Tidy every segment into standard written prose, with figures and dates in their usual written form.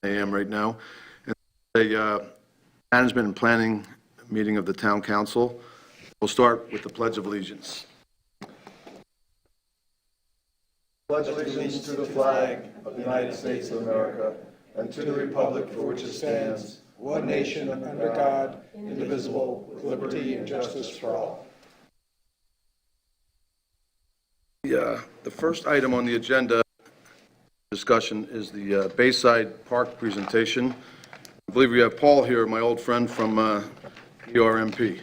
a.m. right now. And a management and planning meeting of the town council. We'll start with the Pledge of Allegiance. Pledge allegiance to the flag of the United States of America and to the republic for which it stands, one nation under God, indivisible, with liberty and justice for all. The first item on the agenda discussion is the Bayside Park presentation. I believe we have Paul here, my old friend from ERMP.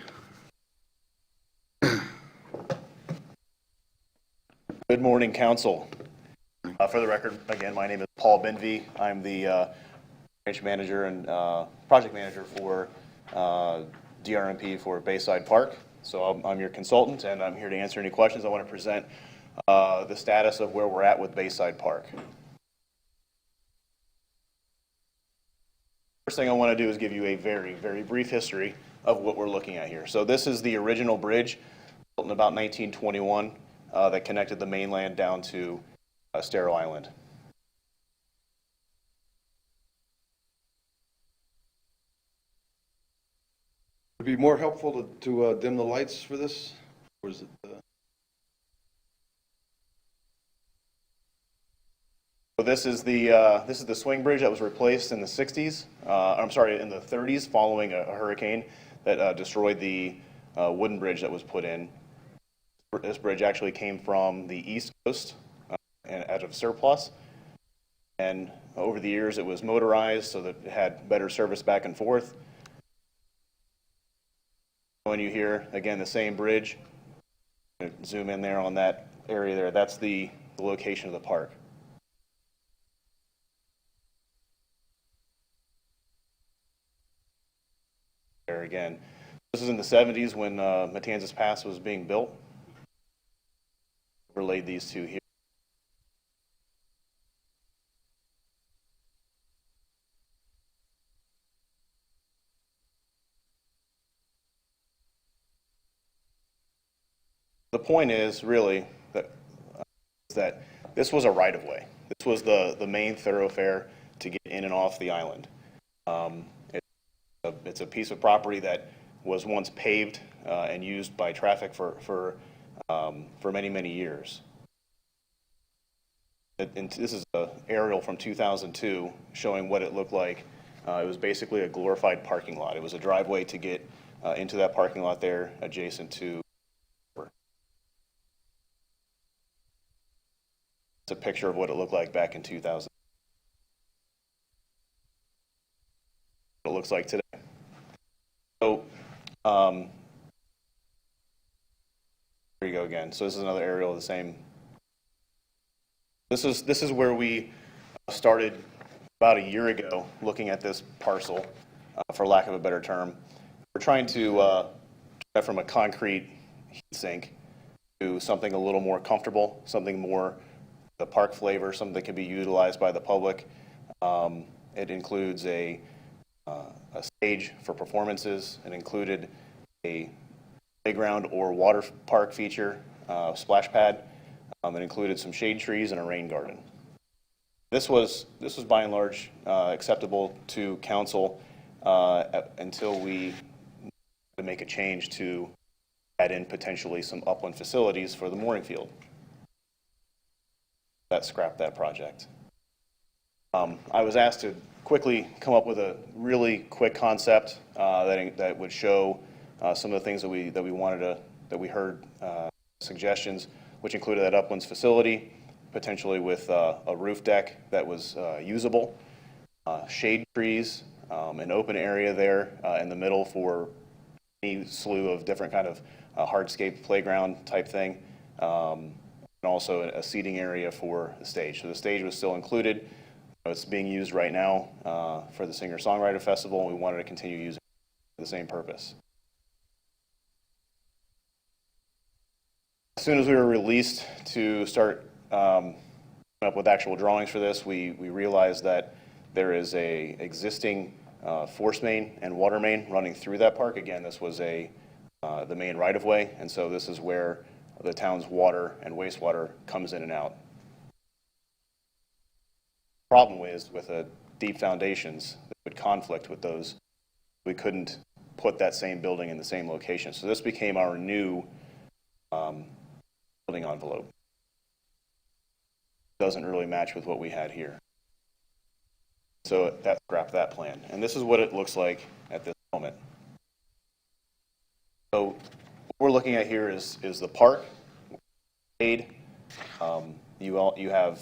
Good morning, Council. For the record, again, my name is Paul Benvey. I'm the branch manager and project manager for DRMP for Bayside Park. So I'm your consultant, and I'm here to answer any questions. I want to present the status of where we're at with Bayside Park. First thing I want to do is give you a very, very brief history of what we're looking at here. So this is the original bridge built in about 1921 that connected the mainland down to Staro Island. Would it be more helpful to dim the lights for this? Or is it, So this is the swing bridge that was replaced in the 60s. I'm sorry, in the 30s, following a hurricane that destroyed the wooden bridge that was put in. This bridge actually came from the East Coast and out of surplus. And over the years, it was motorized so that it had better service back and forth. When you hear again the same bridge, zoom in there on that area there. That's the location of the park. There again. This is in the 70s when Matanzas Pass was being built. Overlaid these two here. The point is really that this was a right-of-way. This was the main thoroughfare to get in and off the island. It's a piece of property that was once paved and used by traffic for many, many years. And this is an aerial from 2002 showing what it looked like. It was basically a glorified parking lot. It was a driveway to get into that parking lot there adjacent to. It's a picture of what it looked like back in 2000. What it looks like today. So, there you go again. So this is another aerial of the same. This is where we started about a year ago looking at this parcel, for lack of a better term. We're trying to turn from a concrete heat sink to something a little more comfortable, something more the park flavor, something that can be utilized by the public. It includes a stage for performances. It included a playground or water park feature, splash pad. It included some shade trees and a rain garden. This was by and large acceptable to council until we to make a change to add in potentially some upland facilities for the mooring field. That scrapped that project. I was asked to quickly come up with a really quick concept that would show some of the things that we heard suggestions, which included that uplands facility, potentially with a roof deck that was usable, shade trees, an open area there in the middle for any slew of different kind of hardscape playground type thing. And also a seating area for the stage. So the stage was still included. It's being used right now for the Singer-Songwriter Festival, and we wanted to continue using it for the same purpose. As soon as we were released to start coming up with actual drawings for this, we realized that there is a existing force main and water main running through that park. Again, this was the main right-of-way, and so this is where the town's water and wastewater comes in and out. Problem is with a deep foundations that would conflict with those. We couldn't put that same building in the same location. So this became our new building envelope. Doesn't really match with what we had here. So that scrapped that plan. And this is what it looks like at this moment. So what we're looking at here is the park, shade. You have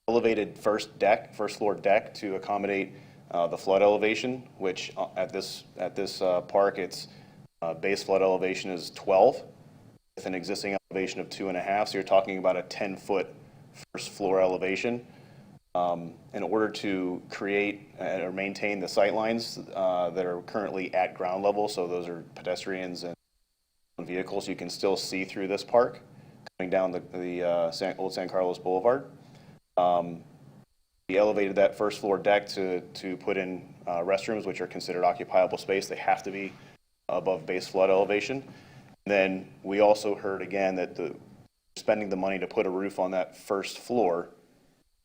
elevated first floor deck to accommodate the flood elevation, which at this park, its base flood elevation is 12, with an existing elevation of 2.5. So you're talking about a 10-foot first floor elevation. In order to create or maintain the sight lines that are currently at ground level, so those are pedestrians and vehicles, you can still see through this park coming down the Old San Carlos Boulevard. We elevated that first floor deck to put in restrooms, which are considered occupiable space. They have to be above base flood elevation. And then we also heard again that spending the money to put a roof on that first floor,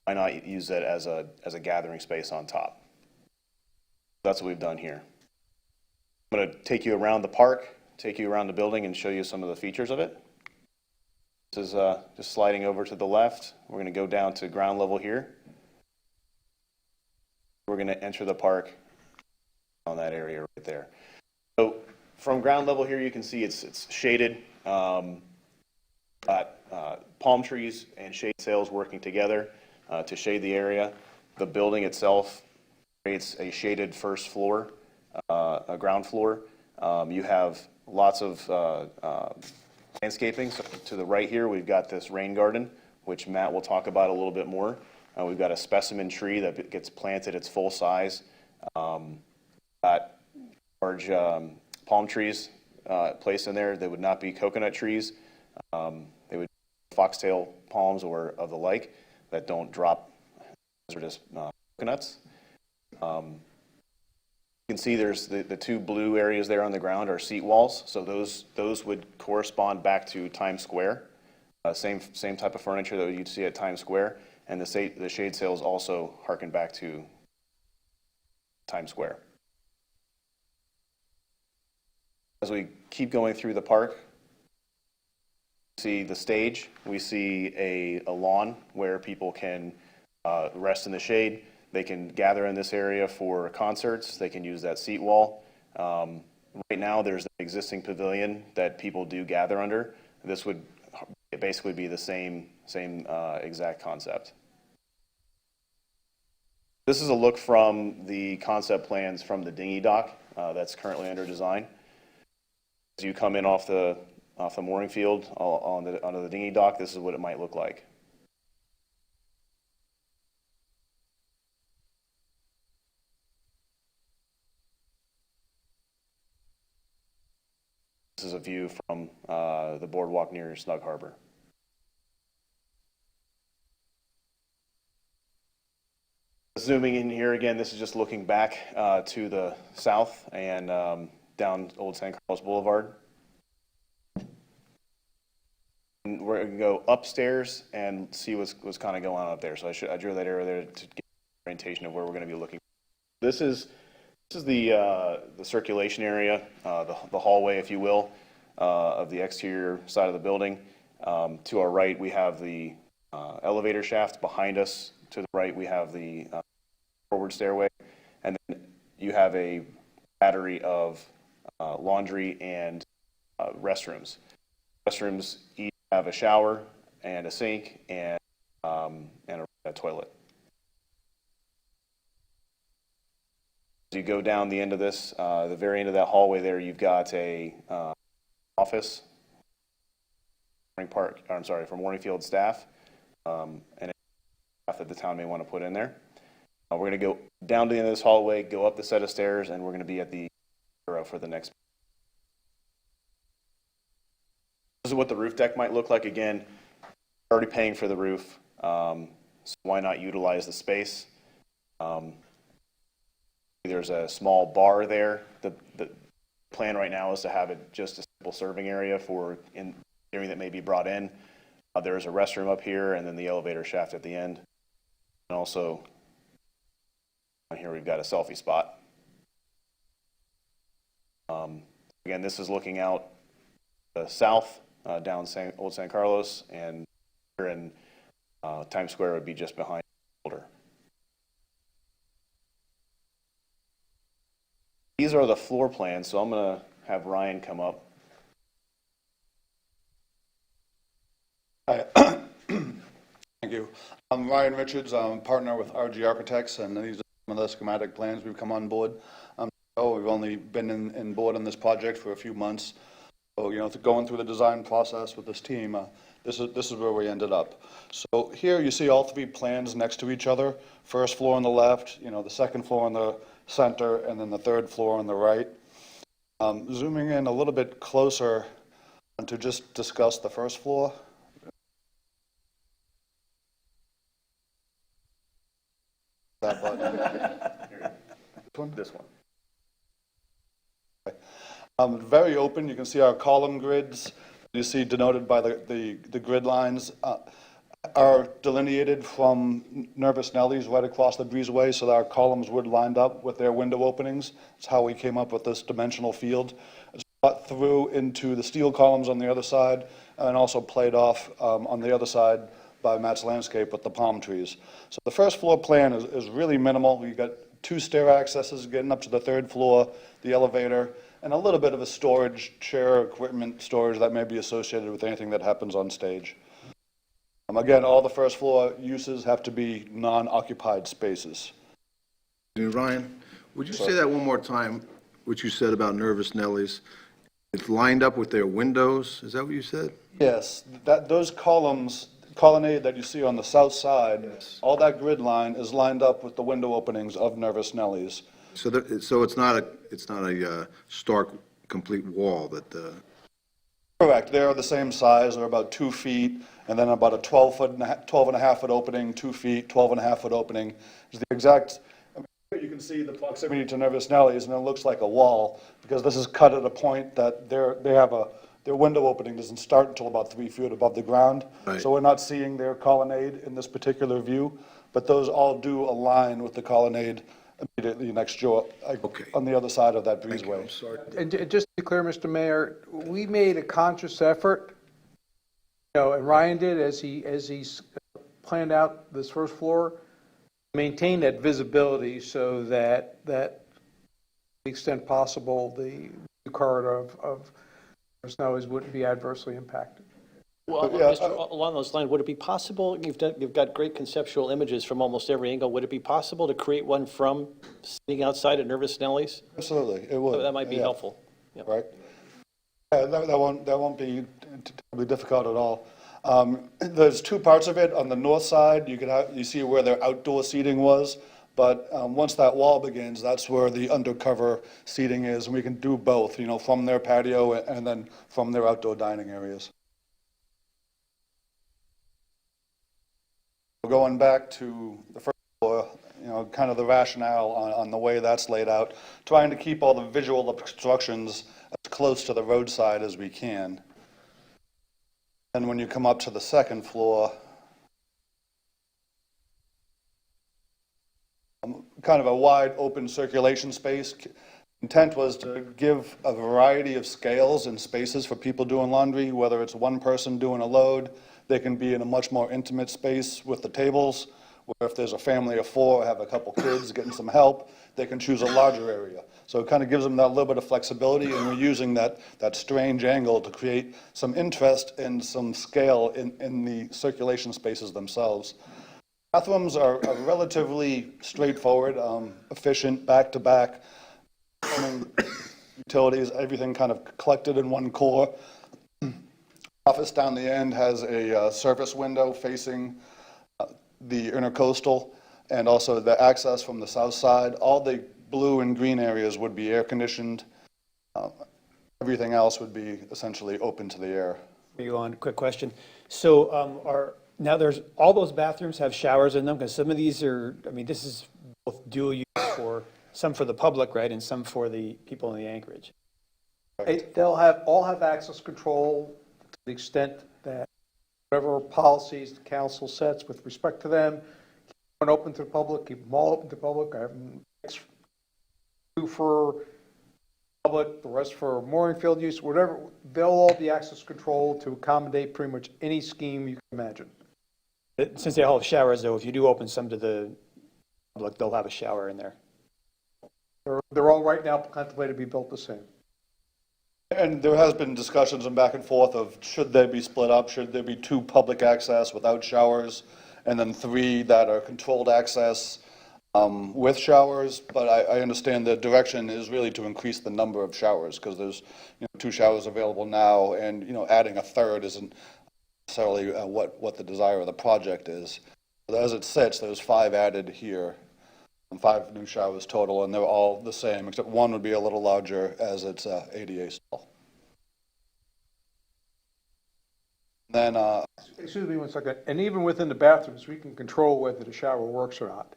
why not use that as a gathering space on top? That's what we've done here. I'm going to take you around the park, take you around the building, and show you some of the features of it. This is just sliding over to the left. We're going to go down to ground level here. We're going to enter the park on that area right there. So from ground level here, you can see it's shaded. Got palm trees and shade sails working together to shade the area. The building itself creates a shaded first floor, a ground floor. You have lots of landscaping. So to the right here, we've got this rain garden, which Matt will talk about a little bit more. We've got a specimen tree that gets planted. It's full size. Got large palm trees placed in there. They would not be coconut trees. They would be foxtail palms or of the like that don't drop hazardous coconuts. You can see there's the two blue areas there on the ground are seat walls. So those would correspond back to Times Square. Same type of furniture that you'd see at Times Square. And the shade sails also harken back to Times Square. As we keep going through the park, we see the stage. We see a lawn where people can rest in the shade. They can gather in this area for concerts. They can use that seat wall. Right now, there's an existing pavilion that people do gather under. This would basically be the same exact concept. This is a look from the concept plans from the dinghy dock that's currently under design. As you come in off the mooring field onto the dinghy dock, this is what it might look like. This is a view from the boardwalk near Snug Harbor. Zooming in here again, this is just looking back to the south and down Old San Carlos Boulevard. And we're going to go upstairs and see what's kind of going on up there. So I drew that area there to get an orientation of where we're going to be looking. This is the circulation area, the hallway, if you will, of the exterior side of the building. To our right, we have the elevator shaft. Behind us, to the right, we have the forward stairway. And then you have a battery of laundry and restrooms. Restrooms each have a shower and a sink and a toilet. As you go down the end of this, the very end of that hallway there, you've got a office for Morning Field staff, and staff that the town may want to put in there. We're going to go down to the end of this hallway, go up the set of stairs, and we're going to be at the bureau for the next. This is what the roof deck might look like. Again, already paying for the roof, so why not utilize the space? There's a small bar there. The plan right now is to have it just a simple serving area for in theory that may be brought in. There's a restroom up here and then the elevator shaft at the end. And also Here we've got a selfie spot. Again, this is looking out south down Old San Carlos, and here in Times Square would be just behind Boulder. These are the floor plans, so I'm going to have Ryan come up. Hi. Thank you. I'm Ryan Richards. I'm a partner with RG Architects, and these are some of the schematic plans we've come on board. We've only been in board on this project for a few months. So, going through the design process with this team, this is where we ended up. So here you see all three plans next to each other. First floor on the left, the second floor on the center, and then the third floor on the right. Zooming in a little bit closer to just discuss the first floor. That button. This one. Very open. You can see our column grids. You see denoted by the grid lines are delineated from Nervous Nellies right across the breezeway, so that our columns would line up with their window openings. That's how we came up with this dimensional field. It's cut through into the steel columns on the other side, and also played off on the other side by Matt's Landscape with the palm trees. So the first floor plan is really minimal. You've got 2 stair accesses getting up to the third floor, the elevator, and a little bit of a storage, chair, equipment storage that may be associated with anything that happens on stage. Again, all the first floor uses have to be non-occupied spaces. Ryan, would you say that one more time, what you said about Nervous Nellies? It's lined up with their windows, is that what you said? Yes, those colonnade that you see on the south side, all that grid line is lined up with the window openings of Nervous Nellies. So it's not a stark, complete wall that, Correct. They're the same size. They're about 2 feet, and then about a 12 and a half foot opening, 2 feet, 12 and a half foot opening. It's the exact. You can see the proximity to Nervous Nellies, and it looks like a wall because this is cut at a point that their window opening doesn't start until about 3 feet above the ground. Right. So we're not seeing their colonnade in this particular view, but those all do align with the colonnade immediately next door, Okay. on the other side of that thank you, breezeway. I'm sorry. And just to be clear, Mr. Mayor, we made a conscious effort, and Ryan did as he planned out this first floor, maintain that visibility so that to the extent possible, the corridor of Snowies wouldn't be adversely impacted. Well, Yeah, along those lines, would it be possible, you've got great conceptual images from almost every angle, would it be possible to create one from sitting outside at Nervous Nellies? Absolutely, it would. That might be Yeah. helpful. Yep. Right? Yeah, that won't be terribly difficult at all. There's 2 parts of it. On the north side, you see where their outdoor seating was, but once that wall begins, that's where the undercover seating is, and we can do both, from their patio and then from their outdoor dining areas. Going back to the first floor, kind of the rationale on the way that's laid out, trying to keep all the visual obstructions as close to the roadside as we can. And when you come up to the second floor, kind of a wide open circulation space. Intent was to give a variety of scales and spaces for people doing laundry, whether it's one person doing a load. They can be in a much more intimate space with the tables, where if there's a family of 4, have a couple kids getting some help, they can choose a larger area. So it kind of gives them that little bit of flexibility, and we're using that strange angle to create some interest and some scale in the circulation spaces themselves. Bathrooms are relatively straightforward, efficient, back-to-back, utilities, everything kind of collected in one core. Office down the end has a service window facing the intercoastal, and also the access from the south side. All the blue and green areas would be air conditioned. Everything else would be essentially open to the air. You on, quick question. So now there's, all those bathrooms have showers in them? Because some of these are, this is both dual use for, some for the public, right, and some for the people in the anchorage. They'll all have access control to the extent that whatever policies the council sets with respect to them, one open to the public, keep them all open to the public. I have two for public, the rest for mooring field use, whatever. They'll all be access controlled to accommodate pretty much any scheme you can imagine. Since they all have showers, though, if you do open some to the public, they'll have a shower in there. They're all right now contemplated to be built the same. And there has been discussions and back and forth of should they be split up? Should there be 2 public access without showers, and then 3 that are controlled access with showers? But I understand the direction is really to increase the number of showers, because there's 2 showers available now, and adding a third isn't necessarily what the desire of the project is. But as it sits, there's 5 added here, and 5 new showers total, and they're all the same, except one would be a little larger as it's ADA stall. Then, Excuse me one second. And even within the bathrooms, we can control whether the shower works or not.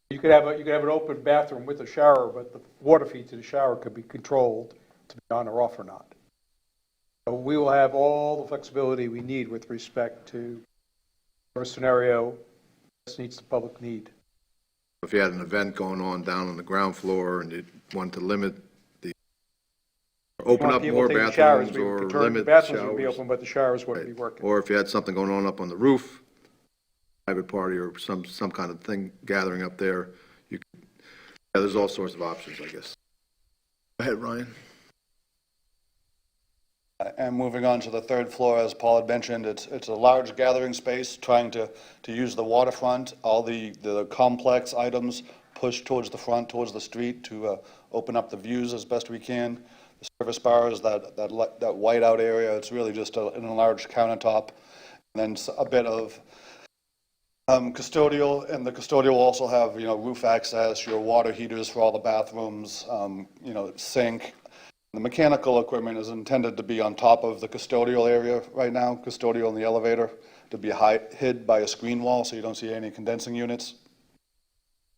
You could have an open bathroom with a shower, but the water feed to the shower could be controlled to be on or off or not. So we will have all the flexibility we need with respect to our scenario this meets the public need. If you had an event going on down on the ground floor and you wanted to limit open Want up people more taking showers, bathrooms we would or return- limit Bathrooms would be showers. open, but the showers wouldn't be working. Or if you had something going on up on the roof, private party or some kind of thing gathering up there, there's all sorts of options, I guess. Go ahead, Ryan. and moving on to the 3rd floor, as Paul had mentioned, it's a large gathering space, trying to use the waterfront, all the complex items pushed towards the front, towards the street, to open up the views as best we can. The service bars, that whiteout area, it's really just an enlarged countertop, and then a bit of custodial, and the custodial will also have, roof access, your water heaters for all the bathrooms, sink. The mechanical equipment is intended to be on top of the custodial area right now, custodial in the elevator, to be hid by a screen wall so you don't see any condensing units.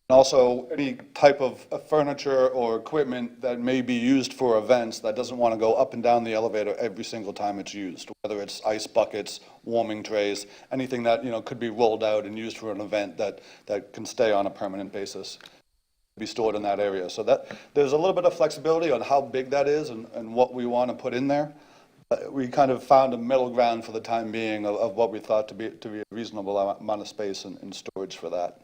And also, any type of furniture or equipment that may be used for events that doesn't want to go up and down the elevator every single time it's used, whether it's ice buckets, warming trays, anything that, could be rolled out and used for an event that can stay on a permanent basis, be stored in that area. So that there's a little bit of flexibility on how big that is and what we want to put in there. We kind of found a middle ground for the time being of what we thought to be a reasonable amount of space and storage for that.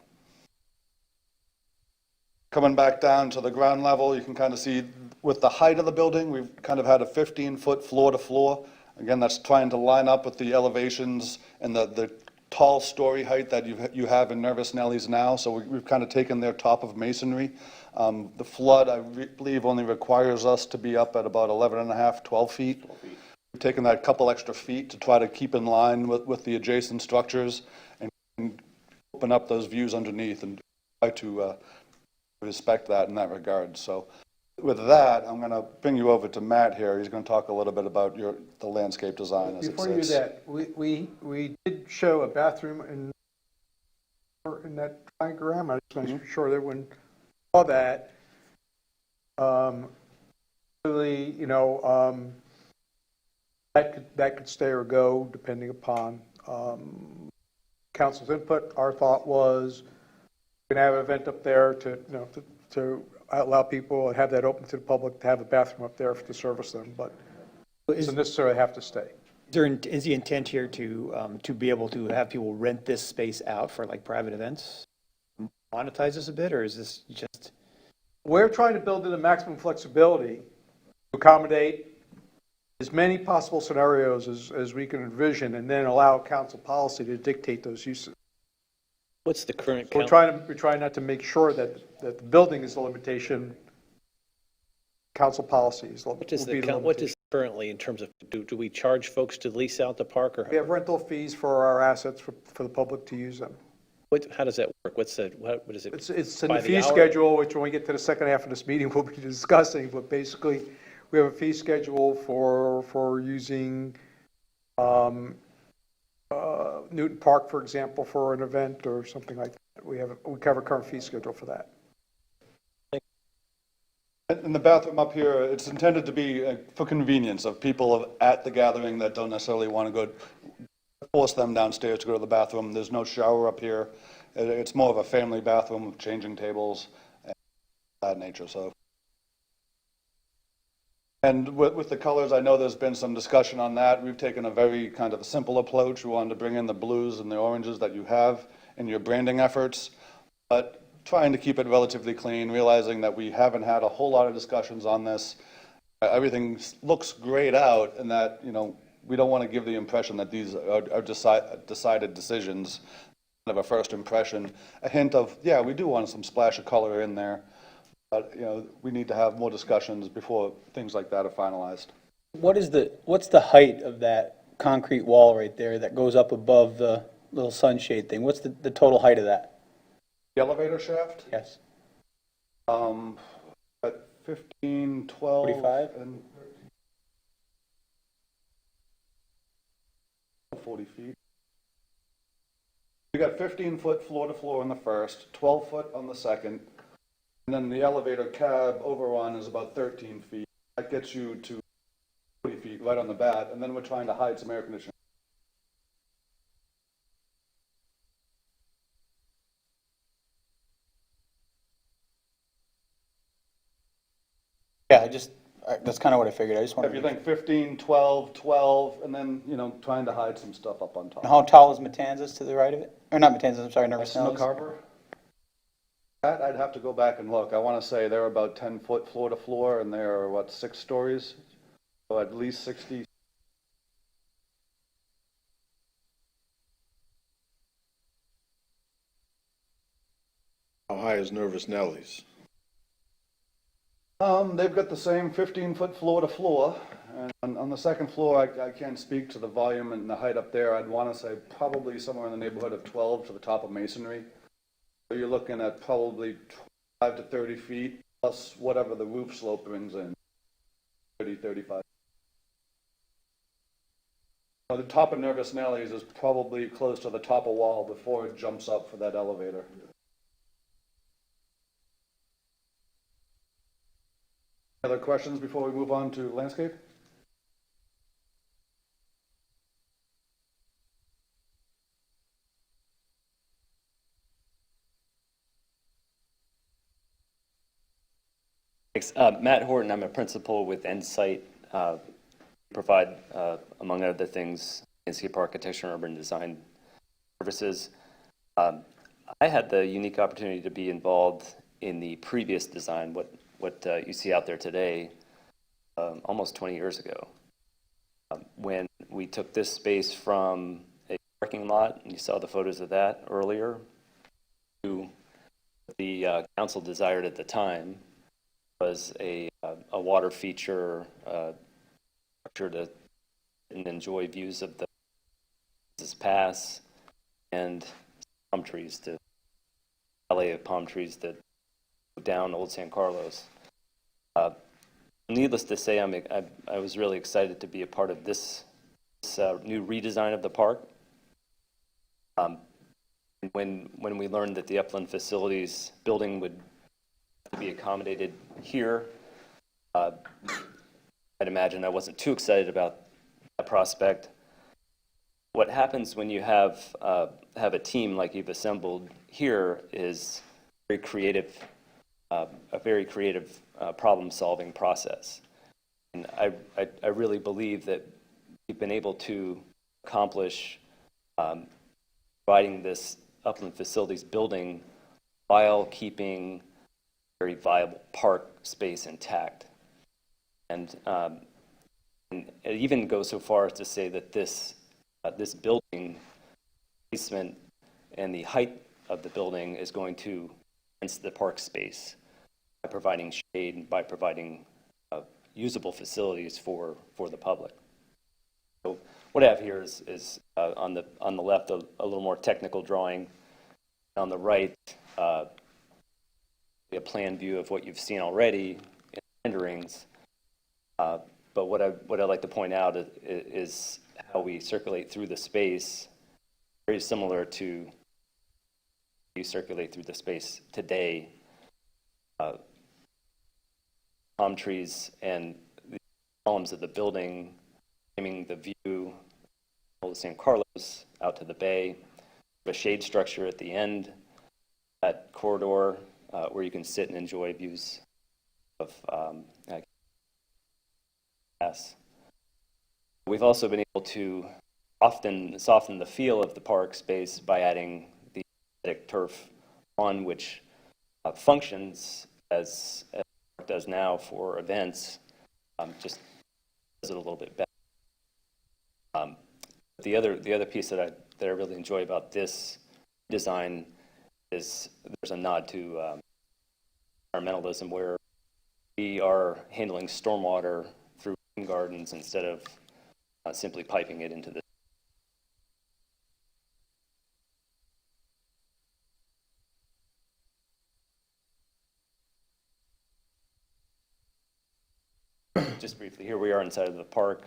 Coming back down to the ground level, you can kind of see with the height of the building, we've kind of had a 15-foot floor to floor. Again, that's trying to line up with the elevations and the tall story height that you have in Nervous Nellies now. So we've kind of taken their top of masonry. The flood, I believe, only requires us to be up at about 11.5, 12 feet. We've taken that couple extra feet to try to keep in line with the adjacent structures and open up those views underneath and try to respect that in that regard. So with that, I'm going to bring you over to Matt here. He's going to talk a little bit about the landscape design as it Before you do sits. that, we did show a bathroom in that diagram. I just want to make sure that everyone saw that. Really, that could stay or go depending upon council's input. Our thought was we're going to have an event up there to allow people and have that open to the public to have a bathroom up there to service them, but it doesn't necessarily have to stay. Is the intent here to be able to have people rent this space out for like private events? Monetize this a bit, or is this just? We're trying to build in the maximum flexibility to accommodate as many possible scenarios as we can envision, and then allow council policy to dictate those uses. What's the current We're count? trying not to make sure that the building is the limitation. Council policy is will What does be the the count, what limitation. is currently in terms of, do we charge folks to lease out the park, or We have rental fees for our assets for the public to use them. how does that work? What is it? It's in By the the fee hour? schedule, which when we get to the second half of this meeting, we'll be discussing, but basically, we have a fee schedule for using Newton Park, for example, for an event or something like that. We cover a current fee schedule for that. In the bathroom up here, it's intended to be for convenience of people at the gathering that don't necessarily want to go force them downstairs to go to the bathroom. There's no shower up here. It's more of a family bathroom with changing tables and that nature, so. And with the colors, I know there's been some discussion on that. We've taken a very kind of a simple approach. We wanted to bring in the blues and the oranges that you have in your branding efforts, but trying to keep it relatively clean, realizing that we haven't had a whole lot of discussions on this. Everything looks grayed out, and that, you know, we don't want to give the impression that these are decided decisions, kind of a first impression. A hint of, yeah, we do want some splash of color in there. But, you know, we need to have more discussions before things like that are finalized. What's the height of that concrete wall right there that goes up above the little sunshade thing? What's the total height of that? The elevator shaft, Yes. at 15, 12. 45? And 40 feet. You got 15-foot floor to floor on the first, 12-foot on the second, and then the elevator cab overrun is about 13 feet. That gets you to 40 feet right on the bat, and then we're trying to hide some air conditioning. Yeah, that's kind of what I figured. I just If wanted you to. think 15, 12, 12, and then, you know, trying to hide some stuff up on top. How tall is Matanzas to the right of it? Or not Matanzas, I'm sorry, Nervous Snook Nellies? Harbor? That, I'd have to go back and look. I want to say they're about 10-foot floor to floor, and they're, what, 6 stories? So at least 60. How high is Nervous Nellies? They've got the same 15-foot floor to floor, and on the second floor, I can't speak to the volume and the height up there. I'd want to say probably somewhere in the neighborhood of 12 to the top of masonry. So you're looking at probably 25 to 30 feet, plus whatever the roof slope brings in, 30, 35. Now, the top of Nervous Nellies is probably close to the top of wall before it jumps up for that elevator. Other questions before we move on to landscape? Thanks. Matt Horton, I'm a principal with Ensight. Provide, among other things, landscape architecture and urban design services. I had the unique opportunity to be involved in the previous design, what you see out there today, almost 20 years ago, when we took this space from a parking lot, and you saw the photos of that earlier, to the council desired at the time was a water feature structure to enjoy views of the pass and palm trees, to alley of palm trees that go down Old San Carlos. Needless to say, I was really excited to be a part of this new redesign of the park. When we learned that the Upland Facilities building would be accommodated here, I'd imagine I wasn't too excited about that prospect. What happens when you have a team like you've assembled here is very creative, a very creative problem-solving process. And I really believe that we've been able to accomplish providing this Upland Facilities building while keeping very viable park space intact. And it even goes so far as to say that this building placement and the height of the building is going to enhance the park space by providing shade and by providing usable facilities for the public. So what I have here is on the left a little more technical drawing. On the right, a plan view of what you've seen already in renderings. But what I'd like to point out is how we circulate through the space, very similar to how you circulate through the space today. Palm trees and the columns of the building, aiming the view Old San Carlos out to the bay, a shade structure at the end, that corridor where you can sit and enjoy views of gas. We've also been able to often soften the feel of the park space by adding the synthetic turf on, which functions as it does now for events, just does it a little bit better. The other piece that I really enjoy about this design is there's a nod to environmentalism, where we are handling stormwater through rain gardens instead of simply piping it into the. Just briefly, here we are inside of the park.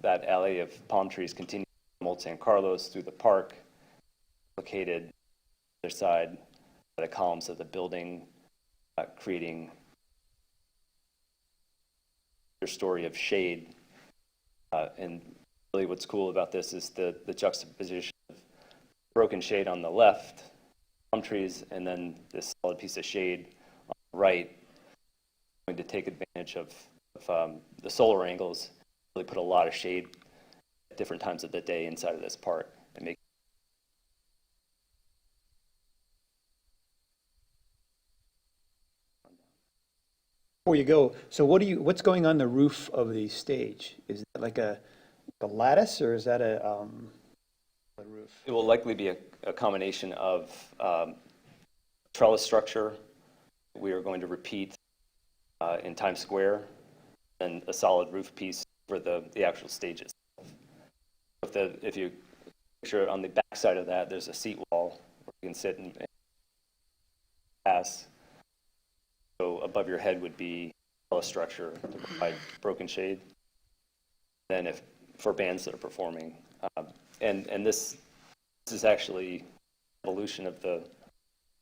That alley of palm trees continues from Old San Carlos through the park, located on the other side by the columns of the building, creating a story of shade. And really what's cool about this is the juxtaposition of broken shade on the left, palm trees, and then this solid piece of shade on the right, going to take advantage of the solar angles, really put a lot of shade at different times of the day inside of this park and make. Before you go, so what's going on the roof of the stage? Is that like a lattice, or is that a roof? It will likely be a combination of trellis structure we are going to repeat in Times Square, and a solid roof piece for the actual stages. If you picture it on the back side of that, there's a seat wall where you can sit and pass. So above your head would be a structure to provide broken shade. Then if for bands that are performing, and this is actually evolution of the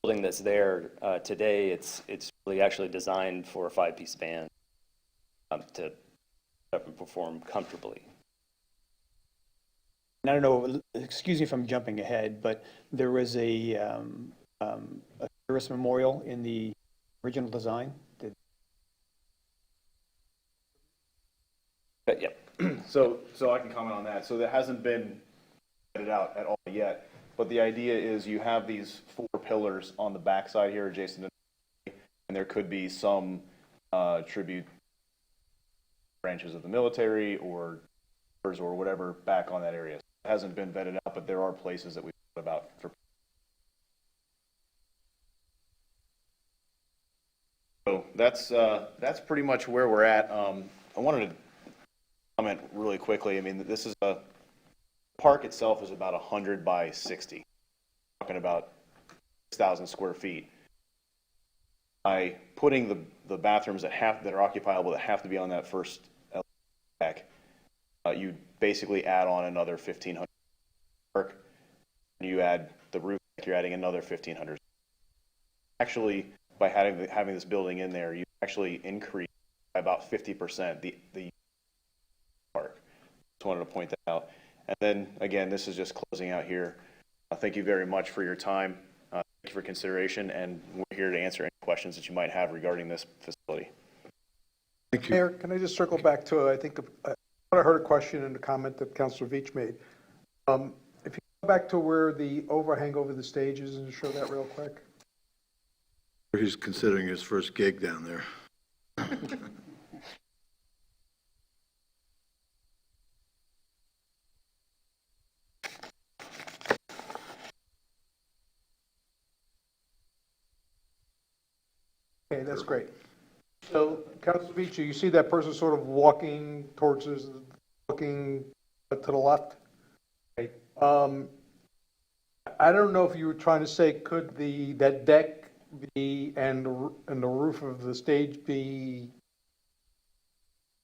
building that's there today. It's really actually designed for a 5-piece band to set up and perform comfortably. And I don't know, excuse me if I'm jumping ahead, but there was a service memorial in the original design. But yeah, So I can comment on that. So that hasn't been vetted out at all yet. But the idea is you have these 4 pillars on the backside here adjacent to, and there could be some tribute branches of the military or whatever back on that area. It hasn't been vetted out, but there are places that we've thought about for. So that's pretty much where we're at. I wanted to comment really quickly. I mean, this is the park itself is about 100 by 60, talking about 6,000 square feet. By putting the bathrooms that are occupiable that have to be on that first deck, you basically add on another 1,500 park. You add the roof deck, you're adding another 1,500. Actually, by having this building in there, you actually increase by about 50% the park. Just wanted to point that out. And then, again, this is just closing out here. Thank you very much for your time. Thank you for consideration, and we're here to answer any questions that you might have regarding this facility. Thank you. Mayor, can I just circle back to, I think, I heard a question and a comment that Councilor Veach made. If you go back to where the overhang over the stage is, and show that real quick. He's considering his first gig down there. Okay, that's great. So, Councilor Veach, you see that person sort of walking towards us, looking to the left? Okay. I don't know if you were trying to say, could that deck be, and the roof of the stage be,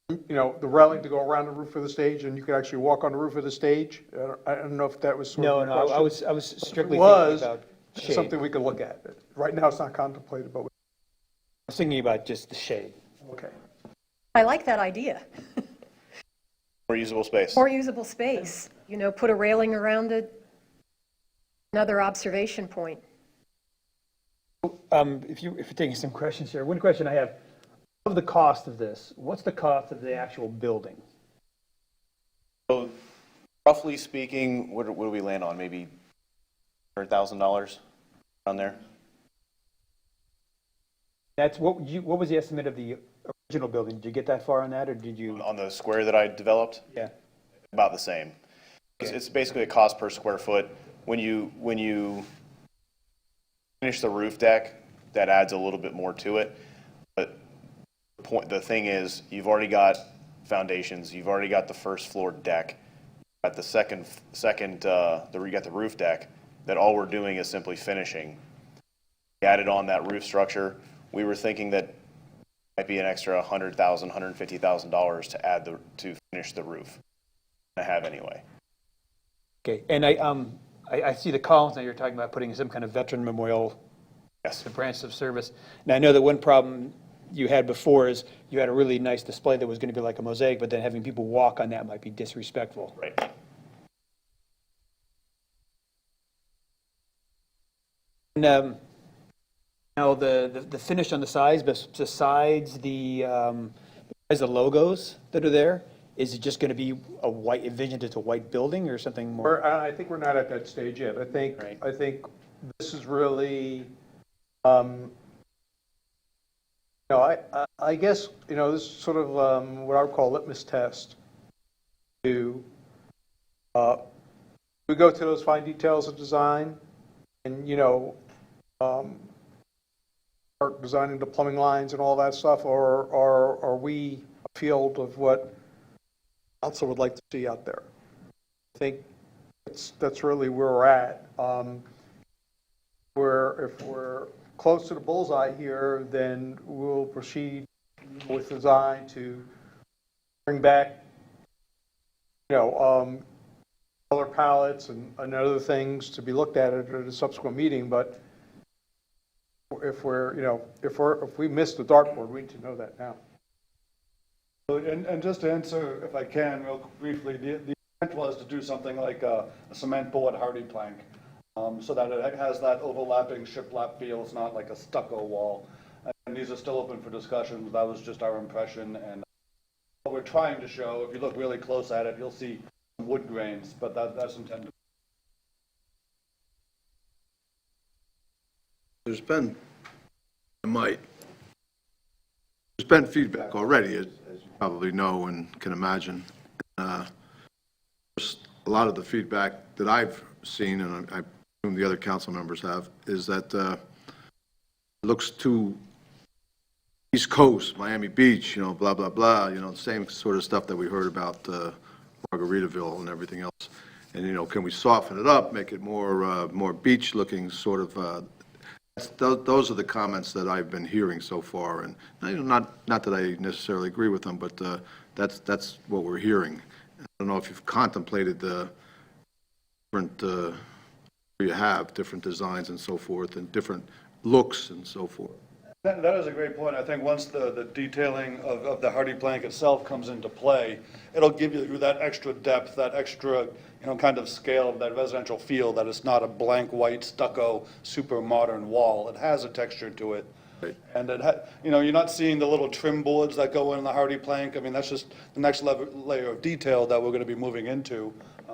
the railing to go around the roof of the stage, and you could actually walk on the roof of the stage? I don't know if that was sort of your No, question. I was strictly Was thinking about shade. something we could look at. Right now, it's not contemplated, but, I was thinking about just the shade. okay. I like that idea. More usable space. More usable space, you know, put a railing around it. Another observation point. If you're taking some questions here, one question I have, of the cost of this, what's the cost of the actual building? So roughly speaking, what do we land on? Maybe $100,000 around there? That's, what was the estimate of the original building? Did you get that far on that, or did you? On the square that I developed? Yeah. About the same. It's basically a cost per square foot. When you finish the roof deck, that adds a little bit more to it. But the thing is, you've already got foundations, you've already got the first floor deck, at the you got the roof deck, that all we're doing is simply finishing. We added on that roof structure. We were thinking that it might be an extra $100,000, $150,000 to add to finish the roof. I have anyway. Okay, and I see the columns now, you're talking about putting some kind of veteran memorial, Yes. the branch of service. Now, I know that one problem you had before is you had a really nice display that was going to be like a mosaic, but then having people walk on that might be disrespectful. Right. And now the finish on the sides, besides the logos that are there, is it just going to be a white, envisioned as a white building or something more? I think we're not at that stage yet. Right. I think this is really, I guess, this is sort of what I would call a litmus test to, we go to those fine details of design and, start designing the plumbing lines and all that stuff, or are we a field of what council would like to see out there? I think that's really where we're at. If we're close to the bullseye here, then we'll proceed with design to bring back, color palettes and other things to be looked at a subsequent meeting. But if we miss the dartboard, we need to know that now. And just to answer, if I can, real briefly, the intent was to do something like a cement board hardy plank, so that it has that overlapping shiplap feel. It's not like a stucco wall. And these are still open for discussion. That was just our impression. And what we're trying to show, if you look really close at it, you'll see wood grains, but that's intended. There's been feedback already, as you probably know and can imagine. A lot of the feedback that I've seen, and I assume the other council members have, is that it looks too East Coast, Miami Beach, blah, blah, blah, the same sort of stuff that we heard about Margaritaville and everything else. And, can we soften it up, make it more beach-looking sort of, those are the comments that I've been hearing so far, and not that I necessarily agree with them, but that's what we're hearing. I don't know if you've contemplated the different, you have different designs and so forth, and different looks and so forth. That is a great point. I think once the detailing of the hardy plank itself comes into play, it'll give you that extra depth, that extra, kind of scale of that residential feel, that it's not a blank white stucco, super modern wall. It has a texture to it. Right. And you're not seeing the little trim boards that go in the hardy plank. I mean, that's just the next layer of detail that we're going to be moving into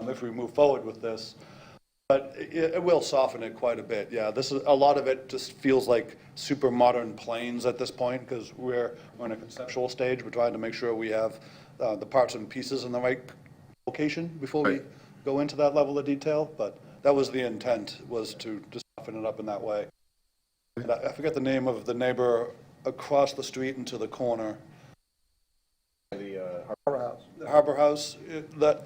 if we move forward with this. But it will soften it quite a bit. Yeah, a lot of it just feels like super modern planes at this point, because we're in a conceptual stage. We're trying to make sure we have the parts and pieces in the right location before we go into that level of detail. But that was the intent, was to just soften it up in that way. And I forget the name of the neighbor across the street and to the corner. The Harbor House.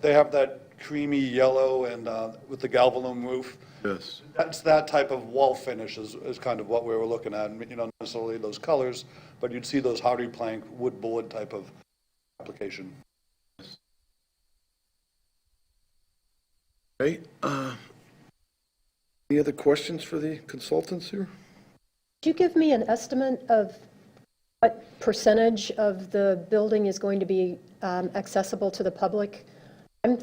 They have that creamy yellow and with the galvalume roof. Yes. That's that type of wall finish is kind of what we were looking at. Not necessarily those colors, but you'd see those hardy plank wood board type of application. Okay. Any other questions for the consultants here? Could you give me an estimate of What percentage of the building is going to be accessible to the public?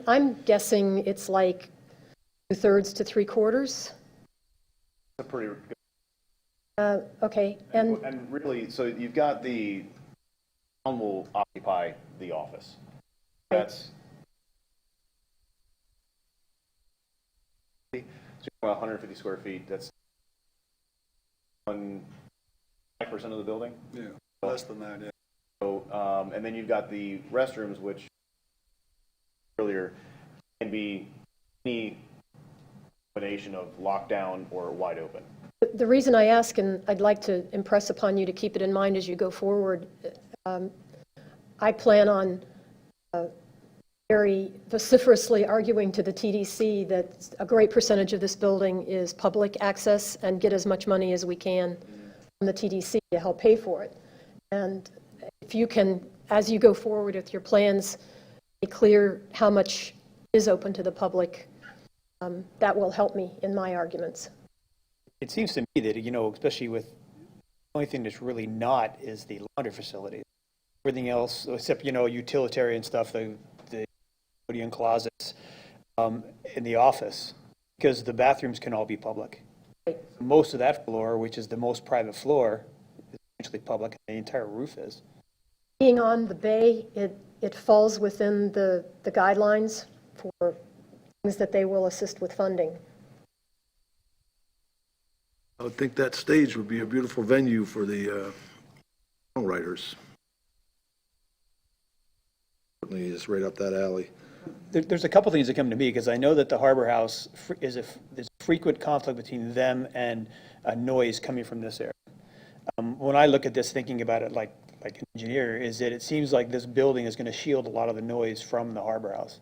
I'm guessing it's like 2/3 to 3/4. A pretty good. Okay, and And really, so you've got the town will occupy the office. That's so you're about 150 square feet. That's 5% of the building. Yeah, less than that, yeah. So, and then you've got the restrooms, which earlier can be any combination of lockdown or wide open. the reason I ask, and I'd like to impress upon you to keep it in mind as you go forward, I plan on very vociferously arguing to the TDC that a great percentage of this building is public access and get as much money as we can from the TDC to help pay for it. And if you can, as you go forward with your plans, be clear how much is open to the public, that will help me in my arguments. It seems to me that, especially with, the only thing that's really not is the laundry facility. Everything else, except, utilitarian stuff, the custodian closets, in the office, because the bathrooms can all be public. Most of that floor, which is the most private floor, is essentially public, and the entire roof is. Being on the bay, it falls within the guidelines for things that they will assist with funding. I would think that stage would be a beautiful venue for the songwriters. Certainly is right up that alley. There's a couple things that come to me, because I know that the Harbor House there's a frequent conflict between them and noise coming from this area. When I look at this, thinking about it like an engineer, is that it seems like this building is going to shield a lot of the noise from the Harbor House.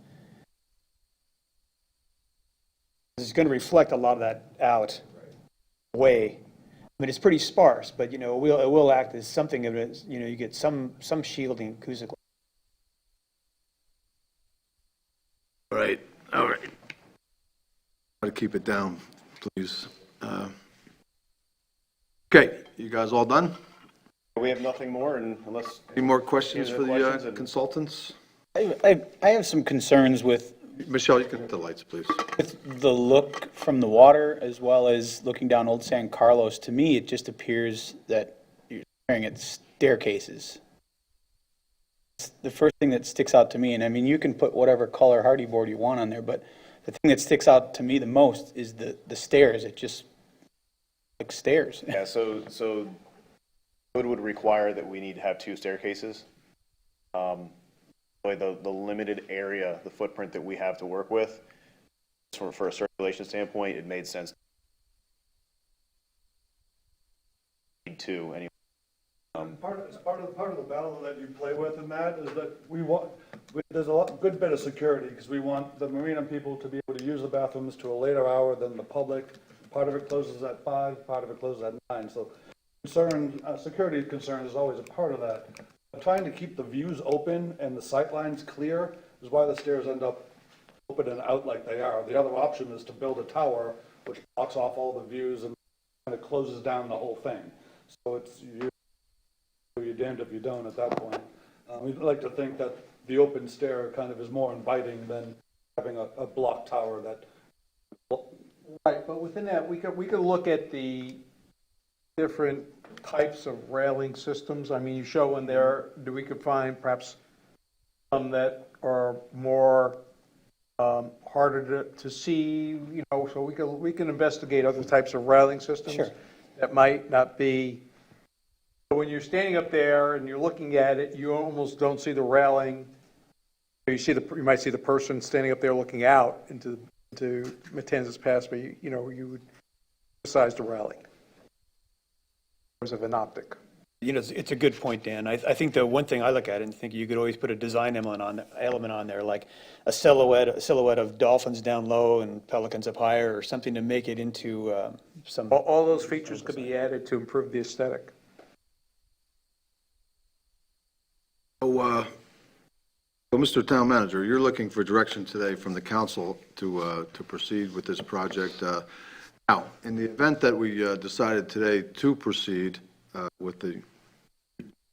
It's going to reflect a lot of that out away. I mean, it's pretty sparse, but, it will act as something of it, you get some shielding acoustically. All right. Try to keep it down, please. Okay, you guys all done? We have nothing more, and unless Any more questions Any for other questions? the consultants? I have some concerns with Michelle, you can hit the lights, please. the look from the water, as well as looking down Old San Carlos. To me, it just appears that you're staring at staircases. It's the first thing that sticks out to me, and I mean, you can put whatever color hardy board you want on there, but the thing that sticks out to me the most is the stairs. It just like stairs. yeah, so code would require that we need to have 2 staircases. The limited area, the footprint that we have to work with, for a circulation standpoint, it made sense. Need 2 anyway. Part of the battle that you play with in that is that there's a good bit of security, because we want the marina people to be able to use the bathrooms to a later hour than the public. Part of it closes at 5, part of it closes at 9, so security concern is always a part of that. Trying to keep the views open and the sight lines clear is why the stairs end up open and out like they are. The other option is to build a tower which blocks off all the views and kind of closes down the whole thing. So you're damned if you don't at that point. We'd like to think that the open stair kind of is more inviting than having a block tower that. Right, but within that, we could look at the different types of railing systems. I mean, you show in there, we could find perhaps some that are more harder to see, so we can investigate other types of railing systems. Sure. That might not be, when you're standing up there and you're looking at it, you almost don't see the railing. You might see the person standing up there looking out into Matanzas Pass, but you would emphasize the railing in terms of an optic. It's a good point, Dan. I think the one thing I look at and think you could always put a design element on there, like a silhouette of dolphins down low and pelicans up higher, or something to make it into some. All those features could be added to improve the aesthetic. So, Mr. Town Manager, you're looking for direction today from the council to proceed with this project. Now, in the event that we decided today to proceed with the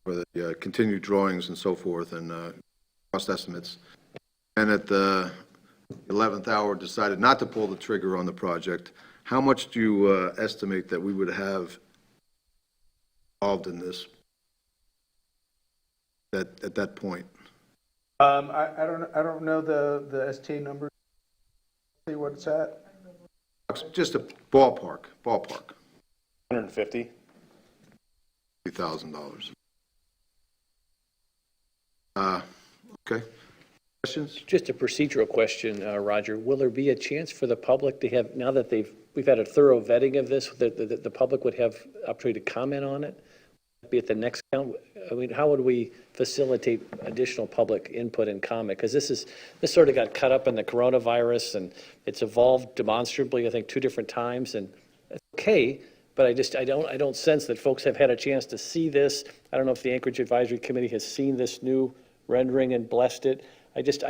for the continued drawings and so forth and cost estimates. And at the 11th hour decided not to pull the trigger on the project. How much do you estimate that we would have involved in this at that point? I don't know the ST number. See what it's at? Just a ballpark, $150. $3,000. Okay. Questions? Just a procedural question, Roger. Will there be a chance for the public to have, now that we've had a thorough vetting of this, that the public would have opportunity to comment on it? Be at the next count? I mean, how would we facilitate additional public input and comment? Because this sort of got cut up in the coronavirus, and it's evolved demonstrably, I think, 2 different times, and it's okay, but I don't sense that folks have had a chance to see this. I don't know if the Anchorage Advisory Committee has seen this new rendering and blessed it. I just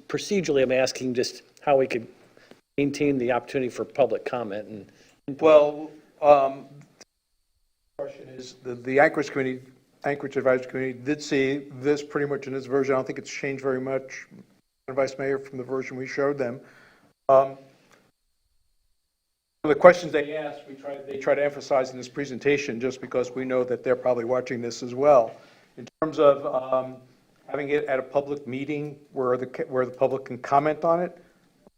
procedurally, I'm asking just how we could maintain the opportunity for public comment and. Well, question is, the Anchorage Advisory Committee did see this pretty much in this version. I don't think it's changed very much, Vice Mayor, from the version we showed them. The questions they asked, they try to emphasize in this presentation, just because we know that they're probably watching this as well. In terms of having it at a public meeting where the public can comment on it,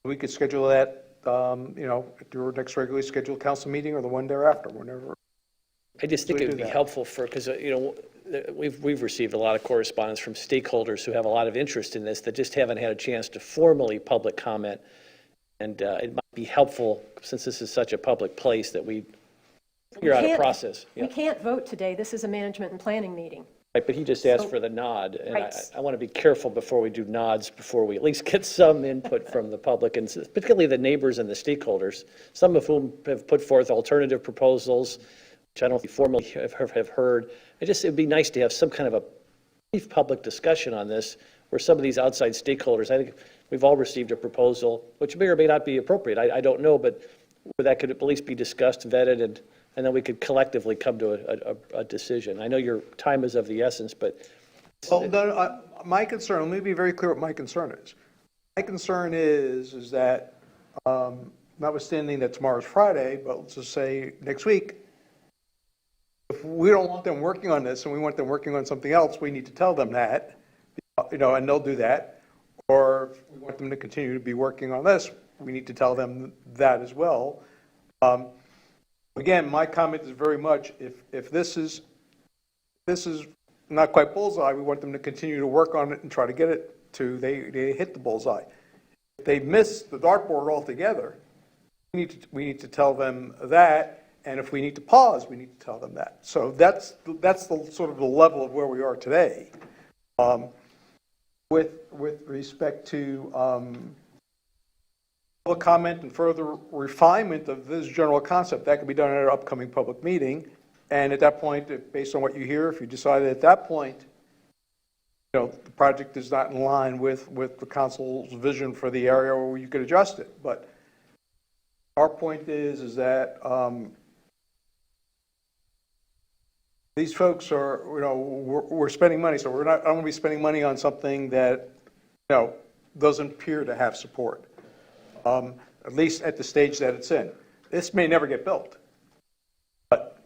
we could schedule that, at your next regularly scheduled council meeting or the one thereafter, whenever. I just think We it would do be that. helpful because, we've received a lot of correspondence from stakeholders who have a lot of interest in this that just haven't had a chance to formally public comment. And it might be helpful, since this is such a public place, that we figure out a can't- process. We Yeah. can't vote today. This is a management and planning meeting. Right, but he just asked So- for the nod, and Right. I want to be careful before we do nods, before we at least get some input from the public, and particularly the neighbors and the stakeholders, some of whom have put forth alternative proposals, which I don't think formally have heard. It'd be nice to have some kind of a brief public discussion on this, where some of these outside stakeholders, I think we've all received a proposal, which may or may not be appropriate, I don't know, but where that could at least be discussed, vetted, and then we could collectively come to a decision. I know your time is of the essence, but Well, no, my concern, let me be very clear what my concern is. My concern is that, notwithstanding that tomorrow's Friday, but let's just say next week, if we don't want them working on this and we want them working on something else, we need to tell them that, and they'll do that. Or if we want them to continue to be working on this, we need to tell them that as well. Again, my comment is very much, if this is not quite bullseye, we want them to continue to work on it and try to get it to, they hit the bullseye. If they miss the dartboard altogether, we need to tell them that, and if we need to pause, we need to tell them that. So that's the sort of the level of where we are today. With respect to public comment and further refinement of this general concept, that can be done at an upcoming public meeting. And at that point, based on what you hear, if you decide at that point, the project is not in line with the council's vision for the area, or you could adjust it. But our point is that these folks are, we're spending money, so I don't want to be spending money on something that, doesn't appear to have support, at least at the stage that it's in. This may never get built. But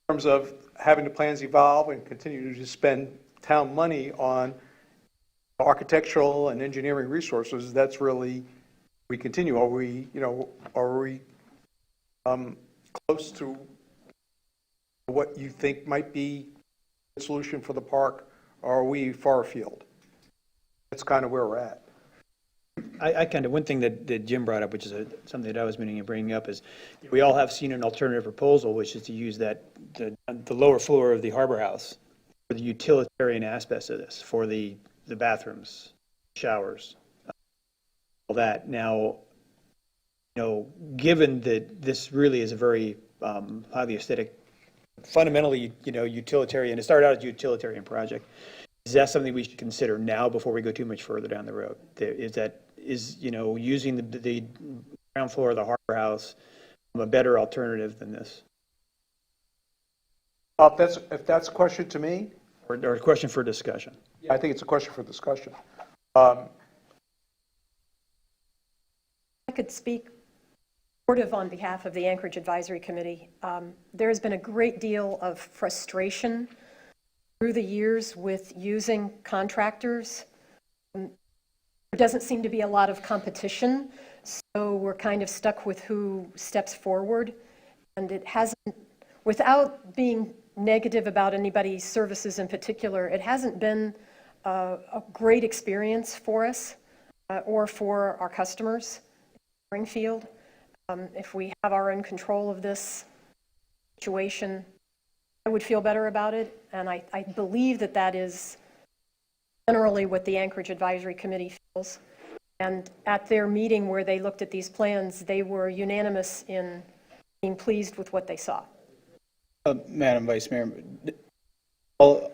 in terms of having the plans evolve and continue to spend town money on architectural and engineering resources, that's really, we continue. Are we close to what you think might be the solution for the park, or are we far afield? That's kind of where we're at. One thing that Jim brought up, which is something that I was meaning to bring up, is we all have seen an alternative proposal, which is to use the lower floor of the Harbor House for the utilitarian aspects of this, for the bathrooms, showers, all that. Now, given that this really is a very highly aesthetic, fundamentally, utilitarian, it started out as a utilitarian project. Is that something we should consider now before we go too much further down the road? Is using the ground floor of the Harbor House a better alternative than this? If that's a question to me, or a question for discussion? I think it's a question for discussion. I could speak sort of on behalf of the Anchorage Advisory Committee. There has been a great deal of frustration through the years with using contractors. There doesn't seem to be a lot of competition, so we're kind of stuck with who steps forward. And it hasn't, without being negative about anybody's services in particular, it hasn't been a great experience for us or for our customers in Springfield. If we have our own control of this situation, I would feel better about it, and I believe that that is generally what the Anchorage Advisory Committee feels. And at their meeting where they looked at these plans, they were unanimous in being pleased with what they saw. Madam Vice Mayor, all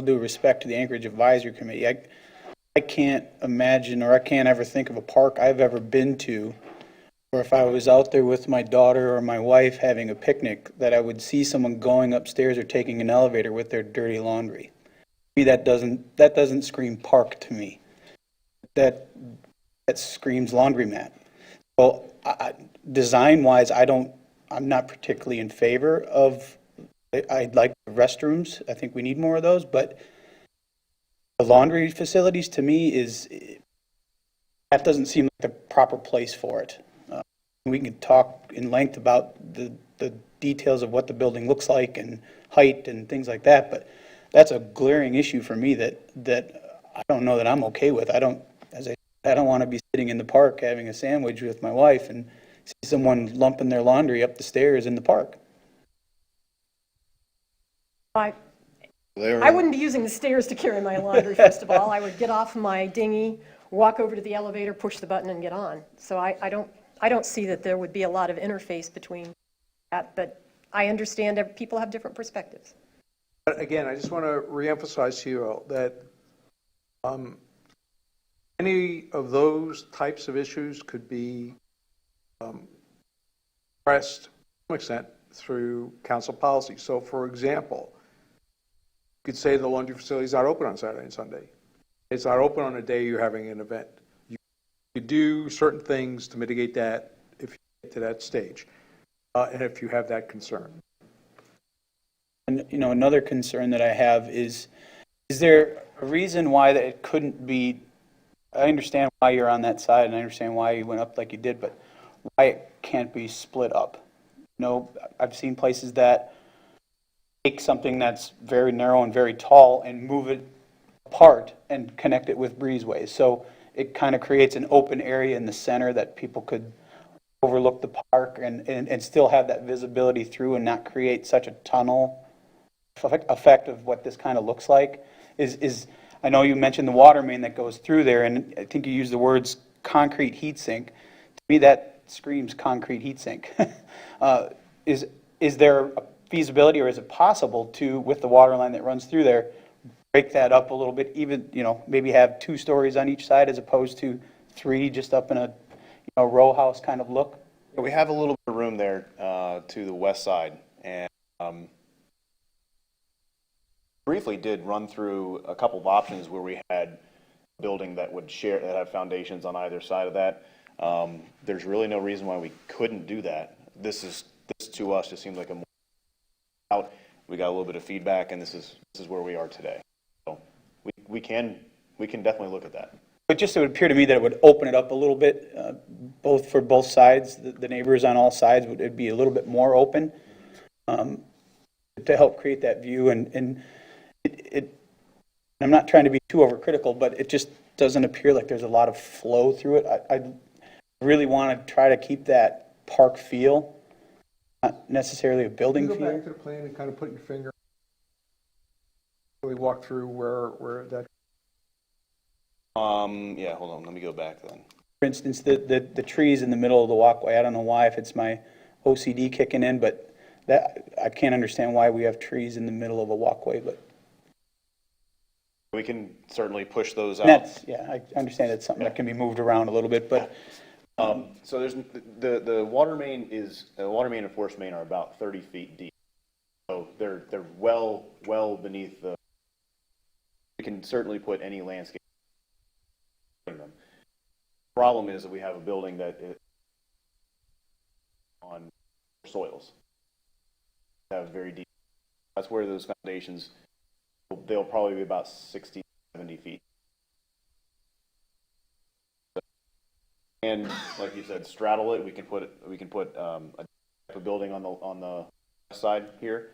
due respect to the Anchorage Advisory Committee, I can't imagine, or I can't ever think of a park I've ever been to or if I was out there with my daughter or my wife having a picnic, that I would see someone going upstairs or taking an elevator with their dirty laundry. To me, that doesn't scream park to me. That screams laundromat. Well, design-wise, I'm not particularly in favor of. I'd like restrooms. I think we need more of those, but the laundry facilities to me that doesn't seem like the proper place for it. We can talk in length about the details of what the building looks like and height and things like that, but that's a glaring issue for me that I don't know that I'm okay with. I don't want to be sitting in the park having a sandwich with my wife and see someone lumping their laundry up the stairs in the park. I wouldn't be using the stairs to carry my laundry, first of all. I would get off my dinghy, walk over to the elevator, push the button, and get on. So I don't see that there would be a lot of interface between that, but I understand that people have different perspectives. But again, I just want to reemphasize to you all that any of those types of issues could be addressed to some extent through council policy. So, for example, you could say the laundry facility is not open on Saturday and Sunday. It's not open on a day you're having an event. You do certain things to mitigate that if you get to that stage, and if you have that concern. And, another concern that I have is there a reason why that it couldn't be, I understand why you're on that side, and I understand why you went up like you did, but why it can't be split up? I've seen places that take something that's very narrow and very tall and move it apart and connect it with breezeways. So it kind of creates an open area in the center that people could overlook the park and still have that visibility through and not create such a tunnel effect of what this kind of looks like. I know you mentioned the water main that goes through there, and I think you used the words concrete heat sink. To me, that screams concrete heat sink. Is there a feasibility, or is it possible to, with the water line that runs through there, break that up a little bit, even, maybe have 2 stories on each side as opposed to 3, just up in a row house kind of look? We have a little bit of room there to the west side, and briefly did run through a couple of options where we had a building that would share, that have foundations on either side of that. There's really no reason why we couldn't do that. This to us just seems like a more out. We got a little bit of feedback, and this is where we are today. So we can definitely look at that. But just, it would appear to me that it would open it up a little bit, both for both sides. The neighbors on all sides would be a little bit more open to help create that view. And I'm not trying to be too overcritical, but it just doesn't appear like there's a lot of flow through it. I really want to try to keep that park feel, not necessarily a building Can you go feel. back to the plan and kind of put your finger, really walk through where that. Yeah, hold on. Let me go back then. For instance, the trees in the middle of the walkway, I don't know why, if it's my OCD kicking in, but that I can't understand why we have trees in the middle of a walkway, but We can certainly push those out. yeah, I understand it's something that can be moved around a little bit, but So there's the water main and force main are about 30 feet deep. So they're well beneath the could certainly put any landscape in them. Problem is that we have a building that is on soils. Have very deep. That's where those foundations, they'll probably be about 60, 70 feet. And like you said, straddle it. We can put a type of building on the west side here.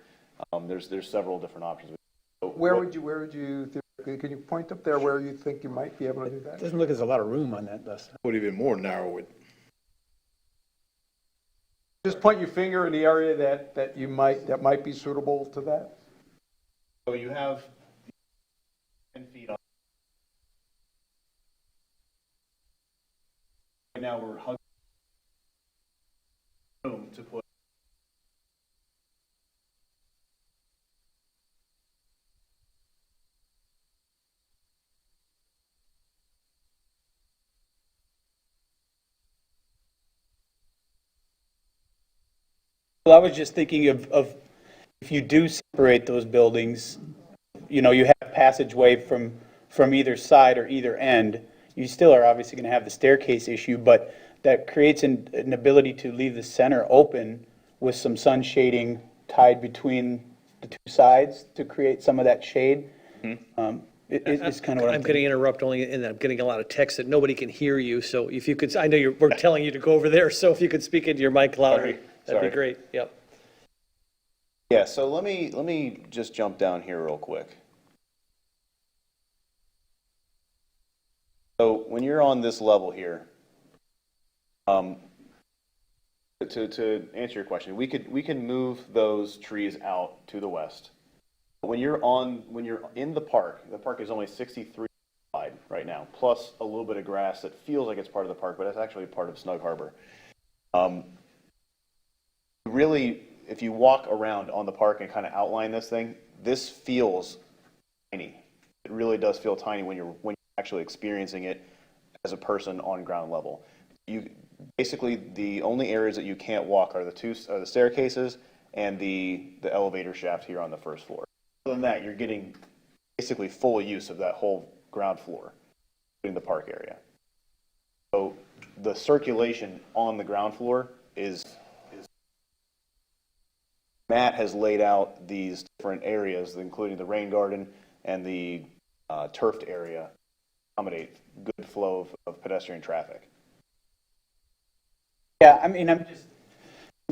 There's several different options. Where would you, can you point up there where you think you might be able to do that? Doesn't look like there's a lot of room on that list. Would even more narrow it. Just point your finger in the area that might be suitable to that. So you have 10 feet on. Right now we're hugging room to put. Well, I was just thinking of if you do separate those buildings, you know, you have passageway from either side or either end, you still are obviously going to have the staircase issue, but that creates an ability to leave the center open with some sun shading tied between the two sides to create some of that shade. It's kind of what I'm I'm going to thinking. interrupt only, and I'm getting a lot of text that nobody can hear you, so if you could, I know we're telling you to go over there, so if you could speak into your mic louder, that'd Sorry. be great, yep. Yeah, so let me just jump down here real quick. So when you're on this level here, to answer your question, we can move those trees out to the west. When you're in the park is only 63 wide right now, plus a little bit of grass that feels like it's part of the park, but it's actually part of Snug Harbor. Really, if you walk around on the park and kind of outline this thing, this feels tiny. It really does feel tiny when you're actually experiencing it as a person on ground level. Basically the only areas that you can't walk are the staircases and the elevator shaft here on the first floor. Other than that, you're getting basically full use of that whole ground floor in the park area. So the circulation on the ground floor is Matt has laid out these different areas, including the rain garden and the turfed area, to accommodate good flow of pedestrian traffic. Yeah, I mean, I'm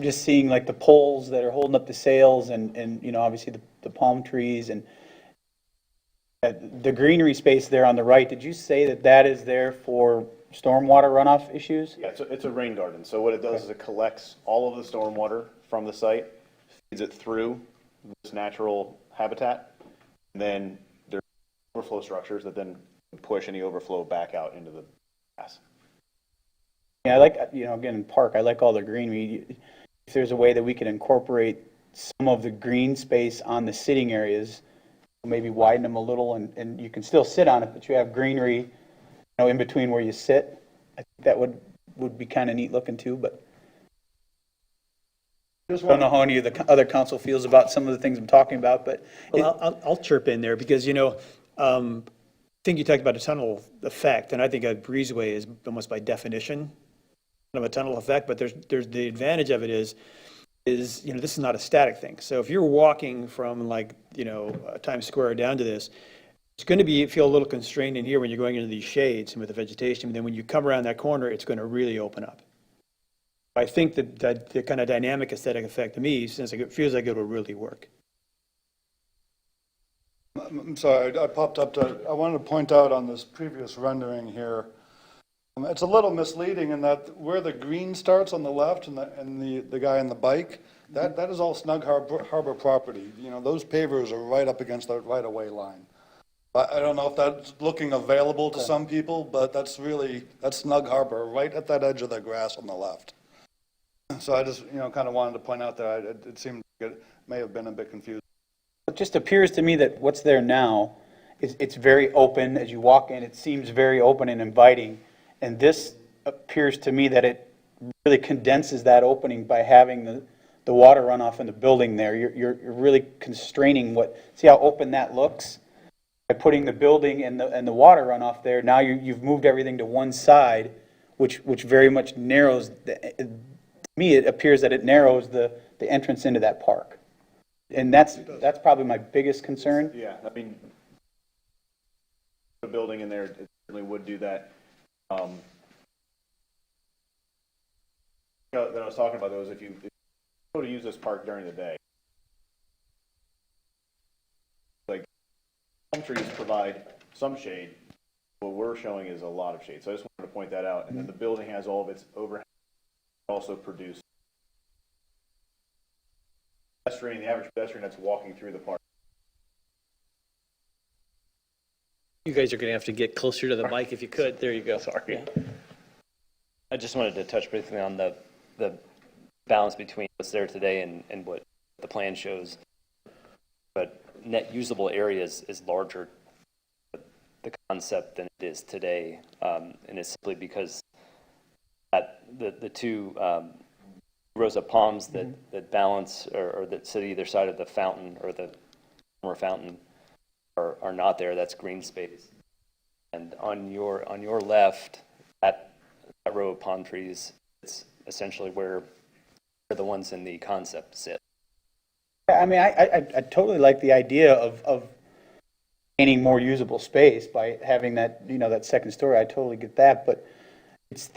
just seeing like the poles that are holding up the sails and you know, obviously the palm trees and the greenery space there on the right. Did you say that is there for stormwater runoff issues? Yeah, it's a rain garden. So what it does is it collects all of the stormwater from the site, feeds it through this natural habitat, and then there's overflow structures that then push any overflow back out into the grass. Yeah, I like, you know, again, in park, I like all the greenery. If there's a way that we can incorporate some of the green space on the sitting areas, maybe widen them a little and you can still sit on it, but you have greenery, you know, in between where you sit. I think that would be kind of neat looking too, but I don't know how any of the other council feels about some of the things I'm talking about, but Well, I'll chirp in there because, you know, I think you talked about a tunnel effect, and I think a breezeway is almost by definition kind of a tunnel effect, but there's the advantage of it is, you know, this is not a static thing. So if you're walking from like, you know, Times Square down to this, it's going to feel a little constrained in here when you're going into these shades and with the vegetation, but then when you come around that corner, it's going to really open up. I think that the kind of dynamic aesthetic effect to me, since it feels like it will really work. I'm sorry, I popped up I wanted to point out on this previous rendering here, it's a little misleading in that where the green starts on the left and the guy on the bike, that is all Snug Harbor property. You know, those pavers are right up against the right-of-way line. I don't know if that's looking available to some people, but that's Snug Harbor, right at that edge of the grass on the left. So I just, you know, kind of wanted to point out that it seemed like it may have been a bit confusing. it just appears to me that what's there now it's very open. As you walk in, it seems very open and inviting. And this appears to me that it really condenses that opening by having the water runoff in the building there. You're really constraining see how open that looks? by putting the building and the water runoff there, now you've moved everything to one side, which very much narrows, to me, it appears that it narrows the entrance into that park. And that's probably my biggest concern. Yeah, I mean, the building in there, it certainly would do that. That I was talking about though is if you go to use this park during the day, like palm trees provide some shade. What we're showing is a lot of shade. So I just wanted to point that out. And then the building has all of its overhead also produce pedestrian, the average pedestrian that's walking through the park. You guys are going to have to get closer to the mic if you could. There you go. Sorry. I just wanted to touch briefly on the balance between what's there today and what the plan shows. But net usable areas is larger, the concept, than it is today. And it's simply because that the two rows of palms that balance or that sit either side of the fountain or the former fountain are not there. That's green space. And on your left, that row of palm trees, it's essentially where the ones in the concept sit. I mean, I totally like the idea of gaining more usable space by having that, that second story. I totally get that, but it's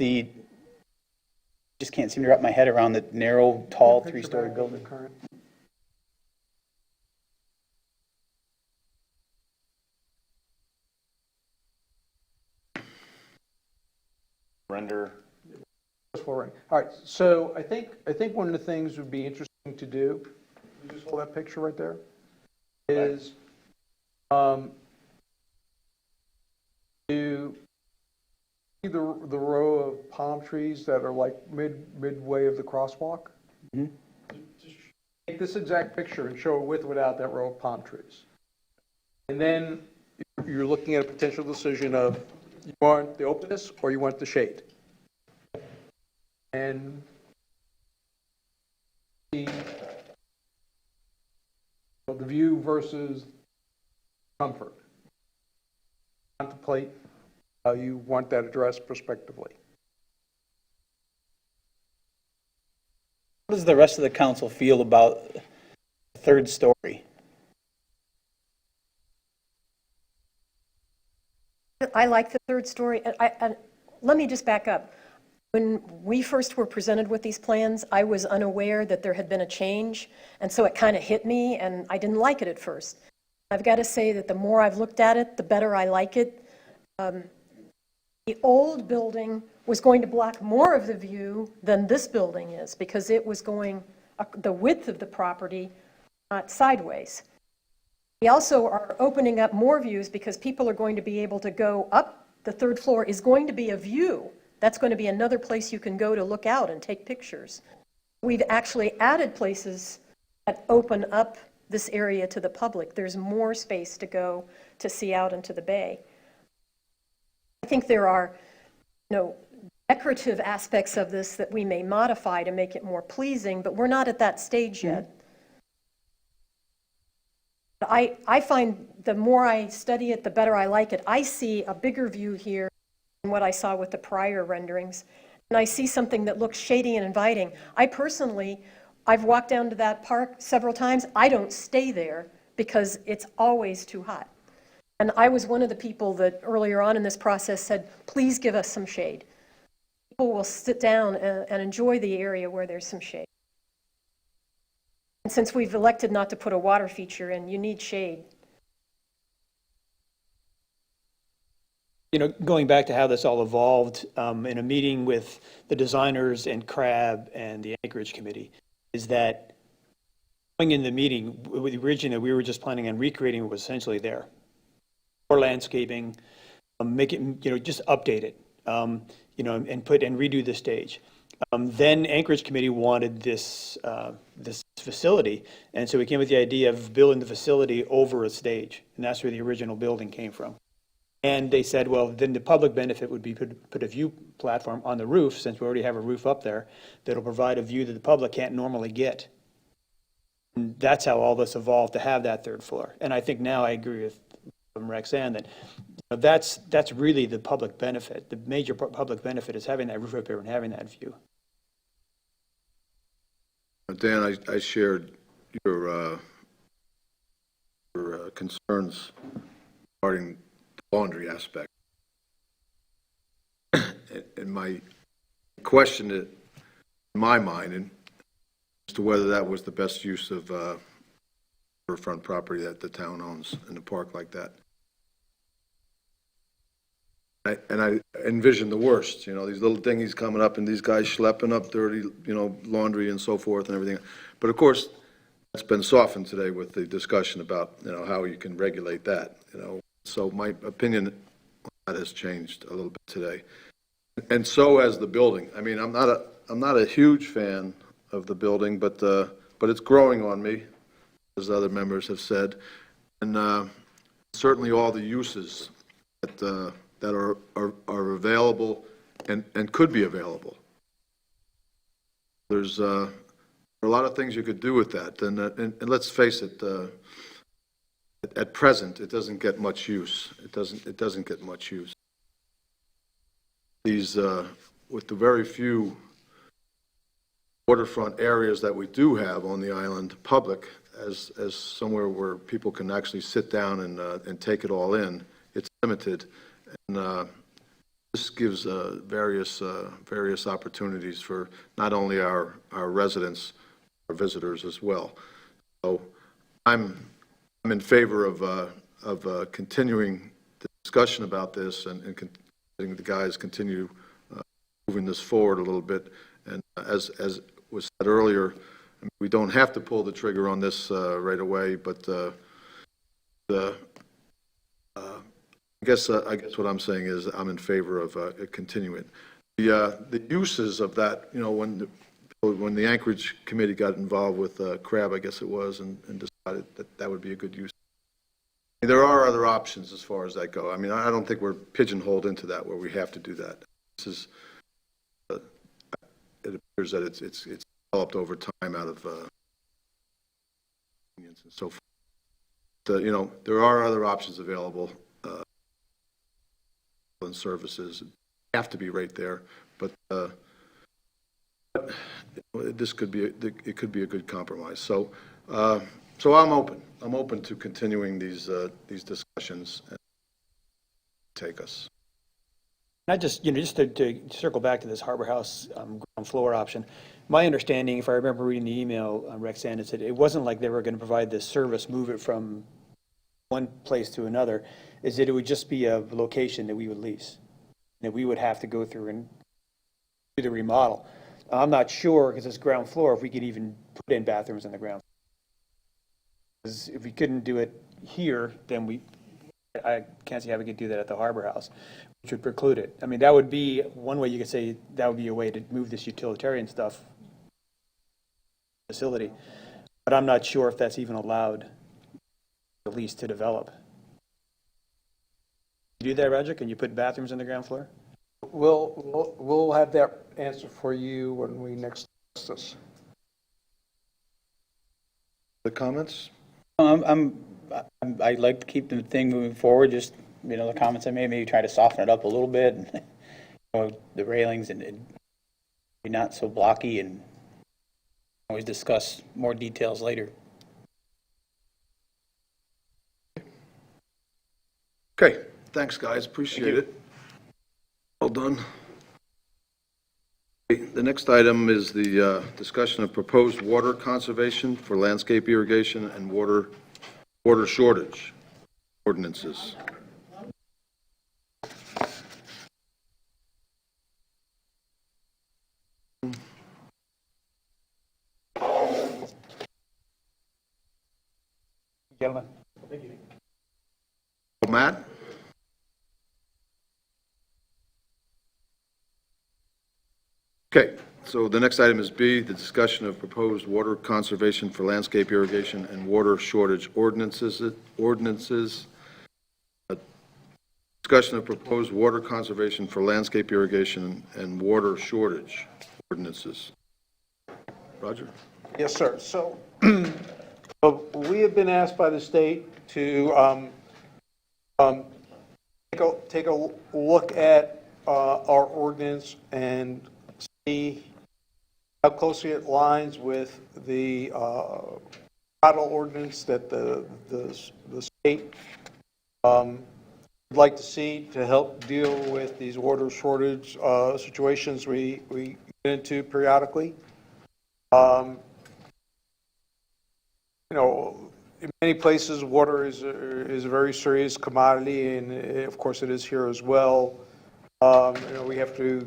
just can't seem to wrap my head around the narrow, tall, three-story building. Render. All right, so I think one of the things would be interesting to do, you just hold that picture right there, is to see the row of palm trees that are like midway of the crosswalk. Take this exact picture and show it with or without that row of palm trees. And then you're looking at a potential decision of you want the openness or you want the shade. And the view versus comfort. Contemplate how you want that addressed prospectively. How does the rest of the council feel about the third story? I like the third story. And let me just back up. When we first were presented with these plans, I was unaware that there had been a change, and so it kind of hit me, and I didn't like it at first. I've got to say that the more I've looked at it, the better I like it. The old building was going to block more of the view than this building is, because it was going the width of the property, not sideways. We also are opening up more views because people are going to be able to go up. The third floor is going to be a view. That's going to be another place you can go to look out and take pictures. We've actually added places that open up this area to the public. There's more space to go to see out into the bay. I think there are, decorative aspects of this that we may modify to make it more pleasing, but we're not at that stage yet. I find the more I study it, the better I like it. I see a bigger view here than what I saw with the prior renderings. And I see something that looks shady and inviting. I've walked down to that park several times. I don't stay there because it's always too hot. And I was one of the people that earlier on in this process said, please give us some shade. People will sit down and enjoy the area where there's some shade. And since we've elected not to put a water feature in, you need shade. Going back to how this all evolved, in a meeting with the designers and CRAB and the Anchorage Committee, is that going in the meeting, originally we were just planning on recreating what was essentially there. More landscaping, make it, just update it, and redo the stage. Then Anchorage Committee wanted this facility, and so we came with the idea of building the facility over a stage, and that's where the original building came from. And they said, well, then the public benefit would be put a view platform on the roof, since we already have a roof up there, that'll provide a view that the public can't normally get. And that's how all this evolved, to have that third floor. And I think now I agree with from Rexanne, that that's really the public benefit. The major public benefit is having that roof up here and having that view. Dan, I shared your concerns regarding the laundry aspect. And my question in my mind as to whether that was the best use of riverfront property that the town owns in a park like that. And I envision the worst, these little dinghies coming up and these guys schlepping up dirty, laundry and so forth and everything. But of course, that's been softened today with the discussion about, how you can regulate that, So my opinion on that has changed a little bit today. And so has the building. I mean, I'm not a huge fan of the building, but it's growing on me, as other members have said. And certainly all the uses that are available and could be available. There's a lot of things you could do with that, and let's face it, at present, it doesn't get much use. It doesn't get much use. These, with the very few waterfront areas that we do have on the island, public, as somewhere where people can actually sit down and take it all in, it's limited. And this gives various opportunities for not only our residents, our visitors as well. So I'm in favor of continuing the discussion about this and letting the guys continue moving this forward a little bit. And as was said earlier, we don't have to pull the trigger on this right away, but I guess what I'm saying is I'm in favor of continuing. The uses of that, when the Anchorage Committee got involved with Crab, I guess it was, and decided that would be a good use. There are other options as far as that go. I mean, I don't think we're pigeonholed into that where we have to do that. This is, it appears that it's developed over time out of convenience and so forth. There are other options available. And services have to be right there, but this could be a good compromise. So I'm open to continuing these discussions and take us. I just to circle back to this Harbor House ground floor option. My understanding, if I remember reading the email, Rexanne, it said it wasn't like they were going to provide this service, move it from one place to another, is that it would just be a location that we would lease, that we would have to go through and do the remodel. I'm not sure, because it's ground floor, if we could even put in bathrooms on the ground. Because if we couldn't do it here, then I can't see how we could do that at the Harbor House, which would preclude it. I mean, that would be one way you could say that would be a way to move this utilitarian stuff facility, but I'm not sure if that's even allowed, at least to develop. You do that, Roger? Can you put bathrooms on the ground floor? We'll have that answer for you when we next discuss this. The comments? I'd like to keep the thing moving forward, just, the comments I made, maybe try to soften it up a little bit, and, the railings and be not so blocky, and always discuss more details later. Okay, thanks, guys. Appreciate it. Well done. The next item is the discussion of proposed water conservation for landscape irrigation and water shortage ordinances. Gentlemen. Matt? Okay, so the next item is B, the discussion of proposed water conservation for landscape irrigation and water shortage ordinances. Discussion of proposed water conservation for landscape irrigation and water shortage ordinances. Roger? Yes, sir. So we have been asked by the state to Take a look at our ordinance and see how closely it aligns with the title ordinance that the state would like to see to help deal with these water shortage situations we get into periodically. You know, in many places, water is a very serious commodity, and of course it is here as well. You know, we have to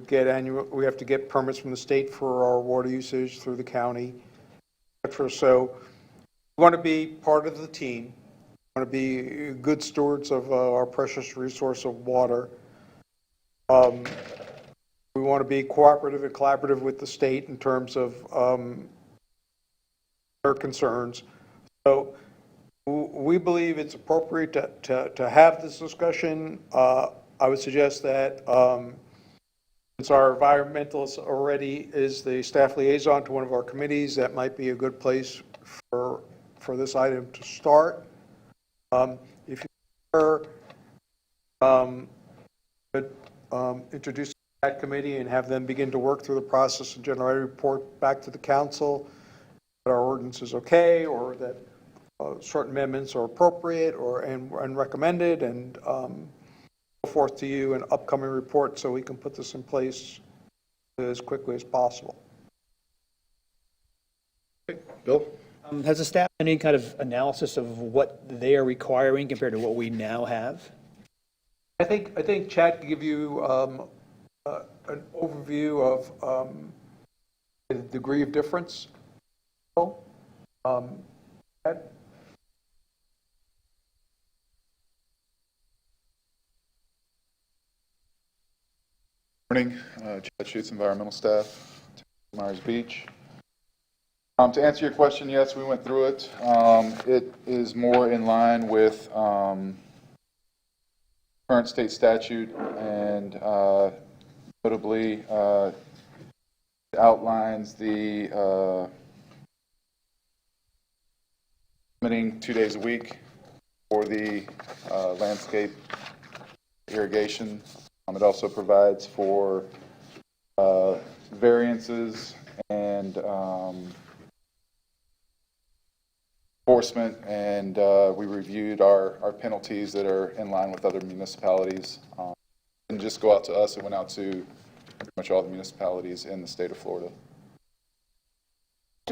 get permits from the state for our water usage through the county, etc. So we want to be part of the team. We want to be good stewards of our precious resource of water. We want to be cooperative and collaborative with the state in terms of their concerns. So we believe it's appropriate to have this discussion. I would suggest that since our environmentalist already is the staff liaison to one of our committees, that might be a good place for this item to start. If you could introduce that committee and have them begin to work through the process and generate a report back to the council that our ordinance is okay, or that certain amendments are appropriate and recommended, and go forth to you an upcoming report so we can put this in place as quickly as possible. Bill? Has the staff any kind of analysis of what they are requiring compared to what we now have? I think Chad can give you an overview of the degree of difference. Chad? Morning, Chad Schutz, environmental staff, Myers Beach. To answer your question, yes, we went through it. It is more in line with current state statute, and notably outlines the limiting 2 days a week for the landscape irrigation. It also provides for variances and enforcement, and we reviewed our penalties that are in line with other municipalities. It didn't just go out to us, it went out to pretty much all the municipalities in the state of Florida.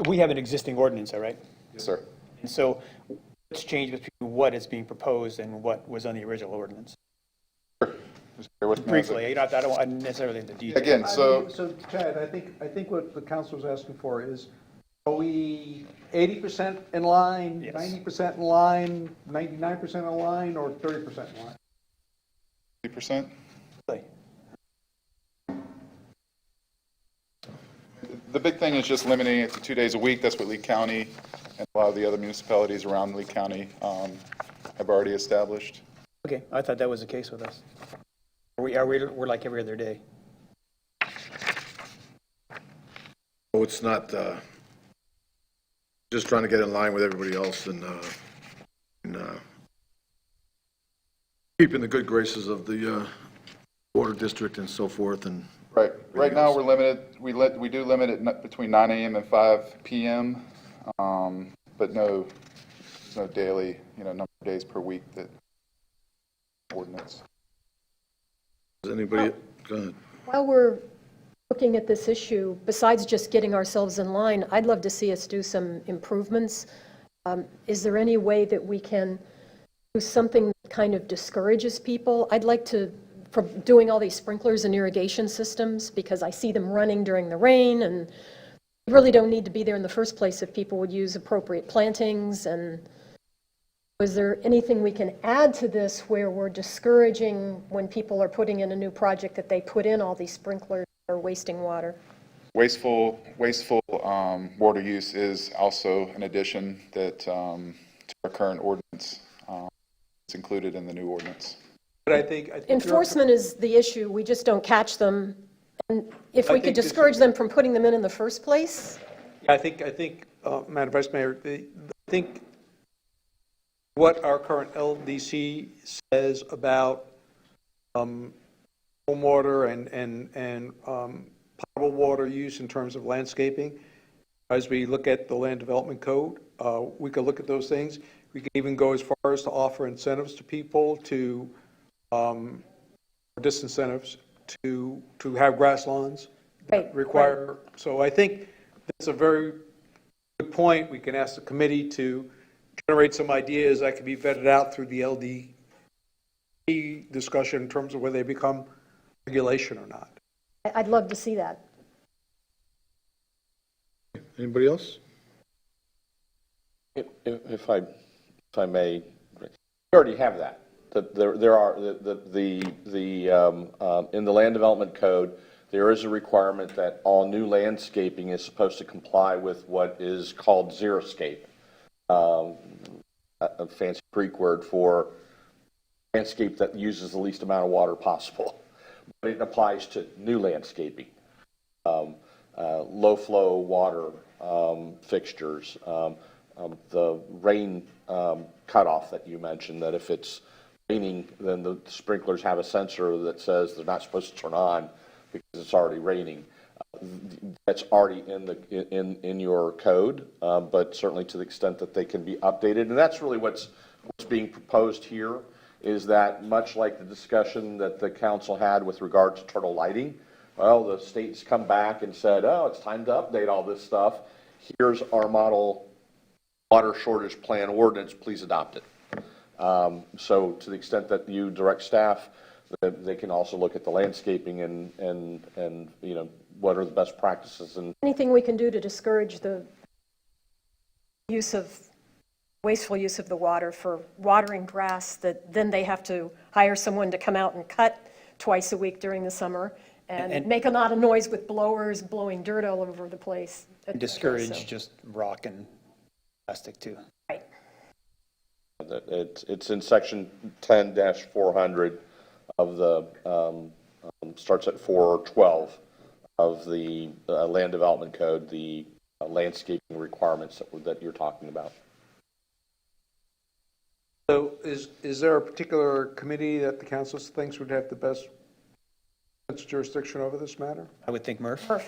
We have an existing ordinance, all right? Yes, sir. And so what's changed between what is being proposed and what was on the original ordinance? Just bear with me. Briefly, I don't necessarily into detail. Again, so So Chad, I think what the council is asking for is, are we 80% in line, Yes. 90% in line, 99% in line, or 30% in line? 50%. The big thing is just limiting it to 2 days a week. That's what Lee County and a lot of the other municipalities around Lee County have already established. Okay, I thought that was the case with us. We're like every other day. Oh, it's not, just trying to get in line with everybody else and keeping the good graces of the water district and so forth, and Right. Right now, we're limited, we do limit it between 9 a.m. and 5 p.m., but there's no daily, number of days per week that ordinance. does anybody, go ahead. While we're looking at this issue, besides just getting ourselves in line, I'd love to see us do some improvements. Is there any way that we can do something that kind of discourages people? I'd like to, from doing all these sprinklers and irrigation systems, because I see them running during the rain, and you really don't need to be there in the first place if people would use appropriate plantings. And is there anything we can add to this where we're discouraging when people are putting in a new project that they put in all these sprinklers that are wasting water? Wasteful water use is also an addition that to our current ordinance. It's included in the new ordinance. But I think Enforcement is the issue, we just don't catch them. And if we could think this- discourage them from putting them in the first place, I think, Madam Vice Mayor, I think what our current LDC says about stormwater and potable water use in terms of landscaping. As we look at the land development code, we could look at those things. We can even go as far as to offer incentives to people to, disincentives to have grass lawns that Right, require. So I think that's a very good point. We can ask the committee to generate some ideas that can be vetted out through the LDP discussion in terms of whether they become regulation or not. I'd love to see that. Anybody else? If I may, we already have that. There are, in the land development code, there is a requirement that all new landscaping is supposed to comply with what is called xeriscape, a fancy Greek word for landscape that uses the least amount of water possible. But it applies to new landscaping, low flow water fixtures, the rain cutoff that you mentioned, that if it's raining, then the sprinklers have a sensor that says they're not supposed to turn on because it's already raining. That's already in your code, but certainly to the extent that they can be updated. And that's really what's being proposed here, is that much like the discussion that the council had with regard to turtle lighting, well, the state's come back and said, oh, it's time to update all this stuff. Here's our model water shortage plan ordinance, please adopt it. So to the extent that you direct staff, they can also look at the landscaping and you know, what are the best practices. And Anything we can do to discourage the wasteful use of the water for watering grass that then they have to hire someone to come out and cut twice a week during the summer and make a lot of noise with blowers blowing dirt all over the place. Discourage just rock and plastic too. Right. it's in section 10-400 of the, starts at 412 of the land development code, the landscaping requirements that you're talking about. So is there a particular committee that the council thinks would have the best jurisdiction over this matter? I would think Murph. Okay,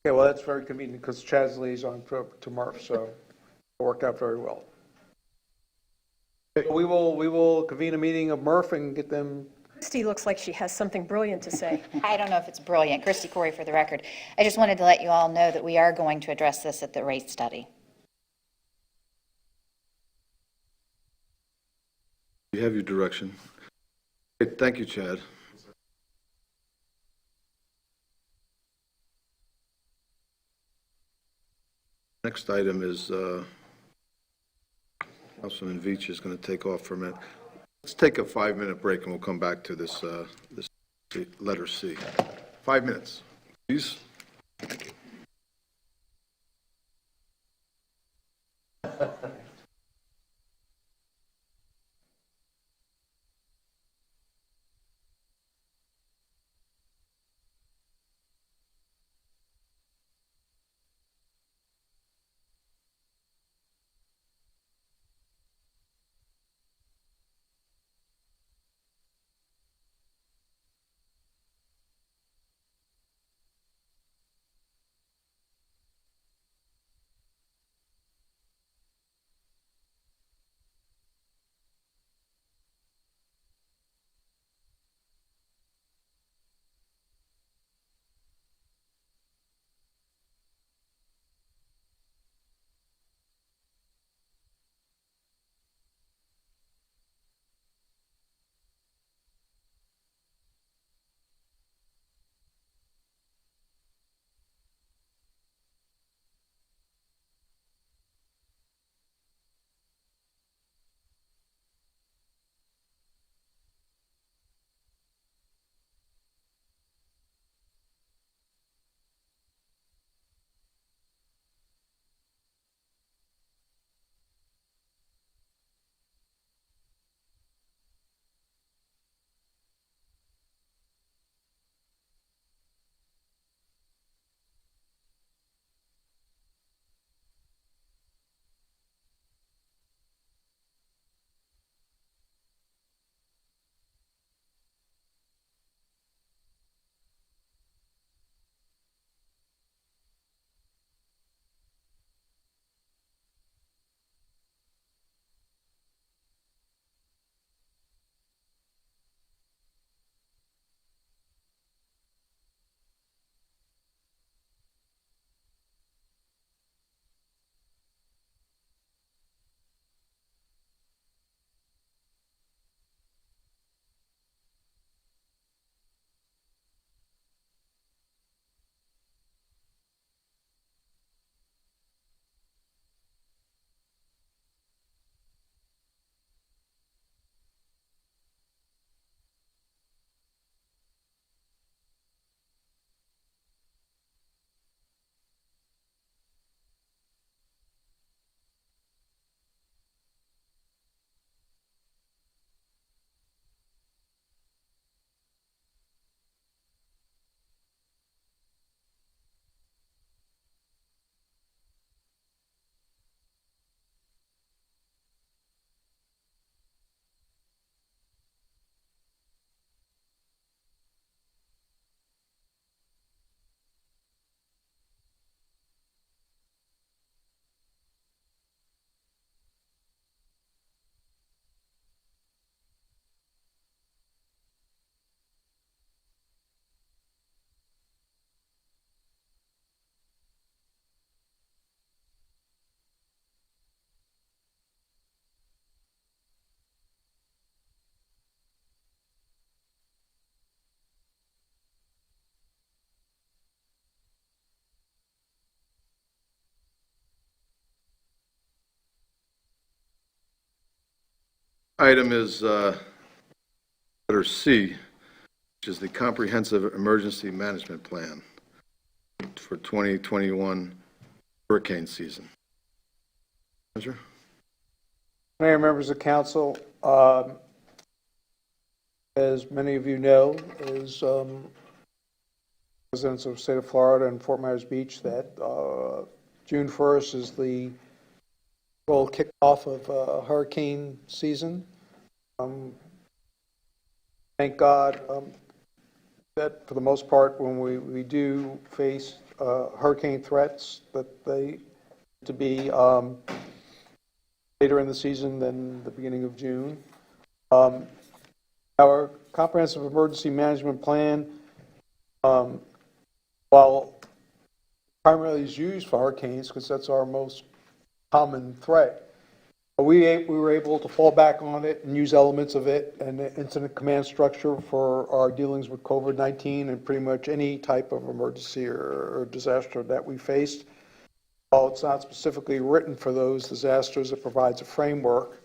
well, that's very convenient because Chad's liaison to Murph, so it worked out very well. We will convene a meeting of Murph and get them. Christy looks like she has something brilliant to say. I don't know if it's brilliant. Christy Corey for the record. I just wanted to let you all know that we are going to address this at the rate study. You have your direction. Okay, thank you, Chad. Next item is Councilman Veach is going to take off for a minute. Let's take a 5-minute break and we'll come back to this letter C. 5 minutes, please. item is letter C, which is the Comprehensive Emergency Management Plan for 2021 hurricane season. Roger? Mayor, members of council, as many of you know, as residents of the state of Florida and Fort Myers Beach, that June 1st is the full kickoff of hurricane season. Thank God that for the most part, when we do face hurricane threats, that they to be later in the season than the beginning of June. Our comprehensive emergency management plan, while primarily is used for hurricanes because that's our most common threat, we were able to fall back on it and use elements of it and the incident command structure for our dealings with COVID-19 and pretty much any type of emergency or disaster that we faced. While it's not specifically written for those disasters, it provides a framework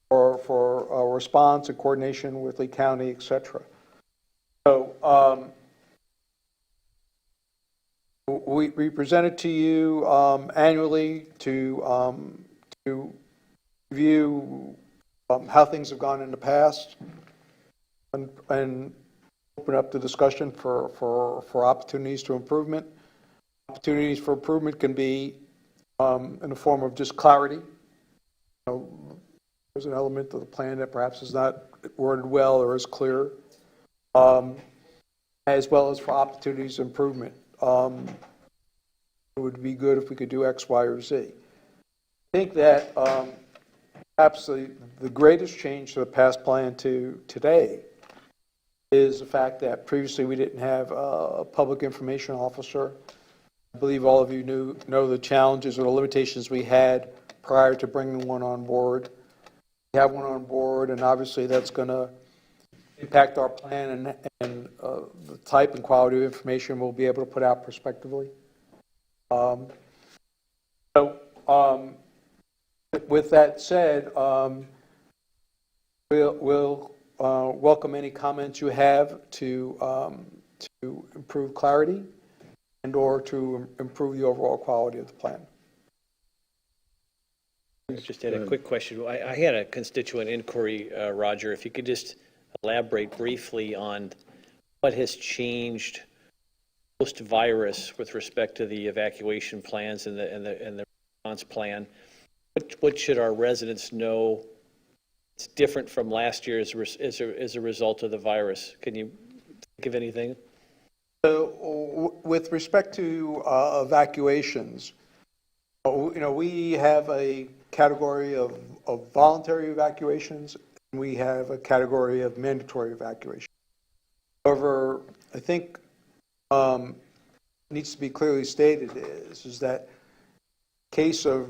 for a response and coordination with Lee County, et cetera. So we present it to you annually to review how things have gone in the past and open up the discussion for opportunities to improvement. Opportunities for improvement can be in the form of just clarity. There's an element of the plan that perhaps is not worded well or is clear, as well as for opportunities improvement. It would be good if we could do X, Y, or Z. I think that perhaps the greatest change to the past plan to today is the fact that previously we didn't have a public information officer. I believe all of you know the challenges or the limitations we had prior to bringing one on board. We have one on board, and obviously that's going to impact our plan and the type and quality of information we'll be able to put out prospectively. With that said, we'll welcome any comments you have to improve clarity and or to improve the overall quality of the plan. Just had a quick question. I had a constituent inquiry, Roger, if you could just elaborate briefly on what has changed post-virus with respect to the evacuation plans and the response plan. What should our residents know it's different from last year as a result of the virus? Can you think of anything? So, with respect to evacuations, we have a category of voluntary evacuations, and we have a category of mandatory evacuation. However, I think needs to be clearly stated is that in case of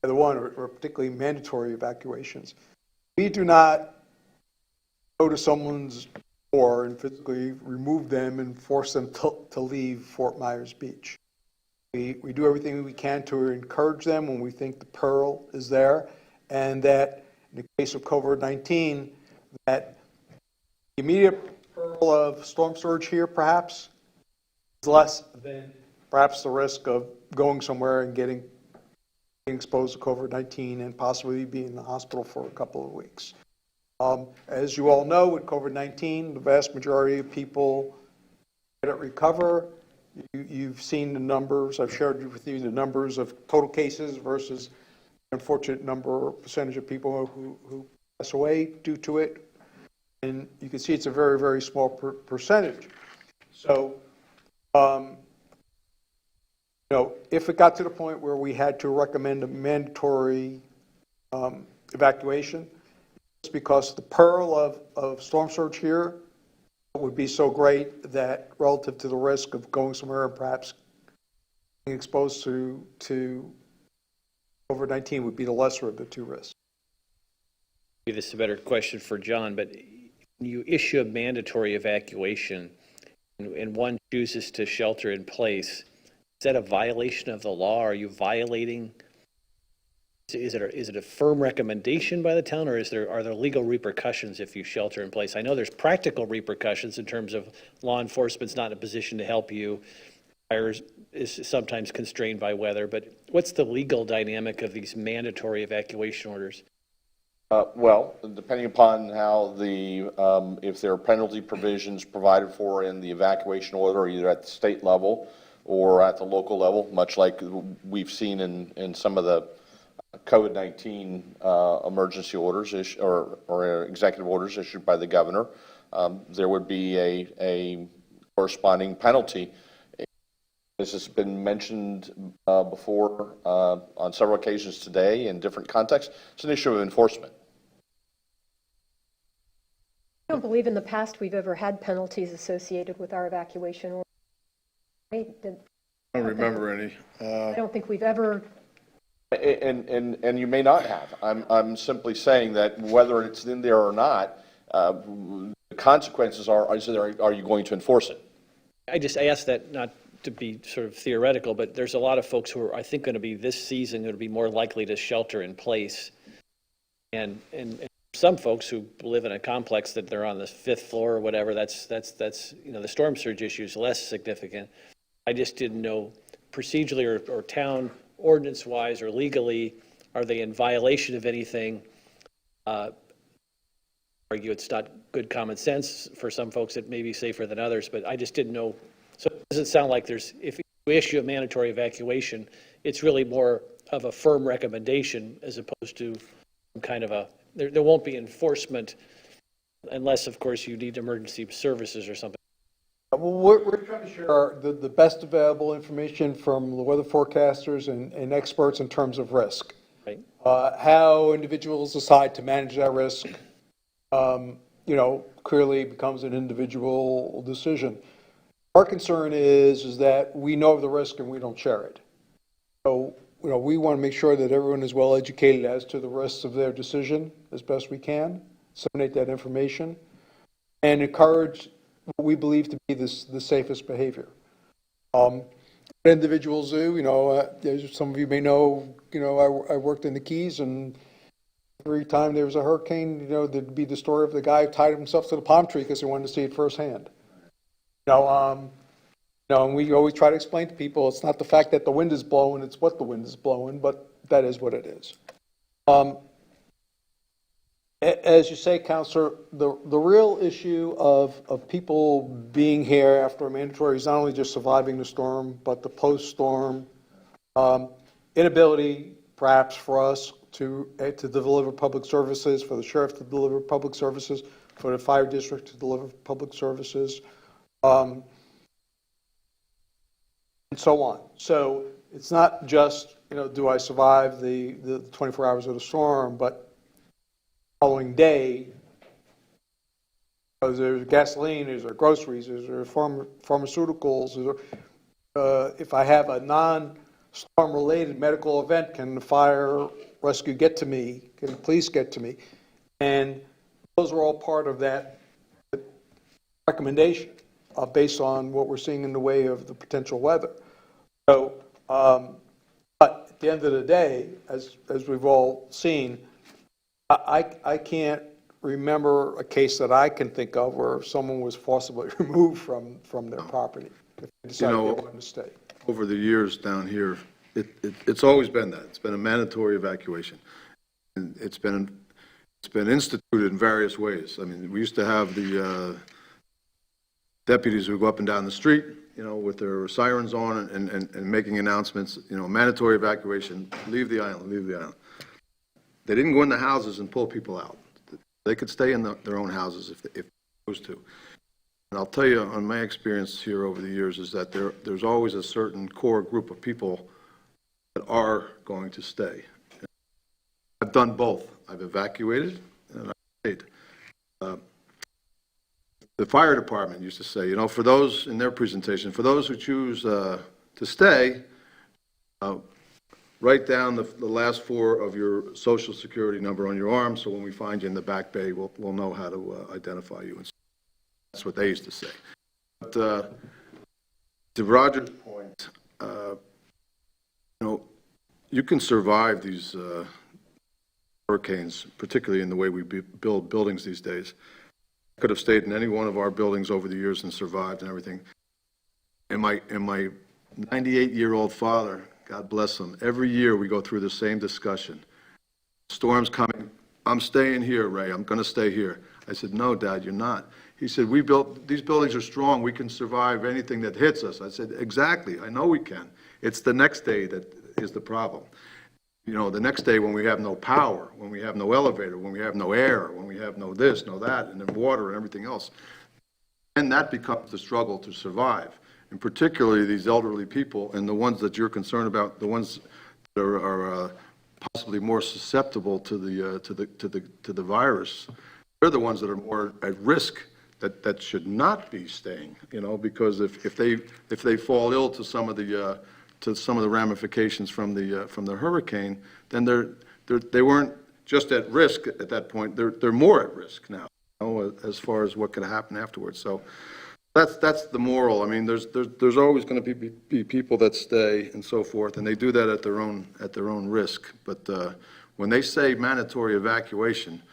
either one, or particularly mandatory evacuations, we do not go to someone's door and physically remove them and force them to leave Fort Myers Beach. We do everything we can to encourage them when we think the peril is there, and that in the case of COVID-19, that the immediate peril of storm surge here perhaps is less than perhaps the risk of going somewhere and getting exposed to COVID-19 and possibly being in the hospital for a couple of weeks. As you all know, with COVID-19, the vast majority of people recover. You've seen the numbers. I've shared with you the numbers of total cases versus the unfortunate percentage of people who pass away due to it. And you can see it's a very, very small percentage. So, if it got to the point where we had to recommend a mandatory evacuation, it's because the peril of storm surge here would be so great that relative to the risk of going somewhere and perhaps being exposed to COVID-19 would be the lesser of the two risks. Maybe this is a better question for John, but when you issue a mandatory evacuation and one chooses to shelter in place, is that a violation of the law? Are you violating is it a firm recommendation by the town, or are there legal repercussions if you shelter in place? I know there's practical repercussions in terms of law enforcement's not in a position to help you. Fire is sometimes constrained by weather, but what's the legal dynamic of these mandatory evacuation orders? Well, depending upon how if there are penalty provisions provided for in the evacuation order, either at the state level or at the local level, much like we've seen in some of the COVID-19 emergency orders or executive orders issued by the governor, there would be a corresponding penalty. This has been mentioned before on several occasions today in different contexts. It's an issue of enforcement. I don't believe in the past we've ever had penalties associated with our evacuation order. I don't remember any. I don't think we've ever. And you may not have. I'm simply saying that whether it's in there or not, the consequences are you going to enforce it? I asked that not to be sort of theoretical, but there's a lot of folks who are, I think, going to be this season going to be more likely to shelter in place. And some folks who live in a complex that they're on the 5th floor or whatever, that's the storm surge issue is less significant. I just didn't know procedurally or town ordinance wise or legally, are they in violation of anything? Argue it's not good common sense for some folks. It may be safer than others, but I just didn't know. So it doesn't sound like if you issue a mandatory evacuation, it's really more of a firm recommendation as opposed to some kind of there won't be enforcement unless, of course, you need emergency services or something. Well, we're trying to share the best available information from the weather forecasters and experts in terms of risk. Right. How individuals decide to manage that risk, clearly becomes an individual decision. Our concern is that we know the risk and we don't share it. So, we want to make sure that everyone is well educated as to the risks of their decision as best we can, disseminate that information, and encourage what we believe to be the safest behavior. What individuals do, as some of you may know, I worked in the Keys, and every time there was a hurricane, there'd be the story of the guy who tied himself to the palm tree because he wanted to see it firsthand. And we always try to explain to people it's not the fact that the wind is blowing, it's what the wind is blowing, but that is what it is. As you say, Counselor, the real issue of people being here after a mandatory is not only just surviving the storm, but the post-storm inability, perhaps, for us to deliver public services, for the sheriff to deliver public services, for the fire district to deliver public services, and so on. So it's not just, do I survive the 24 hours of the storm, but following day, there's gasoline, is there groceries, is there pharmaceuticals, if I have a non-storm related medical event, can the fire rescue get to me, can the police get to me? And those are all part of that recommendation based on what we're seeing in the way of the potential weather. So, but at the end of the day, as we've all seen, I can't remember a case that I can think of where someone was forcibly removed from their property if they decided they wanted to stay. Over the years down here, it's always been that. It's been a mandatory evacuation. And it's been instituted in various ways. I mean, we used to have the deputies who go up and down the street, with their sirens on and making announcements, mandatory evacuation, leave the island, leave the island. They didn't go in the houses and pull people out. They could stay in their own houses if they chose to. And I'll tell you, on my experience here over the years, is that there's always a certain core group of people that are going to stay. I've done both. I've evacuated and I've stayed. The fire department used to say, for those, in their presentation, for those who choose to stay, write down the last 4 of your Social Security number on your arm, so when we find you in the back bay, we'll know how to identify you. And so that's what they used to say. But to Roger's point, you can survive these hurricanes, particularly in the way we build buildings these days. I could have stayed in any one of our buildings over the years and survived and everything. And my 98-year-old father, God bless him, every year we go through the same discussion. Storm's coming. I'm staying here, Ray. I'm going to stay here. I said, no, Dad, you're not. He said, these buildings are strong. We can survive anything that hits us. I said, exactly. I know we can. It's the next day that is the problem. You know, the next day when we have no power, when we have no elevator, when we have no air, when we have no this, no that, and then water and everything else. And that becomes the struggle to survive. And particularly these elderly people and the ones that you're concerned about, the ones that are possibly more susceptible to the virus, they're the ones that are more at risk that should not be staying, you know, because if they fall ill to some of the ramifications from the hurricane, then they weren't just at risk at that point. They're more at risk now, you know, as far as what could happen afterwards. So that's the moral. I mean, there's always going to be people that stay and so forth, and they do that at their own risk. But when they say mandatory evacuation,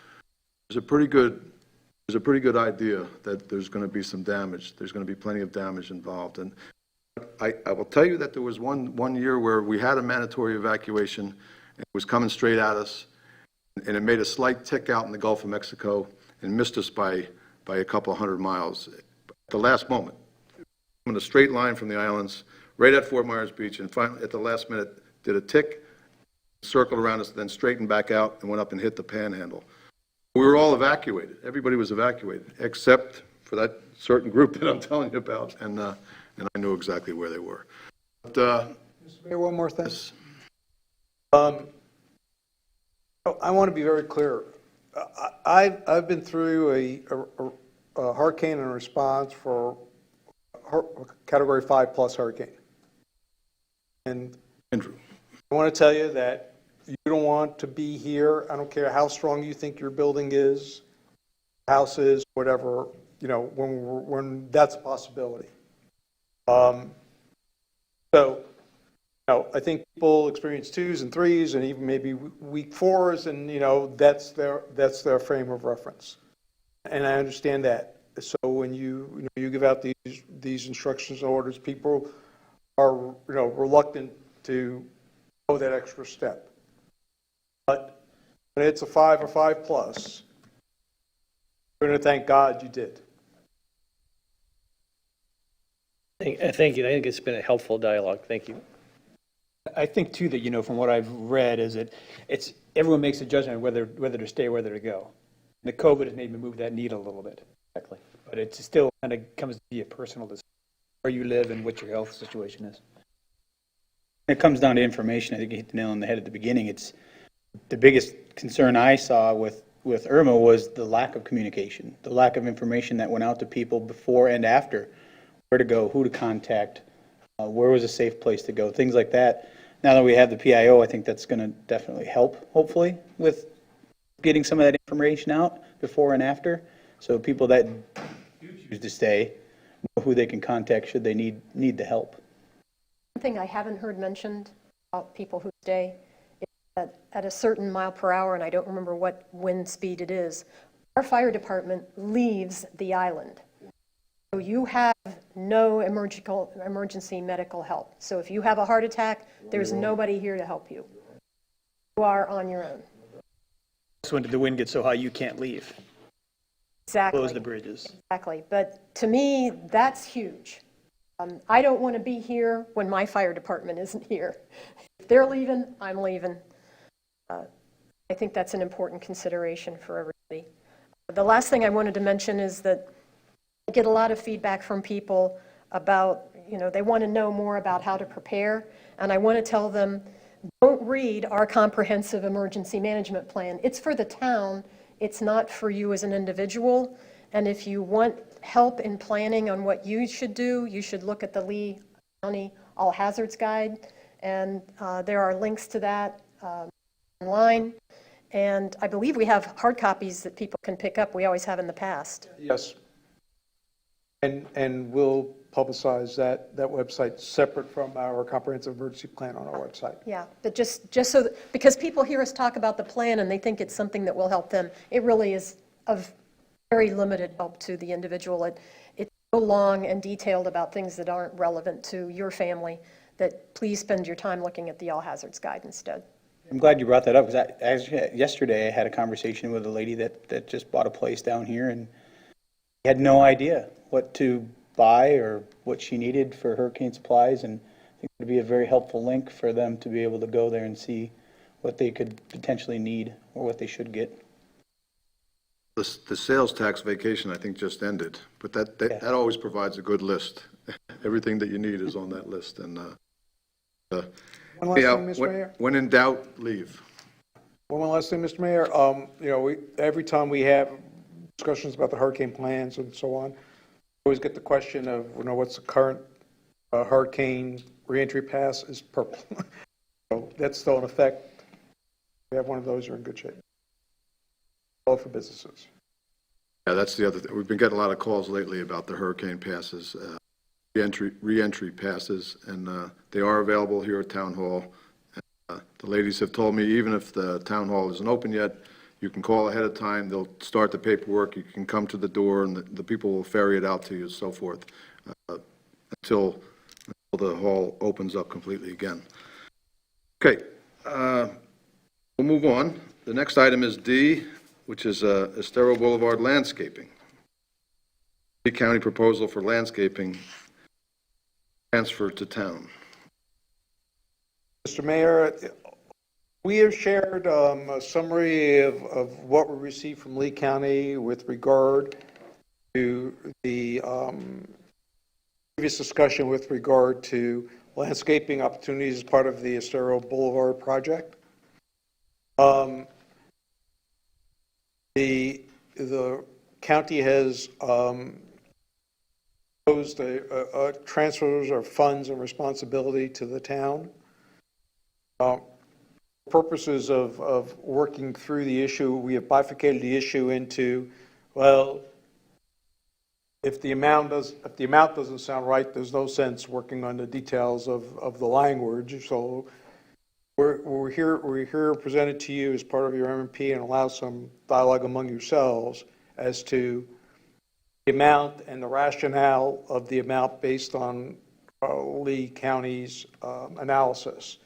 there's a pretty good idea that there's going to be some damage. There's going to be plenty of damage involved. And I will tell you that there was one year where we had a mandatory evacuation, and it was coming straight at us, and it made a slight tick out in the Gulf of Mexico and missed us by a couple hundred miles. At the last moment, in a straight line from the islands, right at Fort Myers Beach, and finally, at the last minute, did a tick, circled around us, then straightened back out and went up and hit the Panhandle. We were all evacuated. Everybody was evacuated, except for that certain group that I'm telling you about, and I knew exactly where they were. But, Mr. Mayor, one more thing. yes. I want to be very clear. I've been through a hurricane and response for Category 5+ hurricane. And Andrew. I want to tell you that you don't want to be here. I don't care how strong you think your building is, house is, whatever, you know, when that's a possibility. So, you know, I think people experience 2s and 3s and even maybe weak 4s, and, you know, that's their frame of reference. And I understand that. So when you give out these instructions and orders, people are, you know, reluctant to go that extra step. But when it's a 5 or 5+, you're going to thank God you did. Thank you. I think it's been a helpful dialogue. Thank you. I think too that, you know, from what I've read is that everyone makes a judgment on whether to stay, whether to go. And the COVID has made me move that needle a little bit. Exactly. But it still kind of comes to be a personal decision, where you live and what your health situation is. It comes down to information. I think you hit the nail on the head at the beginning. It's the biggest concern I saw with Irma was the lack of communication, the lack of information that went out to people before and after, where to go, who to contact, where was a safe place to go, things like that. Now that we have the PIO, I think that's going to definitely help, hopefully, with getting some of that information out before and after, so people that do choose to stay know who they can contact should they need the help. One thing I haven't heard mentioned about people who stay is that at a certain mile per hour, and I don't remember what wind speed it is, our fire department leaves the island. So you have no emergency medical help. So if you have a heart attack, there's nobody here to help you. You are on your own. So when the wind gets so high, you can't leave. Exactly. Close the bridges. Exactly. But to me, that's huge. I don't want to be here when my fire department isn't here. If they're leaving, I'm leaving. I think that's an important consideration for everybody. The last thing I wanted to mention is that I get a lot of feedback from people about, you know, they want to know more about how to prepare. And I want to tell them, don't read our comprehensive emergency management plan. It's for the town. It's not for you as an individual. And if you want help in planning on what you should do, you should look at the Lee County All Hazards Guide. And there are links to that online. And I believe we have hard copies that people can pick up. We always have in the past. Yes. And we'll publicize that website separate from our comprehensive emergency plan on our website. Yeah, but just so, because people hear us talk about the plan and they think it's something that will help them, it really is of very limited help to the individual. It's so long and detailed about things that aren't relevant to your family that please spend your time looking at the all hazards guide instead. I'm glad you brought that up, because yesterday I had a conversation with a lady that just bought a place down here and had no idea what to buy or what she needed for hurricane supplies, and I think it would be a very helpful link for them to be able to go there and see what they could potentially need or what they should get. The sales tax vacation, I think, just ended, but that always provides a good list. Everything that you need is on that list, and One last thing, Mr. Mayor. when in doubt, leave. One last thing, Mr. Mayor. Every time we have discussions about the hurricane plans and so on, we always get the question of, what's the current hurricane reentry pass is purple. So that's still in effect. If we have one of those, you're in good shape. All for businesses. Yeah, that's the other thing. We've been getting a lot of calls lately about the hurricane passes, reentry passes, and they are available here at Town Hall. The ladies have told me, even if the Town Hall isn't open yet, you can call ahead of time. They'll start the paperwork. You can come to the door, and the people will ferry it out to you, and so forth, until the hall opens up completely again. Okay, we'll move on. The next item is D, which is Estero Boulevard landscaping. Lee County proposal for landscaping transfer to town. Mr. Mayor, we have shared a summary of what we received from Lee County with regard to the previous discussion with regard to landscaping opportunities as part of the Estero Boulevard project. The county has proposed transfers of funds and responsibility to the town. Purposes of working through the issue, we have bifurcated the issue into, well, if the amount doesn't sound right, there's no sense working on the details of the language. So we're here presented to you as part of your MMP and allow some dialogue among yourselves as to the amount and the rationale of the amount based on Lee County's analysis.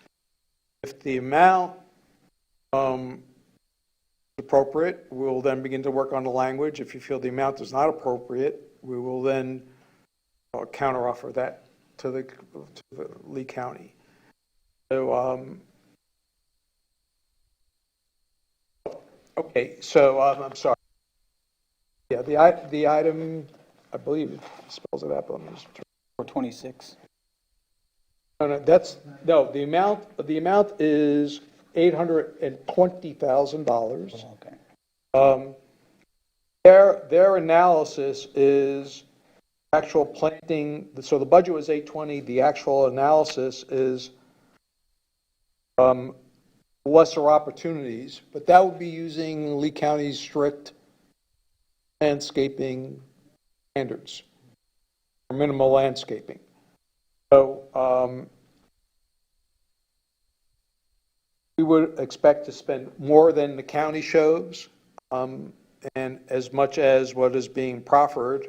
If the amount is appropriate, we'll then begin to work on the language. If you feel the amount is not appropriate, we will then counteroffer that to the Lee County. So, okay, so I'm sorry. Yeah, the item, I believe it spells it out, but I'm just 426. No, the amount is $820,000. Okay. Their analysis is actual planting, so the budget was 820, the actual analysis is lesser opportunities, but that would be using Lee County's strict landscaping standards, or minimal landscaping. So we would expect to spend more than the county shows, and as much as what is being proffered,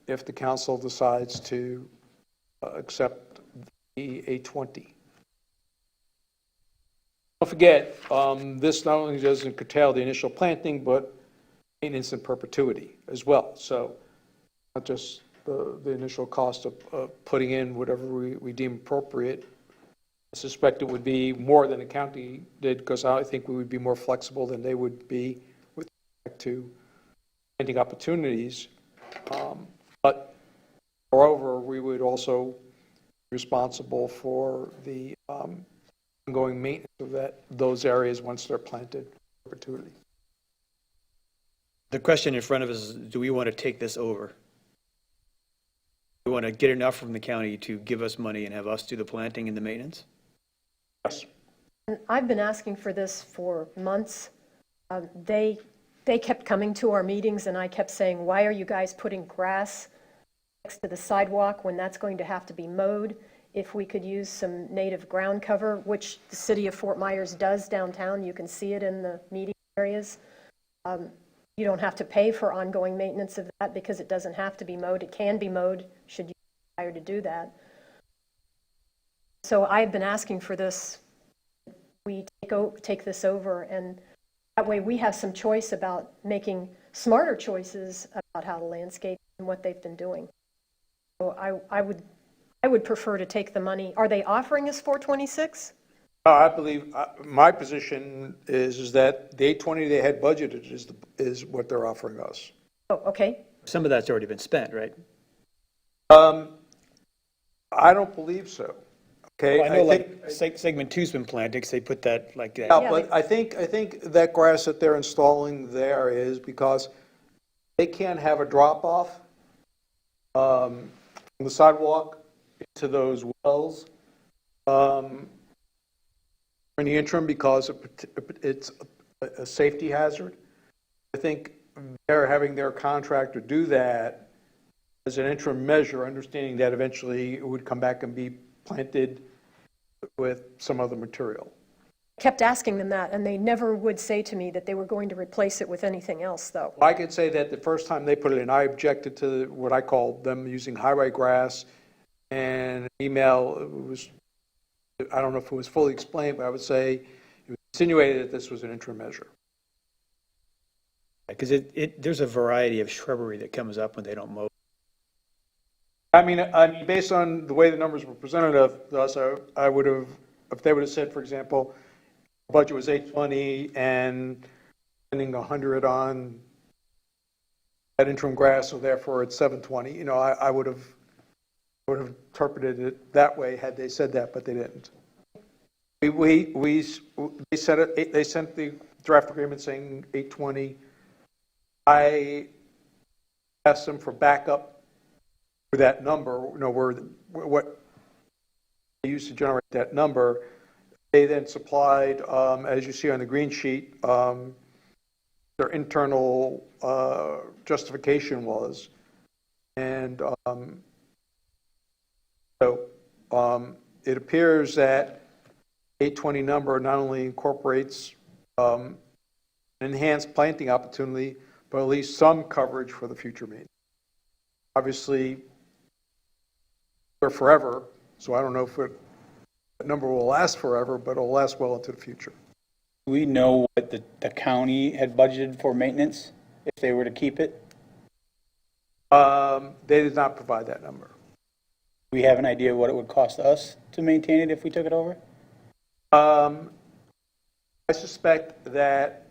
if the council decides to accept the 820. Don't forget, this not only doesn't curtail the initial planting, but maintenance in perpetuity as well. So not just the initial cost of putting in whatever we deem appropriate. I suspect it would be more than the county did, because I think we would be more flexible than they would be with respect to planting opportunities. But moreover, we would also be responsible for the ongoing maintenance of those areas once they're planted in perpetuity. The question in front of us is, do we want to take this over? Do we want to get enough from the county to give us money and have us do the planting and the maintenance? Yes. I've been asking for this for months. They kept coming to our meetings, and I kept saying, why are you guys putting grass next to the sidewalk, when that's going to have to be mowed, if we could use some native ground cover, which the city of Fort Myers does downtown. You can see it in the meeting areas. You don't have to pay for ongoing maintenance of that because it doesn't have to be mowed. It can be mowed should you desire to do that. So I've been asking for this. We take this over, and that way we have some choice about making smarter choices about how to landscape and what they've been doing. So I would prefer to take the money. Are they offering us 426? I believe, my position is that the 820 they had budgeted is what they're offering us. Oh, okay. Some of that's already been spent, right? I don't believe so. Okay? Well, I know think- like segment two's been planted because they put that like that. Yeah, but I think that grass that they're installing there is because they can't have a drop-off from the sidewalk to those wells in the interim because it's a safety hazard. I think they're having their contractor do that as an interim measure, understanding that eventually it would come back and be planted with some other material. I kept asking them that, and they never would say to me that they were going to replace it with anything else, though. I could say that the first time they put it in, I objected to what I called them using highway grass, and an email, it was, I don't know if it was fully explained, but I would say it was insinuated that this was an interim measure. Because there's a variety of shrubbery that comes up when they don't mow. I mean, based on the way the numbers were presented to us, I would have, if they would have said, for example, the budget was 820 and spending 100 on that interim grass, so therefore it's 720, you know, I would have interpreted it that way had they said that, but they didn't. They sent the draft agreement saying 820. I asked them for backup for that number, you know, what they used to generate that number. They then supplied, as you see on the green sheet, their internal justification was. And so it appears that 820 number not only incorporates an enhanced planting opportunity, but at least some coverage for the future maintenance. Obviously, we're forever, so I don't know if that number will last forever, but it'll last well into the future. Do we know what the county had budgeted for maintenance if they were to keep it? They did not provide that number. Do we have an idea what it would cost us to maintain it if we took it over? I suspect that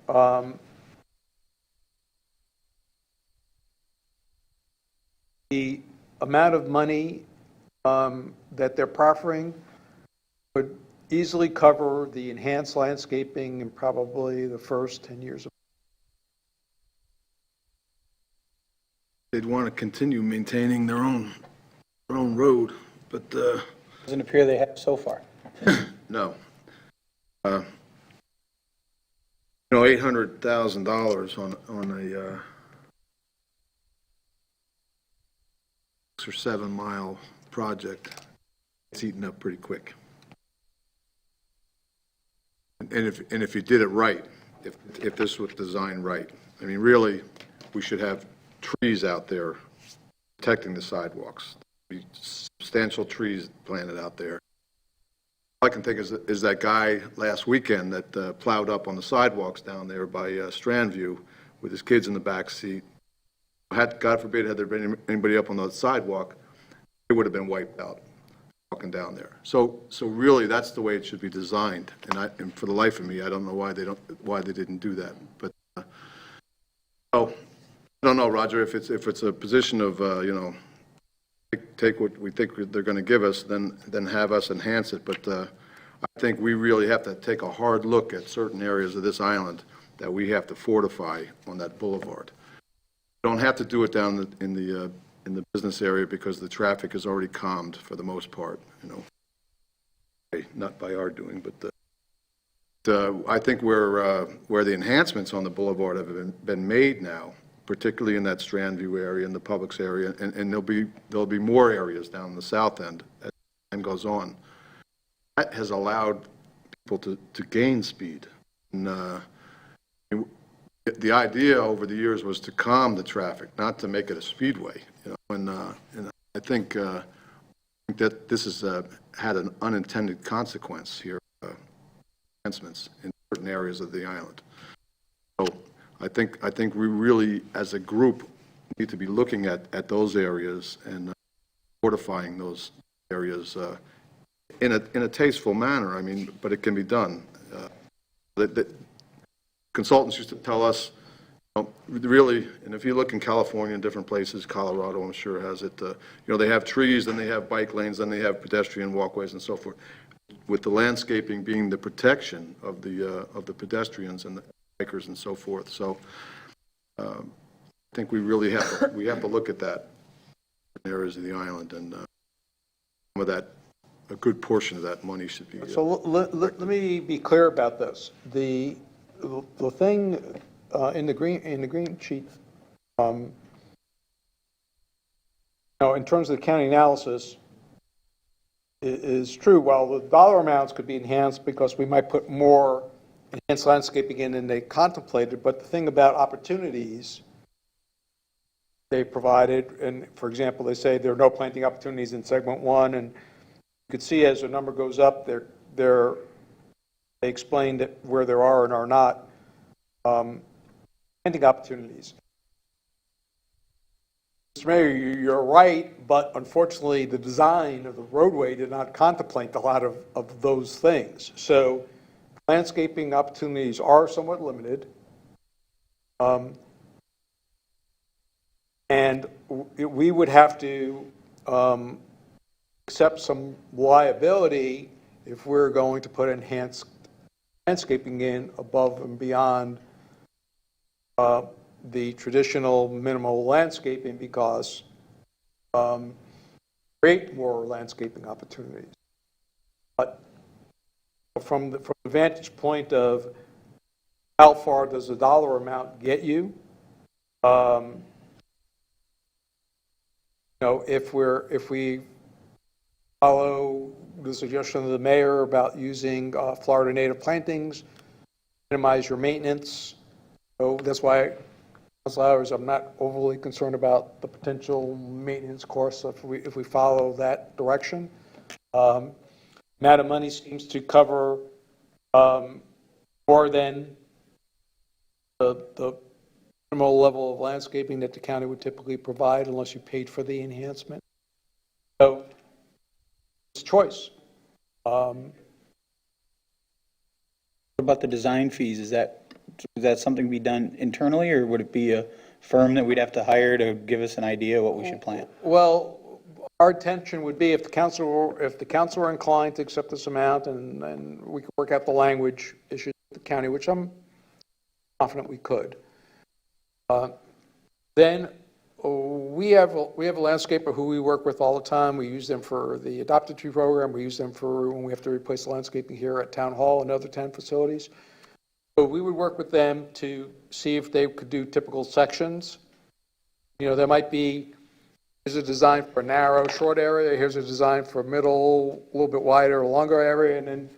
the amount of money that they're proffering would easily cover the enhanced landscaping in probably the first 10 years of. They'd want to continue maintaining their own road, but Doesn't appear they have so far. no. You know, $800,000 on a 6 or 7 mile project, it's eaten up pretty quick. And if you did it right, if this was designed right, I mean, really, we should have trees out there protecting the sidewalks, substantial trees planted out there. All I can think is that guy last weekend that plowed up on the sidewalks down there by Strandview with his kids in the back seat. God forbid, had there been anybody up on the sidewalk, it would have been wiped out walking down there. So really, that's the way it should be designed. And for the life of me, I don't know why they didn't do that. But I don't know, Roger. If it's a position of you know, take what we think they're going to give us, then have us enhance it. But I think we really have to take a hard look at certain areas of this island that we have to fortify on that boulevard. We don't have to do it down in the business area because the traffic is already calmed for the most part. You know, not by our doing, but I think where the enhancements on the boulevard have been made now, particularly in that Strandview area and the Publix area, and there'll be more areas down the south end as time goes on. That has allowed people to gain speed. And the idea over the years was to calm the traffic, not to make it a speedway. You know, and I think that this has had an unintended consequence here, enhancements in certain areas of the island. So I think we really, as a group, need to be looking at those areas and fortifying those areas in a tasteful manner. I mean, but it can be done. The consultants used to tell us, really, and if you look in California and different places, Colorado, I'm sure has it, they have trees, then they have bike lanes, then they have pedestrian walkways and so forth, with the landscaping being the protection of the pedestrians and the bikers and so forth. So I think we really have to look at that in areas of the island, and some of that, a good portion of that money should be. So let me be clear about this. The thing in the green sheet, in terms of the county analysis, is true. While the dollar amounts could be enhanced because we might put more enhanced landscaping in than they contemplated, but the thing about opportunities they provided, and for example, they say there are no planting opportunities in segment 1, and you could see as the number goes up, they explained where there are and are not planting opportunities. Mr. Mayor, you're right, but unfortunately the design of the roadway did not contemplate a lot of those things. So landscaping opportunities are somewhat limited. And we would have to accept some liability if we're going to put enhanced landscaping in above and beyond the traditional minimal landscaping, because create more landscaping opportunities. But from the vantage point of how far does the dollar amount get you, if we follow the suggestion of the mayor about using Florida native plantings, minimize your maintenance. So that's why, Council Hours, I'm not overly concerned about the potential maintenance costs if we follow that direction. Amount of money seems to cover more than the minimal level of landscaping that the county would typically provide unless you paid for the enhancement. So it's a choice. What about the design fees? Is that something to be done internally, or would it be a firm that we'd have to hire to give us an idea of what we should plant? Well, our intention would be if the council were inclined to accept this amount, and we could work out the language issues with the county, which I'm confident we could. Then we have a landscaper who we work with all the time. We use them for the adopted tree program. We use them for when we have to replace the landscaping here at Town Hall and other town facilities. So we would work with them to see if they could do typical sections. There might be, here's a design for a narrow, short area. Here's a design for a middle, a little bit wider, longer area, and then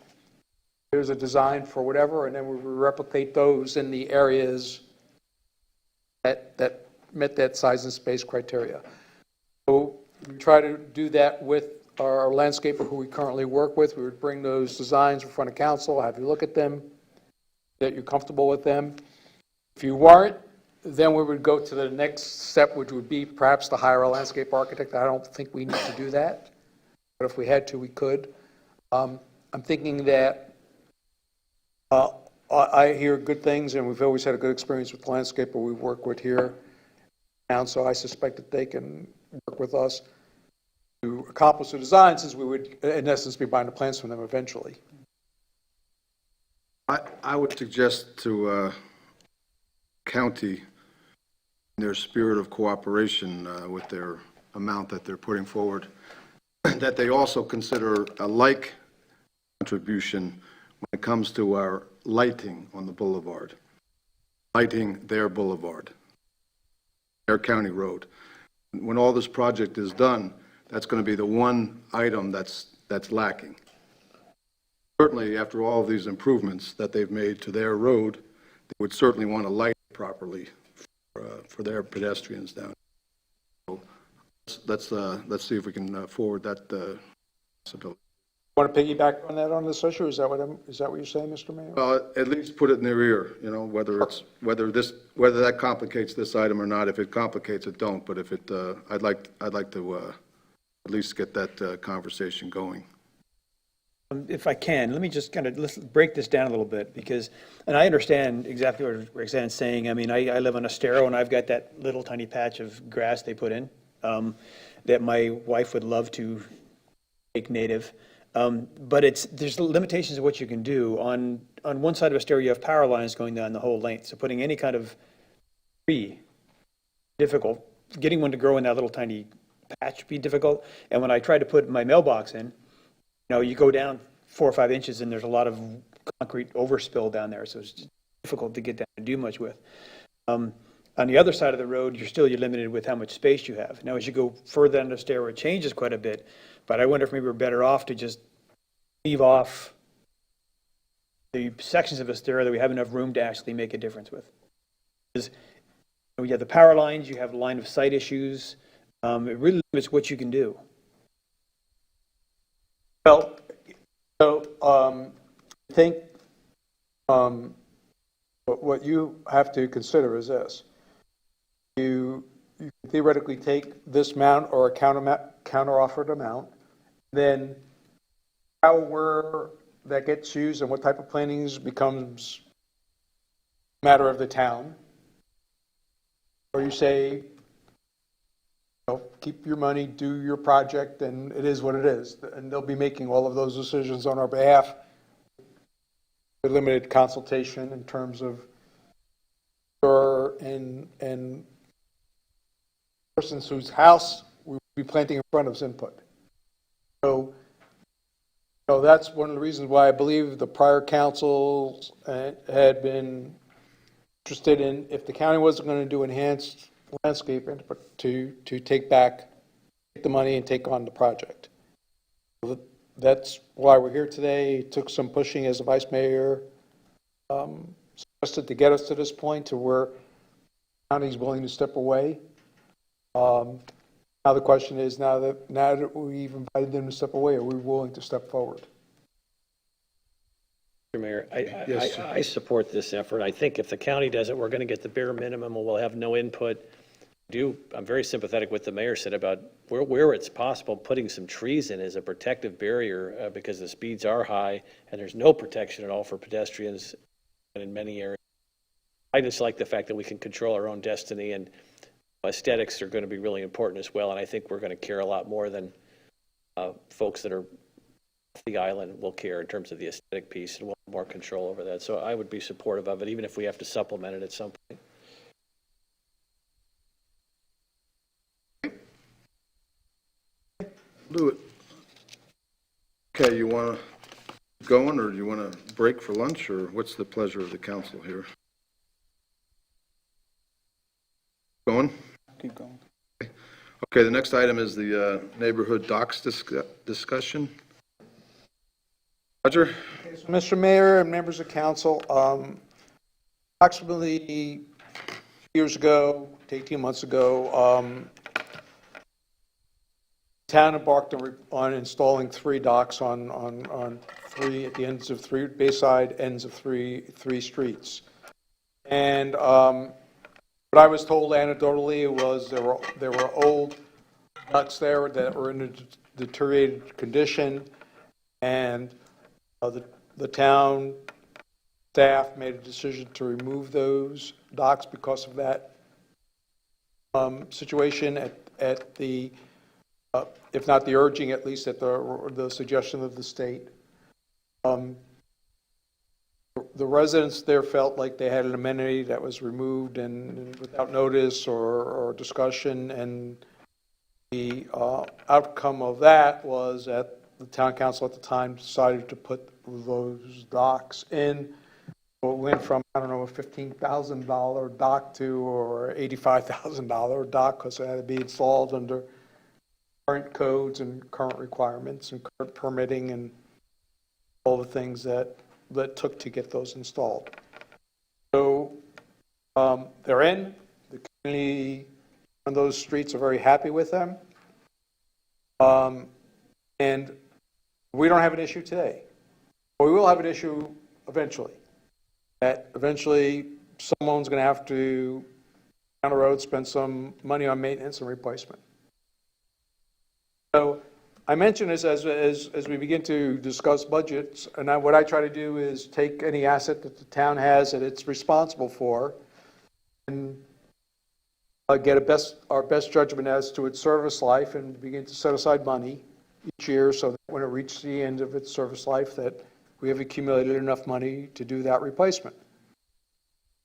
here's a design for whatever, and then we would replicate those in the areas that met that size and space criteria. So we try to do that with our landscaper who we currently work with. We would bring those designs in front of council, have you look at them, that you're comfortable with them. If you weren't, then we would go to the next step, which would be perhaps to hire a landscape architect. I don't think we need to do that, but if we had to, we could. I'm thinking that I hear good things, and we've always had a good experience with the landscaper we work with here. And so I suspect that they can work with us to accomplish the design, since we would, in essence, be buying the plans from them eventually. I would suggest to county, in their spirit of cooperation with their amount that they're putting forward, that they also consider a like contribution when it comes to our lighting on the boulevard, lighting their boulevard. Air County Road. When all this project is done, that's going to be the one item that's lacking. Certainly, after all of these improvements that they've made to their road, they would certainly want to light it properly for their pedestrians down. So let's see if we can forward that possibility. Want to piggyback on that on this issue? Is that what you're saying, Mr. Mayor? Well, at least put it in their ear, whether that complicates this item or not. If it complicates it, don't. But if it, I'd like to at least get that conversation going. If I can, let me just let's break this down a little bit because, and I understand exactly what Roxanne's saying. I mean, I live on Estero and I've got that little tiny patch of grass they put in that my wife would love to make native. But there's limitations of what you can do. On one side of Estero, you have power lines going down the whole length. So putting any kind of tree, difficult. Getting one to grow in that little tiny patch be difficult. And when I tried to put my mailbox in, you go down 4 or 5 inches and there's a lot of concrete overspill down there. So it's difficult to get down and do much with. On the other side of the road, you're limited with how much space you have. Now, as you go further down the stair, it changes quite a bit. But I wonder if maybe we're better off to just leave off the sections of the stair that we have enough room to actually make a difference with. Because you have the power lines, you have line of sight issues. It really limits what you can do. Well, so I think what you have to consider is this. You can theoretically take this amount or a counter-offered amount, then where that gets used and what type of plantings becomes a matter of the town. Or you say, keep your money, do your project, and it is what it is. And they'll be making all of those decisions on our behalf with limited consultation in terms of and persons whose house we will be planting in front of's input. So that's one of the reasons why I believe the prior councils had been interested in, if the county wasn't going to do enhanced landscaping, but to take the money and take on the project. That's why we're here today. It took some pushing as the vice mayor suggested to get us to this point to where the county's willing to step away. Now the question is, now that we've invited them to step away, are we willing to step forward? Mr. Mayor, I support this effort. I think if the county does it, we're going to get the bare minimum and we'll have no input. I'm very sympathetic with the mayor said about where it's possible, putting some trees in as a protective barrier because the speeds are high and there's no protection at all for pedestrians in many areas. I just like the fact that we can control our own destiny, and aesthetics are going to be really important as well. And I think we're going to care a lot more than folks that are off the island will care in terms of the aesthetic piece, and we'll have more control over that. So I would be supportive of it, even if we have to supplement it at some point. Do it. Okay, you want to keep going, or do you want to break for lunch, or what's the pleasure of the council here? Going? Keep going. Okay, the next item is the neighborhood docks discussion. Roger? So, Mr. Mayor and members of council, approximately years ago, 18 months ago, town embarked on installing 3 docks on 3 at the ends of 3 bayside ends of 3 streets. And what I was told anecdotally was there were old docks there that were in a deteriorated condition, and the town staff made a decision to remove those docks because of that situation at the if not the urging, at least at the suggestion of the state. The residents there felt like they had an amenity that was removed and without notice or discussion, and the outcome of that was that the town council at the time decided to put those docks in Well, it went from, I don't know, a $15,000 dock to, or $85,000 dock, because it had to be installed under current codes and current requirements and current permitting and all the things that took to get those installed. So they're in, the community on those streets are very happy with them. And we don't have an issue today. We will have an issue eventually. That eventually someone's going to have to, down the road, spend some money on maintenance and replacement. So I mention this as we begin to discuss budgets, and what I try to do is take any asset that the town has that it's responsible for and get our best judgment as to its service life and begin to set aside money each year so that when it reaches the end of its service life that we have accumulated enough money to do that replacement.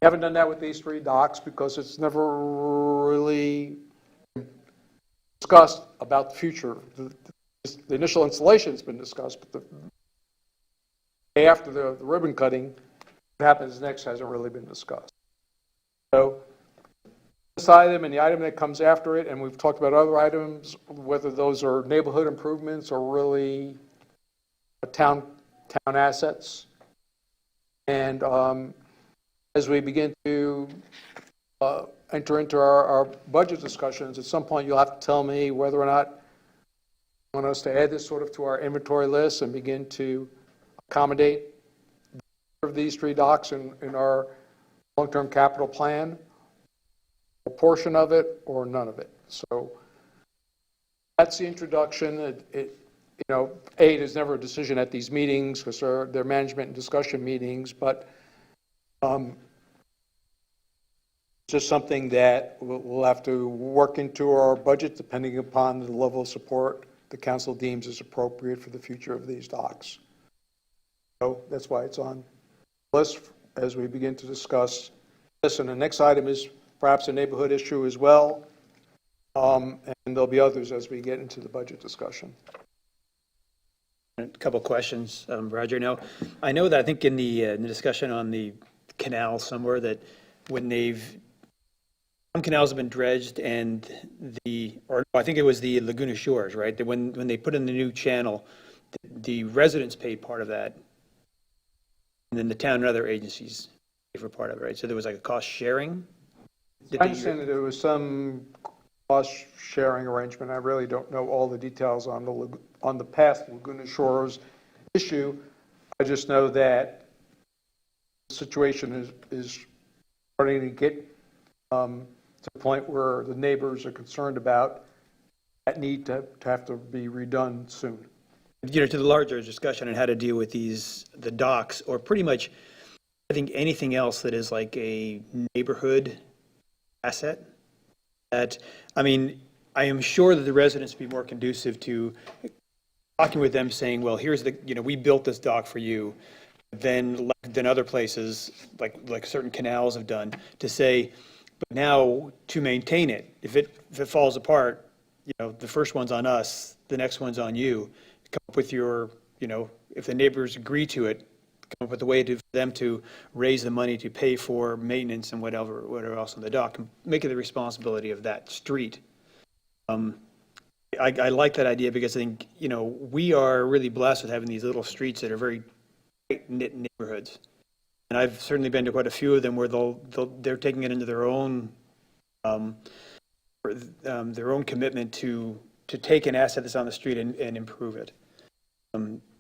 We haven't done that with these 3 docks because it's never really discussed about the future. The initial installation's been discussed, but after the ribbon cutting, what happens next hasn't really been discussed. So this item and the item that comes after it, and we've talked about other items, whether those are neighborhood improvements or really town assets. And as we begin to enter into our budget discussions, at some point you'll have to tell me whether or not you want us to add this sort of to our inventory list and begin to accommodate these 3 docks in our long-term capital plan, a portion of it or none of it. So that's the introduction. There's never a decision at these meetings because they're management and discussion meetings, but it's just something that we'll have to work into our budget depending upon the level of support the council deems is appropriate for the future of these docks. So that's why it's on the list as we begin to discuss this. And the next item is perhaps a neighborhood issue as well. And there'll be others as we get into the budget discussion. A couple of questions, Roger. Now, I know that I think in the discussion on the canal somewhere that when some canals have been dredged and I think it was the Laguna Shores, right? That when they put in the new channel, the residents paid part of that, and then the town and other agencies paid for part of it, right? So there was like a cost sharing? I understand that there was some cost sharing arrangement. I really don't know all the details on the past Laguna Shores issue. I just know that the situation is starting to get to the point where the neighbors are concerned about that need to have to be redone soon. To the larger discussion on how to deal with the docks, or pretty much, I think anything else that is like a neighborhood asset. I am sure that the residents would be more conducive to talking with them, saying, well, here's we built this dock for you, than other places, like certain canals have done, to say, but now to maintain it, if it falls apart, the first one's on us, the next one's on you. Come up with your, if the neighbors agree to it, come up with a way for them to raise the money to pay for maintenance and whatever else on the dock, and make it the responsibility of that street. I like that idea because I think, we are really blessed with having these little streets that are very tight-knit neighborhoods. And I've certainly been to quite a few of them where they're taking it into their own commitment to take an asset that's on the street and improve it.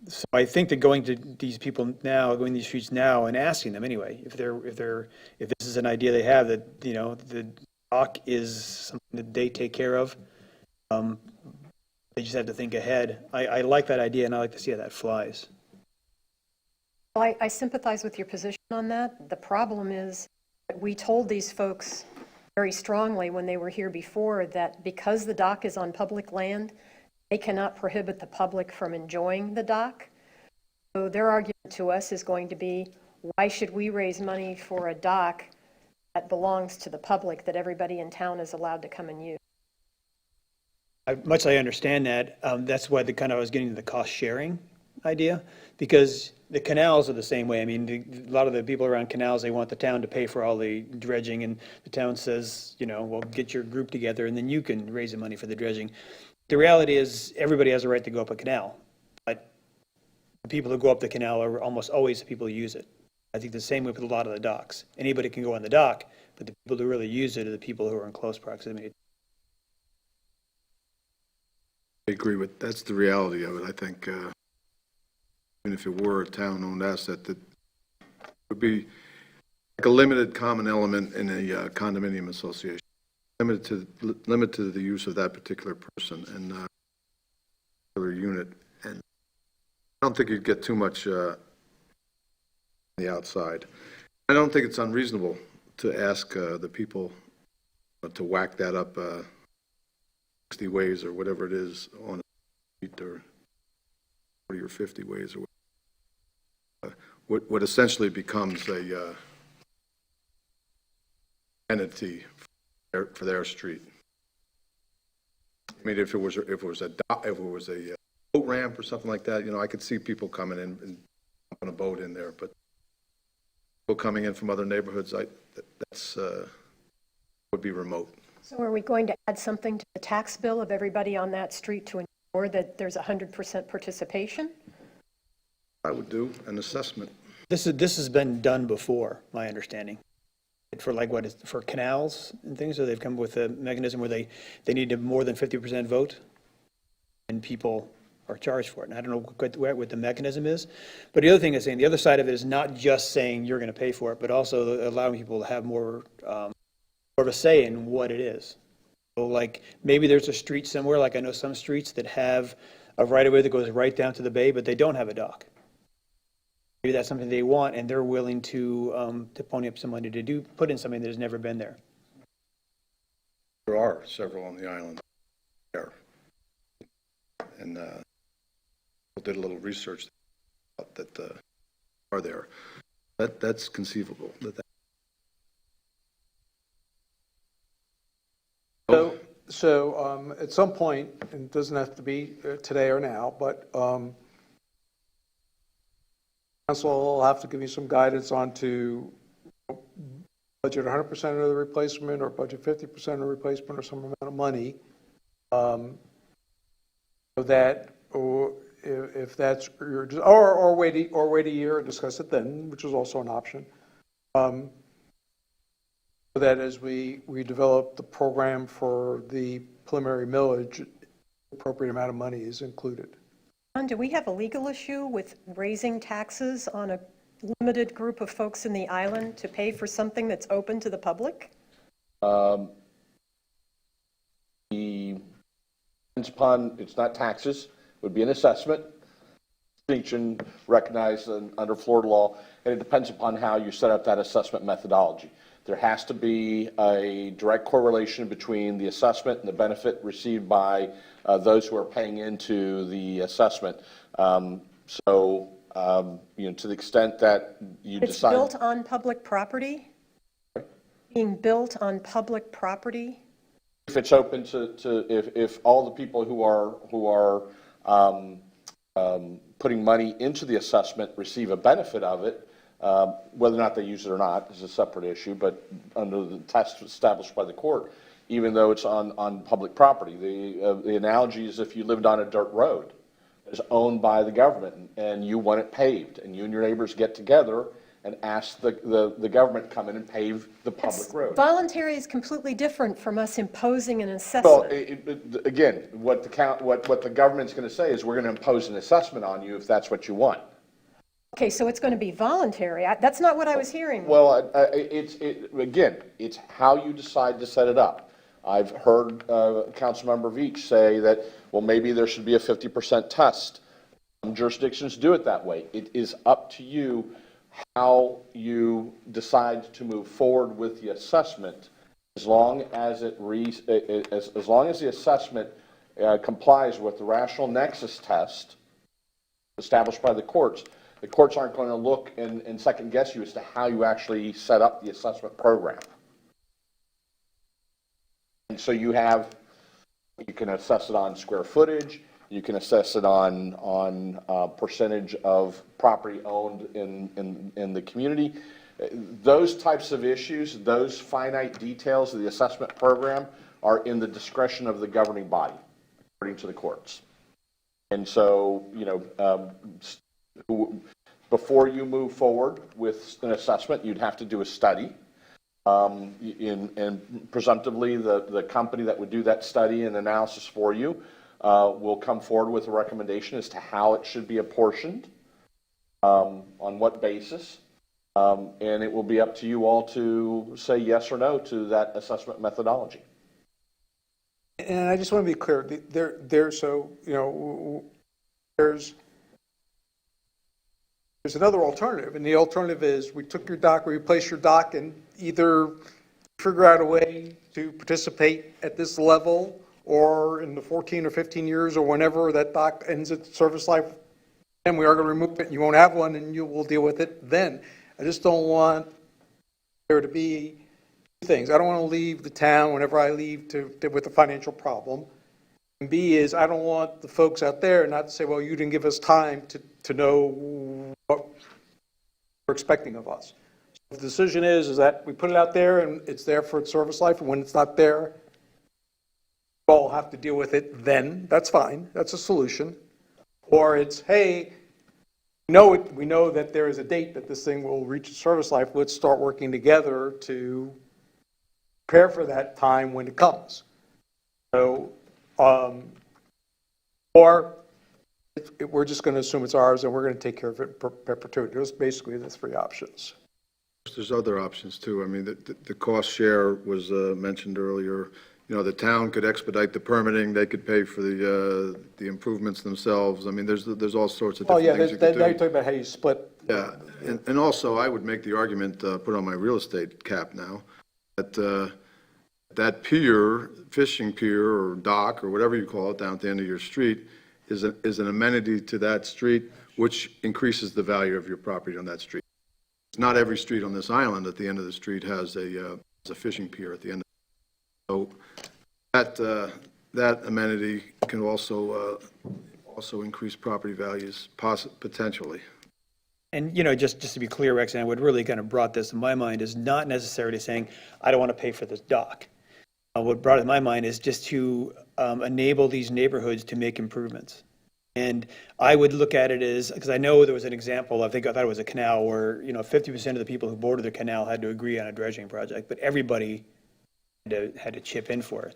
So I think that going to these streets now and asking them anyway, if this is an idea they have that, the dock is something that they take care of, they just have to think ahead. I like that idea and I like to see how that flies. I sympathize with your position on that. The problem is that we told these folks very strongly when they were here before that because the dock is on public land, they cannot prohibit the public from enjoying the dock. So their argument to us is going to be, why should we raise money for a dock that belongs to the public that everybody in town is allowed to come and use? Much I understand that. That's why I was getting to the cost sharing. idea, because the canals are the same way. I mean, a lot of the people around canals, they want the town to pay for all the dredging, and the town says, you know, well, get your group together, and then you can raise the money for the dredging. The reality is, everybody has a right to go up a canal, but the people who go up the canal are almost always the people who use it. I think the same way with a lot of the docks. Anybody can go on the dock, but the people who really use it are the people who are in close proximity. I agree with, that's the reality of it. I think, even if it were a town-owned asset, that would be like a limited common element in a condominium association, limited to the use of that particular person and particular unit. And I don't think you'd get too much on the outside. I don't think it's unreasonable to ask the people to whack that up 60 ways or whatever it is on a street, or 40 or 50 ways, or what essentially becomes a entity for their street. I mean, if it was a boat ramp or something like that, you know, I could see people coming in and on a boat in there, but people coming in from other neighborhoods, that's would be remote. So are we going to add something to the tax bill of everybody on that street to ensure that there's 100% participation? I would do an assessment. This has been done before, my understanding. For like what is, for canals and things, so they've come up with a mechanism where they need to more than 50% vote, and people are charged for it. And I don't know what the mechanism is, but the other thing is saying, the other side of it is not just saying you're going to pay for it, but also allowing people to have more of a say in what it is. So like, maybe there's a street somewhere, like I know some streets that have a right-of-way that goes right down to the bay, but they don't have a dock. Maybe that's something they want, and they're willing to pony up some money to put in something that has never been there. There are several on the island there. And did a little research that are there. That's conceivable. So at some point, and it doesn't have to be today or now, but council will have to give you some guidance on to budget 100% of the replacement, or budget 50% of the replacement, or some amount of money, so that, or if that's your, or wait a year and discuss it then, which is also an option. So that as we develop the program for the preliminary millage, the appropriate amount of money is included. John, do we have a legal issue with raising taxes on a limited group of folks in the island to pay for something that's open to the public? The depends upon, it's not taxes, it would be an assessment, distinction recognized under Florida law, and it depends upon how you set up that assessment methodology. There has to be a direct correlation between the assessment and the benefit received by those who are paying into the assessment. You know, to the extent that you decide. It's built on public property? Being built on public property? If it's open if all the people who are putting money into the assessment receive a benefit of it, whether or not they use it or not is a separate issue, but under the test established by the court, even though it's on public property. The analogy is if you lived on a dirt road that's owned by the government and you want it paved, and you and your neighbors get together and ask the government to come in and pave the public road. Voluntary is completely different from us imposing an assessment. Well, again, what the government's going to say is we're going to impose an assessment on you if that's what you want. Okay, so it's going to be voluntary. That's not what I was hearing. Well, again, it's how you decide to set it up. I've heard Councilmember Veach say that, well, maybe there should be a 50% test. Some jurisdictions do it that way. It is up to you how you decide to move forward with the assessment, as long as as long as the assessment complies with the rational nexus test established by the courts. The courts aren't going to look and second guess you as to how you actually set up the assessment program. And so you can assess it on square footage, You can assess it on percentage of property owned in the community. Those types of issues, those finite details of the assessment program are in the discretion of the governing body, according to the courts. And so, before you move forward with an assessment, you'd have to do a study. And presumptively, the company that would do that study and analysis for you will come forward with a recommendation as to how it should be apportioned, on what basis. And it will be up to you all to say yes or no to that assessment methodology. And I just want to be clear, there's another alternative, and the alternative is we took your dock, we replaced your dock, and either figure out a way to participate at this level, or in the 14 or 15 years, or whenever that dock ends its service life, and we are going to remove it, and you won't have one, and we'll deal with it then. I just don't want there to be two things. I don't want to leave the town whenever I leave with a financial problem. And B is, I don't want the folks out there not to say, well, you didn't give us time to know what we're expecting of us. So the decision is that we put it out there and it's there for its service life, and when it's not there, we all have to deal with it then. That's fine. That's a solution. Or it's, hey, we know that there is a date that this thing will reach its service life. Let's start working together to prepare for that time when it comes. So, or we're just going to assume it's ours and we're going to take care of it perpetuity. Those are basically the three options. There's other options too. I mean, the cost share was mentioned earlier. The town could expedite the permitting. They could pay for the improvements themselves. I mean, there's all sorts of different things you could do. Now you're talking about how you split. Yeah, and also I would make the argument, put on my real estate cap now, that that pier, fishing pier or dock or whatever you call it down at the end of your street is an amenity to that street, which increases the value of your property on that street. Not every street on this island at the end of the street has a fishing pier at the end. So that amenity can also increase property values potentially. And, just to be clear, Rex, and what really kind of brought this in my mind is not necessarily saying, I don't want to pay for this dock. What brought it in my mind is just to enable these neighborhoods to make improvements. And I would look at it as, because I know there was an example, I thought it was a canal where, 50% of the people who bordered the canal had to agree on a dredging project, but everybody had to chip in for it.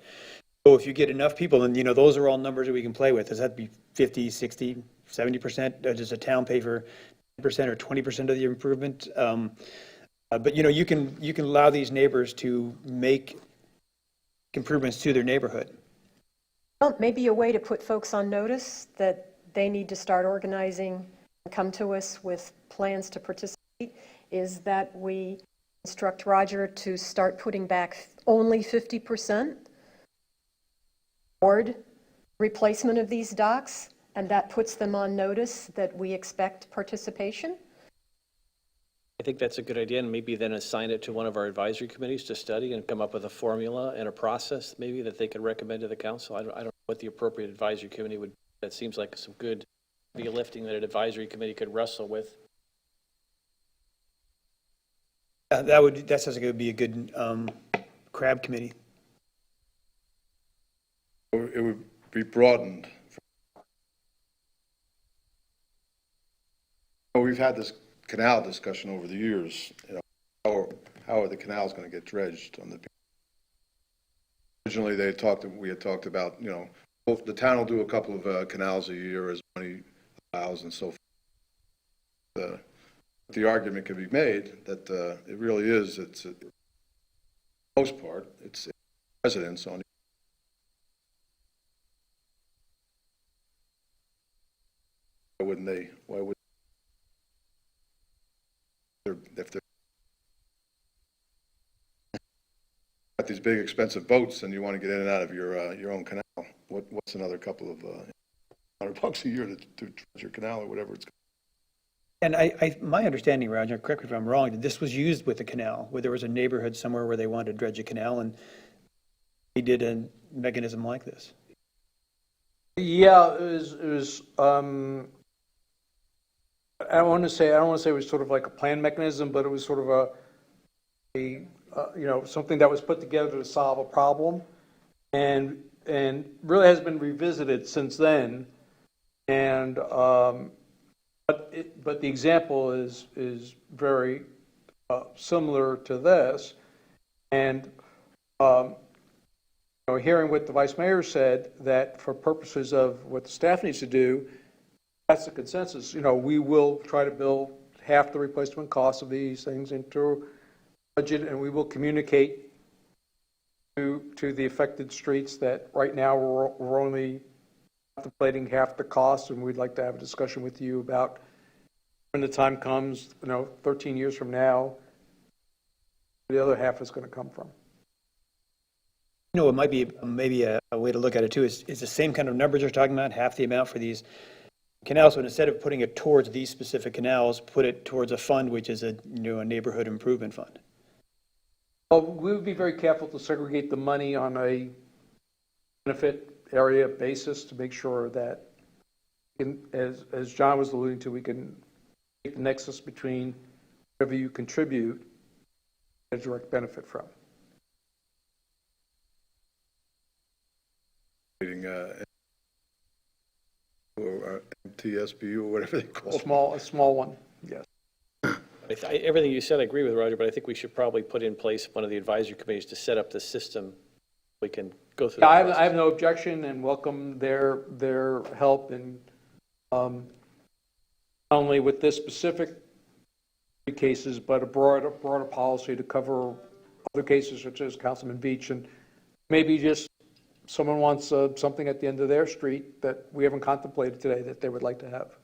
So if you get enough people, and those are all numbers that we can play with. Does that be 50, 60, 70%? Does a town pay for 10% or 20% of the improvement? But you can allow these neighbors to make improvements to their neighborhood. Well, maybe a way to put folks on notice that they need to start organizing and come to us with plans to participate is that we instruct Roger to start putting back only 50% toward replacement of these docks, and that puts them on notice that we expect participation. I think that's a good idea, and maybe then assign it to one of our advisory committees to study and come up with a formula and a process maybe that they could recommend to the council. I don't know what the appropriate advisory committee would, that seems like some good heavy lifting that an advisory committee could wrestle with. That sounds like it would be a good crab committee. It would be broadened. We've had this canal discussion over the years. How are the canals going to get dredged on the? Originally, we had talked about, the town will do a couple of canals a year as money allows and so forth. The argument can be made that it really is, it's for the most part, it's residents on. Why wouldn't they? Why would if they're got these big expensive boats and you want to get in and out of your own canal? What's another couple of $100 a year to dredge your canal or whatever it's. And my understanding, Roger, correct me if I'm wrong, that this was used with the canal, where there was a neighborhood somewhere where they wanted to dredge a canal, and they did a mechanism like this. Yeah, it was, I don't want to say it was sort of like a plan mechanism, but it was sort of something that was put together to solve a problem. And really has been revisited since then. And, but the example is very similar to this. And, hearing what the vice mayor said, that for purposes of what the staff needs to do, that's the consensus. We will try to build half the replacement cost of these things into budget, and we will communicate to the affected streets that right now we're only contemplating half the cost, and we'd like to have a discussion with you about when the time comes, 13 years from now, where the other half is going to come from. It might be maybe a way to look at it too is the same kind of numbers you're talking about, half the amount for these canals, but instead of putting it towards these specific canals, put it towards a fund which is a neighborhood improvement fund. Well, we would be very careful to segregate the money on a benefit area basis to make sure that, as John was alluding to, we can make the nexus between whatever you contribute and a direct benefit from. Or TSBU or whatever they call it. A small one, yes. Everything you said, I agree with, Roger, but I think we should probably put in place one of the advisory committees to set up the system. We can go through. Yeah, I have no objection and welcome their help in not only with this specific cases, but a broader policy to cover other cases such as Councilman Beach, and maybe just someone wants something at the end of their street that we haven't contemplated today that they would like to have.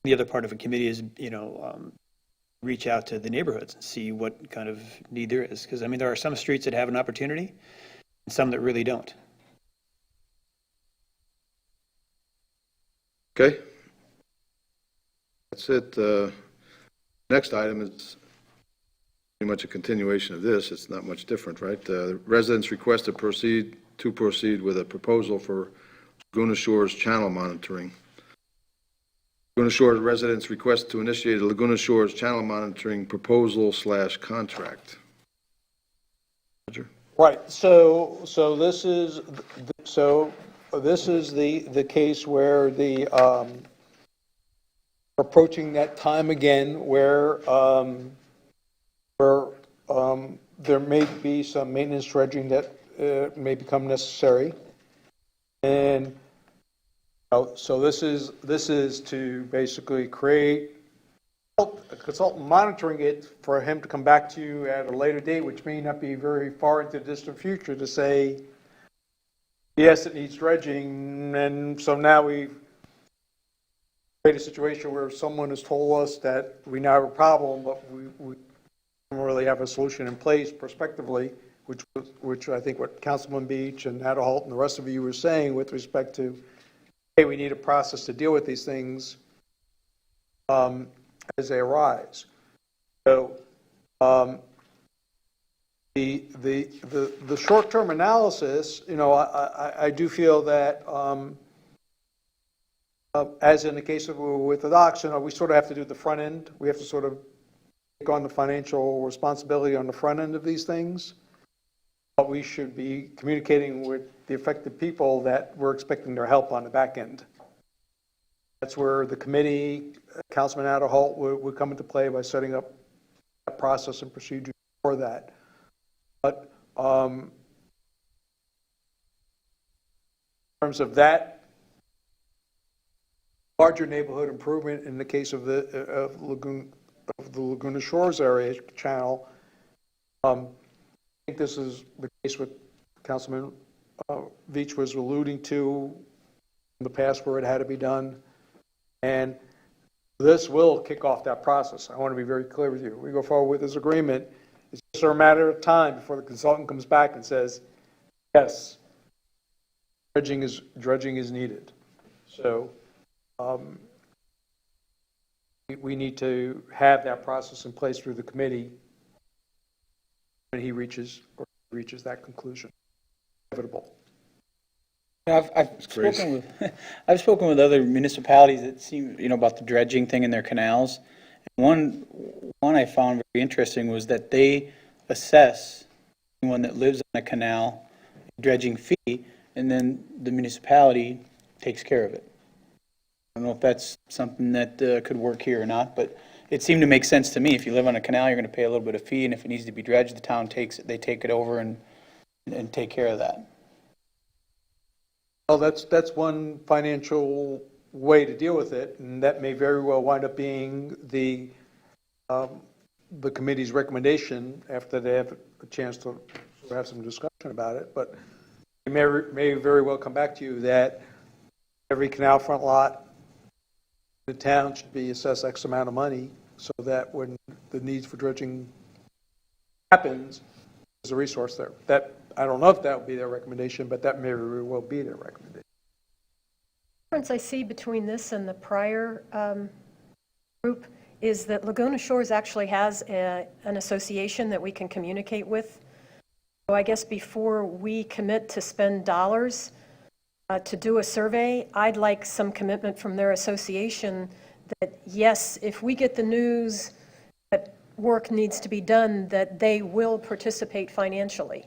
The other part of a committee is, reach out to the neighborhoods and see what kind of need there is. Because, there are some streets that have an opportunity and some that really don't. Okay. That's it. Next item is pretty much a continuation of this. It's not much different, right? Residents request to proceed with a proposal for Laguna Shores channel monitoring. Laguna Shores residents request to initiate a Laguna Shores channel monitoring proposal/contract. Roger? Right. So this is the case where approaching that time again where there may be some maintenance dredging that may become necessary, and so this is to basically create a consultant monitoring it for him to come back to you at a later date, which may not be very far into the distant future, to say, yes, it needs dredging. And so now we've created a situation where someone has told us that we now have a problem, but we don't really have a solution in place prospectively, which I think what Councilman Beach and Adelholt and the rest of you were saying with respect to, hey, we need a process to deal with these things as they arise. So the short-term analysis, I do feel that as in the case of with the docks, we sort of have to do the front end. We have to sort of take on the financial responsibility on the front end of these things. But we should be communicating with the affected people that we're expecting their help on the back end. That's where the committee, Councilman Adelholt, would come into play by setting up a process and procedure for that. But in terms of that larger neighborhood improvement, in the case of the Laguna Shores area channel, I think this is the case what Councilman Veach was alluding to in the past where it had to be done. And this will kick off that process. I want to be very clear with you. We go forward with this agreement. It's just a matter of time before the consultant comes back and says, yes, dredging is needed. So we need to have that process in place through the committee when he reaches that conclusion. Inevitable. I've spoken with, I've spoken with other municipalities that seem, about the dredging thing in their canals. One I found very interesting was that they assess anyone that lives on a canal a dredging fee, and then the municipality takes care of it. I don't know if that's something that could work here or not, but it seemed to make sense to me. If you live on a canal, you're going to pay a little bit of fee, and if it needs to be dredged, the town takes it, they take it over and take care of that. Well, that's one financial way to deal with it, and that may very well wind up being the committee's recommendation after they have a chance to have some discussion about it. But it may very well come back to you that every canal front lot in the town should be assessed X amount of money, so that when the needs for dredging happens, there's a resource there. That, I don't know if that would be their recommendation, but that may very well be their recommendation. The difference I see between this and the prior group is that Laguna Shores actually has an association that we can communicate with. So I guess before we commit to spend dollars to do a survey, I'd like some commitment from their association that, yes, if we get the news that work needs to be done, that they will participate financially.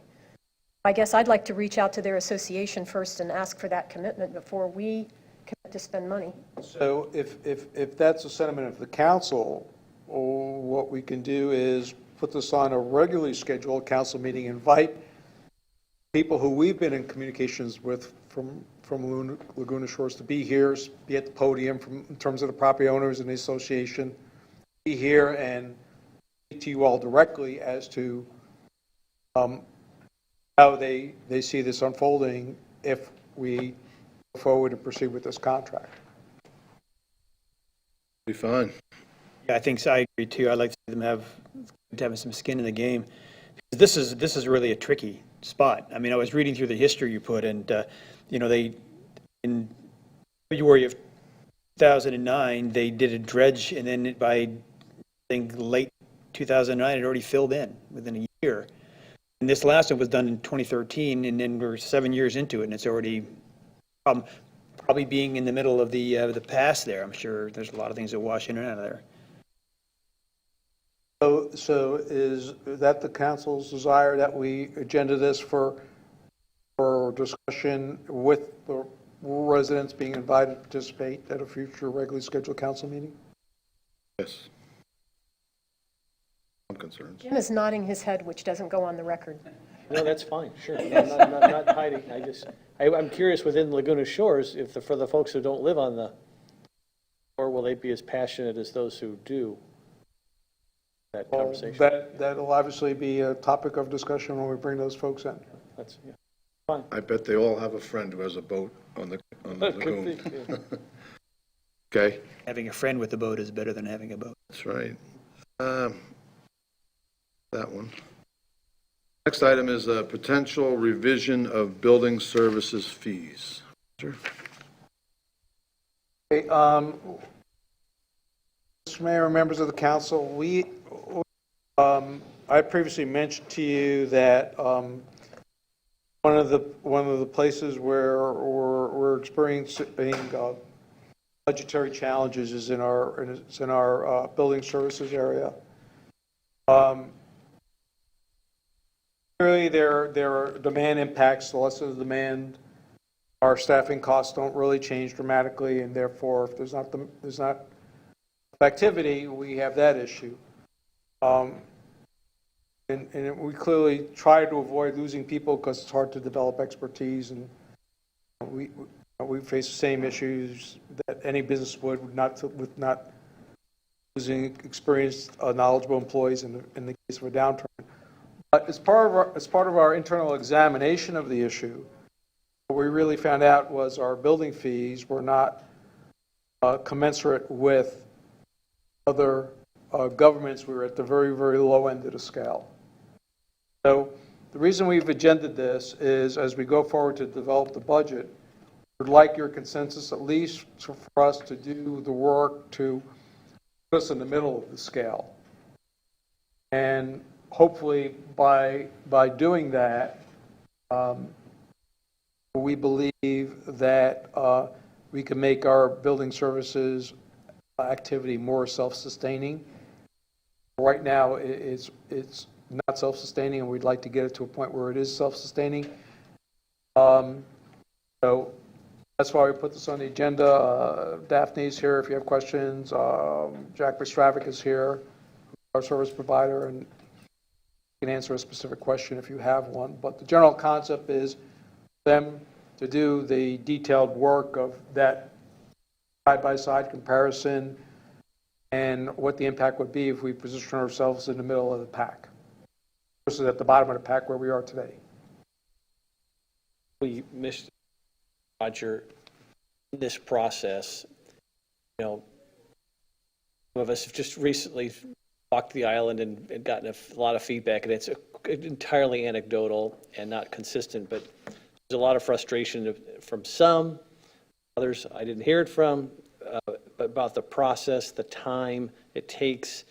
I guess I'd like to reach out to their association first and ask for that commitment before we commit to spend money. So if that's a sentiment of the council, what we can do is put this on a regularly scheduled council meeting, invite people who we've been in communications with from Laguna Shores to be here, be at the podium in terms of the property owners and the association, be here and speak to you all directly as to how they see this unfolding if we go forward and proceed with this contract. Be fine. Yeah, I think so. I agree too. I'd like to see them having some skin in the game. This is really a tricky spot. I mean, I was reading through the history you put, and they in February of 2009 they did a dredge, and then by I think late 2009 it already filled in within a year. And this last one was done in 2013, and then we're 7 years into it, and it's already probably being in the middle of the pass there. I'm sure there's a lot of things that wash in and out of there. So is that the council's desire that we agenda this for discussion with the residents being invited to participate at a future regularly scheduled council meeting? Yes. Some concerns. Jim is nodding his head, which doesn't go on the record. No, that's fine, sure. I'm not hiding. I'm curious within Laguna Shores, for the folks who don't live on the shore, will they be as passionate as those who do? That conversation. That'll obviously be a topic of discussion when we bring those folks in. That's, yeah. Fine. I bet they all have a friend who has a boat on the That could lagoon. be, yeah. Okay, Having a friend with a boat is better than having a boat. that's right. That one. Next item is a potential revision of building services fees. Sure. Okay, Mr. Mayor and members of the council, I previously mentioned to you that one of the places where we're experiencing budgetary challenges is in our building services area. Clearly, there are demand impacts. The less of the demand, our staffing costs don't really change dramatically, and therefore, if there's not activity, we have that issue. And we clearly try to avoid losing people because it's hard to develop expertise, and we face the same issues that any business would with not losing experienced, knowledgeable employees in the case of a downturn. But as part of our internal examination of the issue, what we really found out was our building fees were not commensurate with other governments. We were at the very, very low end of the scale. So the reason we've agended this is as we go forward to develop the budget, we'd like your consensus at least for us to do the work to put us in the middle of the scale. And hopefully by doing that, we believe that we can make our building services activity more self-sustaining. Right now, it's not self-sustaining, and we'd like to get it to a point where it is self-sustaining. So that's why we put this on the agenda. Daphne's here if you have questions. Jack Bistravik is here, our service provider, and can answer a specific question if you have one. But the general concept is them to do the detailed work of that side-by-side comparison and what the impact would be if we position ourselves in the middle of the pack versus at the bottom of the pack where we are today. We missed, Roger, in this process, you know, some of us have just recently walked the island and gotten a lot of feedback, and it's entirely anecdotal and not consistent, but there's a lot of frustration from some, others I didn't hear it from, about the process, the time it takes,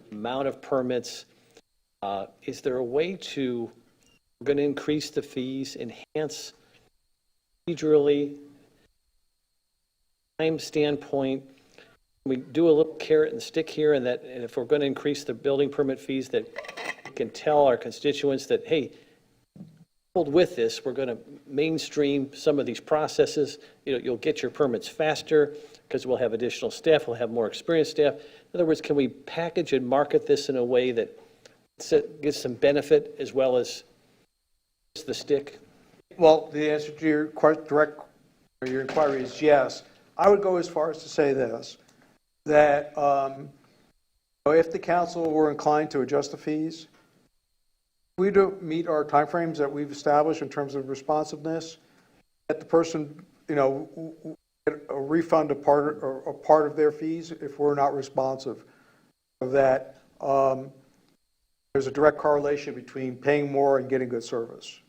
the amount of permits. Is there a way to, we're going to increase the fees, enhance procedurally, time standpoint, we do a little carrot and stick here, and that and if we're going to increase the building permit fees, that we can tell our constituents that, hey, coupled with this, we're going to mainstream some of these processes. You know, you'll get your permits faster because we'll have additional staff, we'll have more experienced staff. In other words, can we package and market this in a way that gives some benefit as well as the stick? Well, the answer to your your inquiry is yes. I would go as far as to say this, that if the council were inclined to adjust the fees, we don't meet our timeframes that we've established in terms of responsiveness, that the person, you know, get a refund of part of their fees if we're not responsive. That there's a direct correlation between paying more and getting good service.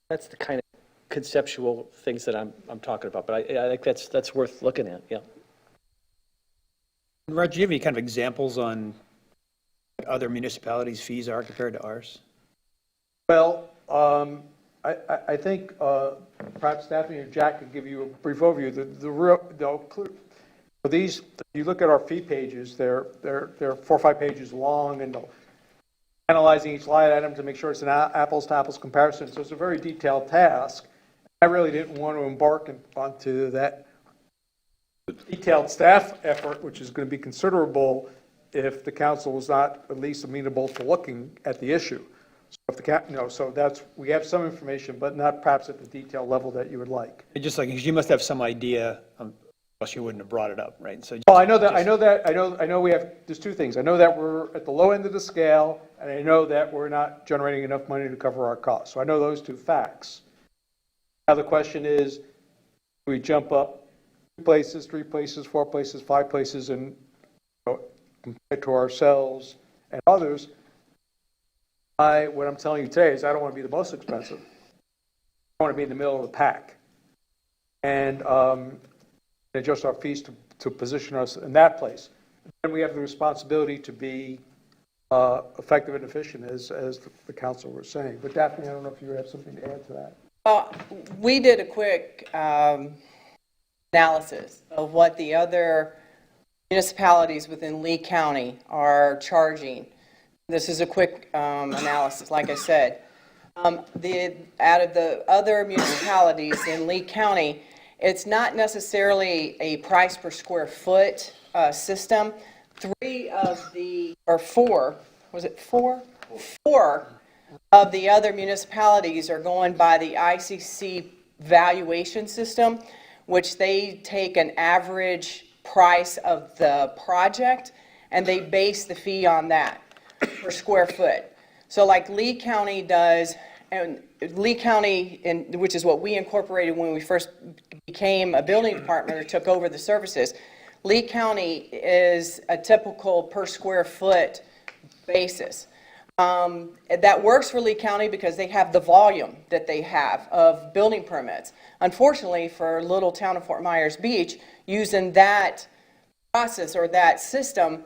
That's the kind of conceptual things that I'm talking about, but I think that's worth looking at, yeah. Roger, do you have any kind of examples on what other municipalities' fees are compared to ours? Well, I think perhaps Daphne or Jack could give you a brief overview. These, if you look at our fee pages, they're 4 or 5 pages long, and analyzing each line item to make sure it's an apples to apples comparison. So it's a very detailed task. I really didn't want to embark onto that detailed staff effort, which is going to be considerable if the council was not at least amenable to looking at the issue. So if the so that's, we have some information, but not perhaps at the detailed level that you would like. Just like, you must have some idea, else you wouldn't have brought it up, right? So Well, I know we have, there's 2 things. I know that we're at the low end of the scale, and I know that we're not generating enough money to cover our costs. So I know those 2 facts. Now the question is, do we jump up 2 places, 3 places, 4 places, 5 places, and compared to ourselves and others? What I'm telling you today is I don't want to be the most expensive. I want to be in the middle of the pack. And adjust our fees to position us in that place. And we have the responsibility to be effective and efficient, as the council was saying. But Daphne, I don't know if you have something to add to that. We did a quick analysis of what the other municipalities within Lee County are charging. This is a quick analysis, like I said. Out of the other municipalities in Lee County, it's not necessarily a price per square foot system. 4 of the other municipalities are going by the ICC valuation system, which they take an average price of the project and they base the fee on that per square foot. So like Lee County does, and Lee County, which is what we incorporated when we first became a building department or took over the services, Lee County is a typical per square foot basis. That works for Lee County because they have the volume that they have of building permits. Unfortunately, for little town of Fort Myers Beach, using that process or that system,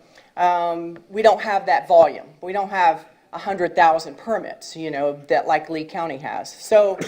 we don't have that volume. We don't have 100,000 permits, that like Lee County has. So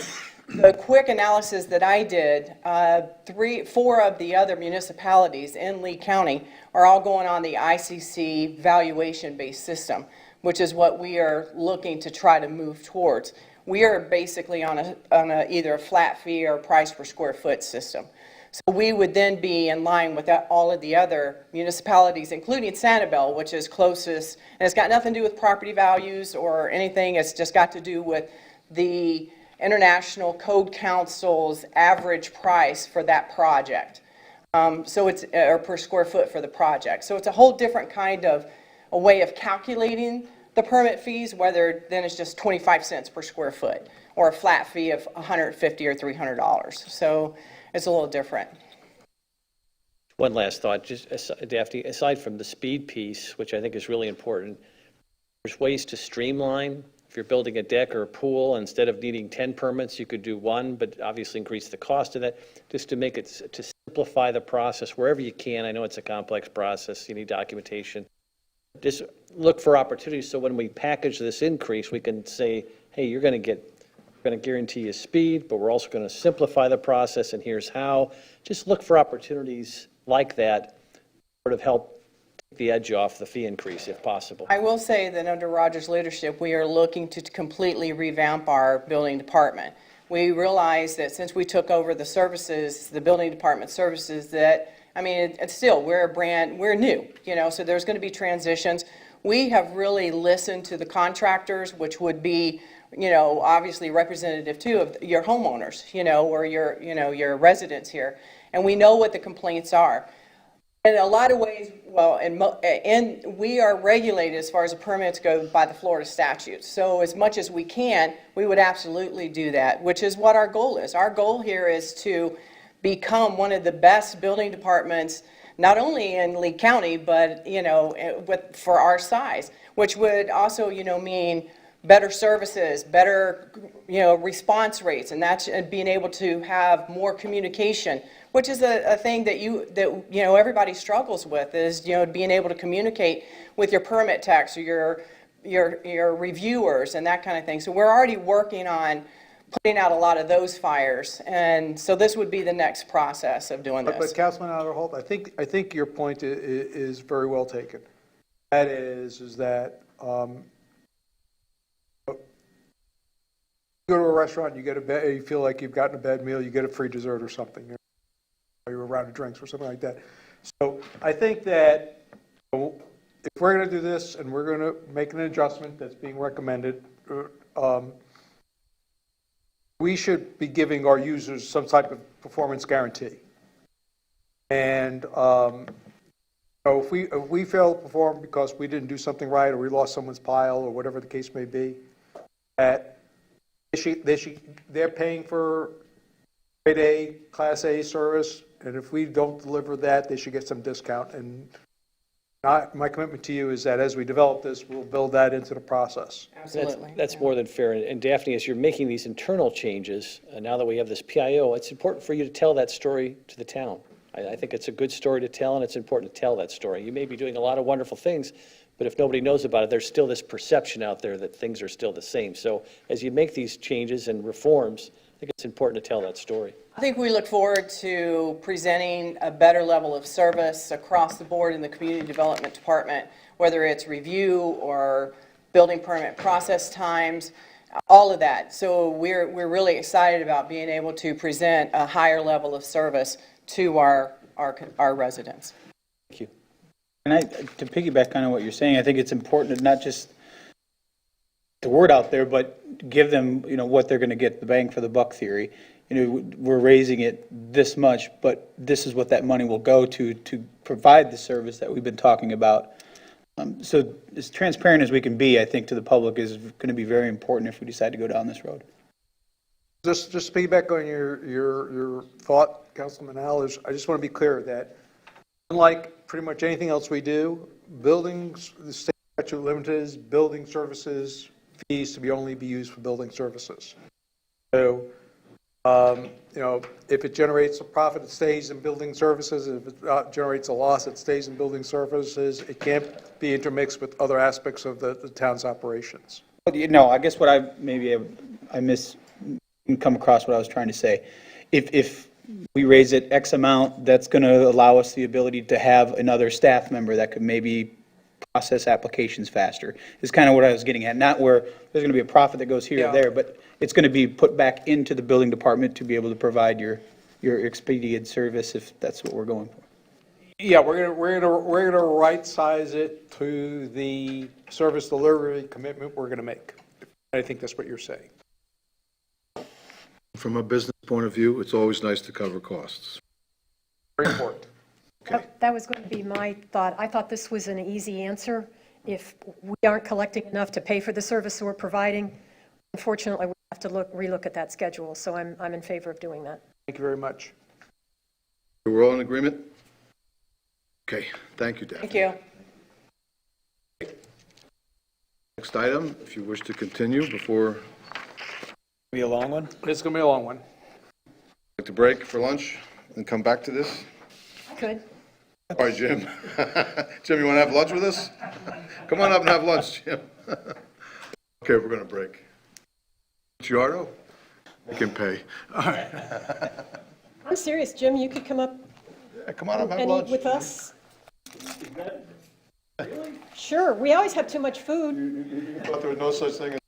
the quick analysis that I did, 4 of the other municipalities in Lee County are all going on the ICC valuation-based system, which is what we are looking to try to move towards. We are basically on either a flat fee or a price per square foot system. So we would then be in line with all of the other municipalities, including Sanibel, which is closest, and it's got nothing to do with property values or anything. It's just got to do with the International Code Council's average price for that project. So it's, or per square foot for the project. So it's a whole different kind of a way of calculating the permit fees, whether then it's just 25 cents per square foot or a flat fee of $150 or $300. So it's a little different. One last thought, just Daphne, aside from the speed piece, which I think is really important, there's ways to streamline. If you're building a deck or a pool, instead of needing 10 permits, you could do 1, but obviously increase the cost of that, just to make it, to simplify the process wherever you can. I know it's a complex process, you need documentation. Just look for opportunities so when we package this increase, we can say, hey, you're going to guarantee you speed, but we're also going to simplify the process, and here's how. Just look for opportunities like that, sort of help take the edge off the fee increase if possible. I will say that under Roger's leadership, we are looking to completely revamp our building department. We realize that since we took over the services, the building department services, that, I mean, it's still, we're new, so there's going to be transitions. We have really listened to the contractors, which would be, obviously representative too of your homeowners, or your residents here. And we know what the complaints are. In a lot of ways, well, and we are regulated as far as the permits go by the Florida statutes. So as much as we can, we would absolutely do that, which is what our goal is. Our goal here is to become one of the best building departments, not only in Lee County, but, for our size, which would also, mean better services, better, response rates, and that's being able to have more communication, which is a thing that everybody struggles with, is being able to communicate with your permit techs or your reviewers and that kind of thing. So we're already working on putting out a lot of those fires, and so this would be the next process of doing this. But Councilman Adderholt, I think your point is very well taken. That is that you go to a restaurant, you get a bed, you feel like you've gotten a bad meal, you get a free dessert or something, you're a round of drinks or something like that. So I think that if we're going to do this and we're going to make an adjustment that's being recommended, we should be giving our users some type of performance guarantee. And if we fail to perform because we didn't do something right, or we lost someone's pile, or whatever the case may be, that they're paying for grade A, Class A service, and if we don't deliver that, they should get some discount. And my commitment to you is that as we develop this, we'll build that into the process. Absolutely. That's more than fair. And Daphne, as you're making these internal changes, now that we have this PIO, it's important for you to tell that story to the town. I think it's a good story to tell, and it's important to tell that story. You may be doing a lot of wonderful things, but if nobody knows about it, there's still this perception out there that things are still the same. So as you make these changes and reforms, I think it's important to tell that story. I think we look forward to presenting a better level of service across the board in the Community Development Department, whether it's review or building permit process times, all of that. So we're really excited about being able to present a higher level of service to our residents. Thank you. And to piggyback on what you're saying, I think it's important to not just the word out there, but give them, what they're going to get, the bang for the buck theory. We're raising it this much, but this is what that money will go to provide the service that we've been talking about. So as transparent as we can be, I think, to the public is going to be very important if we decide to go down this road. Just to piggyback on your thought, Councilman Al, I just want to be clear that unlike pretty much anything else we do, buildings, the state statute limited building services fees to only be used for building services. So, if it generates a profit, it stays in building services. If it generates a loss, it stays in building services. It can't be intermixed with other aspects of the town's operations. I guess what I didn't come across what I was trying to say. If we raise it X amount, that's going to allow us the ability to have another staff member that could maybe process applications faster, is kind of what I was getting at. Not where there's going to be a profit that goes here Yeah. or there, but it's going to be put back into the building department to be able to provide your expedient service if that's what we're going for. Yeah, we're gonna right-size it to the service delivery commitment we're gonna make. I think that's what you're saying. From a business point of view, it's always nice to cover costs. Very important. That was going to be my thought. I thought this was an easy answer. If we aren't collecting enough to pay for the service we're providing, unfortunately, we have to relook at that schedule. So I'm in favor of doing that. Thank you very much. We're all in agreement? Okay, thank you, Daphne. Thank you. Next item, if you wish to continue before, Be a long one? It's gonna be a long one. like to break for lunch and come back to this? Good. All right, Jim. Jim, you want to have lunch with us? Come on up and have lunch, Jim. Okay, we're going to break. Giardo? You can pay. All right. I'm serious, Jim, you could come up Yeah, come on up and have and eat lunch. with us. Sure, we always have too much food. You thought there was no such thing as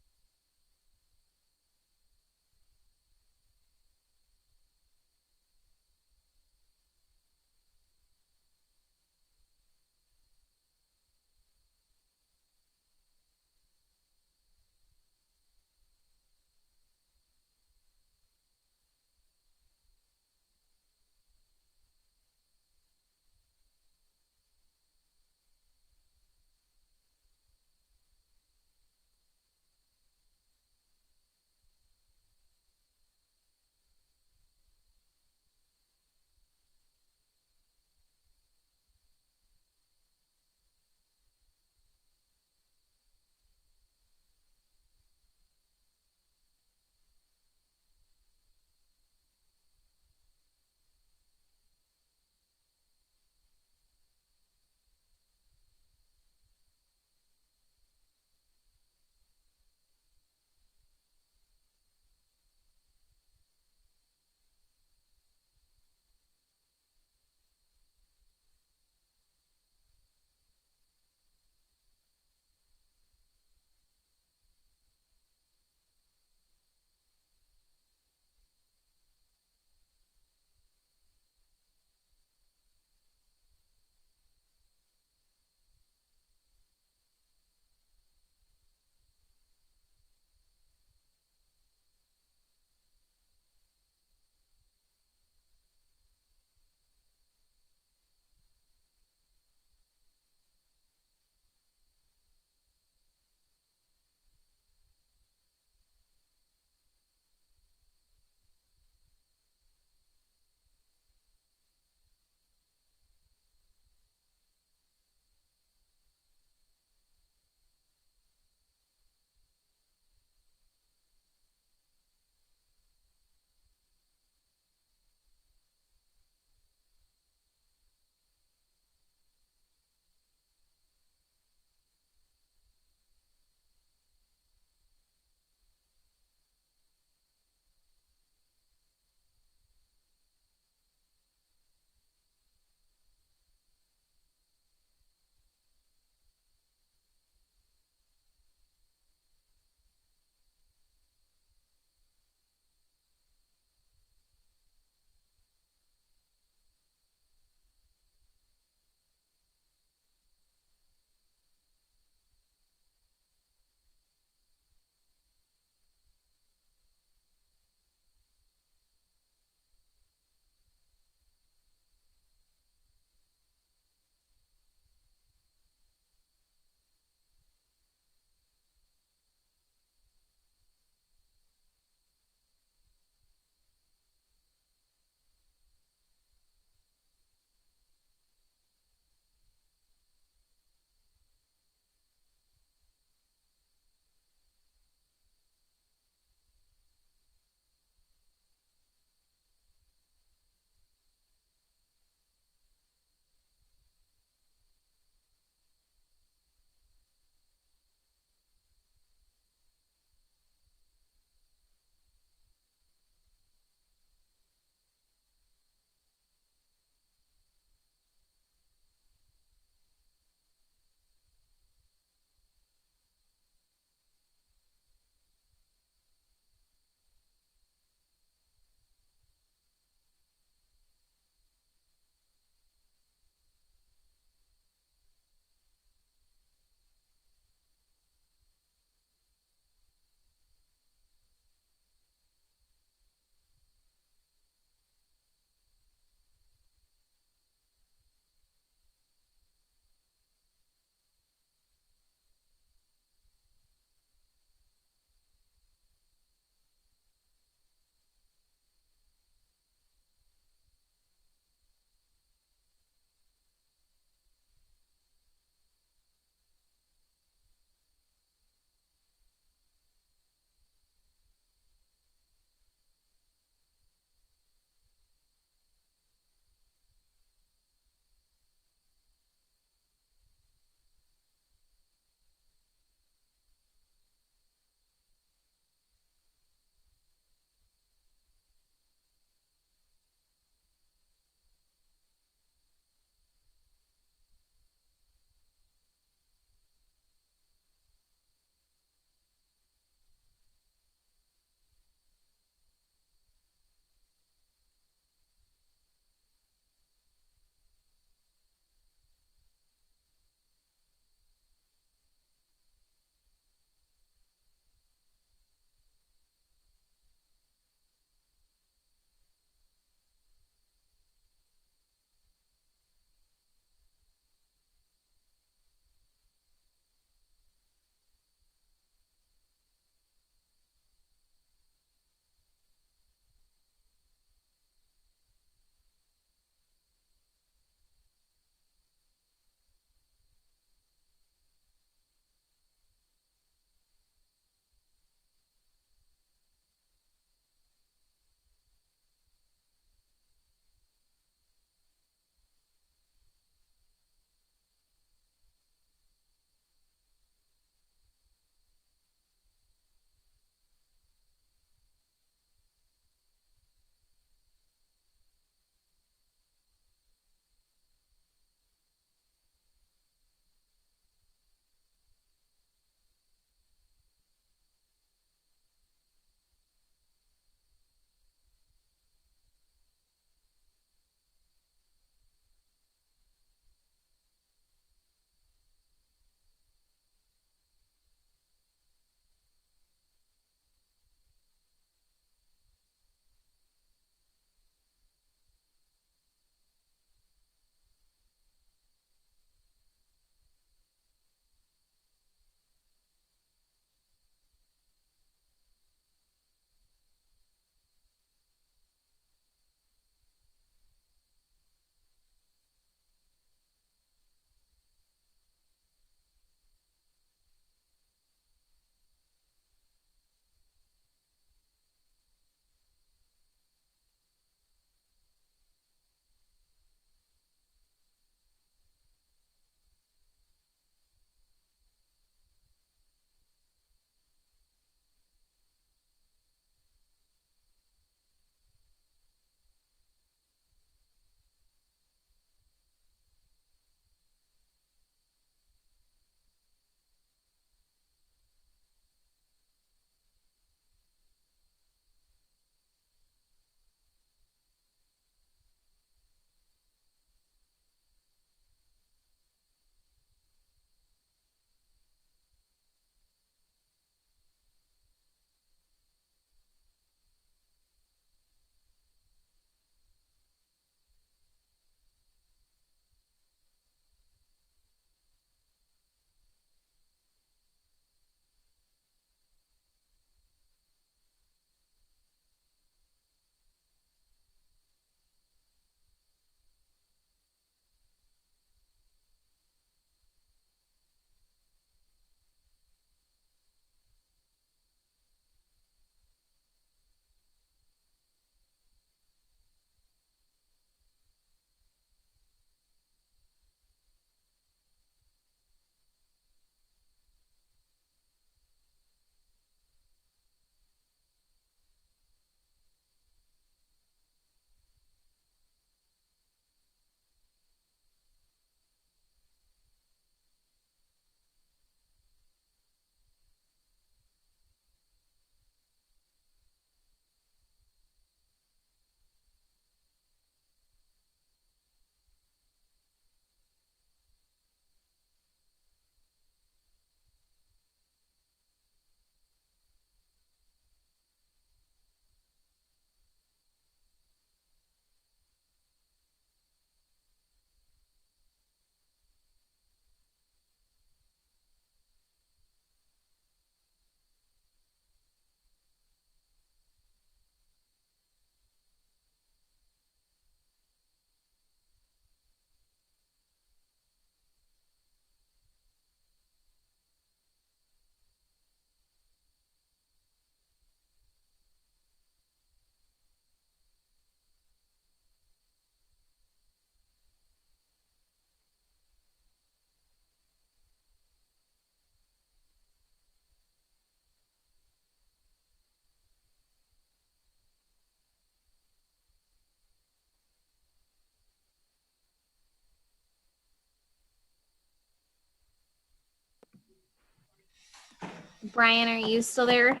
Brian, are you still there?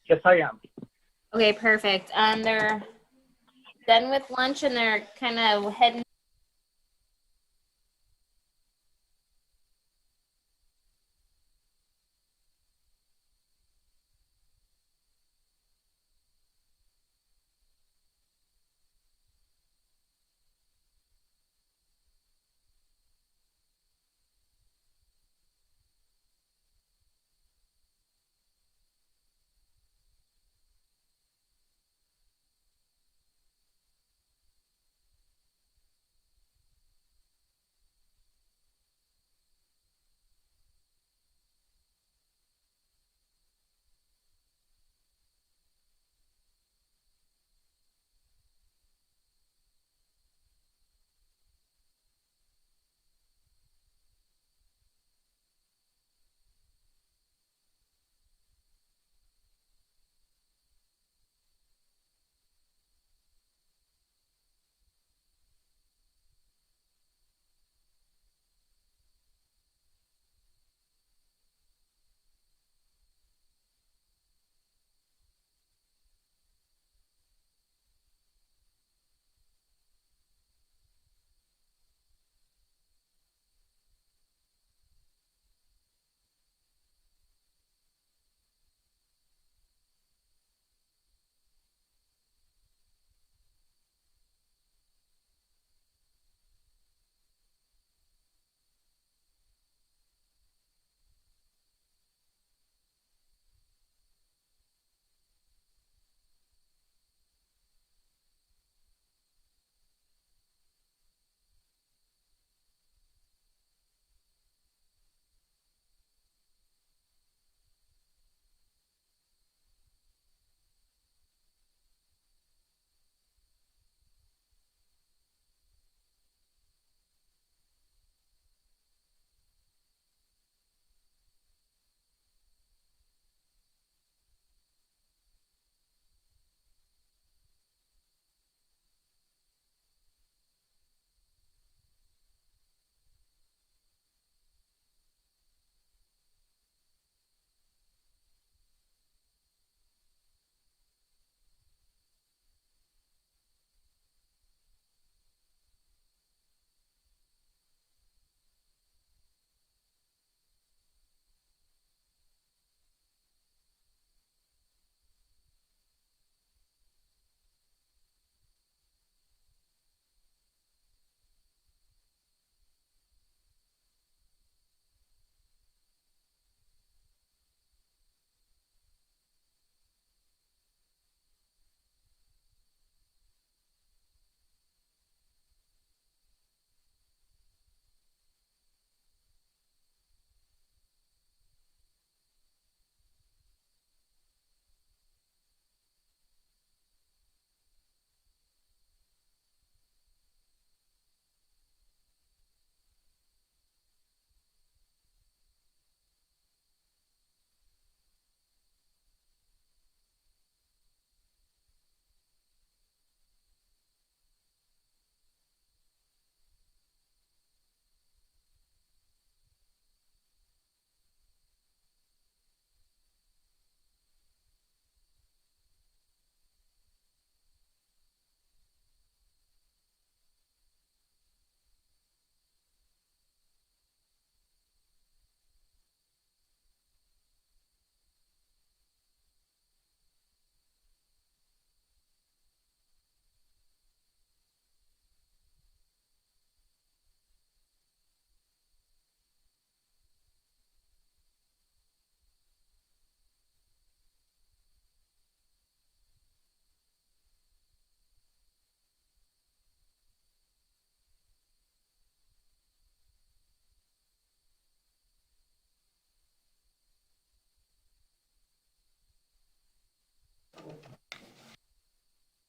Yes, I am. Okay, perfect. They're done with lunch and they're kind of heading.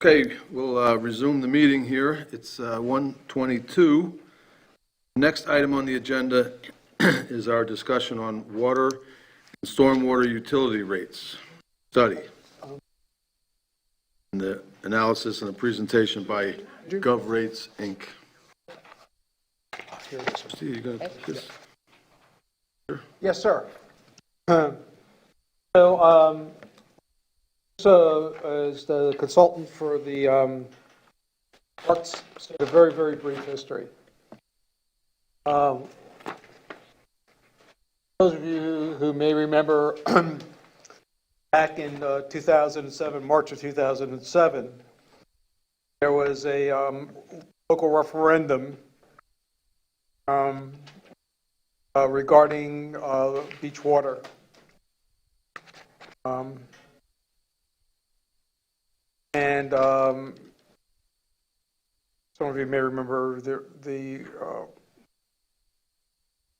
Okay, we'll resume the meeting here. It's 1:22. Next item on the agenda is our discussion on water and stormwater utility rates study. And the analysis and a presentation by GovRates, Inc. Steve, you got this? Yes, sir. As the consultant for the parks, a very, very brief history. Those of you who may remember, back in 2007, March of 2007, there was a local referendum regarding beach water. Some of you may remember that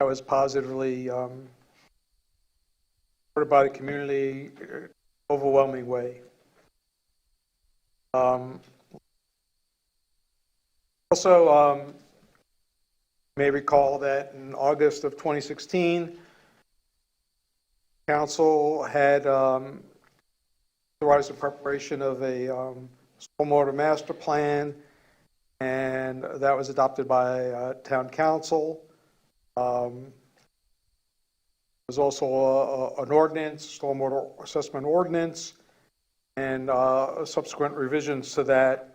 was positively supported by the community, overwhelming way. Also, you may recall that in August of 2016, Council had authorized the preparation of a stormwater master plan, and that was adopted by Town Council. There was also an ordinance, stormwater assessment ordinance, and subsequent revisions to that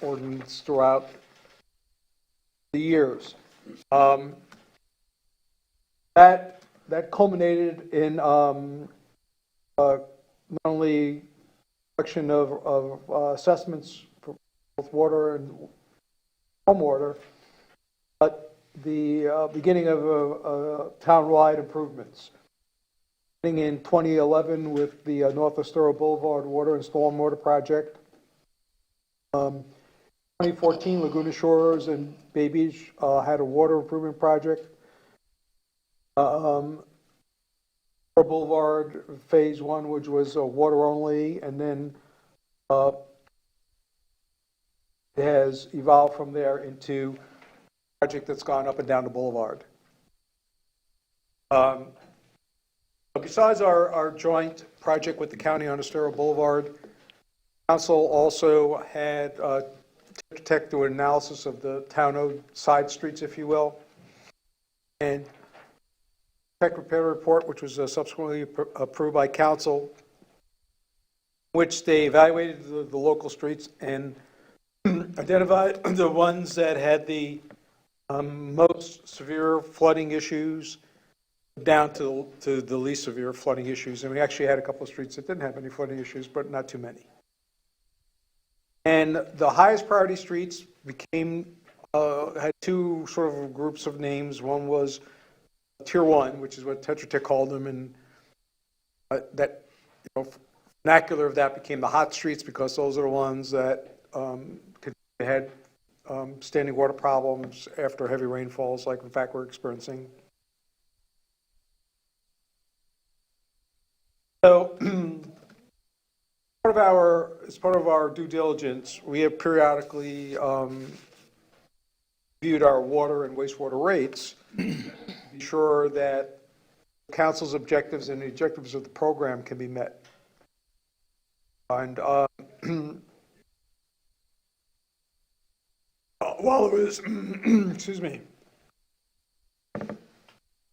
ordinance throughout the years. That culminated in not only collection of assessments for both water and stormwater, but the beginning of town-wide improvements. Beginning in 2011 with the North Estero Boulevard Water and Stormwater Project. 2014, Laguna Shores and Bay Beach had a water improvement project. Boulevard Phase 1, which was water only, and then it has evolved from there into a project that's gone up and down the boulevard. Besides our joint project with the county on Estero Boulevard, Council also had Tech do an analysis of the town-owned side streets, if you will, and Tech repair report, which was subsequently approved by Council, which they evaluated the local streets and identified the ones that had the most severe flooding issues down to the least severe flooding issues. And we actually had a couple of streets that didn't have any flooding issues, but not too many. And the highest priority streets became, had two sort of groups of names. One was Tier 1, which is what Tetra Tech called them, and that, vernacular of that became the hot streets, because those are the ones that had standing water problems after heavy rainfalls, like in fact we're experiencing. So, as part of our due diligence, we have periodically viewed our water and wastewater rates to be sure that Council's objectives and the objectives of the program can be met. And while it was, excuse me,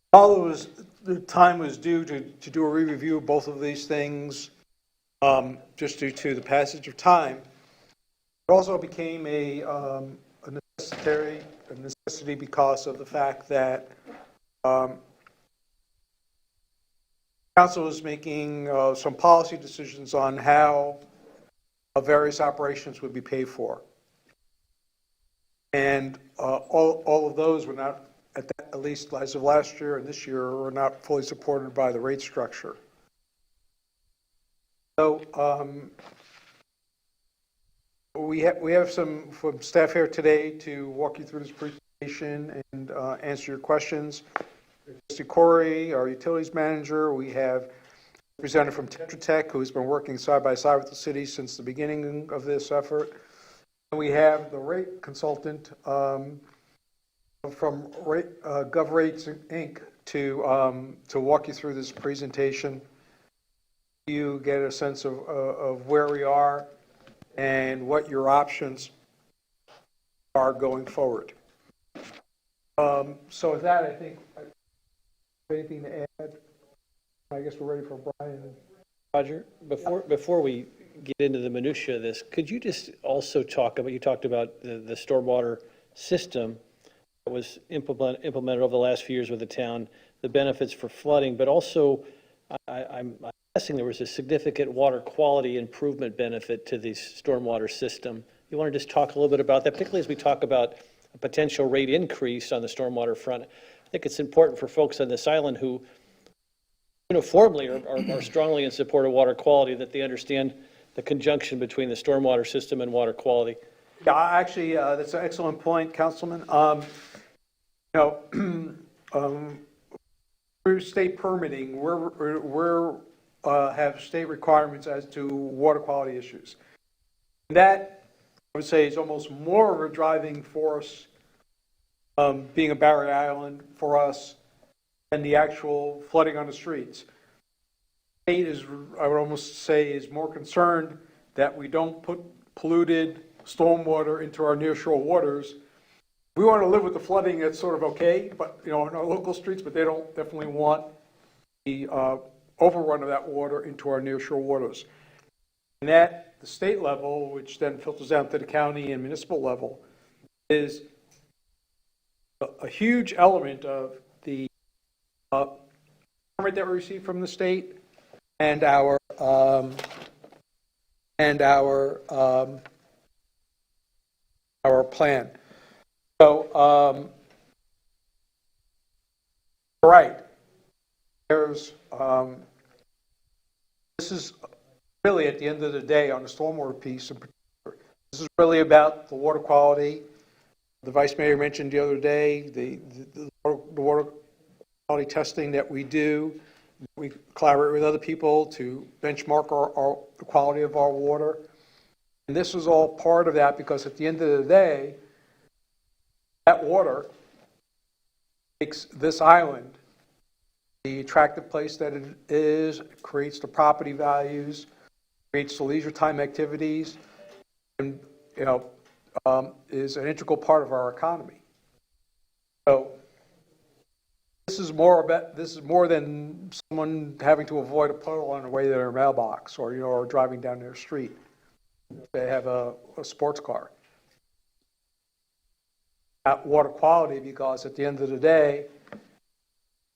while it was, the time was due to do a re-review of both of these things, just due to the passage of time, it also became a necessity because of the fact that Council was making some policy decisions on how various operations would be paid for. And all of those were not, at least as of last year and this year, were not fully supported by the rate structure. So we have some from staff here today to walk you through this presentation and answer your questions. Mr. Corey, our utilities manager. We have a representative from Tetra Tech, who has been working side by side with the city since the beginning of this effort. And we have the rate consultant from GovRates Inc. to walk you through this presentation. You get a sense of where we are and what your options are going forward. So with that, I think Anything to add? I guess we're ready for Brian. Roger, before we get into the minutia of this, could you just also talk about, you talked about the stormwater system that was implemented over the last few years with the town, the benefits for flooding, but also I'm guessing there was a significant water quality improvement benefit to the stormwater system. You want to just talk a little bit about that, particularly as we talk about a potential rate increase on the stormwater front? I think it's important for folks on this island who uniformly are strongly in support of water quality, that they understand the conjunction between the stormwater system and water quality. Yeah, actually, that's an excellent point, Councilman. Through state permitting, we're have state requirements as to water quality issues. That, I would say, is almost more of a driving force, being a barrier island for us, than the actual flooding on the streets. The state is, I would almost say, is more concerned that we don't put polluted stormwater into our nearshore waters. We want to live with the flooding, that's sort of okay, but, in our local streets, but they don't definitely want the overrun of that water into our nearshore waters. And at the state level, which then filters down to the county and municipal level, is a huge element of the permit that we received from the state and our plan. So, right, there's this is really, at the end of the day, on the stormwater piece in particular, this is really about the water quality. The Vice Mayor mentioned the other day the water quality testing that we do. We collaborate with other people to benchmark the quality of our water. And this is all part of that, because at the end of the day, that water makes this island the attractive place that it is, creates the property values, creates the leisure time activities, and is an integral part of our economy. So this is more than someone having to avoid a puddle on the way to their mailbox, or driving down their street. They have a sports car. At water quality, because at the end of the day,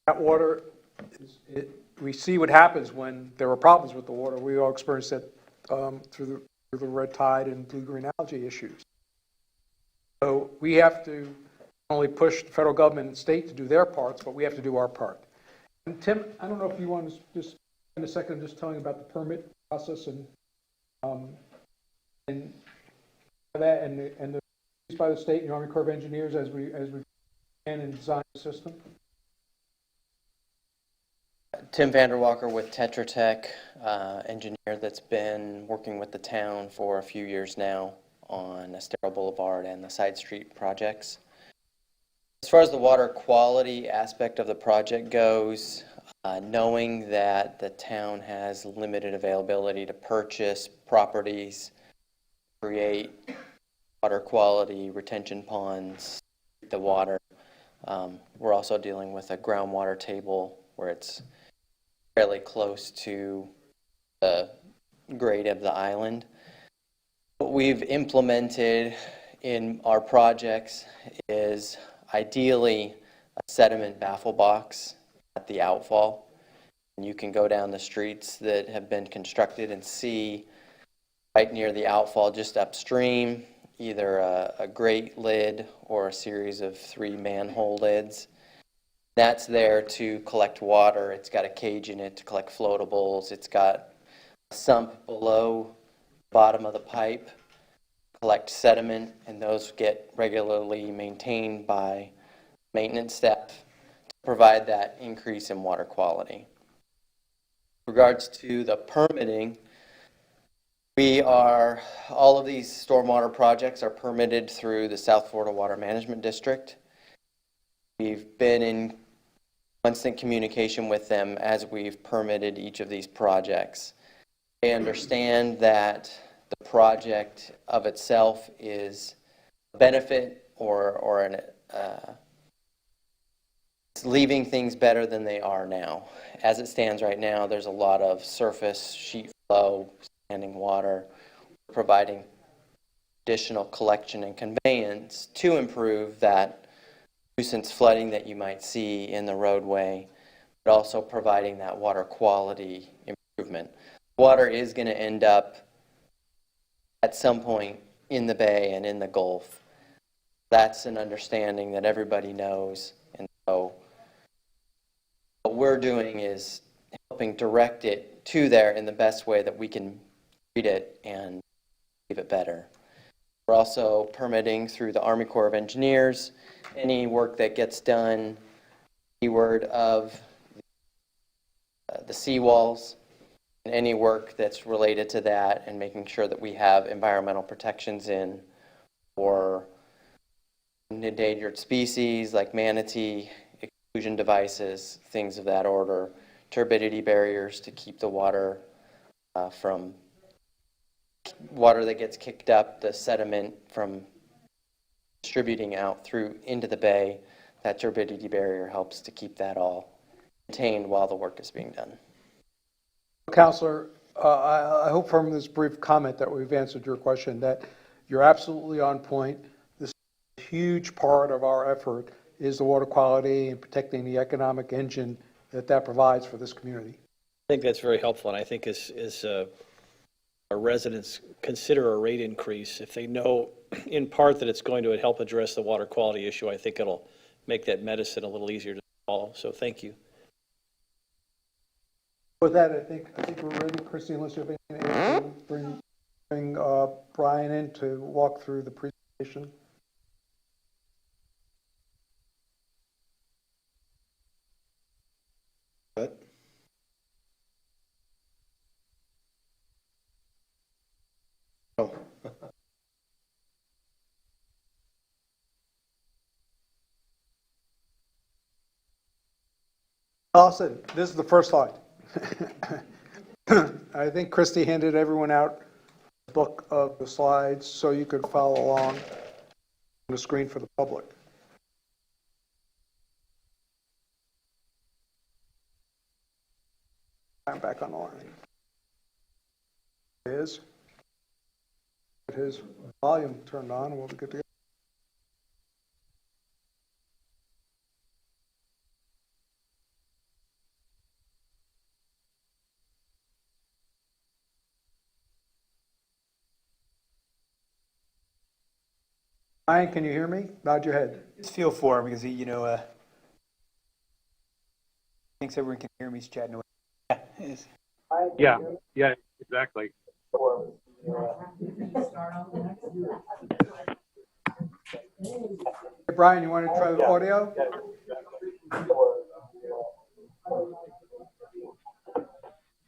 that water, we see what happens when there are problems with the water. We all experienced that through the red tide and blue-green algae issues. So we have to not only push the federal government and state to do their parts, but we have to do our part. And Tim, I don't know if you want to just spend a second just telling about the permit process and that and the use by the state and the Army Corps of Engineers as we can and design the system. Tim Vanderwalker with Tetra Tech, engineer that's been working with the town for a few years now on Estero Boulevard and the side street projects. As far as the water quality aspect of the project goes, knowing that the town has limited availability to purchase properties, create water quality retention ponds, the water, we're also dealing with a groundwater table where it's fairly close to the grade of the island. What we've implemented in our projects is ideally a sediment baffle box at the outfall. And you can go down the streets that have been constructed and see right near the outfall, just upstream, either a grate lid or a series of 3 manhole lids. That's there to collect water. It's got a cage in it to collect floatables. It's got a sump below the bottom of the pipe, collect sediment, and those get regularly maintained by maintenance staff to provide that increase in water quality. In regards to the permitting, all of these stormwater projects are permitted through the South Florida Water Management District. We've been in constant communication with them as we've permitted each of these projects. They understand that the project of itself is a benefit or it's leaving things better than they are now. As it stands right now, there's a lot of surface sheet flow, standing water, providing additional collection and conveyance to improve that nuisance flooding that you might see in the roadway, but also providing that water quality improvement. Water is going to end up at some point in the bay and in the Gulf. That's an understanding that everybody knows. And so what we're doing is helping direct it to there in the best way that we can treat it and leave it better. We're also permitting through the Army Corps of Engineers any work that gets done eastward of the seawalls, and any work that's related to that, and making sure that we have environmental protections in for endangered species like manatee, exclusion devices, things of that order, turbidity barriers to keep the water from water that gets kicked up, the sediment from distributing out through into the bay. That turbidity barrier helps to keep that all contained while the work is being done. Counselor, I hope from this brief comment that we've answered your question, that you're absolutely on point. This is a huge part of our effort is the water quality and protecting the economic engine that provides for this community. I think that's very helpful, and I think as our residents consider a rate increase, if they know in part that it's going to help address the water quality issue, I think it'll make that medicine a little easier to follow. So thank you. With that, I think we're ready. Christy, unless you have anything to add, bring Brian in to walk through the presentation. What? Oh. Allison, this is the first slide. I think Christy handed everyone out a book of the slides so you could follow along on the screen for the public. I'm back on the line. Get his volume turned on and we'll be good to go. Ryan, can you hear me? Nod your head. Just feel for him because he, thinks everyone can hear me. He's chatting away. Yeah, exactly. Hey, Brian, you want to try the audio?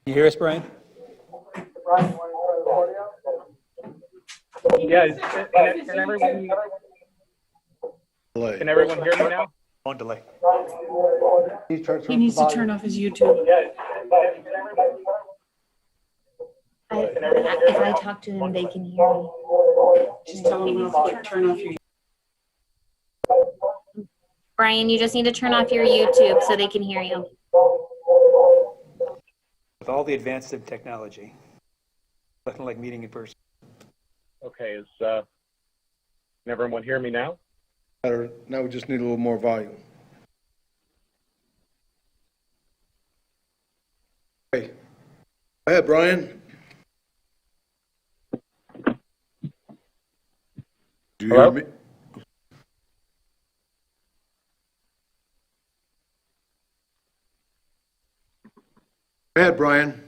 You hear us, Brian? Yeah, can everyone hear me now? On delay. He needs to turn off his YouTube. If I talk to them, they can hear me. Just tell him to turn off your. Brian, you just need to turn off your YouTube so they can hear you. With all the advances of technology, nothing like meeting in person. Okay, can everyone hear me now? Better. Now we just need a little more volume. Okay. Go ahead, Brian. Do you Hello? hear me? Go ahead, Brian.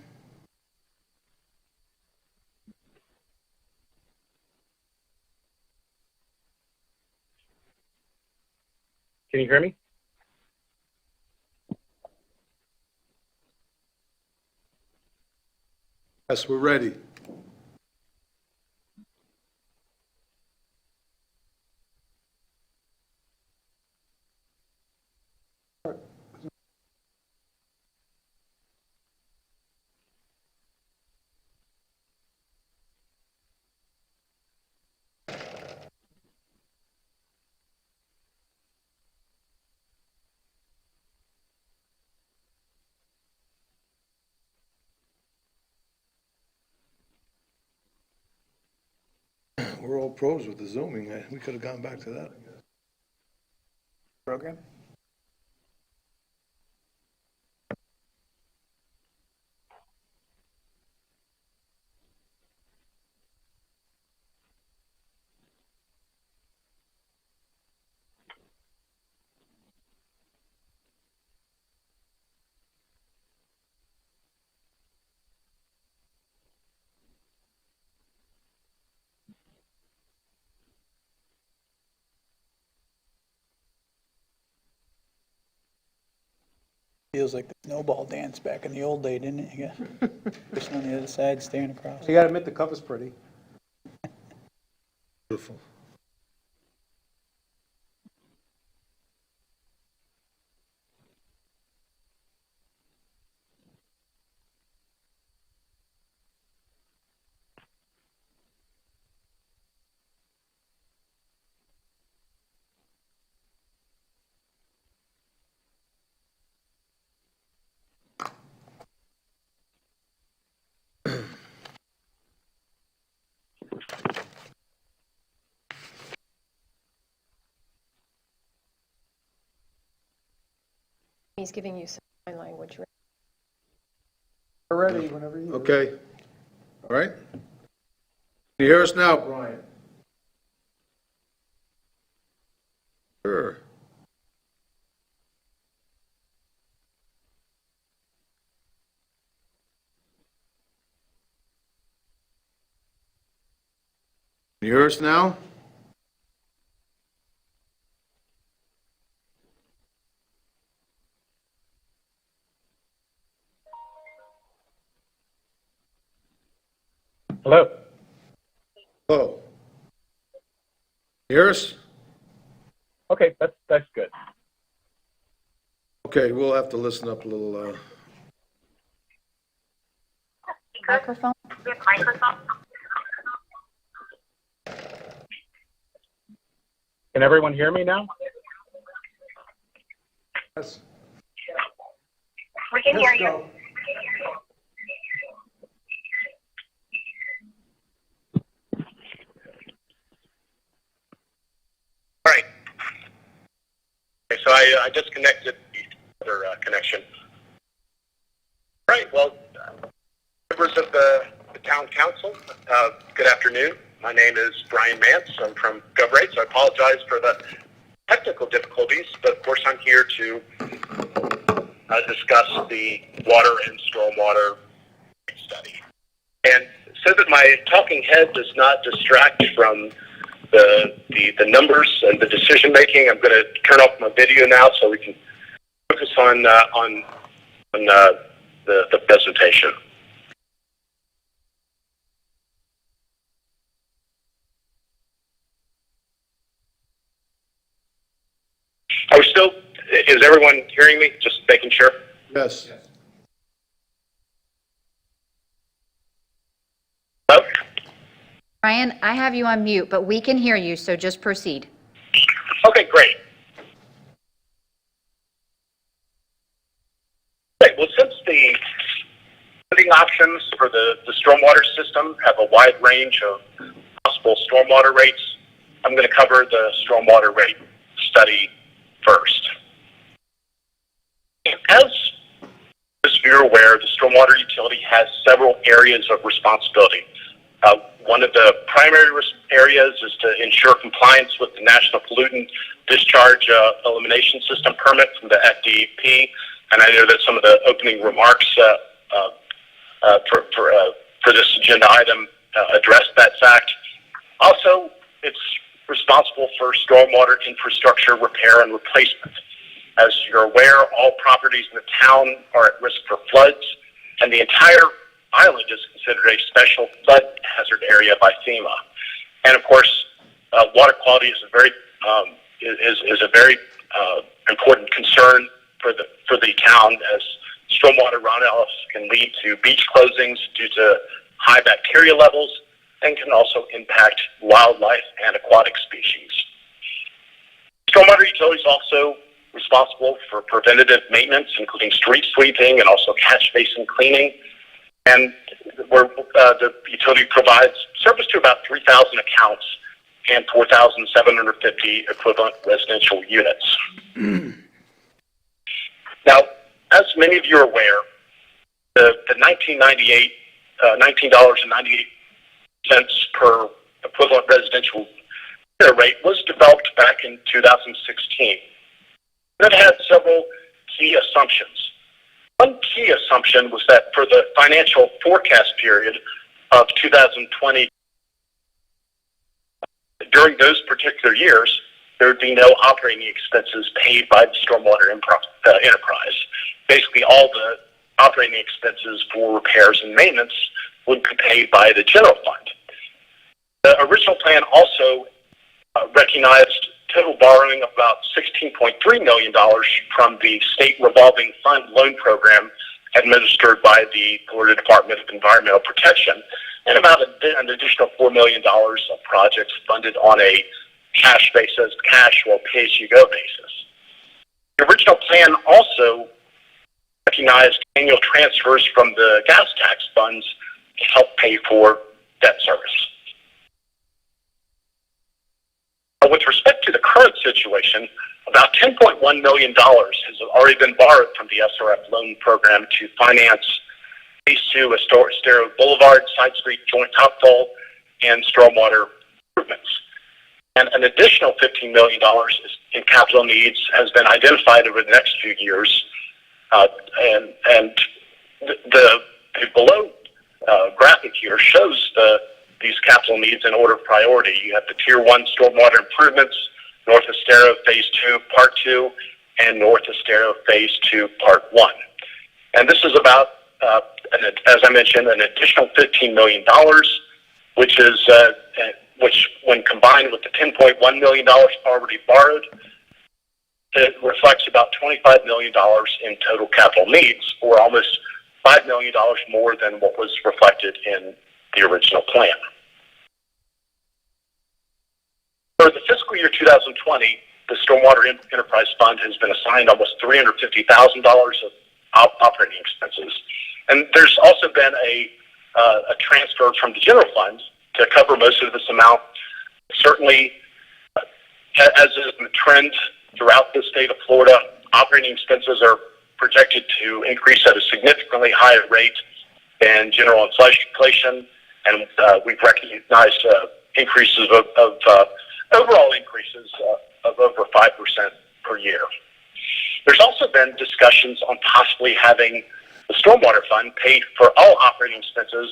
Can you hear me? Yes, we're ready. we're all pros with the zooming. We could have gone back to that. Program? Feels like the snowball dance back in the old day, didn't it? You got person on the other side staring across. You gotta admit the cover's pretty. Beautiful. He's giving you some sign language. We're ready whenever you. Okay. All right? Can you hear us now, Brian? Sure. Can you hear us now? Hello? Hello. You hear us? Okay, that's good. Okay, we'll have to listen up a little. Microphone? Can everyone hear me now? Yes. We can hear you. All right. Okay, so I disconnected the other connection. All right, well, members of the town council, good afternoon. My name is Brian Mance. I'm from GovRates. I apologize for the technical difficulties, but of course I'm here to discuss the water and stormwater study. And so that my talking head does not distract from the numbers and the decision making, I'm going to turn off my video now so we can focus on the presentation. Are we still, is everyone hearing me? Just making sure. Yes. Hello? Brian, I have you on mute, but we can hear you, so just proceed. Okay, great. Okay, well, since the funding options for the stormwater system have a wide range of possible stormwater rates, I'm going to cover the stormwater rate study first. As you're aware, the stormwater utility has several areas of responsibility. One of the primary areas is to ensure compliance with the National Pollutant Discharge Elimination System permit from the FDEP, and I know that some of the opening remarks for this agenda item addressed that fact. Also, it's responsible for stormwater infrastructure repair and replacement. As you're aware, all properties in the town are at risk for floods, and the entire island is considered a special flood hazard area by FEMA. And of course, water quality is a very important concern for the town, as stormwater runoffs can lead to beach closings due to high bacteria levels and can also impact wildlife and aquatic species. Stormwater utility is also responsible for preventative maintenance, including street sweeping and also catch basin cleaning. And the utility provides service to about 3,000 accounts and 4,750 equivalent residential units. Now, as many of you are aware, the $19.98 per equivalent residential unit rate was developed back in 2016. It had several key assumptions. One key assumption was that for the financial forecast period of 2020, during those particular years, there would be no operating expenses paid by the stormwater enterprise. Basically, all the operating expenses for repairs and maintenance would be paid by the general fund. The original plan also recognized total borrowing of about $16.3 million from the state revolving fund loan program administered by the Florida Department of Environmental Protection, and about an additional $4 million of projects funded on a cash basis, cash or pay-as-you-go basis. The original plan also recognized annual transfers from the gas tax funds to help pay for debt service. With respect to the current situation, about $10.1 million has already been borrowed from the SRF loan program to finance Phase 2 of Estero Boulevard, Side Street Joint Topfall, and stormwater improvements. And an additional $15 million in capital needs has been identified over the next few years. And the below graphic here shows these capital needs in order of priority. You have the Tier 1 stormwater improvements, North Estero Phase 2 Part 2, and North Estero Phase 2 Part 1. And this is about, as I mentioned, an additional $15 million, which is which, when combined with the $10.1 million already borrowed, it reflects about $25 million in total capital needs, or almost $5 million more than what was reflected in the original plan. For the fiscal year 2020, the Stormwater Enterprise Fund has been assigned almost $350,000 of operating expenses. And there's also been a transfer from the general fund to cover most of this amount. Certainly, as is the trend throughout the state of Florida, operating expenses are projected to increase at a significantly higher rate than general inflation, and we've recognized increases of overall increases of over 5% per year. There's also been discussions on possibly having the Stormwater Fund paid for all operating expenses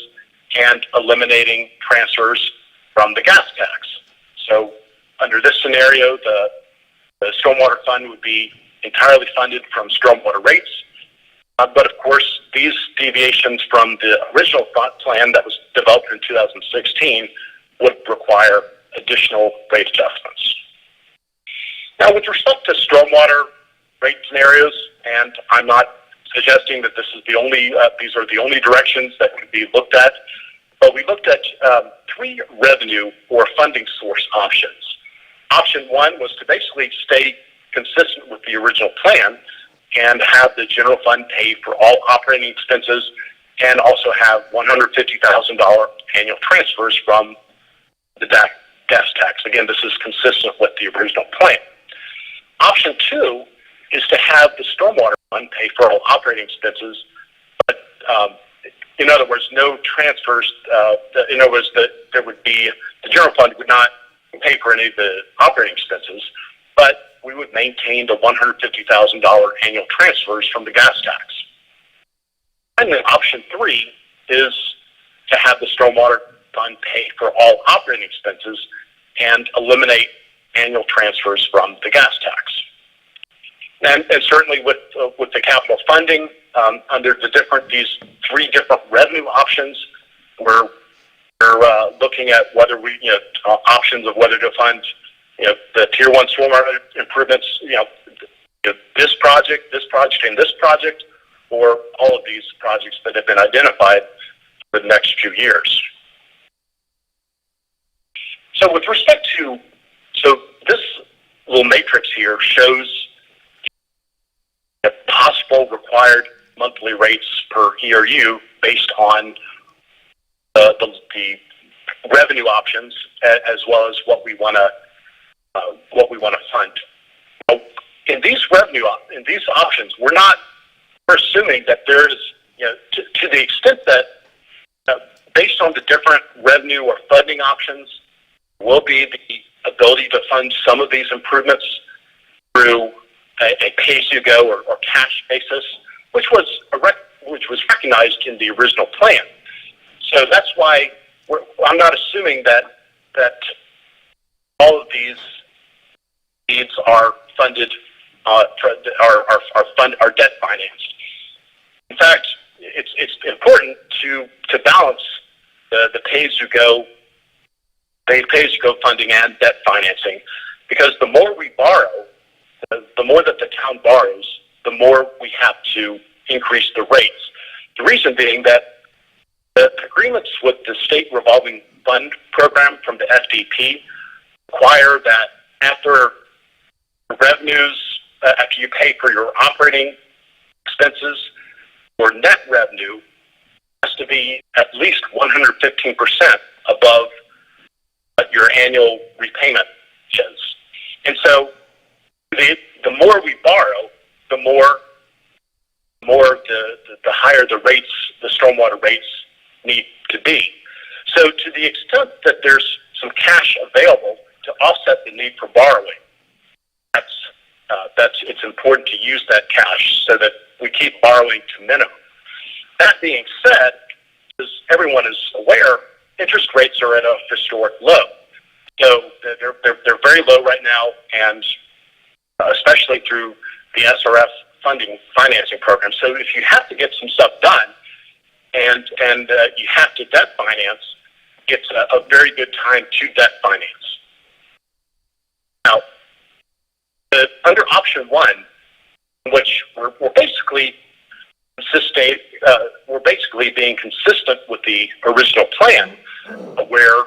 and eliminating transfers from the gas tax. So under this scenario, the Stormwater Fund would be entirely funded from stormwater rates. But of course, these deviations from the original plan that was developed in 2016 would require additional rate adjustments. Now, with respect to stormwater rate scenarios, and I'm not suggesting that this is the only, these are the only directions that could be looked at, but we looked at three revenue or funding source options. Option one was to basically stay consistent with the original plan and have the general fund pay for all operating expenses and also have $150,000 annual transfers from the gas tax. Again, this is consistent with the original plan. Option two is to have the stormwater fund pay for all operating expenses, but in other words, no transfers. In other words, that there would be, the general fund would not pay for any of the operating expenses, but we would maintain the $150,000 annual transfers from the gas tax. And then option three is to have the stormwater fund pay for all operating expenses and eliminate annual transfers from the gas tax. And certainly with the capital funding, under these three different revenue options, we're looking at whether we, options of whether to fund, the Tier 1 stormwater improvements, this project, and this project, or all of these projects that have been identified for the next few years. So with respect to, this little matrix here shows the possible required monthly rates per ERU based on the revenue options as well as what we want to fund. In these options, we're assuming that there is, to the extent that based on the different revenue or funding options, will be the ability to fund some of these improvements through a pay-as-you-go or cash basis, which was recognized in the original plan. So that's why I'm not assuming that all of these needs are funded, are debt financed. In fact, it's important to balance the pay-as-you-go funding and debt financing, because the more we borrow, the more that the town borrows, the more we have to increase the rates. The reason being that the agreements with the state revolving fund program from the FDP require that after revenues, after you pay for your operating expenses, your net revenue has to be at least 115% above what your annual repayment is. And so the more we borrow, the higher the rates, the stormwater rates need to be. So to the extent that there's some cash available to offset the need for borrowing, it's important to use that cash so that we keep borrowing to minimum. That being said, as everyone is aware, interest rates are at a historic low. So they're very low right now, and especially through the SRF financing program. So if you have to get some stuff done and you have to debt finance, it's a very good time to debt finance. Now, under option one, which we're basically being consistent with the original plan, where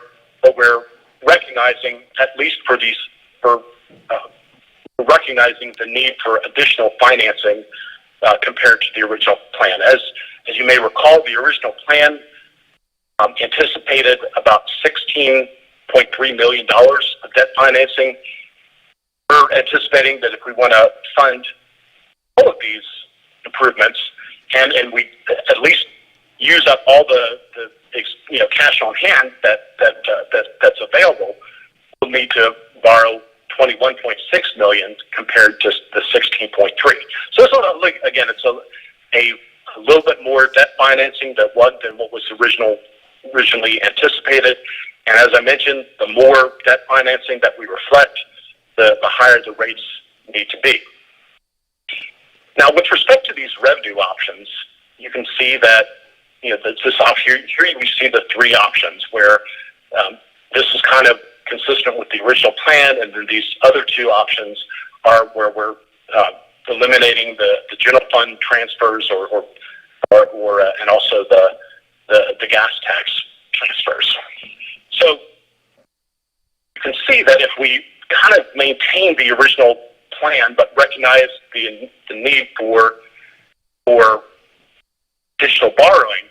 we're recognizing, at least recognizing the need for additional financing compared to the original plan. As you may recall, the original plan anticipated about $16.3 million of debt financing. We're anticipating that if we want to fund all of these improvements and we at least use up all the cash on hand that's available, we'll need to borrow $21.6 million compared to the $16.3. So it's it's a little bit more debt financing than what was originally anticipated. And as I mentioned, the more debt financing that we reflect, the higher the rates need to be. Now, with respect to these revenue options, you can see that this option here we see the three options where this is kind of consistent with the original plan, and then these other two options are where we're eliminating the general fund transfers and also the gas tax transfers. So you can see that if we kind of maintain the original plan but recognize the need for additional borrowing,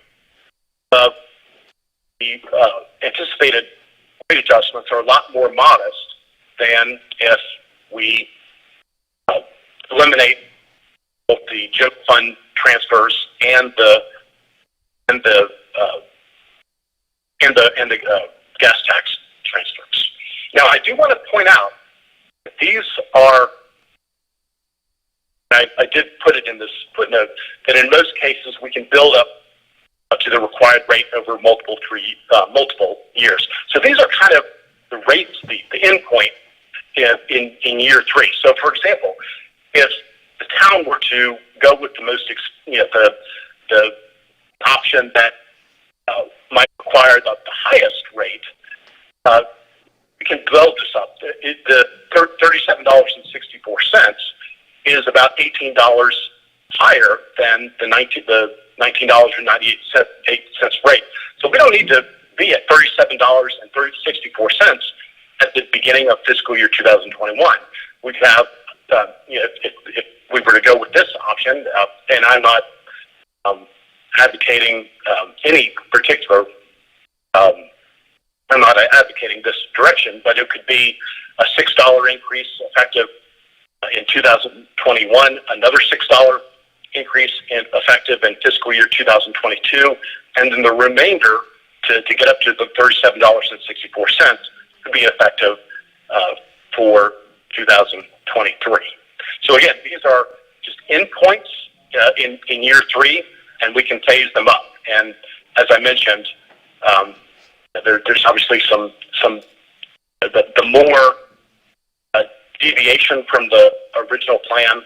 the anticipated rate adjustments are a lot more modest than if we eliminate both the general fund transfers and the gas tax transfers. Now, I do want to point out that these are, I did put it in this footnote, that in most cases we can build up to the required rate over multiple years. So these are kind of the rates, the end point in year three. So, for example, if the town were to go with the most, the option that might require the highest rate, we can build this up. The $37.64 is about $18 higher than the $19.98 rate. So we don't need to be at $37.64 at the beginning of fiscal year 2021. We could have, if we were to go with this option, and I'm not advocating any particular, I'm not advocating this direction, but it could be a $6 increase effective in 2021, another $6 increase effective in fiscal year 2022, and then the remainder to get up to the $37.64 to be effective for 2023. So again, these are just endpoints in year 3, and we can phase them up. And as I mentioned, there's obviously the more deviation from the original plan,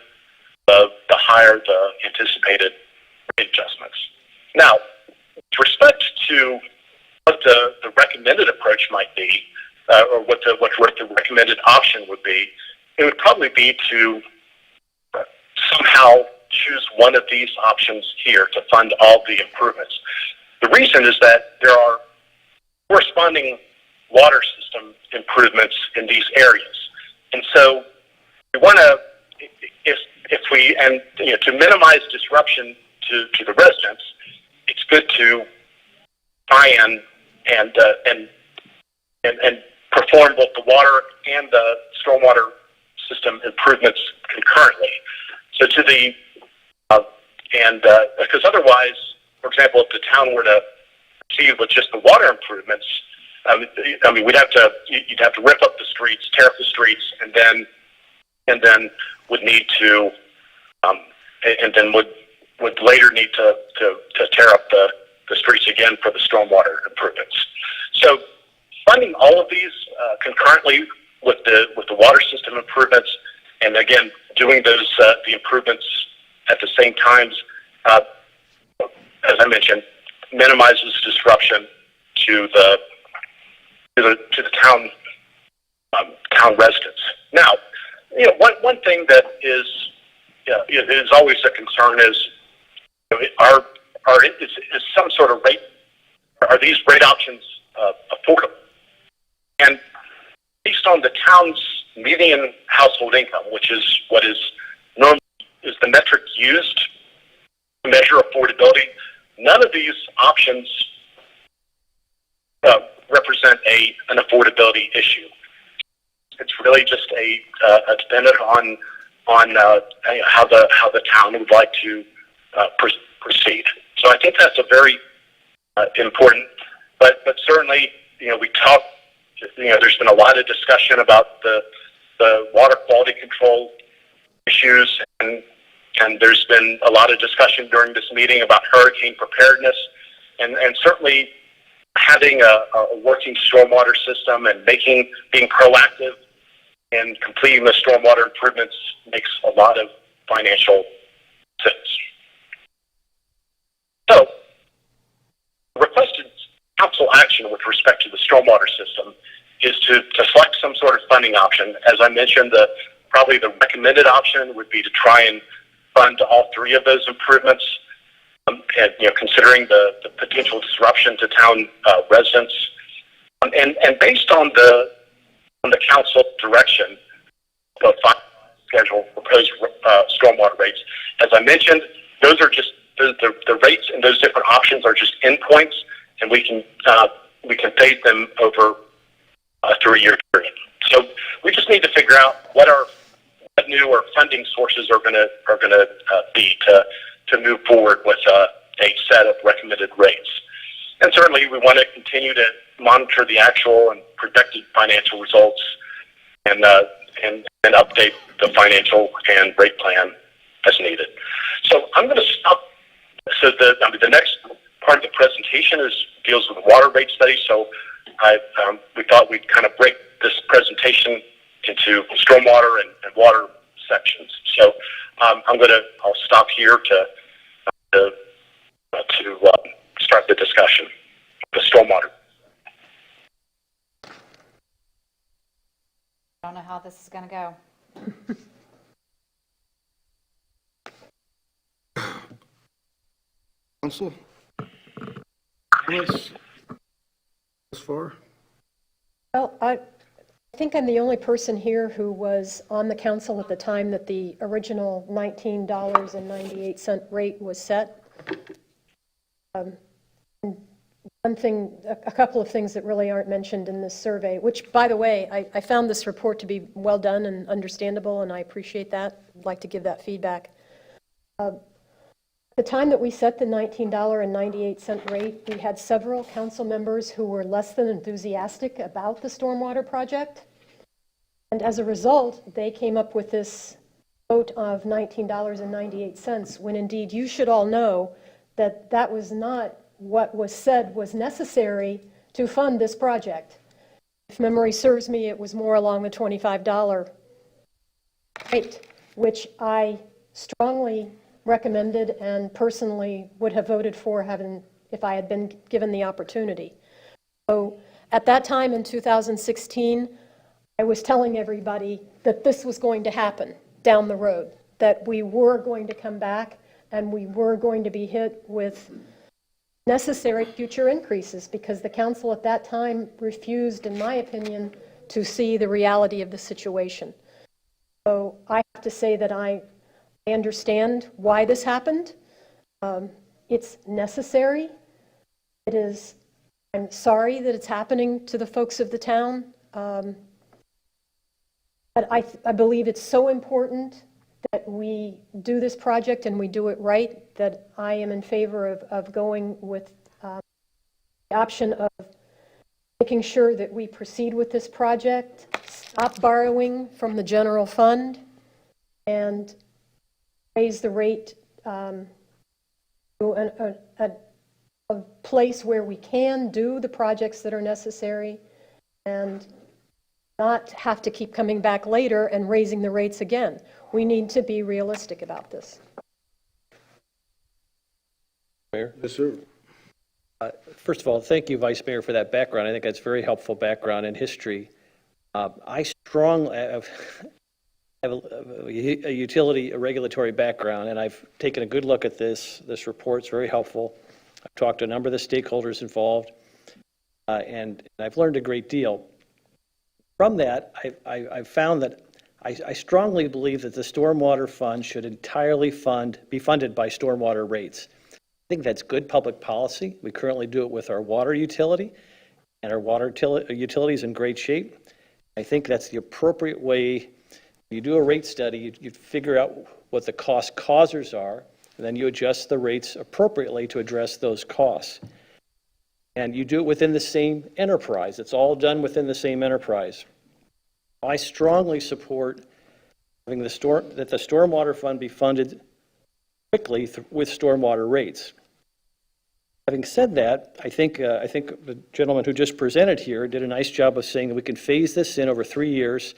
the higher the anticipated rate adjustments. Now, with respect to what the recommended approach might be, or what the recommended option would be, it would probably be to somehow choose one of these options here to fund all the improvements. The reason is that there are corresponding water system improvements in these areas. And so we want to, to minimize disruption to the residents, it's good to try and perform both the water and the stormwater system improvements concurrently. So because otherwise, for example, if the town were to proceed with just the water improvements, you'd have to rip up the streets, tear up the streets, and then would need to, would later need to tear up the streets again for the stormwater improvements. So funding all of these concurrently with the water system improvements, and again doing those the improvements at the same times, as I mentioned, minimizes disruption to the town residents. Now, one thing that is always a concern is is some sort of rate. Are these rate options affordable? And based on the town's median household income, which is what is normally is the metric used to measure affordability, none of these options represent an affordability issue. It's really just dependent on how the town would like to proceed. So I think that's a very important. But certainly, we talk. There's been a lot of discussion about the water quality control issues, and there's been a lot of discussion during this meeting about hurricane preparedness, and certainly having a working stormwater system and being proactive in completing the stormwater improvements makes a lot of financial sense. So, requested council action with respect to the stormwater system is to select some sort of funding option. As I mentioned, probably the recommended option would be to try and fund all 3 of those improvements, and considering the potential disruption to town residents, and based on the council direction, the schedule proposed stormwater rates. As I mentioned, those are just the rates, and those different options are just endpoints, and we can phase them over a 3-year period. So we just need to figure out what new or funding sources are going to be to move forward with a set of recommended rates. And certainly we want to continue to monitor the actual and projected financial results and update the financial and rate plan as needed. So I'm going to stop. So the next part of the presentation deals with the water rate study. So we thought we'd kind of break this presentation into stormwater and water sections. So I'll stop here to start the discussion of the stormwater. I don't know how this is going to go. Council? Comments thus far? Well, I think I'm the only person here who was on the council at the time that the original $19.98 rate was set. One thing, a couple of things that really aren't mentioned in this survey, which, by the way, I found this report to be well done and understandable, and I appreciate that. I'd like to give that feedback. The time that we set the $19.98 rate, we had several council members who were less than enthusiastic about the stormwater project. And as a result, they came up with this vote of $19.98, when indeed you should all know that that was not what was said was necessary to fund this project. If memory serves me, it was more along the $25 rate, which I strongly recommended and personally would have voted for if I had been given the opportunity. So at that time in 2016, I was telling everybody that this was going to happen down the road, that we were going to come back and we were going to be hit with necessary future increases, because the council at that time refused, in my opinion, to see the reality of the situation. So I have to say that I understand why this happened. It's necessary. I'm sorry that it's happening to the folks of the town. But I believe it's so important that we do this project and we do it right, that I am in favor of going with the option of making sure that we proceed with this project, stop borrowing from the general fund, and raise the rate to a place where we can do the projects that are necessary and not have to keep coming back later and raising the rates again. We need to be realistic about this. Mayor? Yes, sir. First of all, thank you, Vice Mayor, for that background. I think that's very helpful background in history. I strongly have a utility, a regulatory background, and I've taken a good look at this. This report's very helpful. I've talked to a number of the stakeholders involved, and I've learned a great deal. From that, I've found that I strongly believe that the stormwater fund should entirely be funded by stormwater rates. I think that's good public policy. We currently do it with our water utility, and our water utility is in great shape. I think that's the appropriate way. You do a rate study, you figure out what the cost causers are, and then you adjust the rates appropriately to address those costs. And you do it within the same enterprise. It's all done within the same enterprise. I strongly support having that the stormwater fund be funded quickly with stormwater rates. Having said that, I think the gentleman who just presented here did a nice job of saying that we can phase this in over 3 years,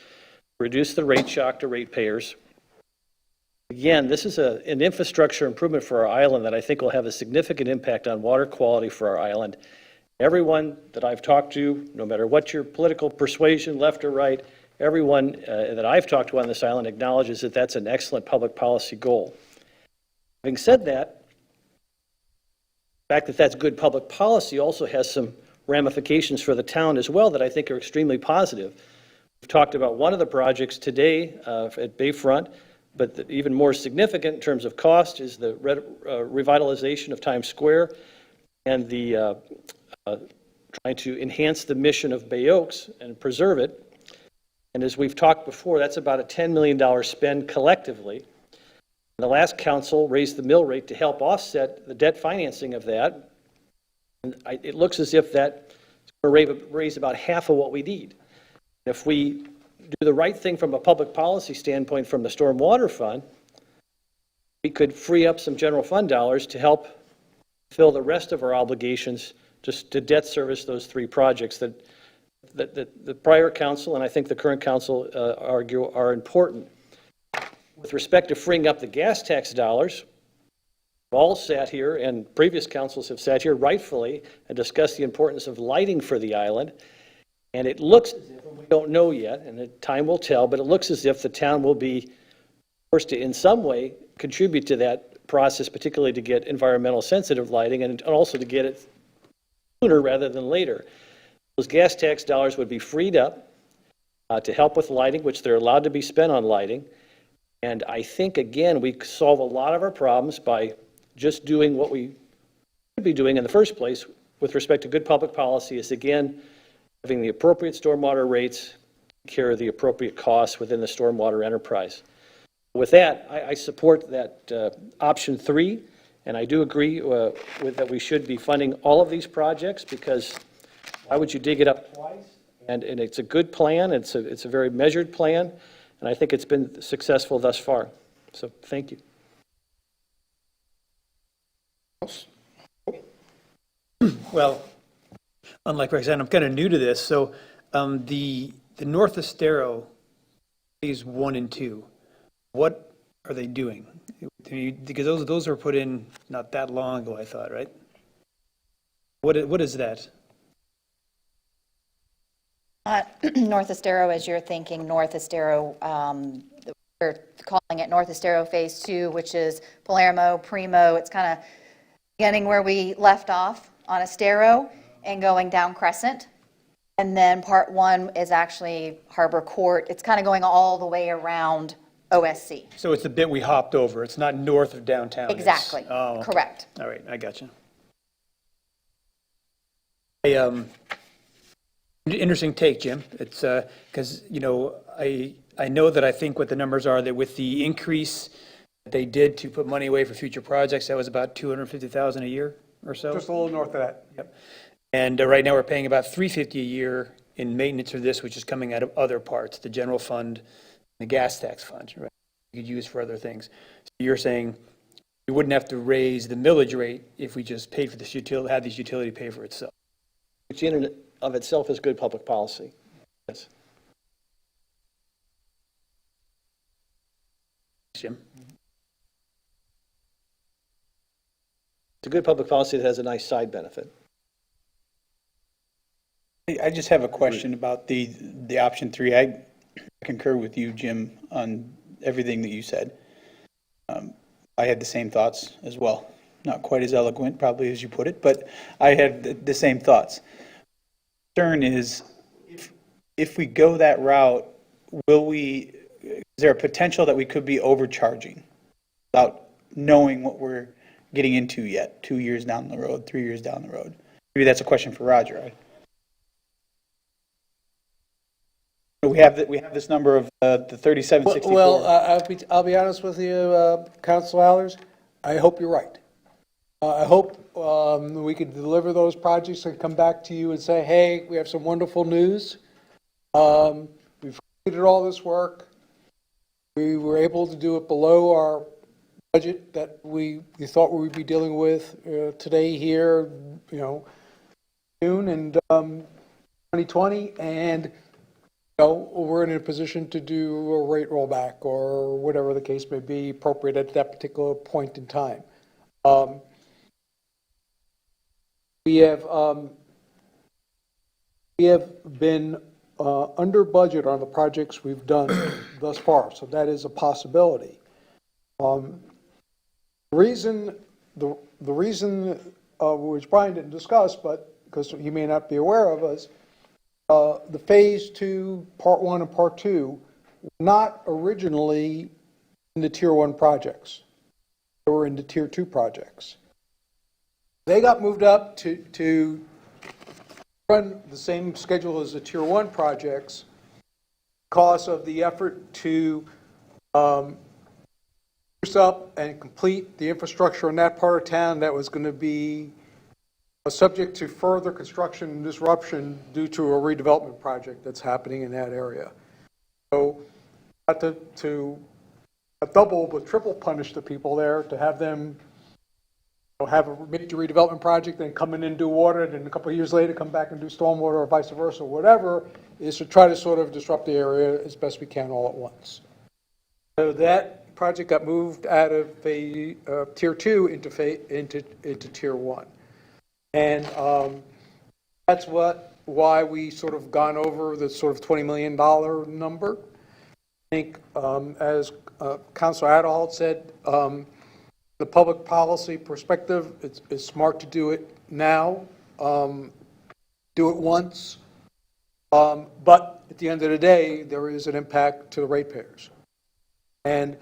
reduce the rate shock to ratepayers. Again, this is an infrastructure improvement for our island that I think will have a significant impact on water quality for our island. Everyone that I've talked to, no matter what your political persuasion, left or right, everyone that I've talked to on this island acknowledges that that's an excellent public policy goal. Having said that, the fact that that's good public policy also has some ramifications for the town as well that I think are extremely positive. We've talked about one of the projects today at Bayfront, but even more significant in terms of cost is the revitalization of Times Square and the trying to enhance the mission of Bay Oaks and preserve it. And as we've talked before, that's about a $10 million spend collectively. The last council raised the mill rate to help offset the debt financing of that. And it looks as if that's going to raise about half of what we need. And if we do the right thing from a public policy standpoint from the Stormwater Fund, we could free up some general fund dollars to help fill the rest of our obligations just to debt service those 3 projects that the prior council and I think the current council argue are important. With respect to freeing up the gas tax dollars, we've all sat here, and previous councils have sat here rightfully and discussed the importance of lighting for the island. And it looks as if, we don't know yet, and time will tell, but it looks as if the town will be forced to, in some way, contribute to that process, particularly to get environmental sensitive lighting and also to get it sooner rather than later. Those gas tax dollars would be freed up to help with lighting, which they're allowed to be spent on lighting. And I think, again, we solve a lot of our problems by just doing what we should be doing in the first place with respect to good public policy is, again, having the appropriate stormwater rates, take care of the appropriate costs within the stormwater enterprise. With that, I support that option 3, and I do agree with that we should be funding all of these projects, because why would you dig it up twice? And it's a good plan, it's a very measured plan, and I think it's been successful thus far. So thank you. Well, unlike Rex, I'm kind of new to this, so the North Estero, phase 1 and 2, what are they doing? Because those were put in not that long ago, I thought, right? What is that? North Estero, as you're thinking, North Estero, we're calling it North Estero Phase 2, which is Palermo, Primo. It's kind of beginning where we left off on Estero and going down Crescent. And then part 1 is actually Harbor Court. It's kind of going all the way around OSC. So it's the bit we hopped over. It's not north of downtown. Exactly. Oh, okay. Correct. All right, I got you. Interesting take, Jim. It's because, I know that I think what the numbers are, that with the increase that they did to put money away for future projects, that was about $250,000 a year or so. Just a little north of that. Yep. And right now we're paying about $350 a year in maintenance for this, which is coming out of other parts, the general fund, the gas tax fund, right? You could use for other things. So you're saying you wouldn't have to raise the millage rate if we just paid for this utility, had this utility pay for itself. Which in and of itself is good public policy. Yes. Jim? It's a good public policy that has a nice side benefit. I just have a question about the option 3. I concur with you, Jim, on everything that you said. I had the same thoughts as well. Not quite as eloquent, probably, as you put it, but I had the same thoughts. Concern is, if we go that route, is there a potential that we could be overcharging without knowing what we're getting into yet, 2 years down the road, 3 years down the road? Maybe that's a question for Roger. We have this number of the 3764. Well, I'll be honest with you, Council Allers, I hope you're right. I hope we could deliver those projects and come back to you and say, hey, we have some wonderful news. We've completed all this work. We were able to do it below our budget that we thought we would be dealing with today here, June and 2020, and we're in a position to do a rate rollback or whatever the case may be appropriate at that particular point in time. We have been under budget on the projects we've done thus far, so that is a possibility. The reason which Brian didn't discuss, but because he may not be aware of, is the phase 2, part 1 and part 2 were not originally in the tier 1 projects. They were in the tier 2 projects. They got moved up to run the same schedule as the tier 1 projects because of the effort to spruce up and complete the infrastructure in that part of town that was going to be subject to further construction and disruption due to a redevelopment project that's happening in that area. So not to double but triple punish the people there, to have them have a major redevelopment project, then come in and do water, and then a couple of years later come back and do stormwater or vice versa, whatever, is to try to sort of disrupt the area as best we can all at once. So that project got moved out of tier 2 into tier 1. And that's why we sort of gone over the sort of $20 million number. I think, as Councilor Adderholt said, the public policy perspective, it's smart to do it now, do it once, but at the end of the day, there is an impact to the ratepayers. And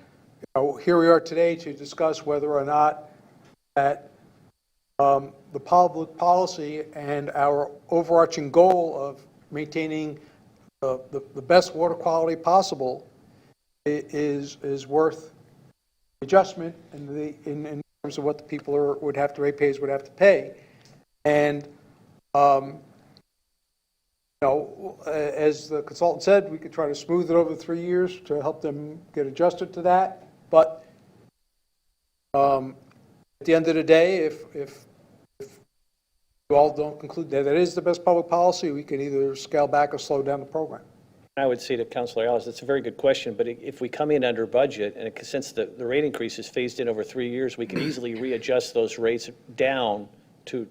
here we are today to discuss whether or not that the public policy and our overarching goal of maintaining the best water quality possible is worth adjustment in terms of what the people would have to, ratepayers would have to pay. And, as the consultant said, we could try to smooth it over 3 years to help them get adjusted to that. But at the end of the day, if you all don't conclude that is the best public policy, we can either scale back or slow down the program. I would say to Councilor Ellis, that's a very good question, but if we come in under budget, and since the rate increase is phased in over 3 years, we can easily readjust those rates down to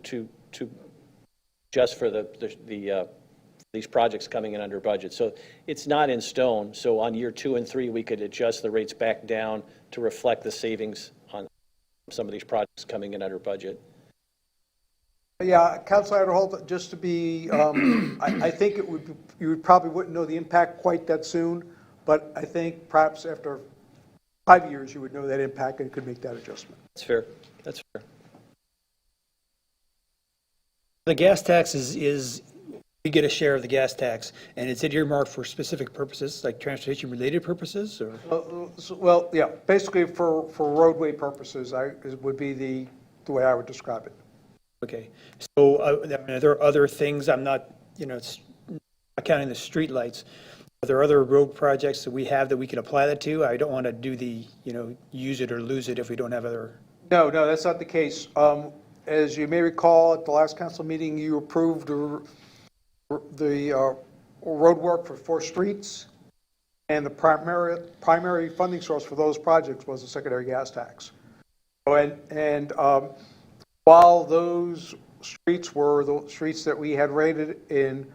just for these projects coming in under budget. So it's not in stone. So on year 2 and 3, we could adjust the rates back down to reflect the savings on some of these projects coming in under budget. Yeah, Councilor Adderholt, just to be, I think you probably wouldn't know the impact quite that soon, but I think perhaps after 5 years, you would know that impact and could make that adjustment. That's fair. That's fair. The gas tax is we get a share of the gas tax, and it's earmarked for specific purposes, like transportation-related purposes, or? Well, yeah, basically for roadway purposes, would be the way I would describe it. Okay, so are there other things, I'm not, it's not counting the street lights. Are there other road projects that we have that we can apply that to? I don't want to do the, use it or lose it if we don't have other. No, that's not the case. As you may recall, at the last council meeting, you approved the road work for 4 streets, and the primary funding source for those projects was the secondary gas tax. And while those streets were the streets that we had rated in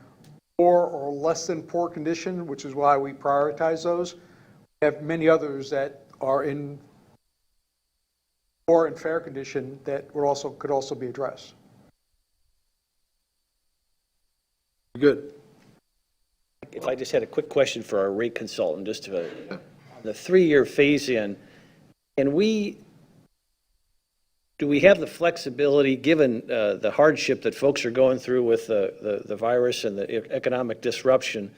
poor or less than poor condition, which is why we prioritize those, we have many others that are in poor and fair condition that could also be addressed. Good. If I just had a quick question for our rate consultant, just to, the 3-year phase-in, do we have the flexibility, given the hardship that folks are going through with the virus and the economic disruption,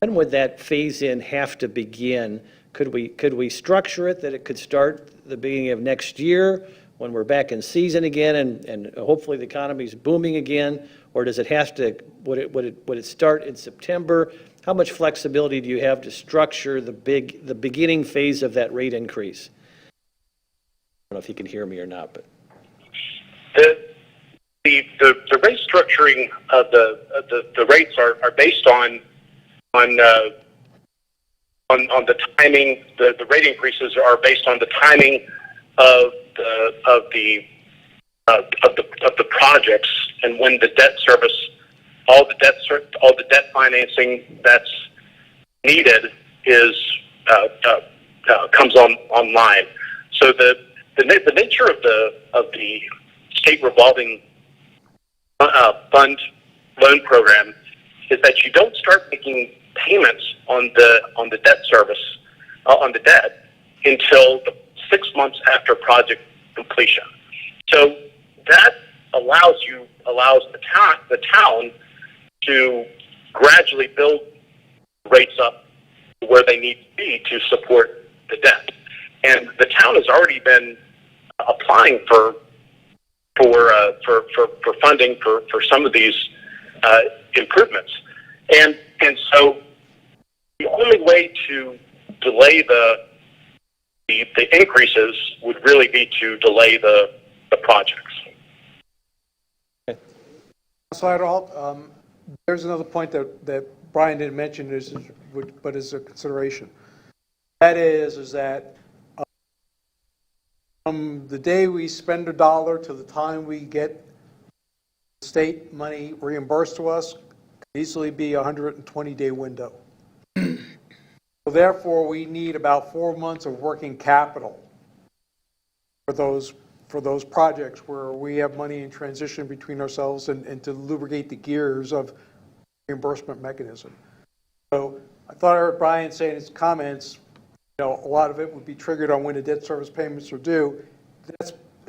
when would that phase-in have to begin? Could we structure it that it could start the beginning of next year when we're back in season again and hopefully the economy's booming again? Or does it have to, would it start in September? How much flexibility do you have to structure the beginning phase of that rate increase? I don't know if you can hear me or not, but the rate structuring of the rates are based on the timing. The rate increases are based on the timing of the projects and when the debt service, all the debt financing that's needed comes online. So the nature of the state revolving fund loan program is that you don't start making payments on the debt service on the debt until 6 months after project completion. So that allows the town to gradually build rates up to where they need to be to support the debt. And the town has already been applying for funding for some of these improvements. And so the only way to delay the increases would really be to delay the projects. Councilor Adderholt, there's another point that Brian didn't mention, but is a consideration. That is that from the day we spend $1 to the time we get state money reimbursed to us, could easily be a 120-day window. So therefore, we need about 4 months of working capital for those projects where we have money in transition between ourselves and to lubricate the gears of reimbursement mechanism. So I thought I heard Brian say in his comments, a lot of it would be triggered on when the debt service payments are due.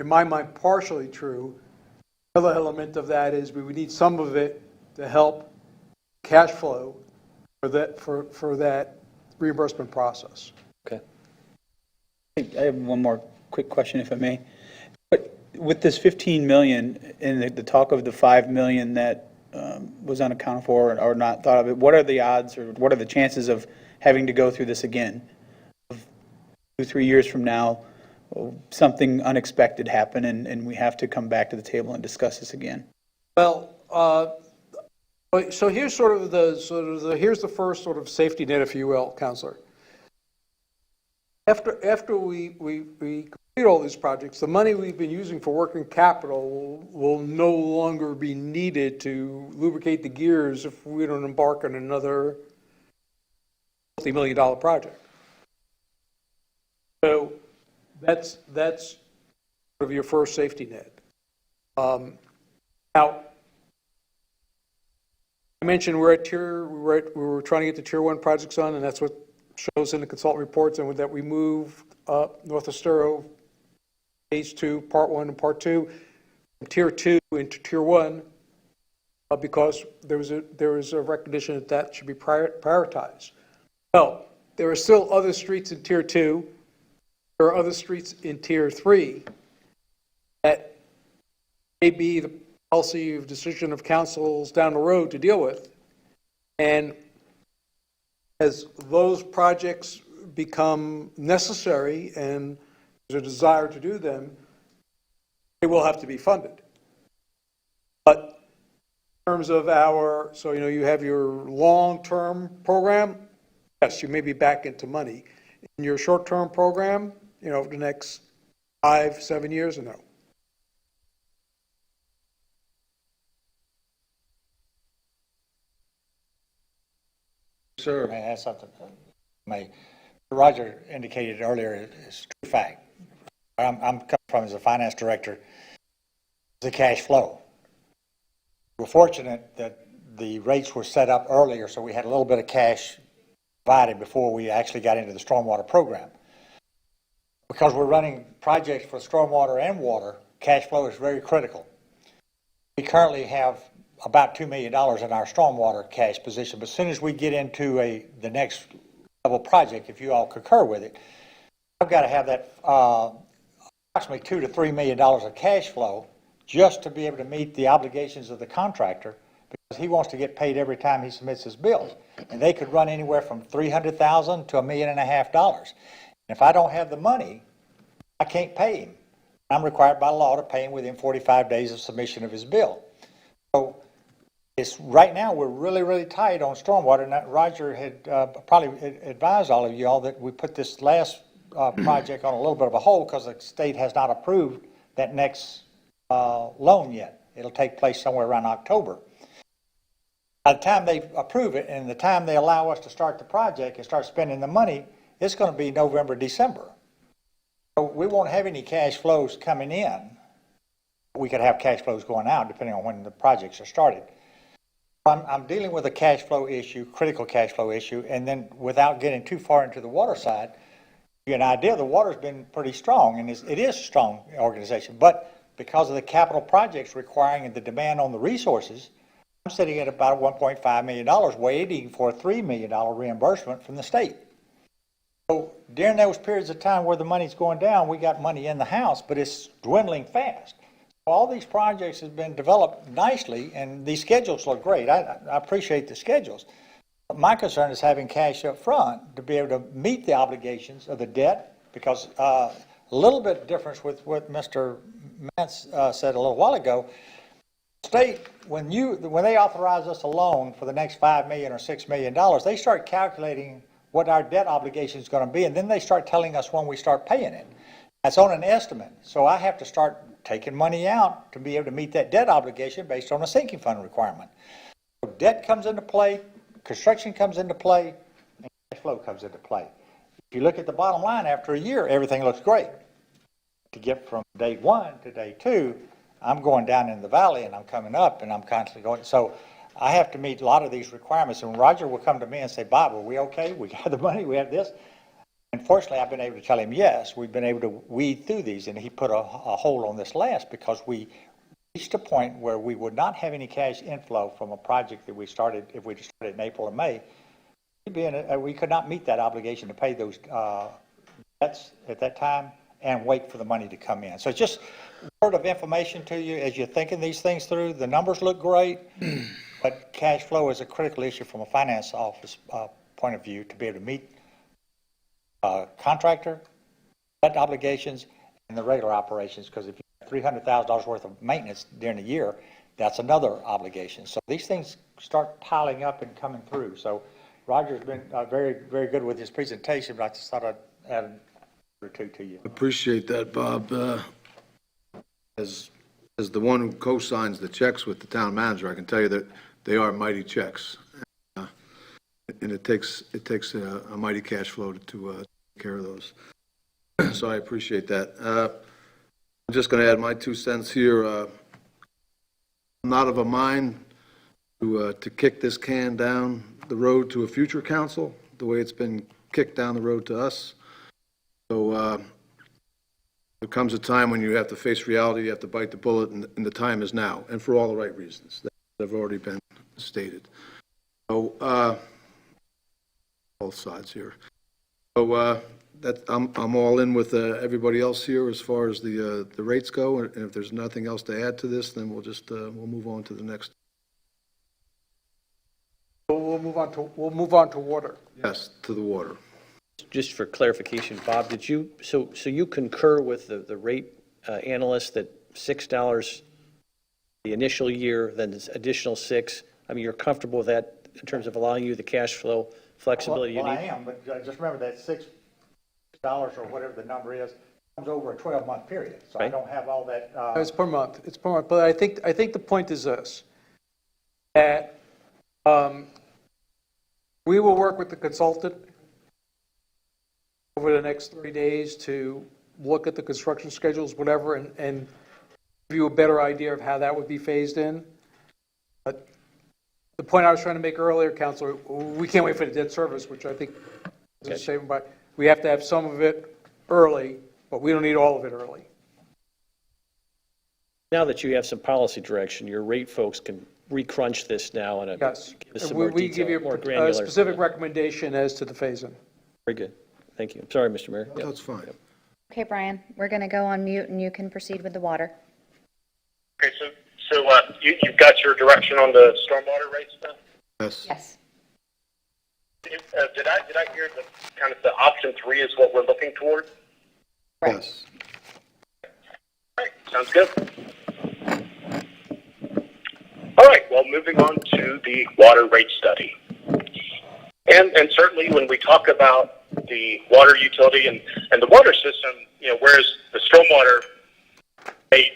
in my mind, partially true. The other element of that is we would need some of it to help cash flow for that reimbursement process. Okay. I have one more quick question, if I may. But with this 15 million and the talk of the 5 million that was unaccounted for or not thought of it, what are the odds or what are the chances of having to go through this again? 2-3 years from now, something unexpected happen and we have to come back to the table and discuss this again? Well, so here's here's the first sort of safety net, if you will, Counselor. After we complete all these projects, the money we've been using for working capital will no longer be needed to lubricate the gears if we don't embark on another multi-million-dollar project. So that's sort of your first safety net. Now, I mentioned we were trying to get the Tier 1 projects on, and that's what shows in the consultant reports, and that we moved North Estero Phase 2, Part 1 and Part 2, from Tier 2 into Tier 1, because there was a recognition that should be prioritized. Well, there are still other streets in Tier 2. There are other streets in Tier 3 that may be the policy of decision of councils down the road to deal with. And as those projects become necessary and there's a desire to do them, they will have to be funded. But in terms of you have your long-term program, yes, you may be back into money. In your short-term program, over the next 5-7 years, no. Sir. May I add something? Roger indicated earlier, it's true fact. I'm coming from as a finance director, the cash flow. We're fortunate that the rates were set up earlier, so we had a little bit of cash provided before we actually got into the stormwater program. Because we're running projects for stormwater and water, cash flow is very critical. We currently have about $2 million in our stormwater cash position, but as soon as we get into the next level project, if you all concur with it, I've got to have that approximately $2 to $3 million of cash flow just to be able to meet the obligations of the contractor, because he wants to get paid every time he submits his bills. And they could run anywhere from $300,000 to $1.5 million. And if I don't have the money, I can't pay him. I'm required by law to pay him within 45 days of submission of his bill. So right now we're really, really tight on stormwater, and that Roger had probably advised all of you all that we put this last project on a little bit of a hold because the state has not approved that next loan yet. It'll take place somewhere around October. By the time they approve it and the time they allow us to start the project and start spending the money, it's going to be November, December. So we won't have any cash flows coming in. We could have cash flows going out depending on when the projects are started. I'm dealing with a cash flow issue, critical cash flow issue, and then without getting too far into the water side, you get an idea the water's been pretty strong, and it is a strong organization, but because of the capital projects requiring the demand on the resources, I'm sitting at about $1.5 million, waiting for a $3 million reimbursement from the state. So during those periods of time where the money's going down, we got money in the house, but it's dwindling fast. All these projects have been developed nicely, and these schedules look great. I appreciate the schedules. But my concern is having cash up front to be able to meet the obligations of the debt, because a little bit difference with what Mr. Mance said a little while ago. State, when they authorize us a loan for the next $5 million or $6 million, they start calculating what our debt obligation is going to be, and then they start telling us when we start paying it. That's on an estimate. So I have to start taking money out to be able to meet that debt obligation based on a sinking fund requirement. So debt comes into play, construction comes into play, and cash flow comes into play. If you look at the bottom line, after a year, everything looks great. To get from day one to day two, I'm going down in the valley and I'm coming up and I'm constantly going. So I have to meet a lot of these requirements. And Roger will come to me and say, Bob, are we okay? We got the money, we have this. And fortunately, I've been able to tell him, yes, we've been able to weed through these, and he put a hold on this last because we reached a point where we would not have any cash inflow from a project that we started, if we started in April or May. We could not meet that obligation to pay those debts at that time and wait for the money to come in. So it's just a word of information to you as you're thinking these things through. The numbers look great, but cash flow is a critical issue from a finance office point of view to be able to meet contractor, debt obligations, and the regular operations, because if you have $300,000 worth of maintenance during the year, that's another obligation. So these things start piling up and coming through. So Roger's been very, very good with his presentation, but I just thought I'd add a word or two to you. Appreciate that, Bob. As the one who co-signs the checks with the town manager, I can tell you that they are mighty checks. And it takes a mighty cash flow to take care of those. So I appreciate that. I'm just going to add my 2 cents here. I'm not of a mind to kick this can down the road to a future council, the way it's been kicked down the road to us. So there comes a time when you have to face reality, you have to bite the bullet, and the time is now, and for all the right reasons that have already been stated. So both sides here. So I'm all in with everybody else here as far as the rates go, and if there's nothing else to add to this, then we'll just we'll move on to the next. We'll move on to water. Yes, to the water. Just for clarification, Bob, did you, so you concur with the rate analyst that $6 the initial year, then this additional $6? I mean, you're comfortable with that in terms of allowing you the cash flow flexibility you need? Well, I am, but just remember that $6 or whatever the number is comes over a 12-month period, so I don't have all that. It's per month. It's per month. But I think the point is this, that we will work with the consultant over the next 30 days to look at the construction schedules, whatever, and give you a better idea of how that would be phased in. But the point I was trying to make earlier, Councilor, we can't wait for the debt service, which I think is a shame, but we have to have some of it early, but we don't need all of it early. Now that you have some policy direction, your rate folks can recrunch this now and Yes. give us some more We detail, give you more a granular. specific recommendation as to the phase-in. Very good. Thank you. I'm sorry, Mr. Mayor. That's fine. Okay, Brian, we're going to go on mute and you can proceed with the water. Okay, so you've got your direction on the stormwater rates then? Yes. Yes. Did I hear that kind of the option 3 is what we're looking toward? Yes. All right, sounds good. All right, well, moving on to the water rate study. And certainly when we talk about the water utility and the water system, whereas the stormwater rate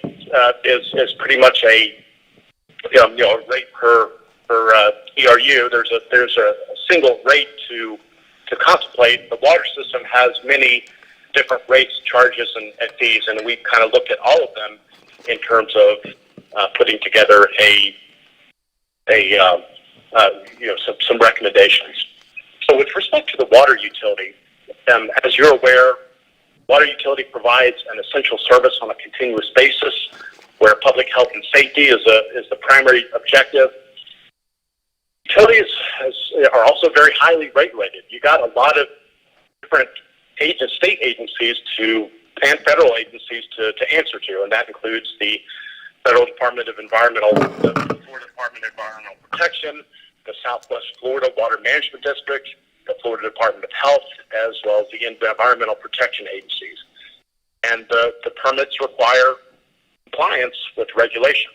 is pretty much a rate per ERU, there's a single rate to contemplate. The water system has many different rates, charges, and fees, and we kind of looked at all of them in terms of putting together some recommendations. So with respect to the water utility, as you're aware, water utility provides an essential service on a continuous basis where public health and safety is the primary objective. Utilities are also very highly regulated. You got a lot of different state agencies and federal agencies to answer to, and that includes the Federal Department of the Florida Department of Environmental Protection, the Southwest Florida Water Management District, the Florida Department of Health, as well as the Environmental Protection Agencies. And the permits require compliance with regulations.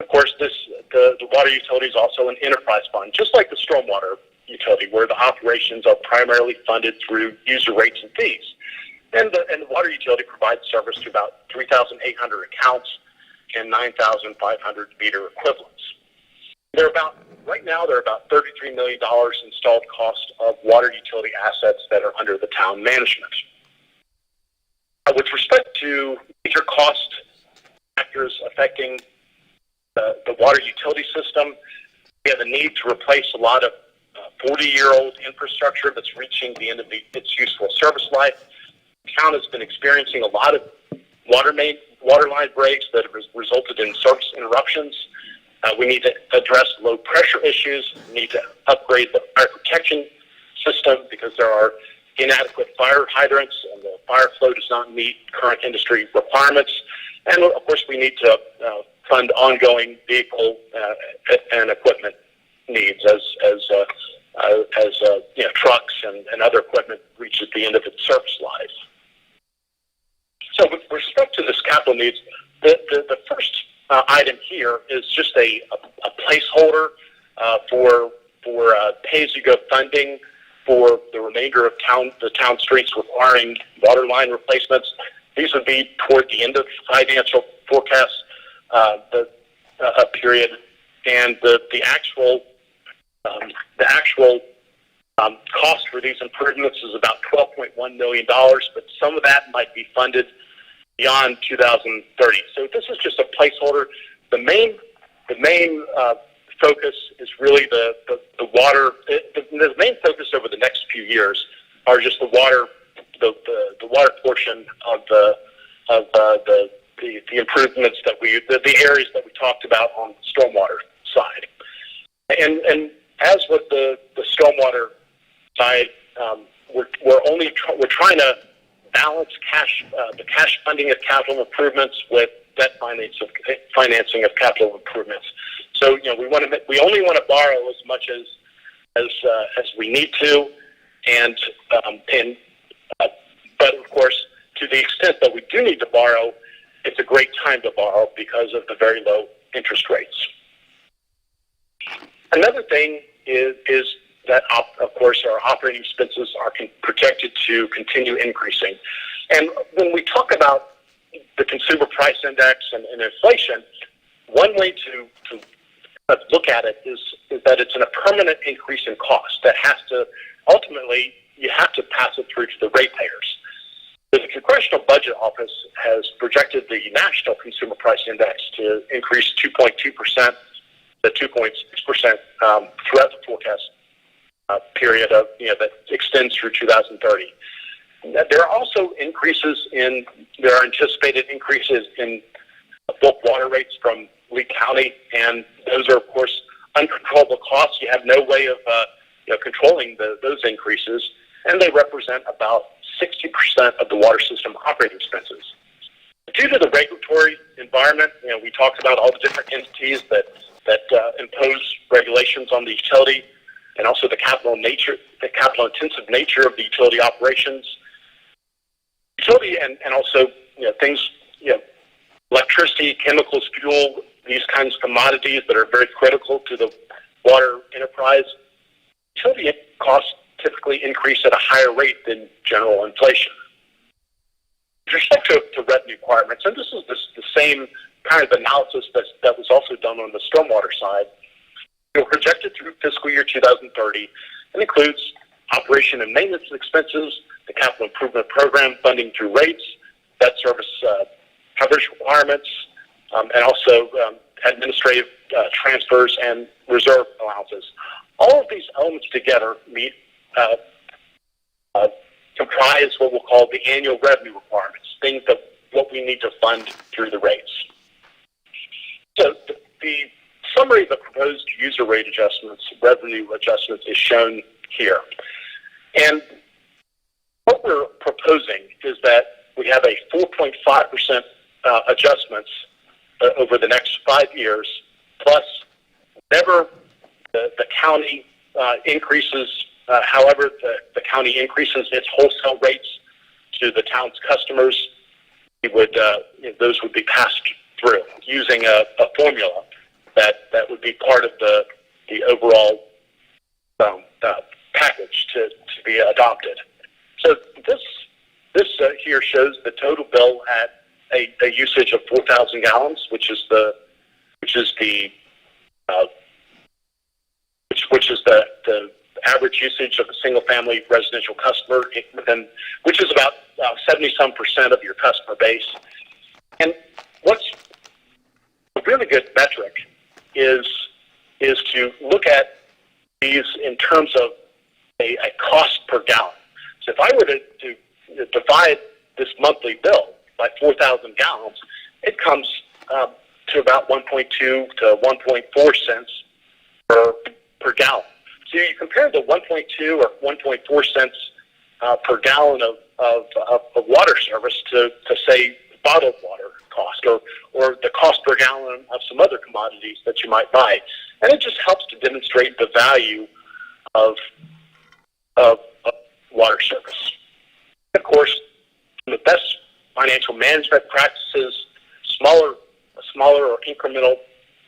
Of course, the water utility is also an enterprise fund, just like the stormwater utility, where the operations are primarily funded through user rates and fees. And the water utility provides service to about 3,800 accounts and 9,500 meter equivalents. Right now, there are about $33 million installed cost of water utility assets that are under the town management. With respect to major cost factors affecting the water utility system, we have a need to replace a lot of 40-year-old infrastructure that's reaching the end of its useful service life. The town has been experiencing a lot of water line breaks that have resulted in service interruptions. We need to address low pressure issues. We need to upgrade the fire protection system because there are inadequate fire hydrants and the fire flow does not meet current industry requirements. And of course, we need to fund ongoing vehicle and equipment needs as trucks and other equipment reaches the end of its service life. So with respect to this capital needs, the first item here is just a placeholder for pay-as-you-go funding for the remainder of the town streets requiring water line replacements. These would be toward the end of the financial forecast period, and the actual cost for these improvements is about $12.1 million, but some of that might be funded beyond 2030. So this is just a placeholder. The main focus is really the water. The main focus over the next few years are just the water portion of the improvements that the areas that we talked about on the stormwater side. And as with the stormwater side, we're trying to balance the cash funding of capital improvements with debt financing of capital improvements. So we only want to borrow as much as we need to, but of course, to the extent that we do need to borrow, it's a great time to borrow because of the very low interest rates. Another thing is that, of course, our operating expenses are projected to continue increasing. And when we talk about the consumer price index and inflation, one way to look at it is that it's a permanent increase in cost that has to, ultimately, you have to pass it through to the ratepayers. The Congressional Budget Office has projected the National Consumer Price Index to increase 2.2% to 2.6% throughout the forecast period that extends through 2030. There are also there are anticipated increases in bulk water rates from Lee County, and those are, of course, uncontrollable costs. You have no way of controlling those increases, and they represent about 60% of the water system operating expenses. Due to the regulatory environment, we talked about all the different entities that impose regulations on the utility, and also the capital-intensive nature of the utility operations. Utility and also things, electricity, chemicals, fuel, these kinds of commodities that are very critical to the water enterprise. Utility costs typically increase at a higher rate than general inflation. With respect to revenue requirements, and this is the same kind of analysis that was also done on the stormwater side, projected through fiscal year 2030 and includes operation and maintenance expenses, the capital improvement program funding through rates, debt service coverage requirements, and also administrative transfers and reserve allowances. All of these elements together comprise what we'll call the annual revenue requirements, things that what we need to fund through the rates. So the summary of the proposed user rate adjustments, revenue adjustments, is shown here. And what we're proposing is that we have a 4.5% adjustments over the next 5 years, plus whenever the county increases, however the county increases its wholesale rates to the town's customers, those would be passed through using a formula that would be part of the overall package to be adopted. So this here shows the total bill at a usage of 4,000 gallons, which is the average usage of a single-family residential customer, which is about 70-some% of your customer base. And what's a really good metric is to look at these in terms of a cost per gallon. So if I were to divide this monthly bill by 4,000 gallons, it comes to about 1.2 to 1.4 cents per gallon. So you compare the 1.2 or 1.4 cents per gallon of water service to say bottled water cost or the cost per gallon of some other commodities that you might buy. And it just helps to demonstrate the value of water service. Of course, the best financial management practices, smaller or incremental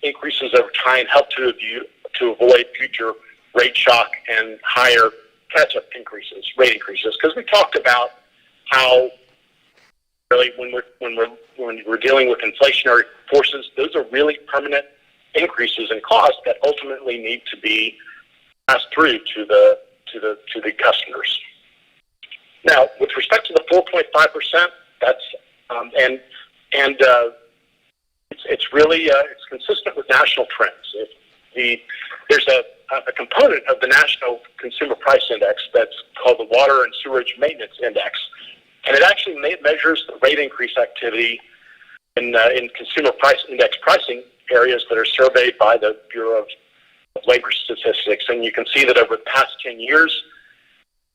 increases over time help to avoid future rate shock and higher catch-up rate increases. Because we talked about how really when we're dealing with inflationary forces, those are really permanent increases in cost that ultimately need to be passed through to the customers. Now, with respect to the 4.5%, that's it's really it's consistent with national trends. There's a component of the National Consumer Price Index that's called the Water and Sewerage Maintenance Index, and it actually measures the rate increase activity in consumer price index pricing areas that are surveyed by the Bureau of Labor Statistics. And you can see that over the past 10 years,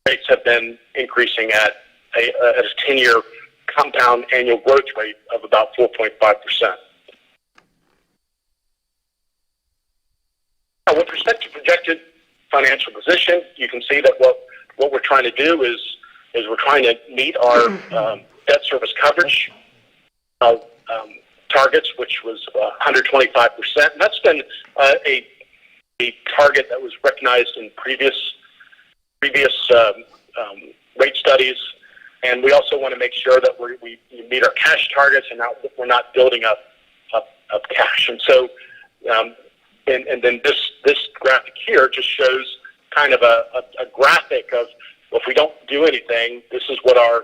rates have been increasing at a 10-year compound annual growth rate of about 4.5%. Now, with respect to projected financial position, you can see that what we're trying to do is we're trying to meet our debt service coverage targets, which was 125%. And that's been a target that was recognized in previous rate studies. And we also want to make sure that we meet our cash targets and we're not building up cash. And so, and then this graphic here just shows kind of a graphic of, well, if we don't do anything, this is what our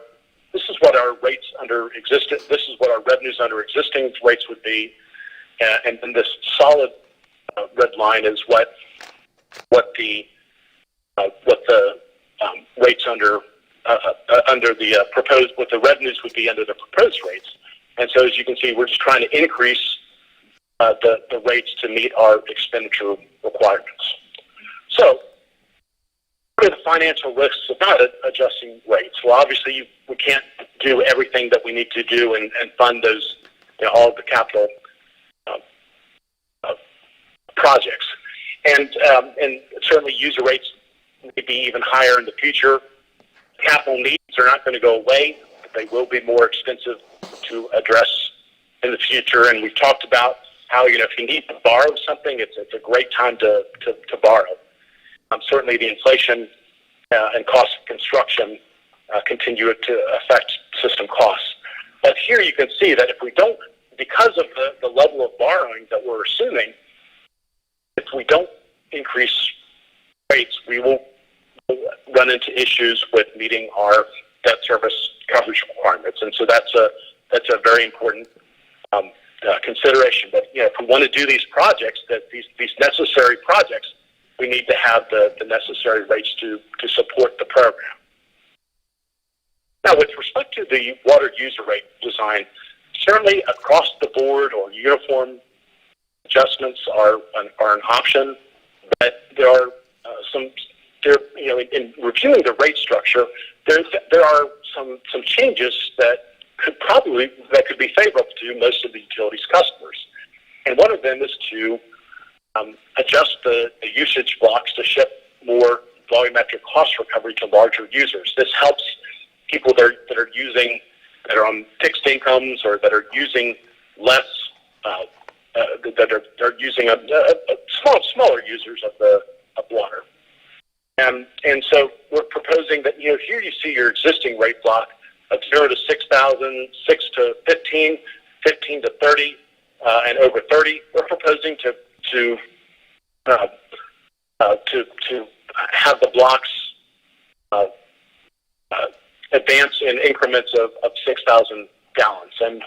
rates under existing, this is what our revenues under existing rates would be, and then this solid red line is what the rates under the proposed, what the revenues would be under the proposed rates. And so, as you can see, we're just trying to increase the rates to meet our expenditure requirements. So, what are the financial risks about adjusting rates? Well, obviously, we can't do everything that we need to do and fund those, all of the capital projects. And certainly user rates may be even higher in the future. Capital needs are not going to go away, but they will be more expensive to address in the future. And we've talked about how, if you need to borrow something, it's a great time to borrow. Certainly the inflation and cost of construction continue to affect system costs. But here you can see that if we don't, because of the level of borrowing that we're assuming, if we don't increase rates, we will run into issues with meeting our debt service coverage requirements. And so that's a very important consideration. But if we want to do these projects, these necessary projects, we need to have the necessary rates to support the program. Now, with respect to the water user rate design, certainly across the board or uniform adjustments are an option, but there are in reviewing the rate structure, there are some changes that could be favorable to most of the utilities customers. And one of them is to adjust the usage blocks to shift more volumetric cost recovery to larger users. This helps people that are on fixed incomes or that are using less, that are using smaller users of water. And so we're proposing that, here you see your existing rate block of 0 to 6,000, 6 to 15, 15 to 30, and over 30. We're proposing to have the blocks advance in increments of 6,000 gallons. And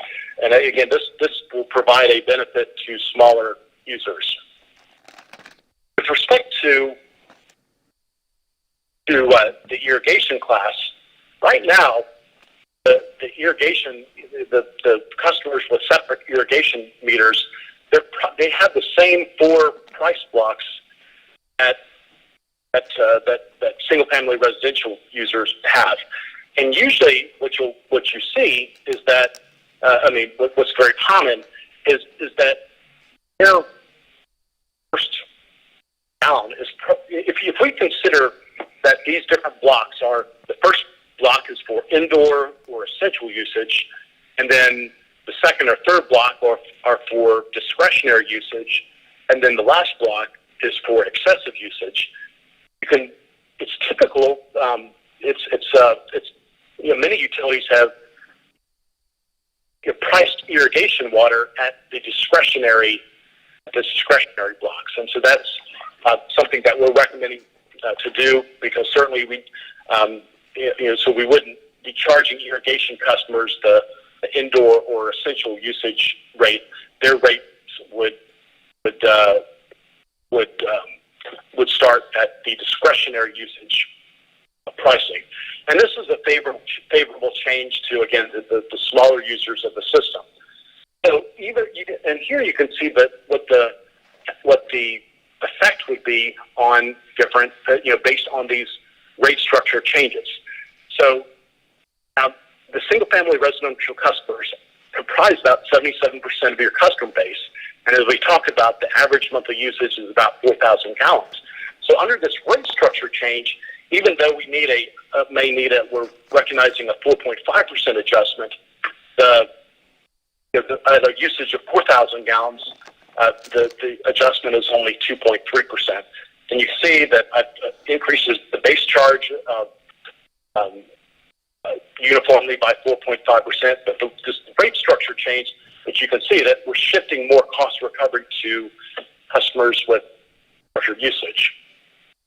again, this will provide a benefit to smaller users. With respect to to the irrigation class, right now, the irrigation, the customers with separate irrigation meters, they have the same 4 price blocks that single-family residential users have. And usually, what you see is that, what's very common is that their first down is, if we consider that these different blocks are, the first block is for indoor or essential usage, and then the second or third block are for discretionary usage, and then the last block is for excessive usage. It's typical. Many utilities have priced irrigation water at the discretionary blocks, and so that's something that we're recommending to do, because certainly so we wouldn't be charging irrigation customers the indoor or essential usage rate. Their rates would start at the discretionary usage pricing. And this is a favorable change to, again, the smaller users of the system. So and here you can see that what the effect would be on different, based on these rate structure changes. So the single-family residential customers comprise about 77% of your customer base. And as we talked about, the average monthly usage is about 4,000 gallons. So under this rate structure change, even though we we're recognizing a 4.5% adjustment, the usage of 4,000 gallons, the adjustment is only 2.3%. And you see that increases the base charge uniformly by 4.5%, but this rate structure change, which you can see that we're shifting more cost recovery to customers with larger usage.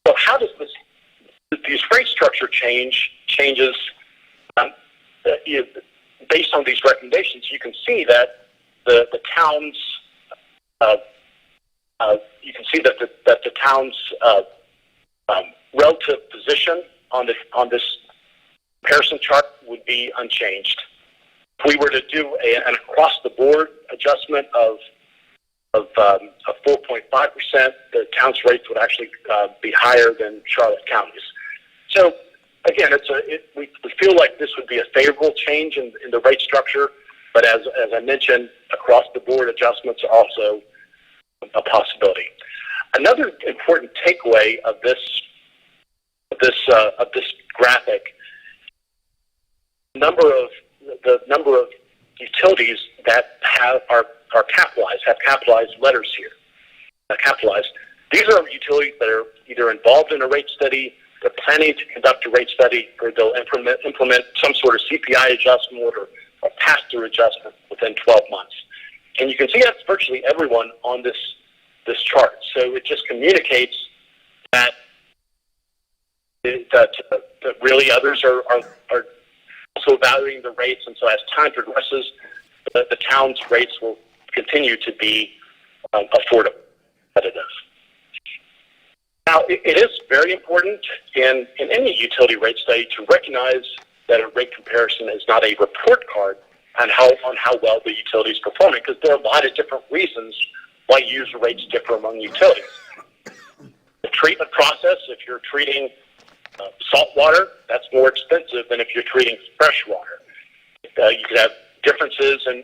So how does these rate structure changes based on these recommendations? You can see that the town's relative position on this comparison chart would be unchanged. If we were to do an across-the-board adjustment of 4.5%, the town's rates would actually be higher than Charlotte County's. So again, we feel like this would be a favorable change in the rate structure, but as I mentioned, across-the-board adjustments are also a possibility. Another important takeaway of this graphic, the number of utilities that are capitalized, have capitalized letters here. Capitalized. These are utilities that are either involved in a rate study, they're planning to conduct a rate study, or they'll implement some sort of CPI adjustment or pass-through adjustment within 12 months. And you can see that's virtually everyone on this chart. So it just communicates that really others are also evaluating the rates, and so as time progresses, the town's rates will continue to be affordable, competitive. Now, it is very important in any utility rate study to recognize that a rate comparison is not a report card on how well the utility is performing, because there are a lot of different reasons why user rates differ among utilities. The treatment process, if you're treating salt water, that's more expensive than if you're treating fresh water. You could have differences in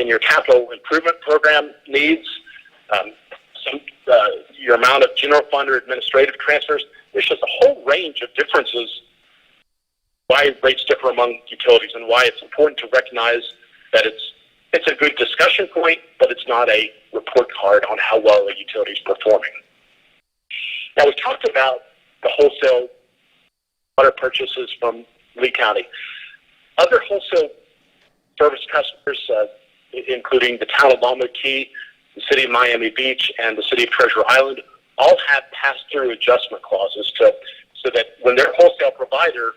your capital improvement program needs, your amount of general fund or administrative transfers. There's just a whole range of differences why rates differ among utilities, and why it's important to recognize that it's a good discussion point, but it's not a report card on how well a utility is performing. Now, we talked about the wholesale water purchases from Lee County. Other wholesale service customers, including the town of Longwood Key, the city of Miami Beach, and the city of Treasure Island, all have pass-through adjustment clauses so that when their wholesale provider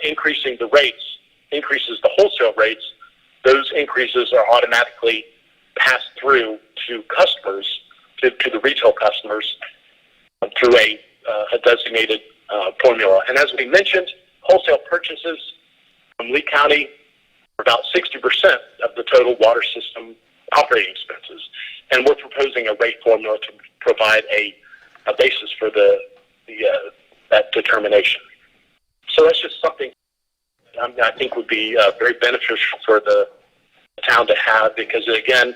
increasing the rates increases the wholesale rates, those increases are automatically passed through to customers, to the retail customers, through a a designated formula. And as we mentioned, wholesale purchases from Lee County are about 60% of the total water system operating expenses. And we're proposing a rate formula to provide a basis for that determination. So that's just something I think would be very beneficial for the town to have, because again,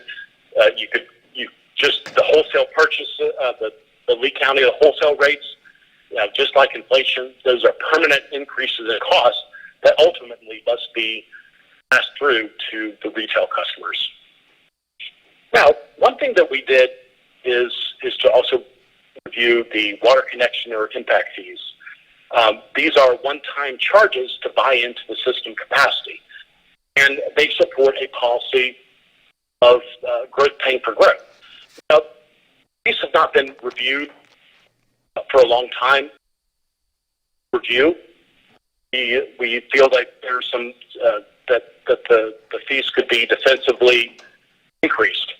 the wholesale purchase, the Lee County, the wholesale rates, just like inflation, those are permanent increases in cost that ultimately must be passed through to the retail customers. Now, one thing that we did is to also review the water connection or impact fees. These are one-time charges to buy into the system capacity, and they support a policy of growth paying for growth. Now, these have not been reviewed for a long time. We feel like there's some that the fees could be defensively increased.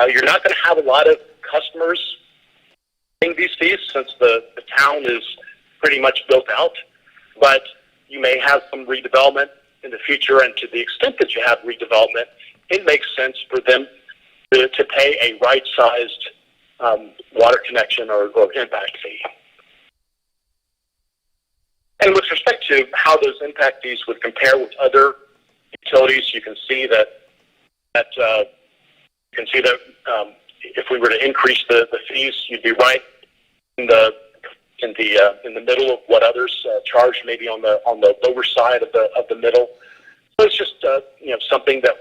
You're not going to have a lot of customers paying these fees since the town is pretty much built out, but you may have some redevelopment in the future, and to the extent that you have redevelopment, it makes sense for them to pay a right-sized water connection or impact fee. And with respect to how those impact fees would compare with other utilities, you can see that if we were to increase the fees, you'd be right in the middle of what others charge, maybe on the lower side of the middle. So it's just something that,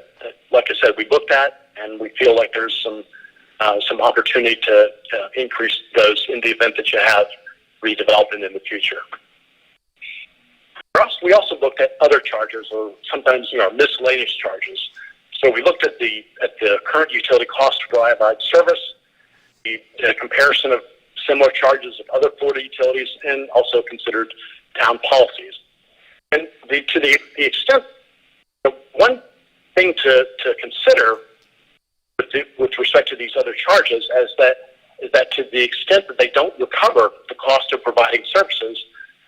like I said, we looked at, and we feel like there's some opportunity to increase those in the event that you have redevelopment in the future. For us, we also looked at other charges, or sometimes miscellaneous charges. So we looked at the current utility cost to provide service, the comparison of similar charges of other Florida utilities, and also considered town policies. And to the extent, one thing to consider with respect to these other charges is that to the extent that they don't recover the cost of providing services,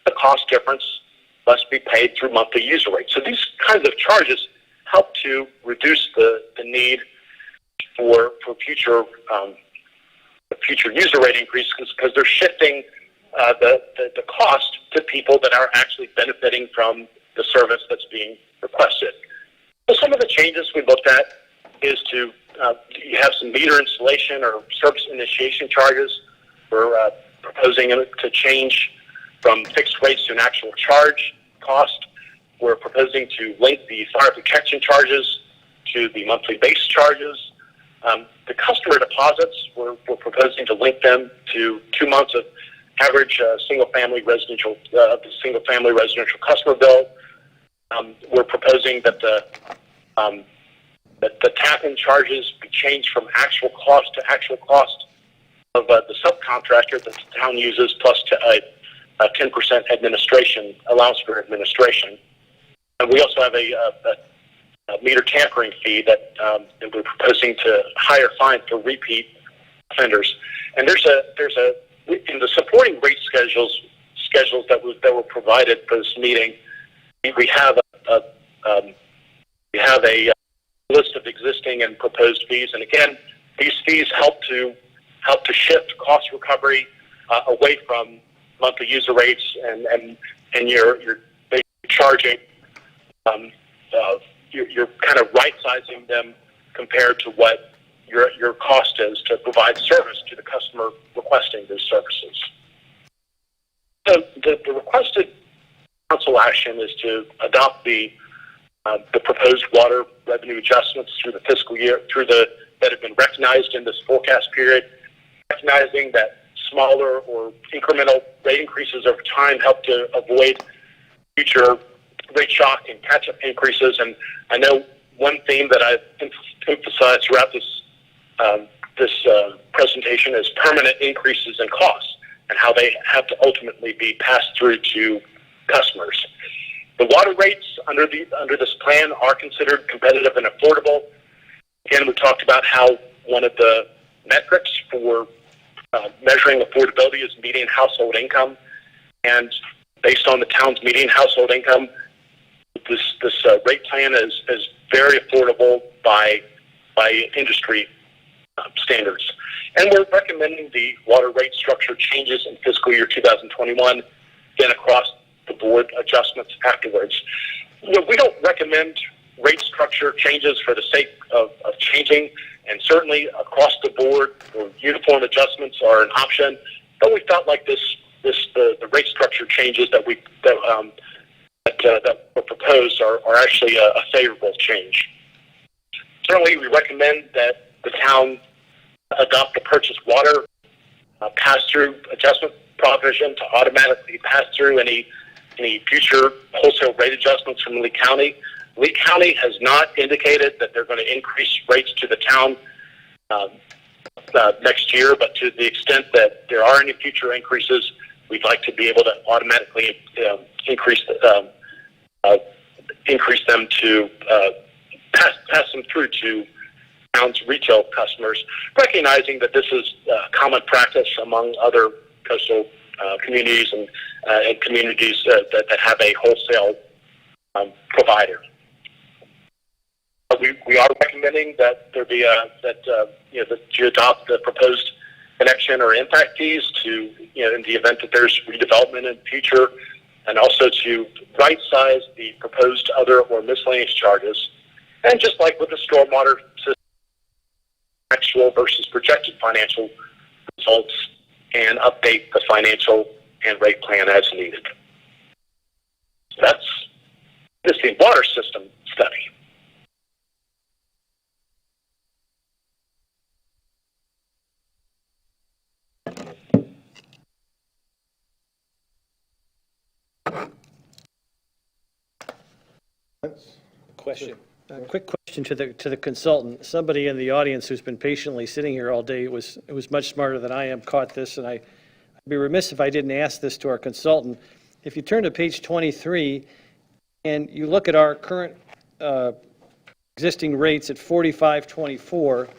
the cost difference must be paid through monthly user rates. So these kinds of charges help to reduce the need for future user rate increases, because they're shifting the cost to people that are actually benefiting from the service that's being requested. So some of the changes we looked at is to you have some meter installation or service initiation charges. We're proposing to change from fixed rates to an actual charge cost. We're proposing to link the fire protection charges to the monthly base charges. The customer deposits, we're proposing to link them to 2 months of average single-family residential customer bill. We're proposing that the tap-in charges be changed from actual cost to actual cost of the subcontractor that the town uses, plus to a 10% administration allowance for administration. And we also have a meter tampering fee that we're proposing to higher fine for repeat offenders. And there's in the supporting rate schedules that were provided for this meeting, we have a list of existing and proposed fees. And again, these fees help to shift cost recovery away from monthly user rates, and you're charging. You're kind of right-sizing them compared to what your cost is to provide service to the customer requesting those services. So the requested council action is to adopt the proposed water revenue adjustments through the fiscal year, that have been recognized in this forecast period, recognizing that smaller or incremental rate increases over time help to avoid future rate shock and catch-up increases. And I know one theme that I've emphasized throughout this presentation is permanent increases in costs and how they have to ultimately be passed through to customers. The water rates under this plan are considered competitive and affordable. Again, we talked about how one of the metrics for measuring affordability as median household income. And based on the town's median household income, this rate plan is very affordable by industry standards. And we're recommending the water rate structure changes in fiscal year 2021, then across the board adjustments afterwards. You know, we don't recommend rate structure changes for the sake of changing, and certainly across the board or uniform adjustments are an option. But we felt like the rate structure changes that were proposed are actually a favorable change. Certainly, we recommend that the town adopt the purchase water pass-through adjustment provision to automatically pass through any future wholesale rate adjustments from Lee County. Lee County has not indicated that they're going to increase rates to the town next year, but to the extent that there are any future increases, we'd like to be able to automatically increase them to pass them through to town's retail customers, recognizing that this is common practice among other coastal communities and communities that have a wholesale provider. We are recommending that there be that you adopt the proposed connection or impact fees to, in the event that there's redevelopment in the future, and also to right size the proposed other or miscellaneous charges. And just like with the stormwater system, actual versus projected financial results, and update the financial and rate plan as needed. So that's the water system study. Question. A quick question to the consultant. Somebody in the audience who's been patiently sitting here all day was much smarter than I am, caught this, and I'd be remiss if I didn't ask this to our consultant. If you turn to page 23 and you look at our current existing rates at 45.24, and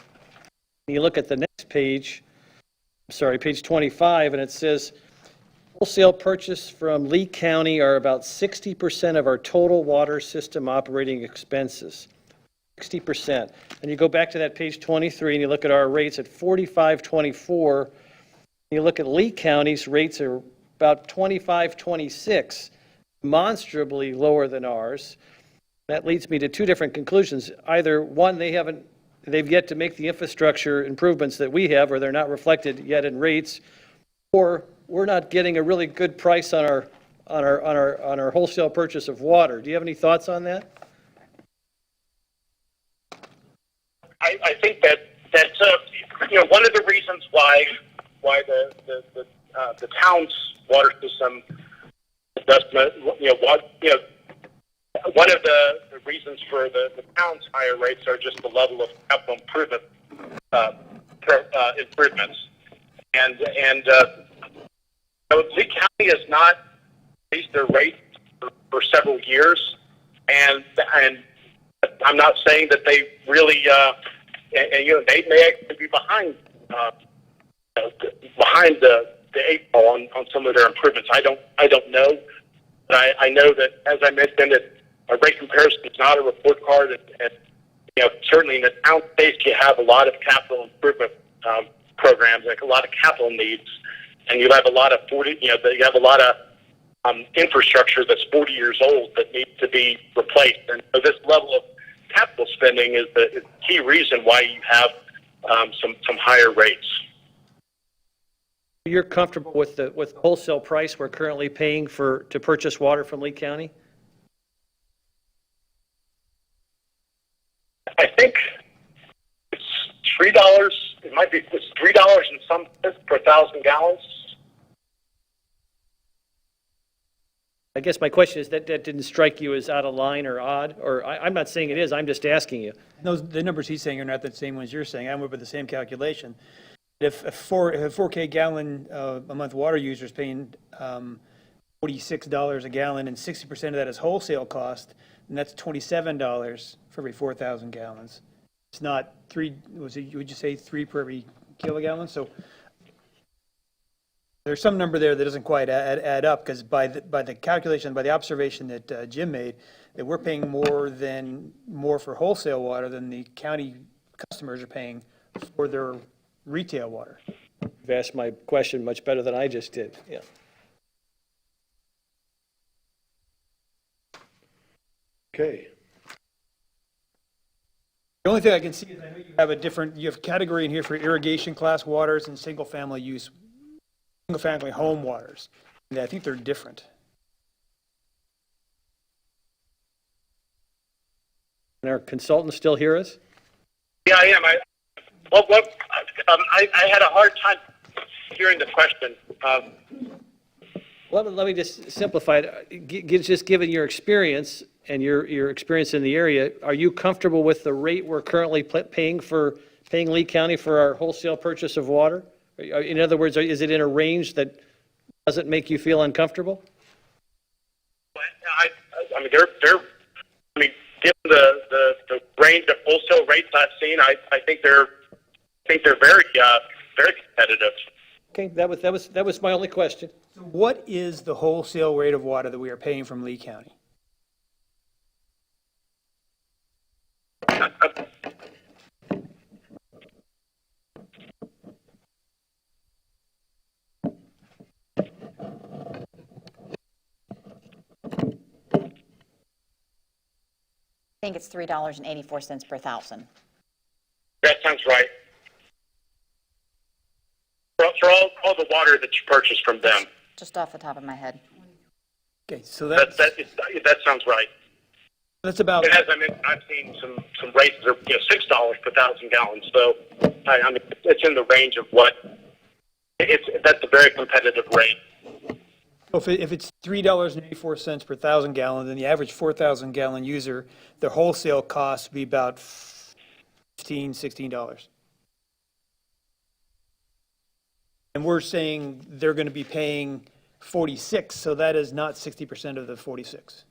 you look at the next page, page 25, and it says wholesale purchase from Lee County are about 60% of our total water system operating expenses. 60%. And you go back to that page 23 and you look at our rates at 45.24. You look at Lee County's rates are about 25.26, demonstrably lower than ours. That leads me to two different conclusions. Either one, they've yet to make the infrastructure improvements that we have, or they're not reflected yet in rates, or we're not getting a really good price on our wholesale purchase of water. Do you have any thoughts on that? I think that one of the reasons why the town's water system investment, one of the reasons for the town's higher rates are just the level of capital improvements, and Lee County has not raised their rate for several years, and I'm not saying that they really, they may actually be behind the eight ball on some of their improvements. I don't know, but I know that, as I mentioned, that a rate comparison is not a report card, and certainly in the town space you have a lot of capital improvement programs, like a lot of capital needs. And you have a lot of infrastructure that's 40 years old that needs to be replaced. And so this level of capital spending is the key reason why you have some higher rates. You're comfortable with the wholesale price we're currently paying to purchase water from Lee County? I think it's $3. It might be $3 and some cents per 1,000 gallons. I guess my question is that didn't strike you as out of line or odd, or I'm not saying it is. I'm just asking you. The numbers he's saying are not the same ones you're saying. I went with the same calculation. If a 4K gallon a month water user is paying $46 a gallon and 60% of that is wholesale cost, and that's $27 for every 4,000 gallons. It's not would you say 3 per every kilogallon? So There's some number there that doesn't quite add up, because by the calculation, by the observation that Jim made, that we're paying more for wholesale water than the county customers are paying for their retail water. You've asked my question much better than I just did, yeah. Okay. The only thing I can see is I know you have a category in here for irrigation class waters and single-family home waters. And I think they're different. And our consultants still hear us? Yeah, I am. I had a hard time hearing the question. Let me just simplify it. Just given your experience and your experience in the area, are you comfortable with the rate we're currently paying Lee County for our wholesale purchase of water? In other words, is it in a range that doesn't make you feel uncomfortable? I mean, given the range of wholesale rates I've seen, I think they're very competitive. Okay, that was my only question. So what is the wholesale rate of water that we are paying from Lee County? I think it's $3.84 per thousand. That sounds right. For all the water that you purchase from them. Just off the top of my head. Okay, so That sounds right. that's about, And as I mentioned, I've seen some rates that are $6 per 1,000 gallons. So I mean, it's in the range of that's a very competitive rate. if it's $3.84 per 1,000 gallon, then the average 4,000 gallon user, the wholesale cost would be about $15, $16. And we're saying they're going to be paying 46, so that is not 60% of the 46.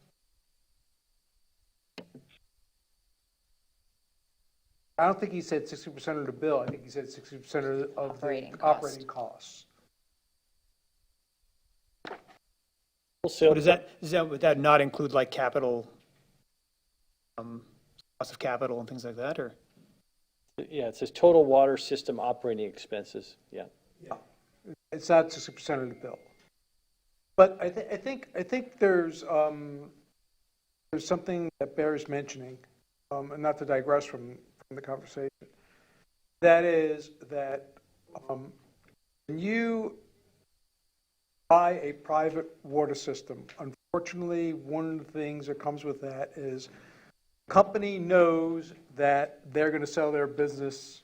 I don't think he said 60% of the bill. I think he said 60% of the operating costs. So does would that not include like capital, cost of capital and things like that, or? Yeah, it says total water system operating expenses, yeah. Yeah, it's not 60% of the bill. But I think there's something that bears mentioning, and not to digress from the conversation. That is that when you buy a private water system, unfortunately, one of the things that comes with that is the company knows that they're going to sell their business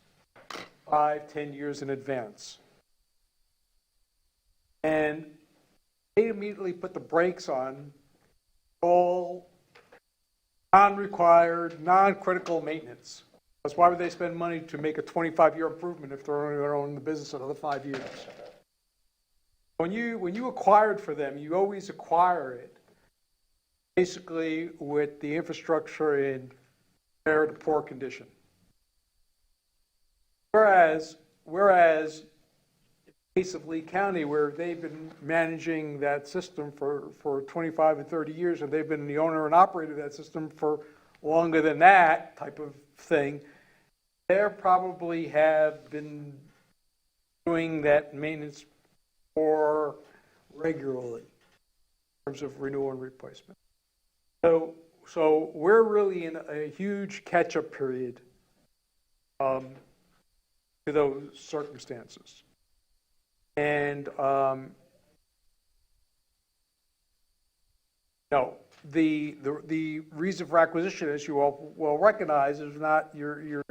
5-10 years in advance. And they immediately put the brakes on all non-required, non-critical maintenance. That's why would they spend money to make a 25-year improvement if they're only going to own the business another 5 years? When you acquire it for them, you always acquire it basically with the infrastructure in fair to poor condition. Whereas in the case of Lee County, where they've been managing that system for 25 and 30 years, and they've been the owner and operator of that system for longer than that type of thing, they probably have been doing that maintenance more regularly in terms of renewal and replacement. So we're really in a huge catch-up period to those circumstances. And the reason for acquisition, as you all well recognize, is not you're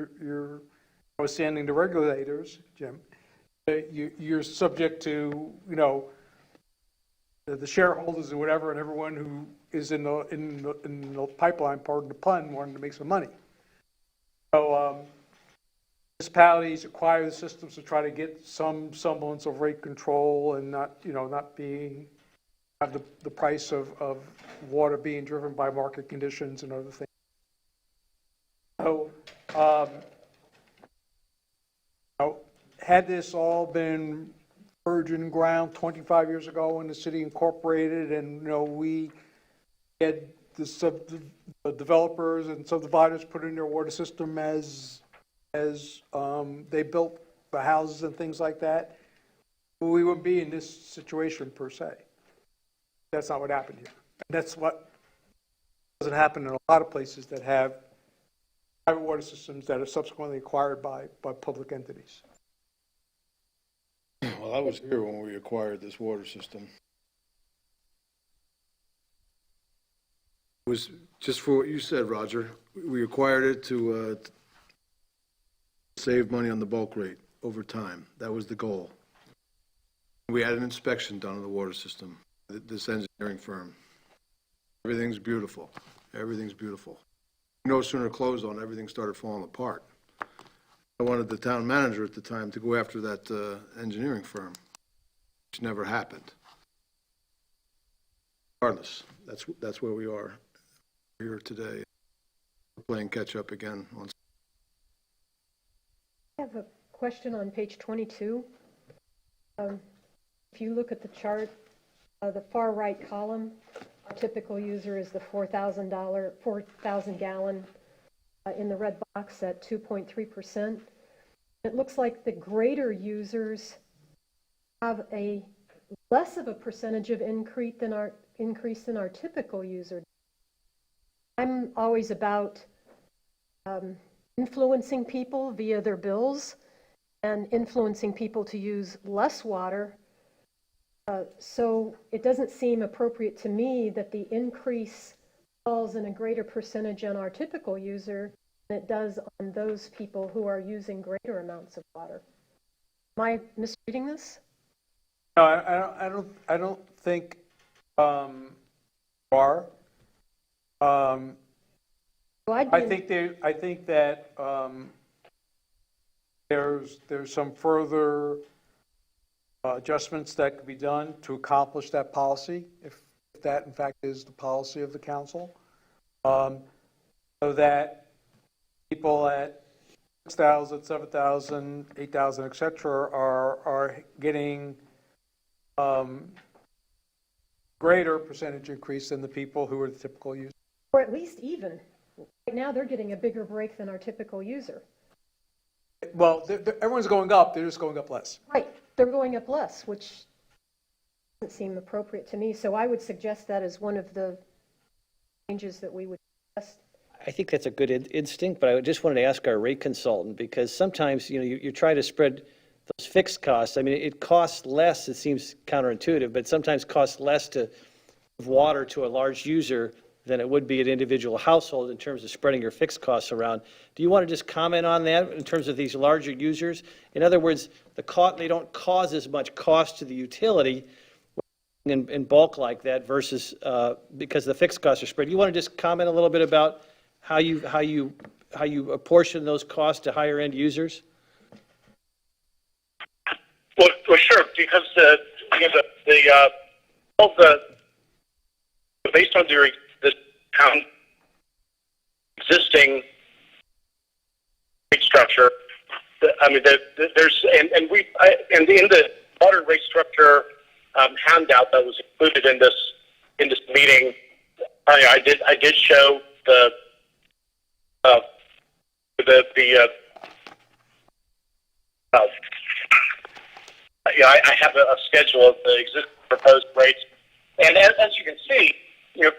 notwithstanding the regulators, Jim. You're subject to the shareholders or whatever, and everyone who is in the pipeline, pardon the pun, wanting to make some money. So municipalities acquire the systems to try to get some semblance of rate control and not have the price of water being driven by market conditions and other things. So had this all been virgin ground 25 years ago when the city incorporated, and, we had the developers and subdividers put in their water system as they built the houses and things like that, we wouldn't be in this situation per se. That's not what happened here. And that's what doesn't happen in a lot of places that have private water systems that are subsequently acquired by public entities. Well, I was here when we acquired this water system. It was just for what you said, Roger. We acquired it to save money on the bulk rate over time. That was the goal. We had an inspection done of the water system, this engineering firm. Everything's beautiful. Everything's beautiful. No sooner closed on, everything started falling apart. I wanted the town manager at the time to go after that engineering firm, which never happened. Regardless, that's where we are here today. We're playing catch up again. I have a question on page 22. If you look at the chart, the far right column, our typical user is the 4,000 gallon in the red box at 2.3%. It looks like the greater users have a less of a percentage of increase than our typical user. I'm always about influencing people via their bills and influencing people to use less water. So it doesn't seem appropriate to me that the increase falls in a greater percentage on our typical user than it does on those people who are using greater amounts of water. Am I misreading this? No, I don't think you are. I think that there's some further adjustments that could be done to accomplish that policy, if that in fact is the policy of the council, so that people at 6,000, 7,000, 8,000, et cetera, are getting greater percentage increase than the people who are the typical user. Or at least even. Right now, they're getting a bigger break than our typical user. Well, everyone's going up, they're just going up less. Right, they're going up less, which doesn't seem appropriate to me. So I would suggest that as one of the changes that we would suggest. I think that's a good instinct, but I just wanted to ask our rate consultant, because sometimes, you try to spread those fixed costs. I mean, it costs less, it seems counterintuitive, but sometimes costs less to give water to a large user than it would be an individual household in terms of spreading your fixed costs around. Do you want to just comment on that in terms of these larger users? In other words, they don't cause as much cost to the utility in bulk like that versus because the fixed costs are spread. You want to just comment a little bit about how you apportion those costs to higher end users? Well, sure, because based on the existing rate structure, there's in the water rate structure handout that was included in this meeting, I did show I have a schedule of the existing proposed rates, and as you can see,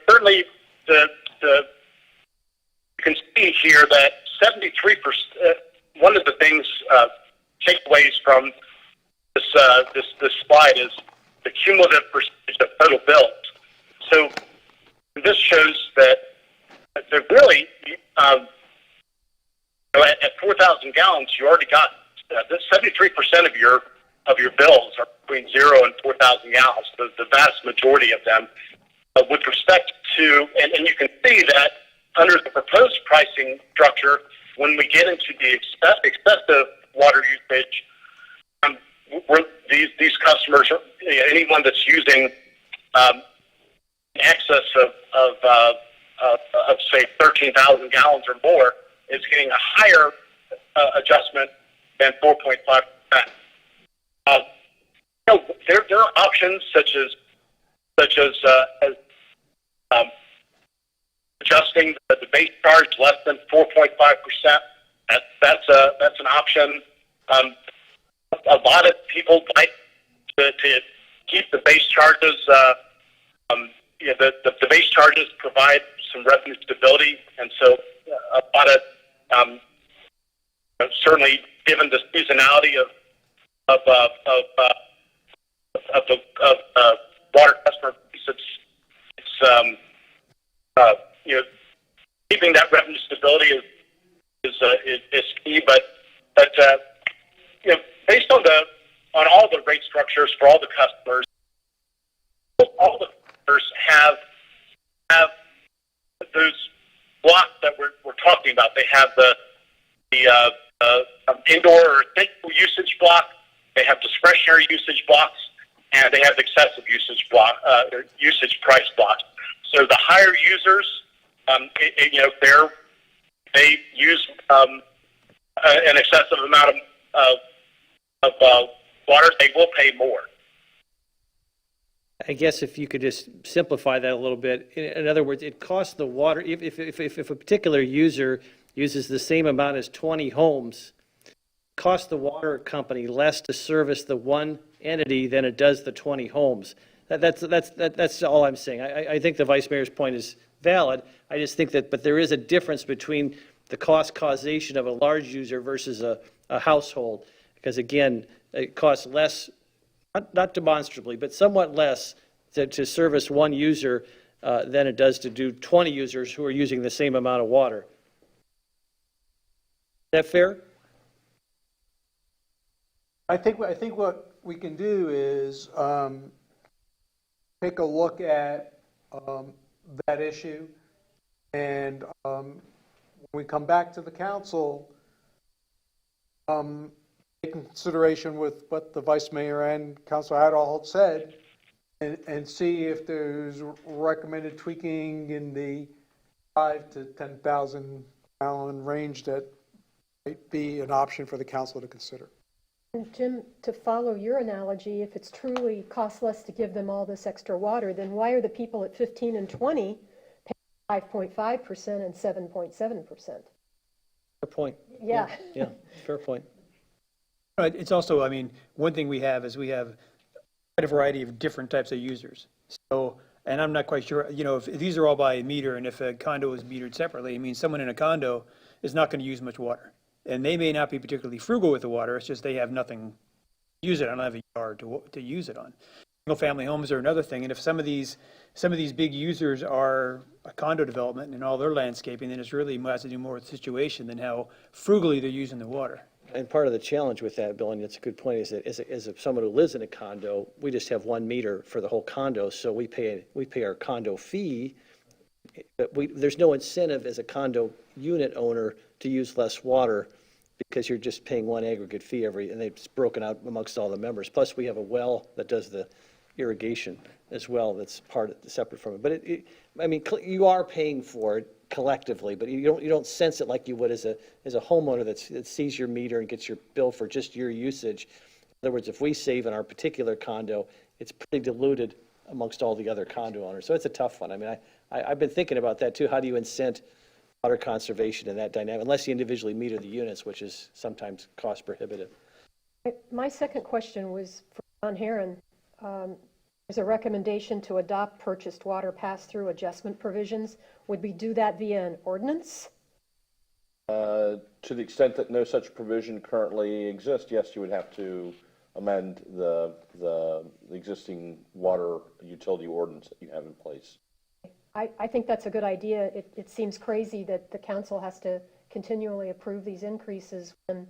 certainly you can see here that 73%. One of the things takeaways from this slide is the cumulative percentage of total bills. So this shows that they're really at 4,000 gallons, you already got 73% of your bills are between 0 and 4,000 gallons. The vast majority of them, with respect to, and you can see that under the proposed pricing structure, when we get into the excessive water usage, these customers, anyone that's using in excess of say 13,000 gallons or more, is getting a higher adjustment than 4.5%. there are options such as adjusting the base charge less than 4.5%. That's an option. A lot of people like to keep the base charges. The base charges provide some revenue stability, and so a lot of certainly given the seasonality of the water customer base, it's keeping that revenue stability is key. But based on all the rate structures for all the customers, all the customers have those blocks that we're talking about. They have the indoor or single usage block. They have discretionary usage blocks, and they have excessive usage usage price blocks. So the higher users, they use an excessive amount of water. They will pay more. I guess if you could just simplify that a little bit. In other words, it costs the water, if a particular user uses the same amount as 20 homes, it costs the water company less to service the one entity than it does the 20 homes. That's all I'm saying. I think the Vice Mayor's point is valid. I just think that, but there is a difference between the cost causation of a large user versus a household. Because again, it costs less, not demonstrably, but somewhat less to service one user than it does to do 20 users who are using the same amount of water. Is that fair? I think what we can do is take a look at that issue, and when we come back to the council, take consideration with what the Vice Mayor and Councilor Adderholt said, and see if there's recommended tweaking in the 5 to 10,000 gallon range that might be an option for the council to consider. And Jim, to follow your analogy, if it's truly costs less to give them all this extra water, then why are the people at 15 and 20 paying 5.5% and 7.7%? Fair point. Yeah. Yeah, fair point. It's also, I mean, one thing we have is we have quite a variety of different types of users. So, and I'm not quite sure, if these are all by meter, and if a condo is metered separately, I mean, someone in a condo is not going to use much water. And they may not be particularly frugal with the water, it's just they have nothing to use it. I don't have a yard to use it on. Single-family homes are another thing, and if some of these big users are a condo development and all their landscaping, then it's really has to do more with the situation than how frugally they're using the water. And part of the challenge with that, Bill, and it's a good point, is that as someone who lives in a condo, we just have one meter for the whole condo, so we pay our condo fee, but there's no incentive as a condo unit owner to use less water because you're just paying one aggregate fee and it's broken out amongst all the members. Plus, we have a well that does the irrigation as well that's separate from it. But you are paying for it collectively, but you don't sense it like you would as a homeowner that sees your meter and gets your bill for just your usage. In other words, if we save in our particular condo, it's pretty diluted amongst all the other condo owners. So it's a tough one. I've been thinking about that too. How do you incent water conservation in that dynamic, unless you individually meter the units, which is sometimes cost prohibitive? My second question was for John Herron. There's a recommendation to adopt purchased water pass-through adjustment provisions. Would we do that via an ordinance? To the extent that no such provision currently exists, yes, you would have to amend the existing water utility ordinance that you have in place. I think that's a good idea. It seems crazy that the council has to continually approve these increases when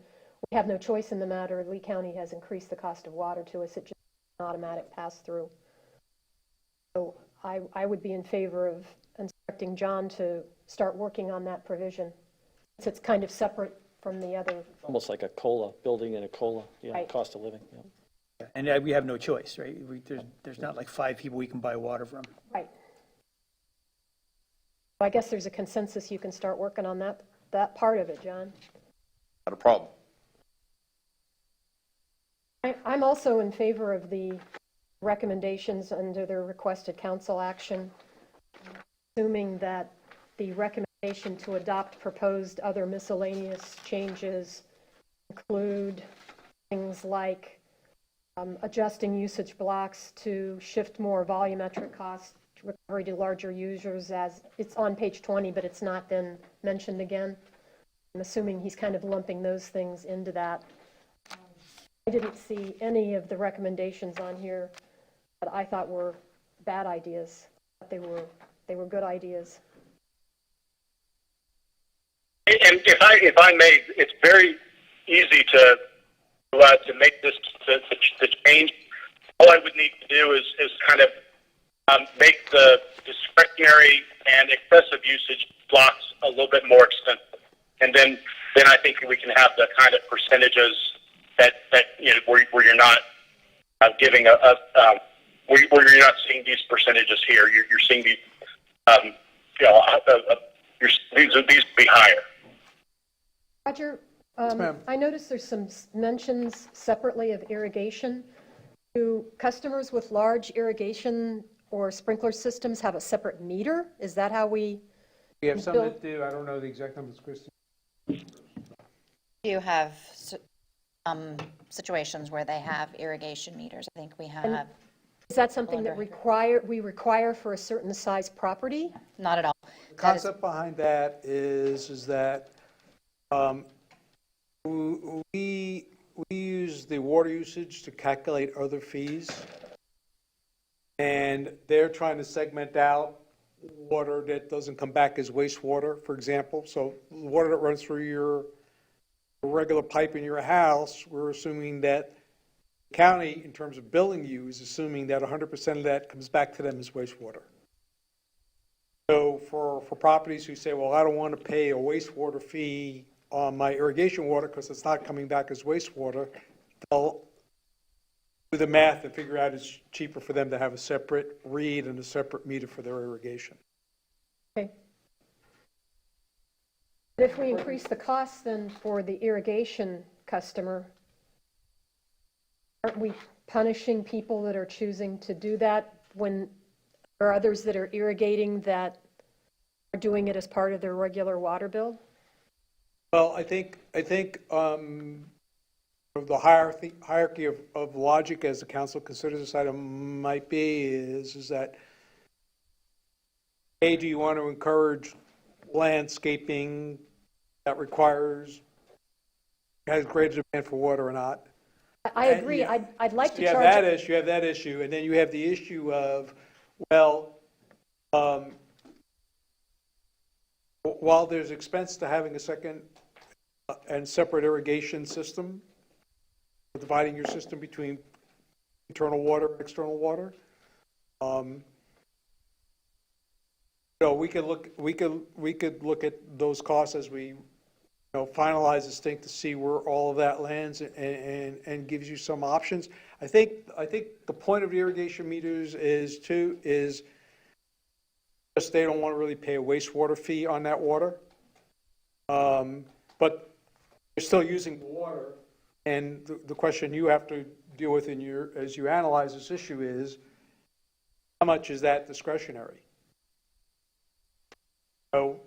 we have no choice in the matter. Lee County has increased the cost of water to us. It's just an automatic pass-through. So I would be in favor of instructing John to start working on that provision, since it's kind of separate from the other. Almost like a COLA, building in a COLA, Right. cost of living. Yeah. And we have no choice, right? There's not like 5 people we can buy water from. Right. I guess there's a consensus you can start working on that part of it, John. Not a problem. I'm also in favor of the recommendations under the requested council action, assuming that the recommendation to adopt proposed other miscellaneous changes include things like adjusting usage blocks to shift more volumetric cost recovery to larger users, as it's on page 20, but it's not been mentioned again. I'm assuming he's kind of lumping those things into that. I didn't see any of the recommendations on here that I thought were bad ideas. They were good ideas. And if I may, it's very easy to make this to change. All I would need to do is kind of make the discretionary and excessive usage blocks a little bit more expensive, and then I think we can have the kind of percentages that where you're not giving where you're not seeing these percentages here. You're seeing these these would be higher. Roger, ma'am. I noticed there's some mentions separately of irrigation. Do customers with large irrigation or sprinkler systems have a separate meter? Is that how we We have some that do, I don't know the exact numbers, Kristen. You have situations where they have irrigation meters. I think we have, Is that something that we require for a certain size property? not at all. The concept behind that is that we use the water usage to calculate other fees, and they're trying to segment out water that doesn't come back as wastewater, for example. So water that runs through your regular pipe in your house, we're assuming that the county, in terms of billing you, is assuming that 100% of that comes back to them as wastewater. So for properties who say, well, I don't want to pay a wastewater fee on my irrigation water because it's not coming back as wastewater, they'll do the math and figure out it's cheaper for them to have a separate read and a separate meter for their irrigation. Okay. If we increase the cost then for the irrigation customer, aren't we punishing people that are choosing to do that when there are others that are irrigating that are doing it as part of their regular water bill? Well, I think the hierarchy of logic as the council considers this item might be is that, A, do you want to encourage landscaping that has greater demand for water or not? I agree. I'd like to You charge. have that issue, and then you have the issue of, well, while there's expense to having a second and separate irrigation system, dividing your system between internal water and external water, we could look at those costs as we finalize this thing to see where all of that lands and gives you some options. I think the point of the irrigation meters is just they don't want to really pay a wastewater fee on that water, but they're still using the water. And the question you have to deal with as you analyze this issue is, how much is that discretionary? So,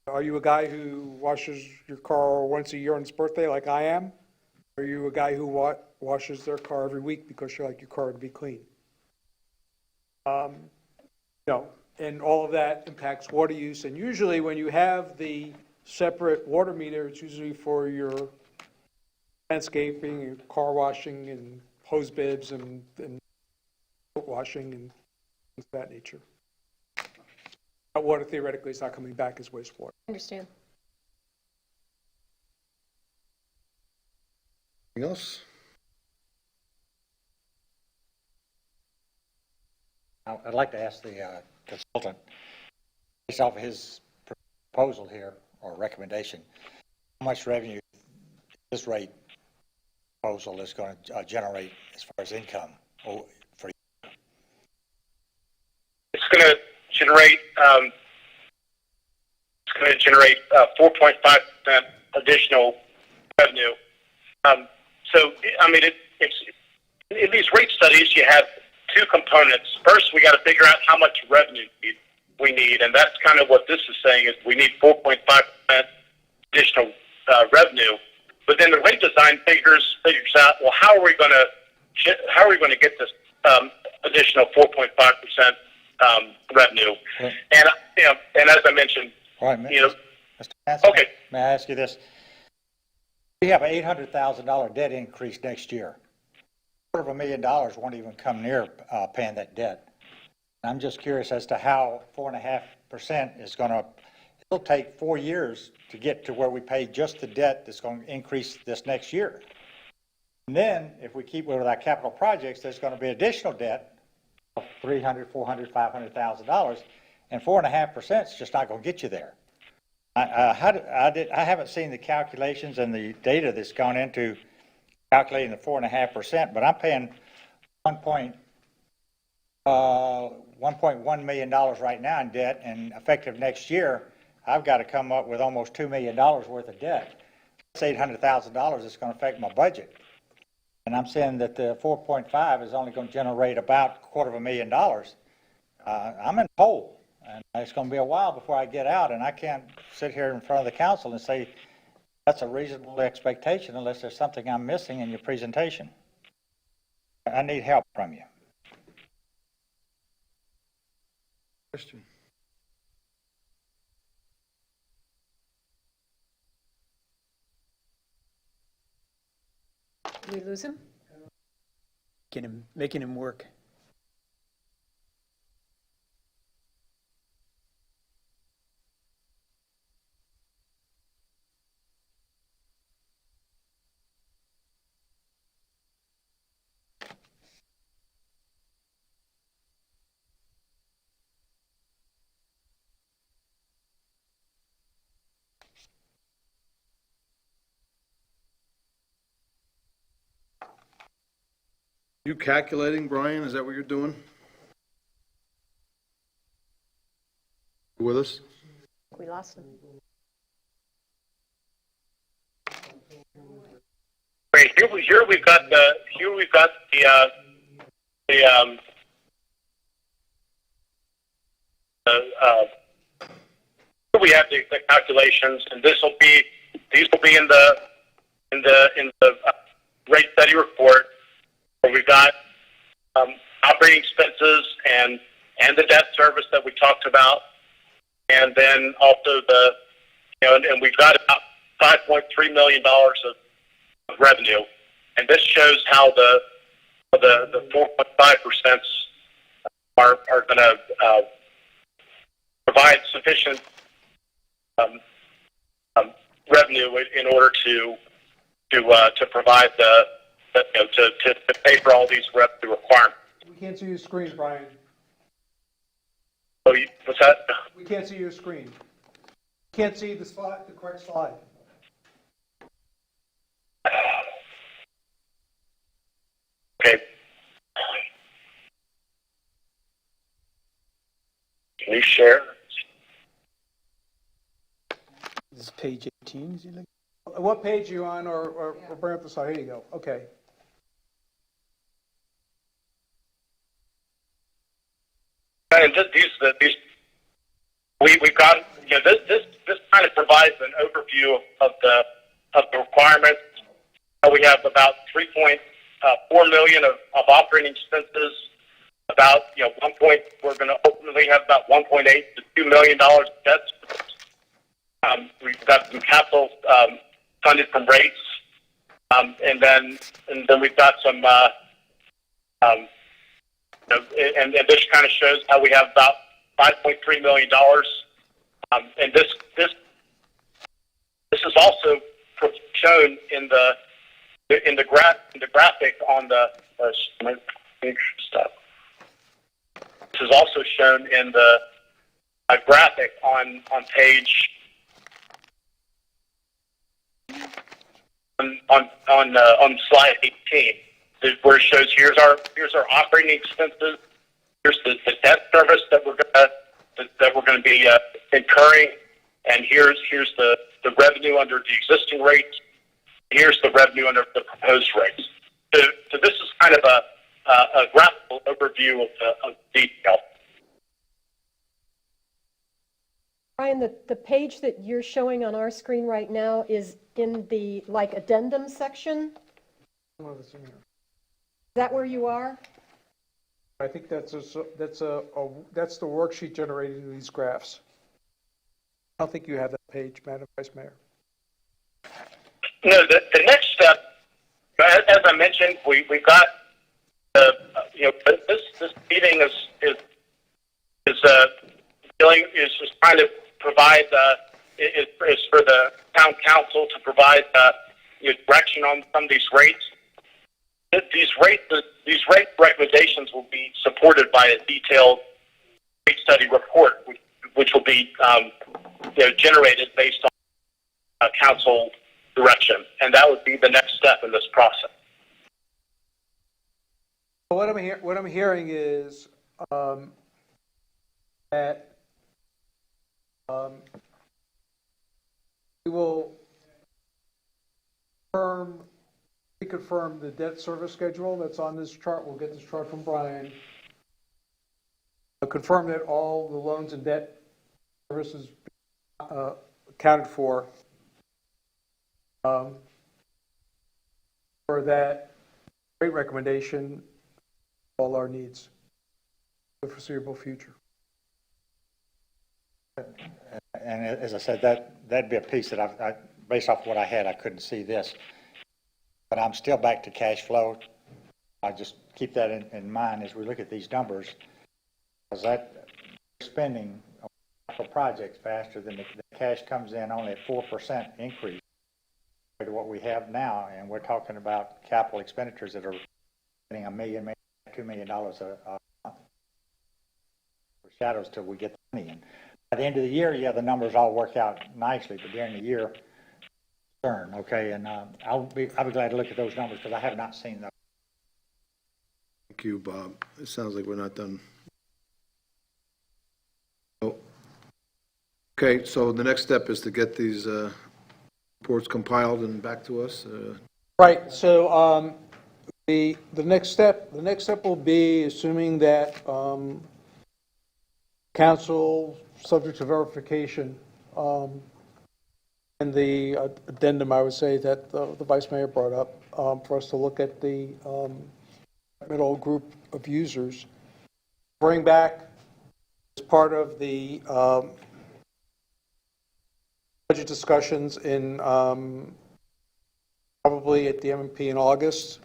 are you a guy who washes your car once a year on its birthday like I am? Or are you a guy who washes their car every week because you like your car to be clean? And all of that impacts water use. And usually when you have the separate water meter, it's usually for your landscaping, and car washing, and hose bibs, and boat washing, and things of that nature. That water theoretically is not coming back as wastewater. I understand. Anything else? I'd like to ask the consultant, based off of his proposal here, or recommendation, how much revenue this rate proposal is going to generate as far as income for you? It's going to generate 4.5% additional revenue. So, I mean, in these rate studies, you have two components. First, we got to figure out how much revenue we need, and that's kind of what this is saying, is we need 4.5% additional revenue. But then the rate design figures out, well, how are we going to get this additional 4.5% revenue? Well, And and as I mentioned, All right, Mr. Hanson, Okay. may I ask you this? We have an $800,000 debt increase next year. $250,000 won't even come near paying that debt. I'm just curious as to how 4.5% is going to, it'll take 4 years to get to where we pay just the debt that's going to increase this next year. And then, if we keep with our capital projects, there's going to be additional debt of $300,000, $400,000, $500,000, and 4.5% is just not going to get you there. I haven't seen the calculations and the data that's gone into calculating the 4.5%, but I'm paying $1.1 million right now in debt, and effective next year, I've got to come up with almost $2 million worth of debt. That's $800,000 that's going to affect my budget. And I'm saying that the 4.5 is only going to generate about $250,000. I'm in the hole. And it's going to be a while before I get out, and I can't sit here in front of the council and say that's a reasonable expectation unless there's something I'm missing in your presentation. I need help from you. Question. Did we lose him? Making him work. You calculating, Brian? Is that what you're doing? You with us? We lost him. Great. Here we've got the here we have the calculations, and these will be in the rate study report, where we've got operating expenses and the debt service that we talked about, and then also and we've got about $5.3 million of revenue, and this shows how the 4.5% are going to provide sufficient revenue in order to provide to pay for all these revenue requirements. We can't see your screen, Brian. So what's that? We can't see your screen. Can't see the slide, the correct slide. Okay. Can you share? This is page 18, is he looking? What page are you on, or bring up the slide? Here you go. Okay. And we've got this kind of provides an overview of the requirements. We have about 3.4 million of operating expenses. About we're going to ultimately have about 1.8 to $2 million of debt. We've got some capital funded from rates, and then we've got some. And this kind of shows how we have about $5.3 million, and this is also shown in the graphic on the stuff. This is also shown in the graphic on page on slide 18. Where it shows here's our operating expenses, here's the debt service that we're going to be incurring, and here's the revenue under the existing rates, here's the revenue under the proposed rates. To kind of a graphical overview of the detail. Brian, the page that you're showing on our screen right now is in the, like, addendum section? Is that where you are? I think that's the worksheet generating these graphs. I don't think you have that page, Madam Vice Mayor. No, the next step, as I mentioned, we've got this meeting is just trying to provide is for the town council to provide direction on some of these rates. These rate recommendations will be supported by a detailed rate study report, which will be generated based on council direction, and that would be the next step in this process. What I'm hearing is that we will reconfirm the debt service schedule that's on this chart. We'll get this chart from Brian. Confirm that all the loans and debt services accounted for that rate recommendation, all our needs for the foreseeable future. And as I said, that'd be a piece that based off what I had, I couldn't see this. But I'm still back to cash flow. I just keep that in mind as we look at these numbers, because that spending for projects faster than the cash comes in only at 4% increase to what we have now, and we're talking about capital expenditures that are spending $1 million, maybe $2 million a month. For shadows till we get the money in. At the end of the year, yeah, the numbers all work out nicely, but during the year, okay, and I'll be glad to look at those numbers because I have not seen those. Thank you, Bob. It sounds like we're not done. Oh. Okay, so the next step is to get these reports compiled and back to us. Right. So the next step will be, assuming that council, subject to verification, and the addendum, I would say, that the Vice Mayor brought up, for us to look at the middle group of users, bring back as part of the budget discussions in probably at the M&P in August,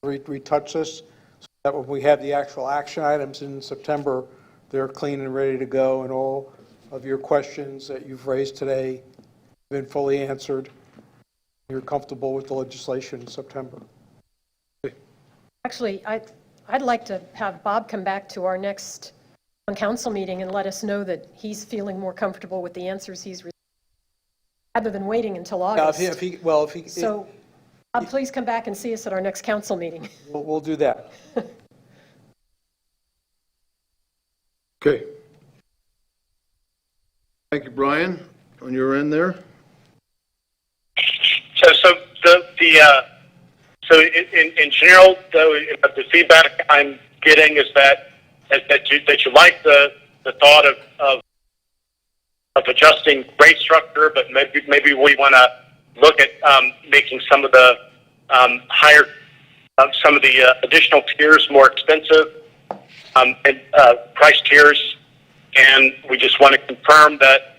retouch this, so that when we have the actual action items in September, they're clean and ready to go, and all of your questions that you've raised today have been fully answered. You're comfortable with the legislation in September. Actually, I'd like to have Bob come back to our next council meeting and let us know that he's feeling more comfortable with the answers he's received, rather than waiting until August. So, Bob, please come back and see us at our next council meeting. We'll do that. Okay. Thank you, Brian. On your end there? So in general, though, the feedback I'm getting is that you like the thought of adjusting rate structure, but maybe we want to look at making some of the some of the additional tiers more expensive, and price tiers, and we just want to confirm that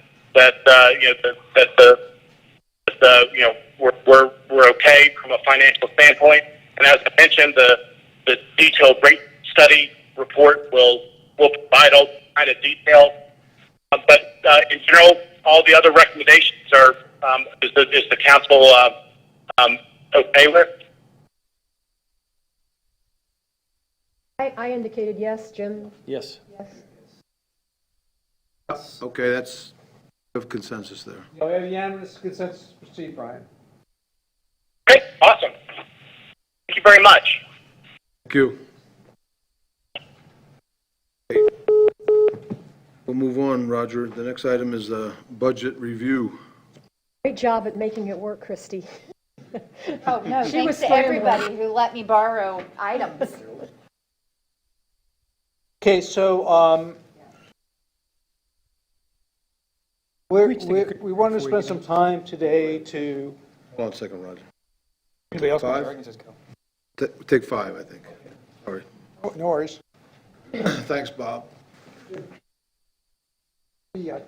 we're okay from a financial standpoint. And as I mentioned, the detailed rate study report will provide all kind of detail. But in general, all the other recommendations are is the council okay with? I indicated yes, Jim? Yes. Yes. Okay, that's of consensus there. We have unanimous consensus to proceed, Brian. Okay, awesome. Thank you very much. Thank you. We'll move on, Roger. The next item is budget review. Great job at making it work, Christie. Oh, no, She was thanks to scrambling. everybody who let me borrow items. Okay, so, we want to spend some time today to, Hold on a second, Roger. Anybody else? Five? I can just go. Take 5, I think. All right. no worries. Thanks, Bob. Yeah,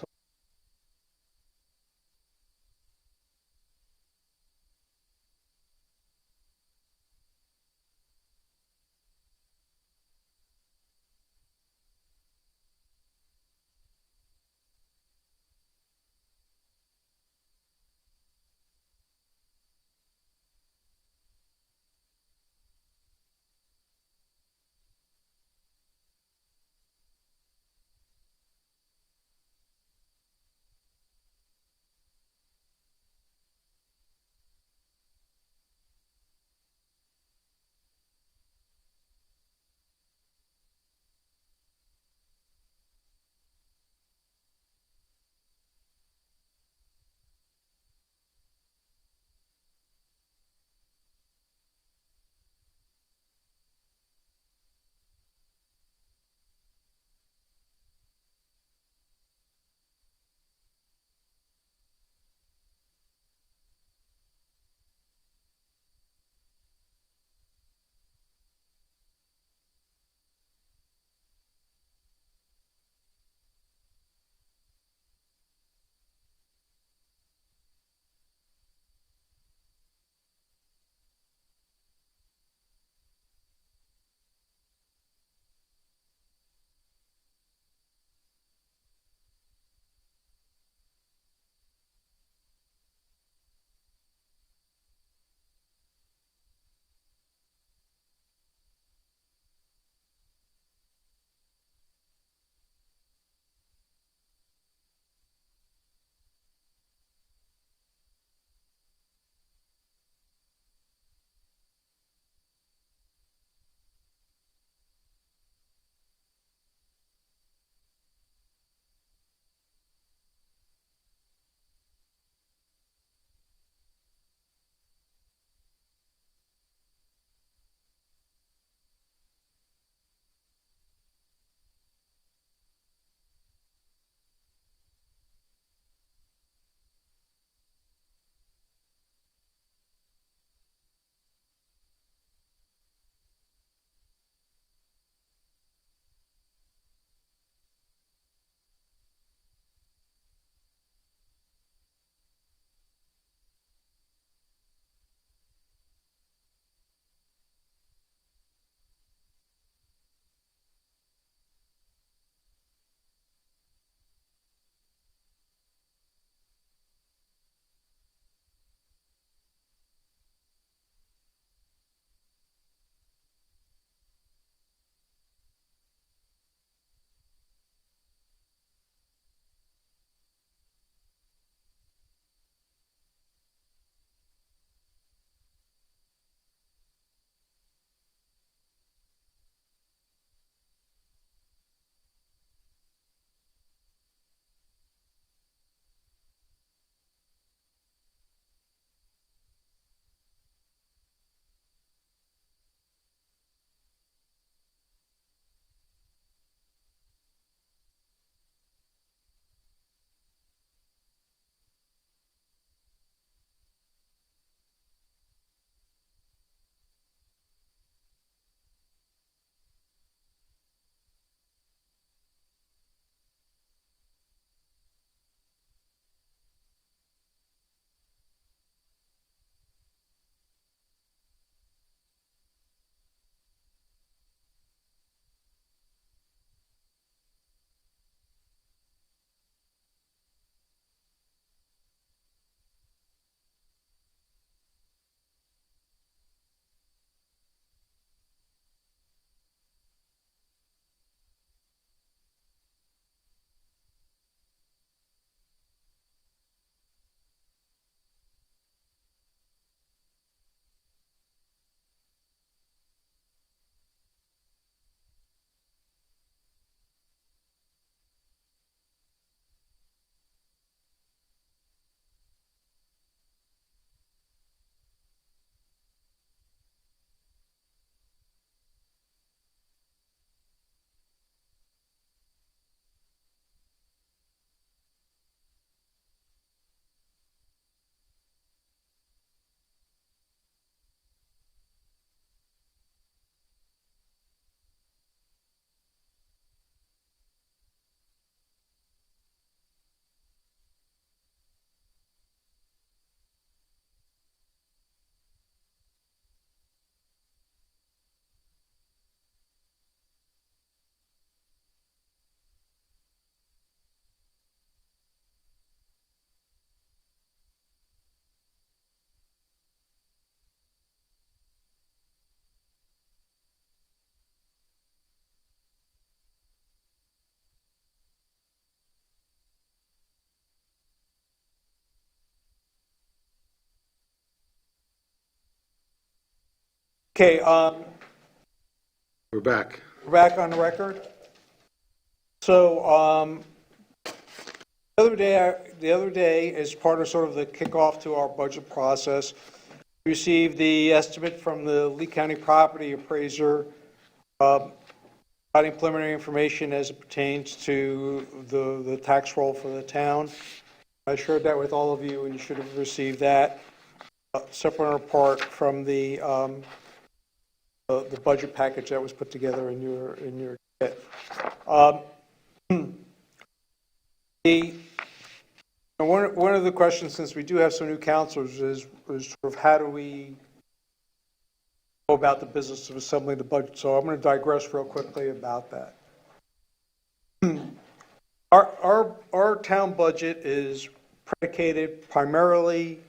Okay, We're back. we're back on the record. So, the other day, as part of sort of the kickoff to our budget process, we received the estimate from the Lee County property appraiser, providing preliminary information as it pertains to the tax roll for the town. I shared that with all of you, and you should have received that, separate and apart from the budget package that was put together in your kit. One of the questions, since we do have some new counselors, is sort of how do we go about the business of assembling the budget? So I'm going to digress real quickly about that. Our town budget is predicated primarily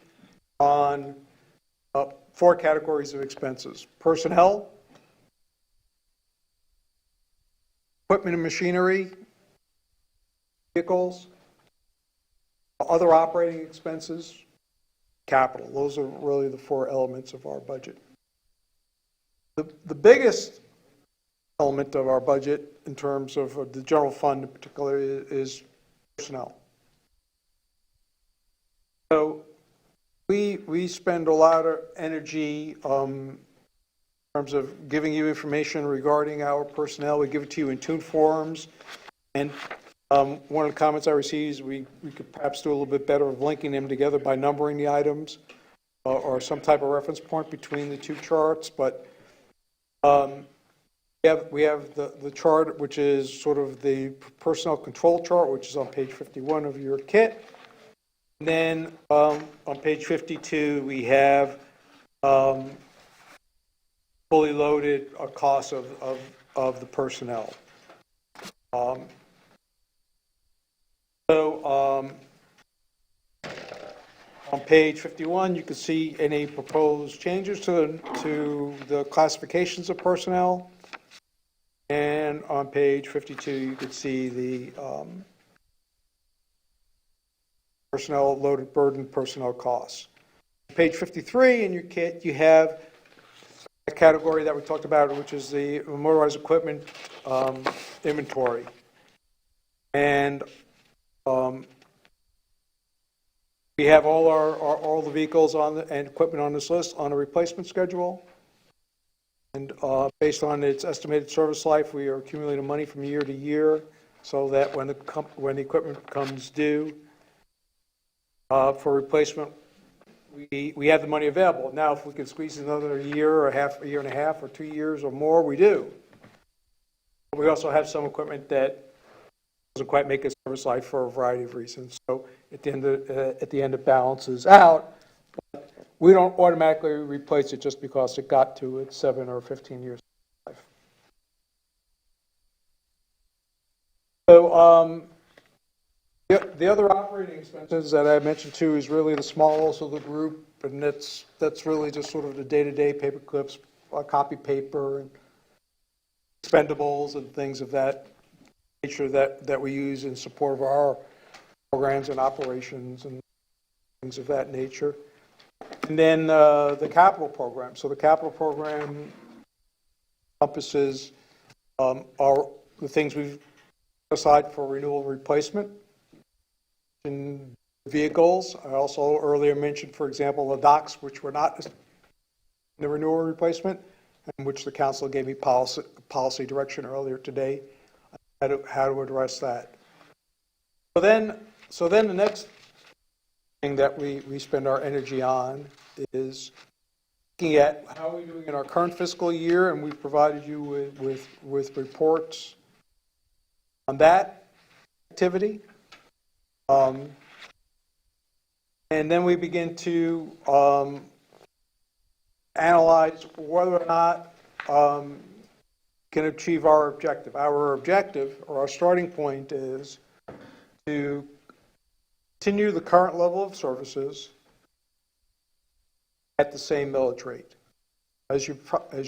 on 4 categories of expenses: personnel, equipment and machinery, vehicles, other operating expenses, capital. Those are really the 4 elements of our budget. The biggest element of our budget in terms of the general fund in particular is personnel. So we spend a lot of energy in terms of giving you information regarding our personnel. We give it to you in tune forms, and one of the comments I received is we could perhaps do a little bit better of linking them together by numbering the items or some type of reference point between the 2 charts. But we have the chart, which is sort of the personnel control chart, which is on page 51 of your kit. And then on page 52, we have fully loaded costs of the personnel. On page 51, you can see any proposed changes to the classifications of personnel. And on page 52, you can see the personnel loaded burden personnel costs. Page 53 in your kit, you have a category that we talked about, which is the motorized equipment inventory. And we have all the vehicles and equipment on this list on a replacement schedule. And based on its estimated service life, we are accumulating money from year to year so that when the equipment comes due for replacement, we have the money available. Now, if we can squeeze another year or a year and a half or 2 years or more, we do. But we also have some equipment that doesn't quite make its service life for a variety of reasons. So at the end it balances out. But we don't automatically replace it just because it got to its 7 or 15 years of life. So the other operating expenses that I mentioned too is really the smallest of the group, and that's really just sort of the day-to-day paper clips, copy paper, and expendables and things of that nature that we use in support of our programs and operations and things of that nature. And then the capital program. So the capital program encompasses the things we've aside for renewal and replacement. In vehicles, I also earlier mentioned, for example, the docks, which were not in the renewal and replacement, and which the council gave me policy direction earlier today, how to address that. So then the next thing that we spend our energy on is looking at how are we doing in our current fiscal year, and we've provided you with reports on that activity. And then we begin to analyze whether or not can achieve our objective. Our objective, or our starting point, is to continue the current level of services at the same millage rate. As you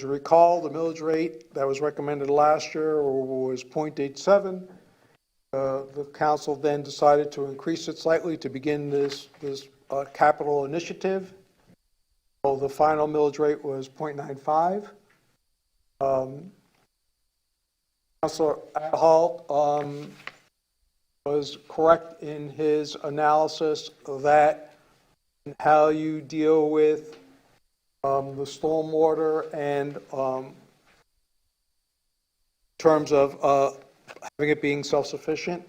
recall, the millage rate that was recommended last year was 0.87. The council then decided to increase it slightly to begin this capital initiative. So the final millage rate was 0.95. Councilor Halt was correct in his analysis of that, and how you deal with the stormwater and in terms of having it being self-sufficient,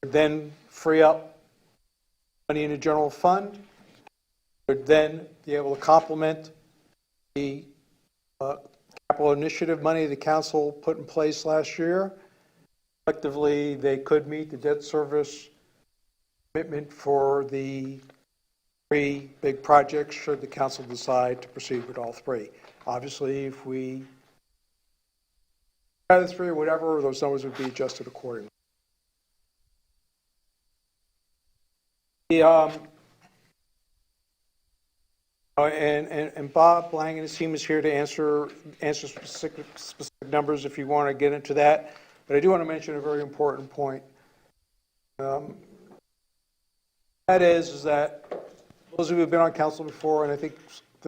then free up money in the general fund, would then be able to complement the capital initiative money the council put in place last year. Collectively, they could meet the debt service commitment for the 3 big projects, should the council decide to proceed with all 3. Obviously, if we had the 3 or whatever, those numbers would be adjusted accordingly. And Bob Lang and his team is here to answer specific numbers if you want to get into that. But I do want to mention a very important point. That is that those of you who have been on council before, and I think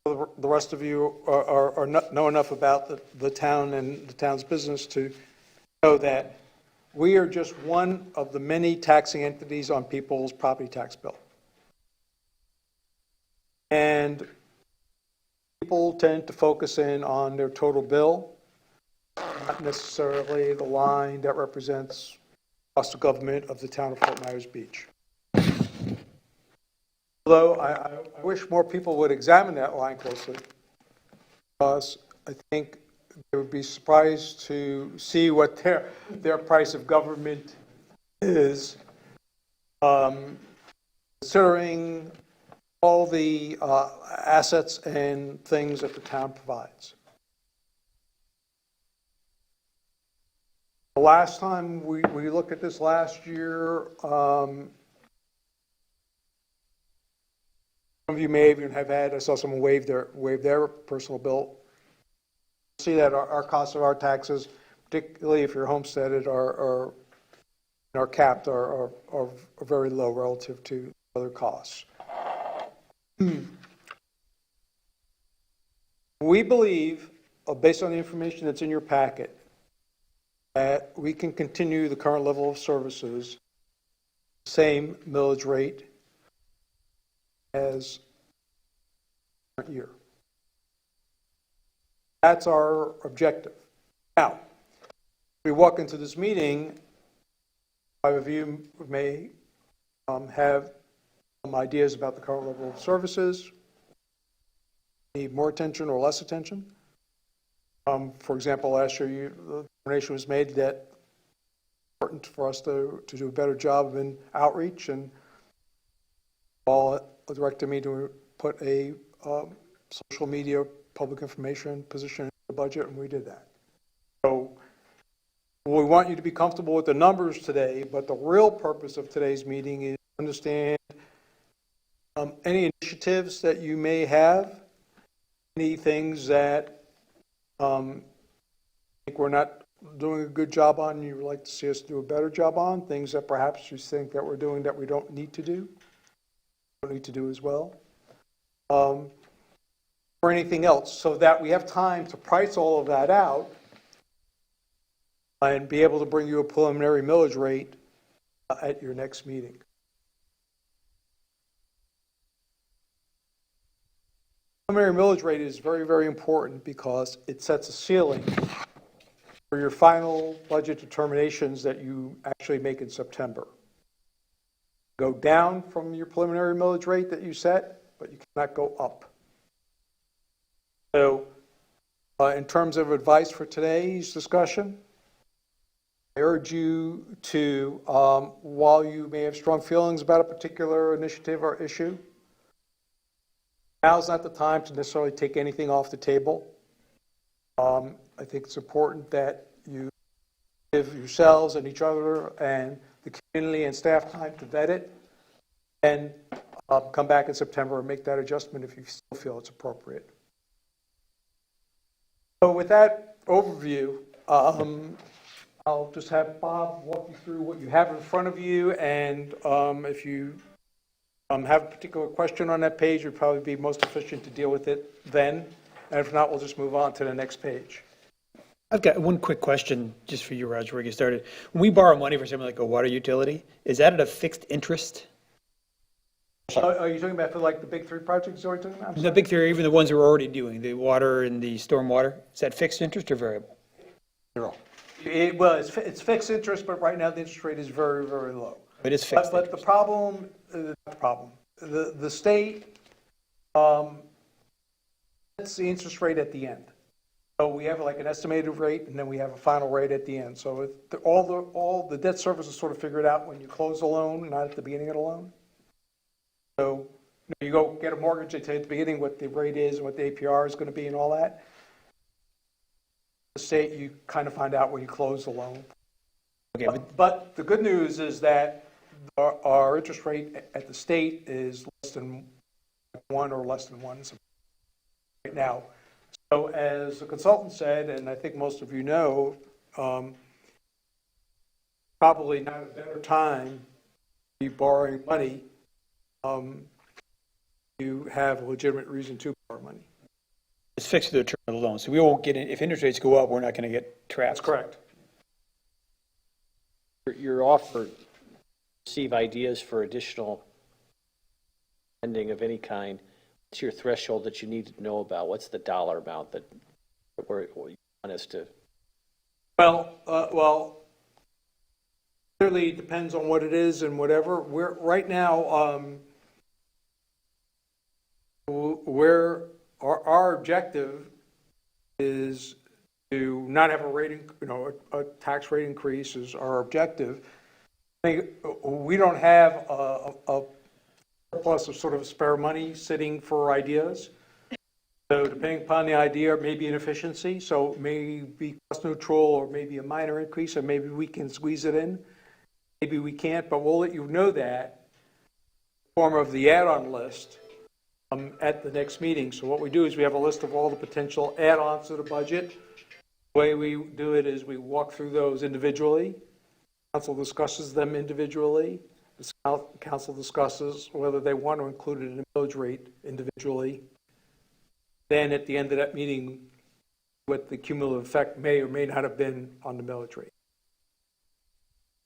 the rest of you know enough about the town and the town's business to know that we are just one of the many taxing entities on people's property tax bill. And people tend to focus in on their total bill, not necessarily the line that represents cost of government of the town of Fort Myers Beach. Although I wish more people would examine that line closely, because I think they would be surprised to see what their price of government is, considering all the assets and things that the town provides. The last time we looked at this last year, some of you may even have had, I saw someone waive their personal bill. See that our costs of our taxes, particularly if you're homesteaded, are capped, are very low relative to other costs. We believe, based on the information that's in your packet, that we can continue the current level of services, same millage rate as current year. That's our objective. Now, if we walk into this meeting, 5 of you may have some ideas about the current level of services, need more attention or less attention. For example, last year the determination was made that it's important for us to do a better job in outreach, and Paul directed me to put a social media public information position in the budget, and we did that. So we want you to be comfortable with the numbers today, but the real purpose of today's meeting is to understand any initiatives that you may have, any things that think we're not doing a good job on, you would like to see us do a better job on, things that perhaps you think that we're doing that we don't need to do as well, or anything else, so that we have time to price all of that out and be able to bring you a preliminary millage rate at your next meeting. Preliminary millage rate is very, very important because it sets a ceiling for your final budget determinations that you actually make in September. Go down from your preliminary millage rate that you set, but you cannot go up. So, in terms of advice for today's discussion, I urge you to, while you may have strong feelings about a particular initiative or issue, now's not the time to necessarily take anything off the table. I think it's important that you give yourselves and each other and the community and staff time to vet it, and come back in September and make that adjustment if you still feel it's appropriate. So with that overview, I'll just have Bob walk you through what you have in front of you, and if you have a particular question on that page, it would probably be most efficient to deal with it then. And if not, we'll just move on to the next page. I've got one quick question just for you, Roger, before we get started. When we borrow money for something like a water utility, is that at a fixed interest? Are you talking about for like the big three projects you're talking about? The big three, even the ones we're already doing, the water and the stormwater, is that fixed interest or variable? Well, it's fixed interest, but right now the interest rate is very, very low. It is fixed. But the problem, the state sets the interest rate at the end. So we have like an estimated rate, and then we have a final rate at the end. So all the debt service is sort of figured out when you close the loan, not at the beginning of the loan. So you go get a mortgage, they tell you at the beginning what the rate is and what the APR is going to be and all that. The state, you kind of find out when you close the loan. Okay, But the good news is that our interest rate at the state is less than 1 or less than 1 right now. So as the consultant said, and I think most of you know, probably not a better time to be borrowing money. You have a legitimate reason to borrow money. It's fixed to the term of the loan, so we won't get, if interest rates go up, we're not going to get trapped. That's correct. Your offer, receive ideas for additional spending of any kind. What's your threshold that you need to know about? What's the dollar amount that you want us to? Well, clearly it depends on what it is and whatever. We're right now, our objective is to not have a rating, a tax rate increase is our objective. I mean, we don't have a surplus of sort of spare money sitting for ideas. So depending upon the idea, maybe an efficiency, so it may be cost neutral or maybe a minor increase, or maybe we can squeeze it in. Maybe we can't, but we'll let you know that in the form of the add-on list at the next meeting. So what we do is we have a list of all the potential add-ons to the budget. The way we do it is we walk through those individually. Council discusses them individually. The council discusses whether they want to include it in the millage rate individually. Then at the end of that meeting, what the cumulative effect may or may not have been on the millage rate.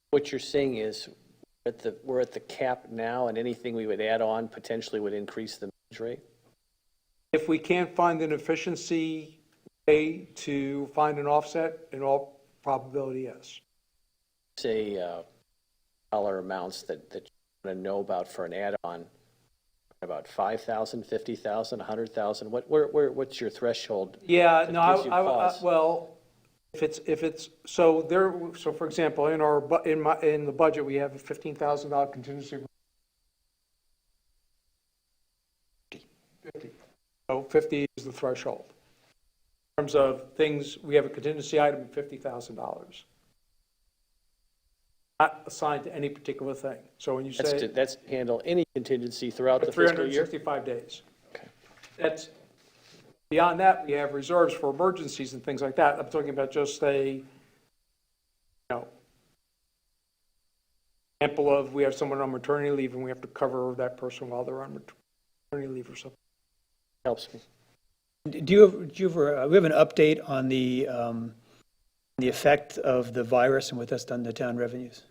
What you're saying is we're at the cap now, and anything we would add on potentially would increase the millage rate? If we can't find an efficiency way to find an offset, in all probability, yes. Say dollar amounts that you want to know about for an add-on, about 5,000, 50,000, 100,000. What's your threshold? Yeah, that no, gives you pause? well, if it's so there. So for example, in the budget, we have a $15,000 contingency. 50. So 50 is the threshold. In terms of things, we have a contingency item of $50,000. Not assigned to any particular thing. So when you say That's to handle any contingency throughout the fiscal year? 365 days. Okay. That's, beyond that, we have reserves for emergencies and things like that. I'm talking about just example of we have someone on maternity leave and we have to cover that person while they're on maternity leave or something. Helps me. Do you ever, we have an update on the effect of the virus and what that's done to town revenues?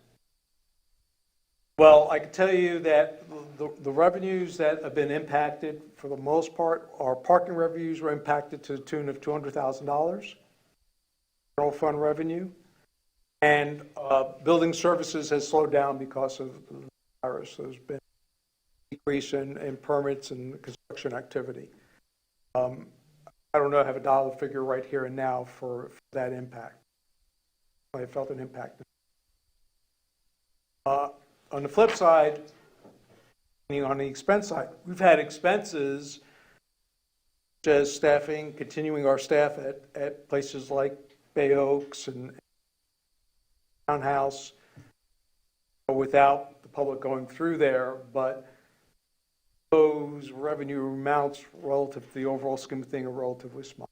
Well, I can tell you that the revenues that have been impacted, for the most part, our parking revenues were impacted to the tune of $200,000, general fund revenue. And building services has slowed down because of the virus. There's been a decrease in permits and construction activity. I don't know, I have a dollar figure right here and now for that impact. I felt an impact. On the flip side, on the expense side, we've had expenses such as staffing, continuing our staff at places like Bay Oaks and Townhouse without the public going through there, but those revenue amounts relative to the overall scheme of things are relatively small.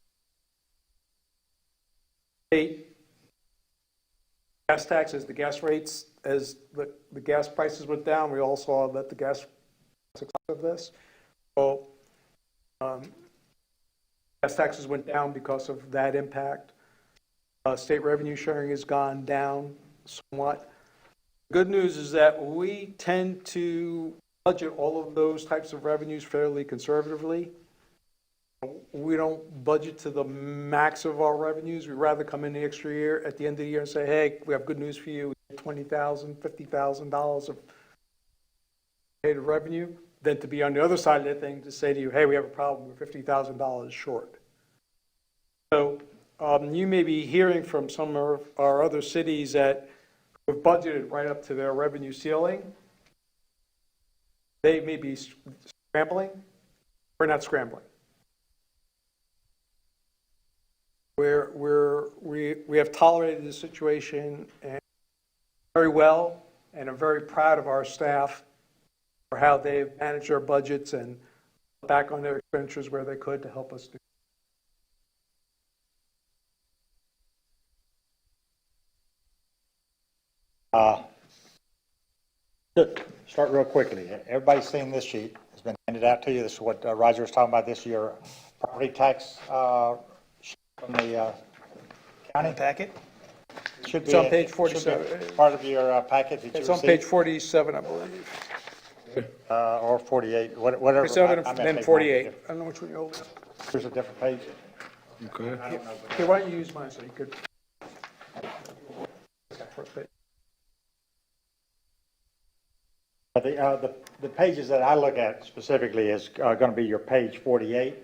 Gas taxes, the gas rates, as the gas prices went down, we all saw that the gas of this. So, gas taxes went down because of that impact. State revenue sharing has gone down somewhat. Good news is that we tend to budget all of those types of revenues fairly conservatively. We don't budget to the max of our revenues. We'd rather come in the extra year at the end of the year and say, hey, we have good news for you. $20,000, $50,000 of paid revenue, than to be on the other side of that thing to say to you, hey, we have a problem, we're $50,000 short. So you may be hearing from some of our other cities that have budgeted right up to their revenue ceiling. They may be scrambling. We're not scrambling. We have tolerated the situation very well, and I'm very proud of our staff for how they've managed their budgets and back on their expenditures where they could to help us do. Start real quickly. Everybody's seen this sheet. It's been handed out to you. This is what Roger was talking about this year. Property tax sheet from the county Packet? should be It's on page should be 47. part of your packet that you It's on received. page 47, I believe. Or 48, whatever. 47 I and may then take 48. mine. I don't know which one you hold. Here's a different page. Okay. Okay, why don't you use mine so you could. First page. But the pages that I look at specifically is going to be your page 48.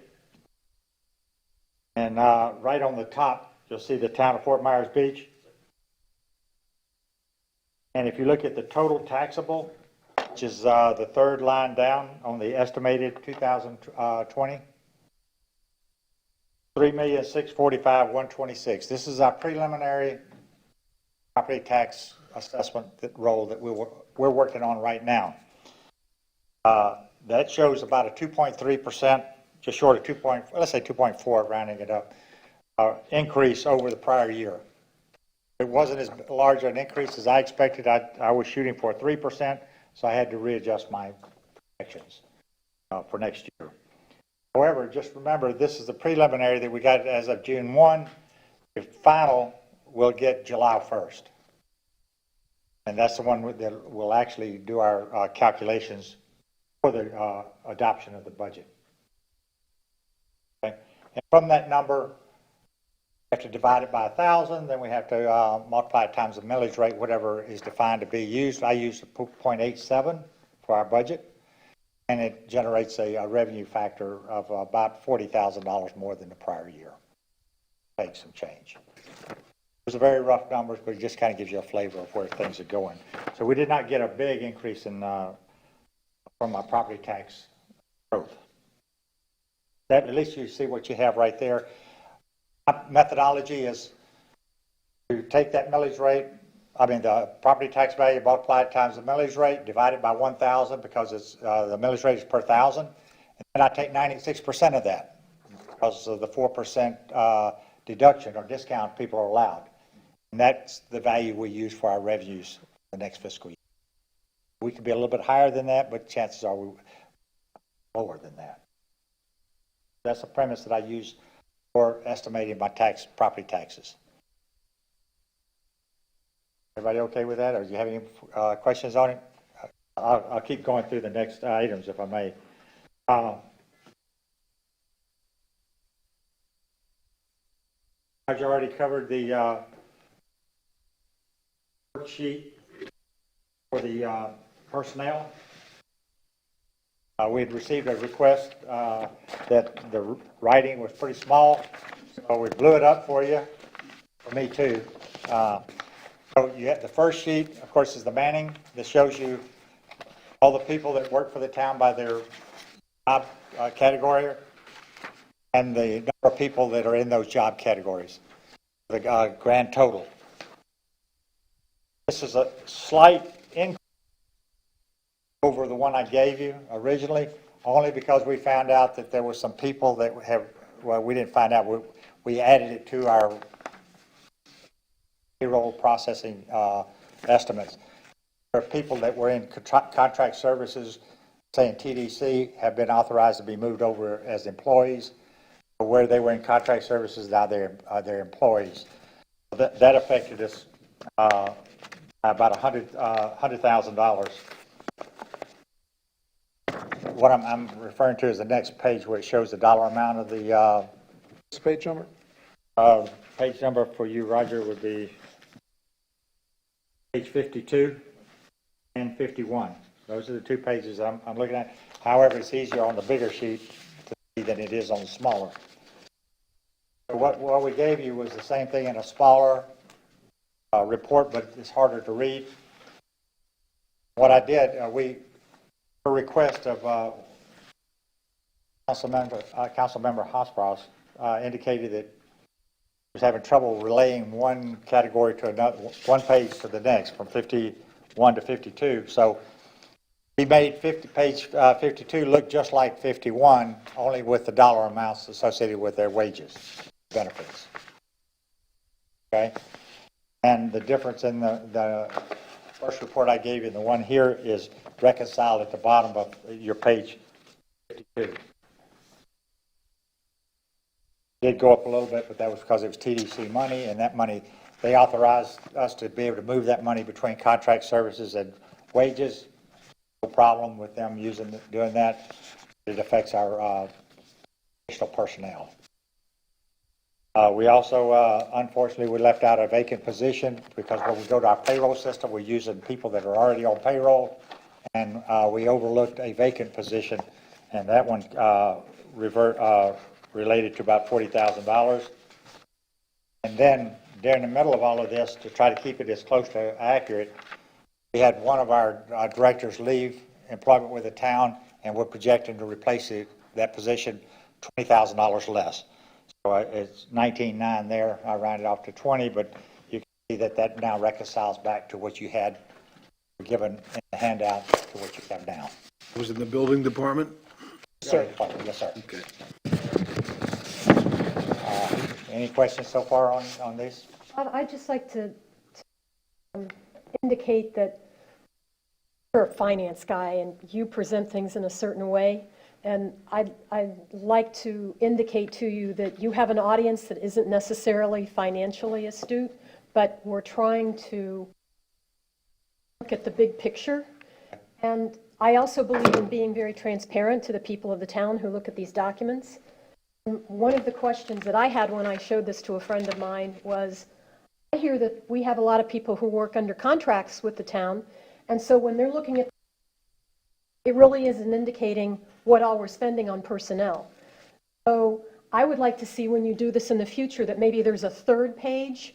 And right on the top, you'll see the town of Fort Myers Beach. And if you look at the total taxable, which is the third line down on the estimated 2020, $3,645,126. This is our preliminary property tax assessment roll that we're working on right now. That shows about a 2.3%, just short of 2.4, rounding it up, increase over the prior year. It wasn't as large an increase as I expected. I was shooting for 3%, so I had to readjust my projections for next year. However, just remember, this is the preliminary that we got as of June 1. The final we'll get July 1st. And that's the one that will actually do our calculations for the adoption of the budget. Okay? And from that number, we have to divide it by 1,000, then we have to multiply it times the millage rate, whatever is defined to be used. I used 0.87 for our budget, and it generates a revenue factor of about $40,000 more than the prior year. Take some change. Those are very rough numbers, but it just kind of gives you a flavor of where things are going. So we did not get a big increase in from our property tax growth. That, at least you see what you have right there. My methodology is to take that millage rate, the property tax value, multiply it times the millage rate, divide it by 1,000 because it's the millage rate is per 1,000, and then I take 96% of that because of the 4% deduction or discount people are allowed. And that's the value we use for our revenues the next fiscal year. We could be a little bit higher than that, but chances are we're lower than that. That's the premise that I use for estimating my property taxes. Everybody okay with that, or do you have any questions on it? I'll keep going through the next items if I may. I've already covered the worksheet for the personnel. We had received a request that the writing was pretty small, so we blew it up for you, for me too. So you have the first sheet, of course, is the Manning. This shows you all the people that work for the town by their job category and the number of people that are in those job categories, the grand total. This is a slight increase over the one I gave you originally, only because we found out that there were some people that we didn't find out, we added it to our payroll processing estimates. There are people that were in contract services, saying TDC have been authorized to be moved over as employees. Where they were in contract services, now they're employees. That affected us about $100,000. What I'm referring to is the next page where it shows the dollar amount of the Page number? page number for you, Roger, would be page 52 and 51. Those are the two pages I'm looking at. However, it's easier on the bigger sheet to see than it is on the smaller. So what we gave you was the same thing in a smaller report, but it's harder to read. What I did, per request of Councilmember Hospross, indicated that he was having trouble relaying one category to another, one page to the next, from 51 to 52. So we made page 52 look just like 51, only with the dollar amounts associated with their wages, benefits. Okay? And the difference in the first report I gave you and the one here is reconciled at the bottom of your page 52. Did go up a little bit, but that was because it was TDC money, and that money, they authorized us to be able to move that money between contract services and wages. No problem with them doing that. It affects our additional personnel. We also, unfortunately, we left out a vacant position because when we go to our payroll system, we're using people that are already on payroll, and we overlooked a vacant position, and that one related to about $40,000. And then during the middle of all of this, to try to keep it as close to accurate, we had one of our directors leave employment with the town, and we're projecting to replace that position $20,000 less. So it's 19.9 there. I rounded off to 20, but you can see that now reconciles back to what you had given in the handout to what you have now. Was it in the building department? Sir. Yes, sir. Okay. Any questions so far on this? I'd just like to indicate that you're a finance guy and you present things in a certain way. And I'd like to indicate to you that you have an audience that isn't necessarily financially astute, but we're trying to look at the big picture. And I also believe in being very transparent to the people of the town who look at these documents. And one of the questions that I had when I showed this to a friend of mine was, I hear that we have a lot of people who work under contracts with the town, and so when they're looking at it really isn't indicating what all we're spending on personnel. So I would like to see when you do this in the future that maybe there's a third page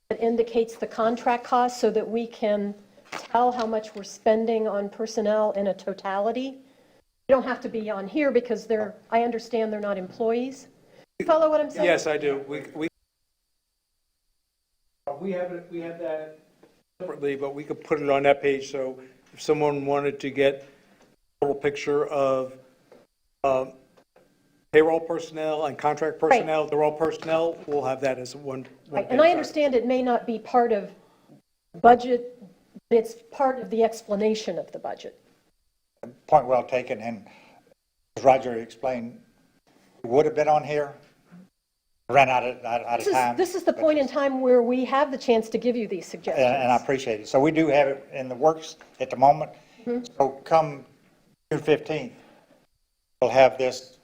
that indicates the contract costs so that we can tell how much we're spending on personnel in a totality. You don't have to be on here because I understand they're not employees. You follow what I'm saying? Yes, I do. We have that separately, but we could put it on that page, so if someone wanted to get a total picture of payroll personnel and contract personnel, they're all personnel, we'll have that as one Right. And I understand it may not be part of budget, but it's part of the explanation of the budget. Point well taken, and as Roger explained, it would have been on here, ran out of time. This is the point in time where we have the chance to give you these suggestions. And I appreciate it. So we do have it in the works at the moment. So come June 15th, we'll have this,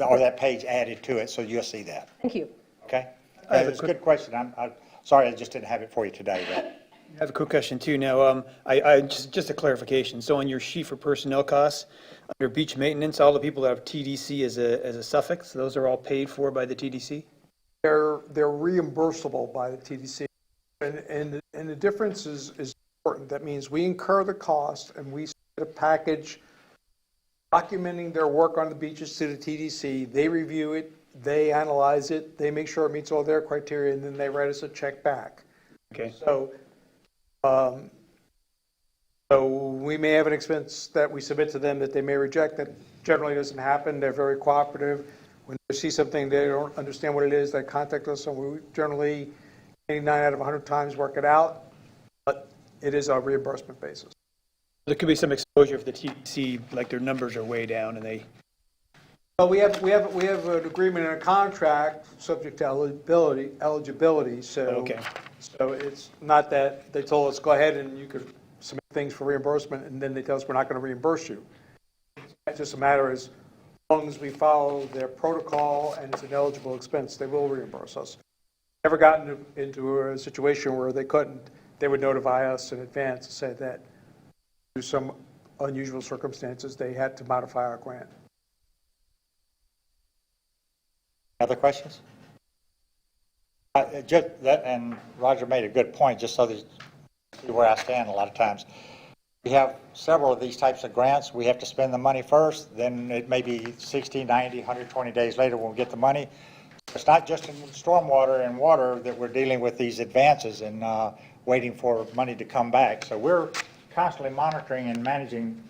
or that page added to it, so you'll see that. Thank you. Okay? It's a good question. I'm sorry I just didn't have it for you today, but. I have a quick question too. Now, just a clarification. So on your sheet for personnel costs, under beach maintenance, all the people that have TDC as a suffix, those are all paid for by the TDC? They're reimbursable by the TDC. And the difference is important. That means we incur the cost and we submit a package documenting their work on the beaches to the TDC. They review it, they analyze it, they make sure it meets all their criteria, and then they write us a check back. Okay. So we may have an expense that we submit to them that they may reject. That generally doesn't happen. They're very cooperative. When they see something they don't understand what it is, they contact us, and we generally 89 out of 100 times work it out, but it is a reimbursement basis. There could be some exposure if the TDC, like their numbers are way down and they, Well, we have an agreement and a contract subject to eligibility, so. Okay. So it's not that they told us, go ahead and you could submit things for reimbursement, and then they tell us we're not going to reimburse you. It's just a matter as long as we follow their protocol and it's an eligible expense, they will reimburse us. Never gotten into a situation where they couldn't, they would notify us in advance and say that due to some unusual circumstances, they had to modify our grant. Other questions? Just that, and Roger made a good point, just so that you see where I stand a lot of times. We have several of these types of grants. We have to spend the money first, then it may be 60, 90, 120 days later when we get the money. It's not just in stormwater and water that we're dealing with these advances and waiting for money to come back. So we're constantly monitoring and managing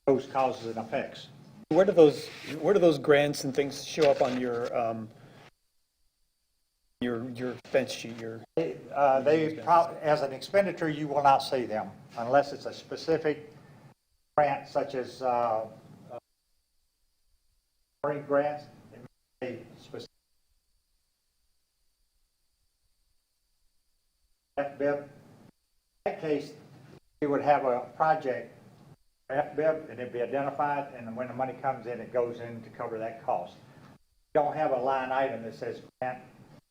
those causes and effects. where do those grants and things show up on your expense sheet, as an expenditure, you will not see them unless it's a specific grant such as marine grants. It may be specific. FBIB. In that case, we would have a project FBIB and it'd be identified, and then when the money comes in, it goes in to cover that cost. We don't have a line item that says grant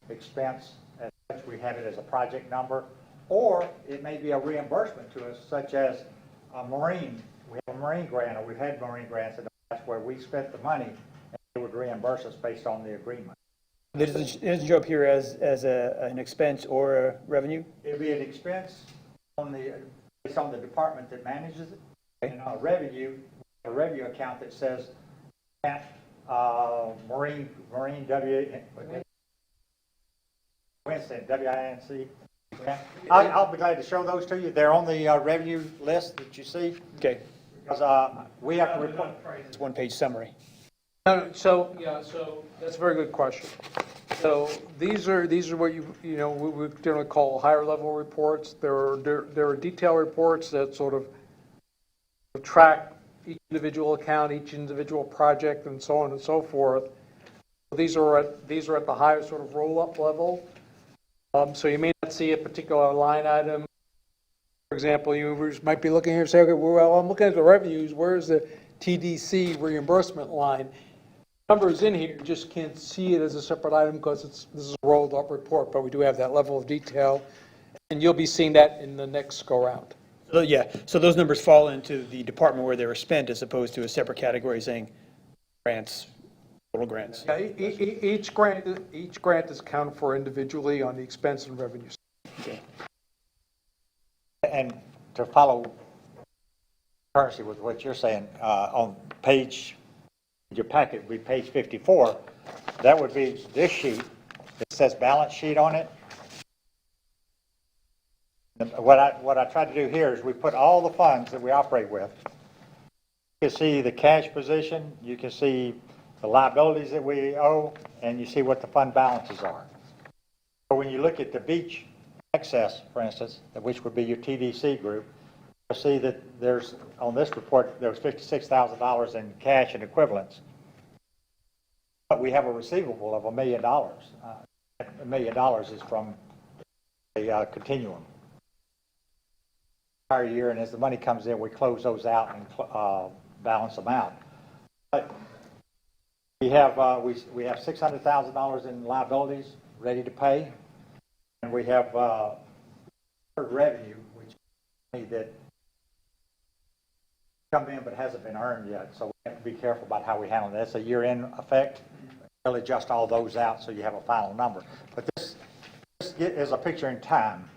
expense as such. We have it as a project number, or it may be a reimbursement to us, such as a marine. We have a marine grant, or we've had marine grants, and that's where we spent the money, and they would reimburse us based on the agreement. It doesn't show up here as an expense or a revenue? It'd be an expense based on the department that manages it, and a revenue account that says marine Winston, WINC. I'll be glad to show those to you. They're on the revenue list that you see. Okay. Because we have to report. It's one-page summary. So that's a very good question. So these are what we generally call higher level reports. There are detailed reports that sort of track each individual account, each individual project, and so on and so forth. These are at the higher sort of roll-up level. So you may not see a particular line item. For example, you might be looking here and say, okay, well, I'm looking at the revenues. Where's the TDC reimbursement line? Numbers in here, you just can't see it as a separate item because this is a rolled up report, but we do have that level of detail, and you'll be seeing that in the next go round. So, yeah, so those numbers fall into the department where they were spent as opposed to a separate category saying grants, total grants. Yeah, each grant is accounted for individually on the expense and revenue side. Okay. And to follow currency with what you're saying, on your packet would be page 54. That would be this sheet. It says balance sheet on it. And what I try to do here is we put all the funds that we operate with. You can see the cash position, you can see the liabilities that we owe, and you see what the fund balances are. So when you look at the beach excess, for instance, which would be your TDC group, you'll see that there's, on this report, there was $56,000 in cash and equivalents. But we have a receivable of $1 million. $1 million is from the continuum. Entire year, and as the money comes in, we close those out and balance them out. But we have $600,000 in liabilities ready to pay, and we have revenue, which is money that come in but hasn't been earned yet. So we have to be careful about how we handle that. That's a year-end effect. We'll adjust all those out so you have a final number. But this is a picture in time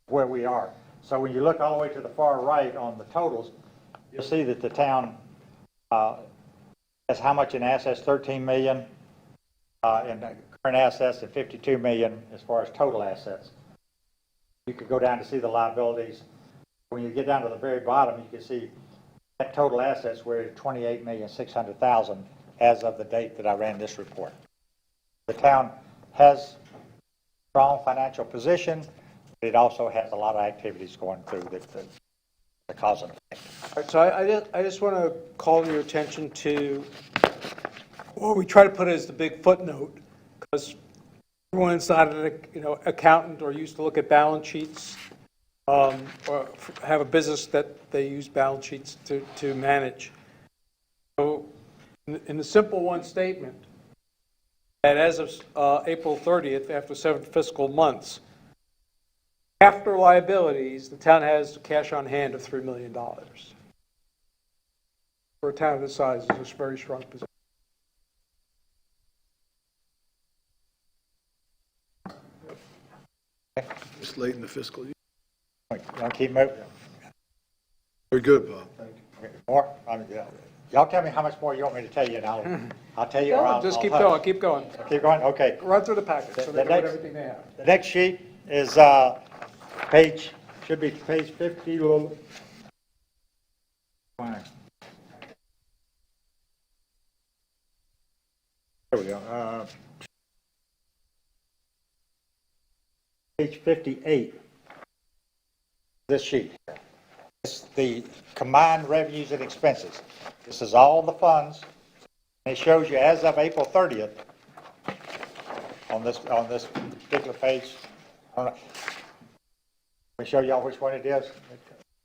of where we are. So when you look all the way to the far right on the totals, you'll see that the town has how much in assets? 13 million in current assets and 52 million as far as total assets. You could go down to see the liabilities. When you get down to the very bottom, you can see that total assets were at 28,600,000 as of the date that I ran this report. The town has a strong financial position. It also has a lot of activities going through that the cause and effect. All right, so I just want to call your attention to what we try to put as the big footnote, because everyone inside of the, accountant or used to look at balance sheets, or have a business that they use balance sheets to manage. So in the simple one statement, that as of April 30th, after 7 fiscal months, after liabilities, the town has cash on hand of $3 million. For a town of this size, it's a very strong position. It's late in the fiscal year. You want to keep moving? Very good, Bob. More? Y'all tell me how much more you want me to tell you, and I'll tell you. Or I'll Just keep hush. going, keep going. Keep going, okay. Run through the packet so they The know next- everything they have. The next sheet is should be page 50. Fine. There we go. Page 58. This sheet. It's the combined revenues and expenses. This is all the funds. And it shows you as of April 30th on this particular page. Let me show y'all which one it is.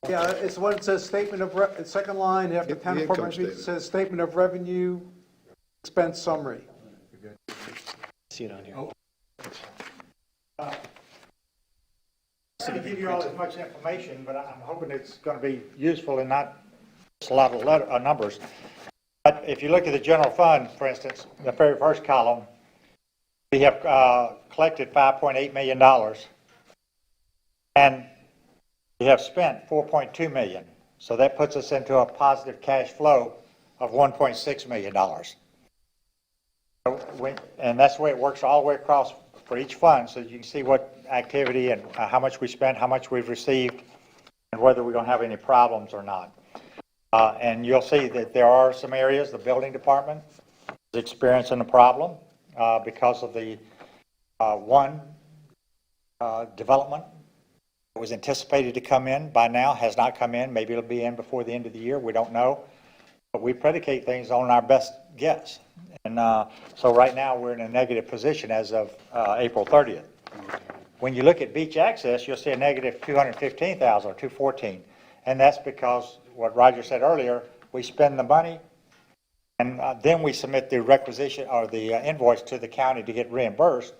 Yeah, it's the one that says statement of, second line, after town The report, income it statement. says statement of revenue, expense summary. See it on here. To give you all as much information, but I'm hoping it's going to be useful and not just a lot of numbers. But if you look at the general fund, for instance, the very first column, we have collected $5.8 million, and we have spent $4.2 million. So that puts us into a positive cash flow of $1.6 million. And that's the way it works all the way across for each fund, so you can see what activity and how much we spent, how much we've received, and whether we're going to have any problems or not. And you'll see that there are some areas, the building department is experiencing a problem because of the development that was anticipated to come in by now, has not come in. Maybe it'll be in before the end of the year. We don't know. But we predicate things on our best guess. And so right now we're in a negative position as of April 30th. When you look at beach access, you'll see a negative 215,000 or 214. And that's because what Roger said earlier, we spend the money and then we submit the requisition or the invoice to the county to get reimbursed.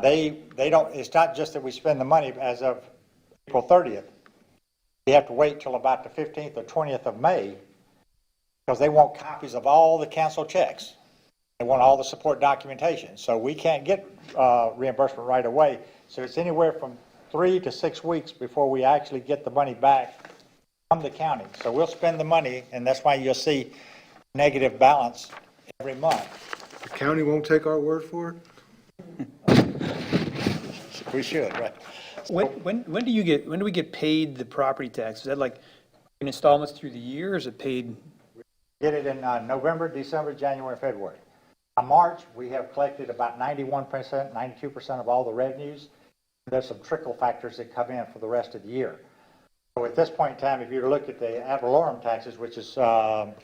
They don't, it's not just that we spend the money as of April 30th. We have to wait till about the 15th or 20th of May because they want copies of all the canceled checks. They want all the support documentation. So we can't get reimbursement right away. So it's anywhere from 3 to 6 weeks before we actually get the money back from the county. So we'll spend the money, and that's why you'll see negative balance every month. The county won't take our word for it? We should, right? When do we get paid the property tax? Is that like in installments through the year, or is it paid? Get it in November, December, January, February. On March, we have collected about 91%, 92% of all the revenues. There's some trickle factors that come in for the rest of the year. So at this point in time, if you were to look at the ad valorem taxes, which is at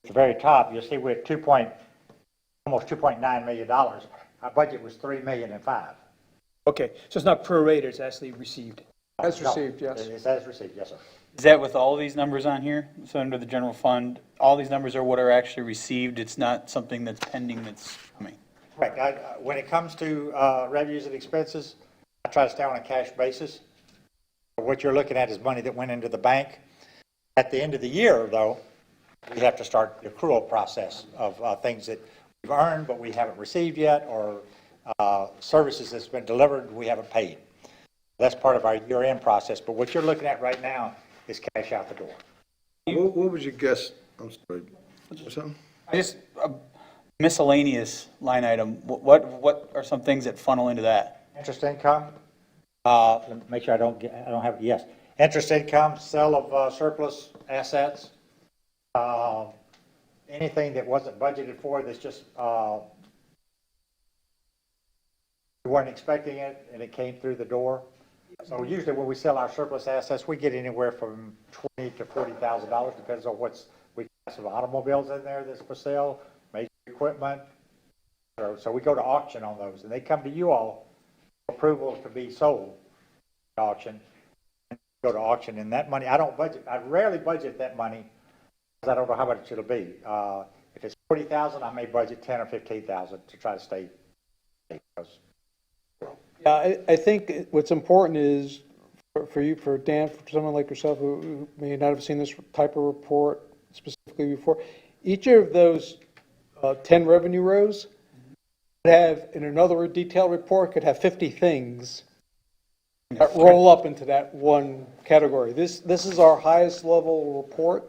the very top, you'll see we're at almost $2.9 million. Our budget was $3.5 million. Okay, so it's not prorated, it's actually received. As received, yes. It's as received, yes, sir. Is that with all these numbers on here? So under the general fund, all these numbers are what are actually received? It's not something that's pending that's coming? Correct. When it comes to revenues and expenses, I try to stay on a cash basis. What you're looking at is money that went into the bank. At the end of the year, though, we have to start the accrual process of things that we've earned but we haven't received yet, or services that's been delivered we haven't paid. That's part of our year-end process. But what you're looking at right now is cash out the door. What would you guess? I'm sorry. Something? Just a miscellaneous line item. What are some things that funnel into that? Interest income. Let me make sure I don't have it. Yes. Interest income, sale of surplus assets. Anything that wasn't budgeted for that's just we weren't expecting it and it came through the door. So usually when we sell our surplus assets, we get anywhere from $20,000 to $40,000, depends on we have some automobiles in there that's for sale, major equipment. So we go to auction on those, and they come to you all for approval to be sold at auction. And go to auction, and that money, I rarely budget that money, because I don't know how much it'll be. If it's 40,000, I may budget 10 or 15,000 to try to stay. Yeah, I think what's important is for you, for Dan, for someone like yourself who may not have seen this type of report specifically before, each of those 10 revenue rows could have, in another detailed report, could have 50 things that roll up into that one category. This is our highest level report.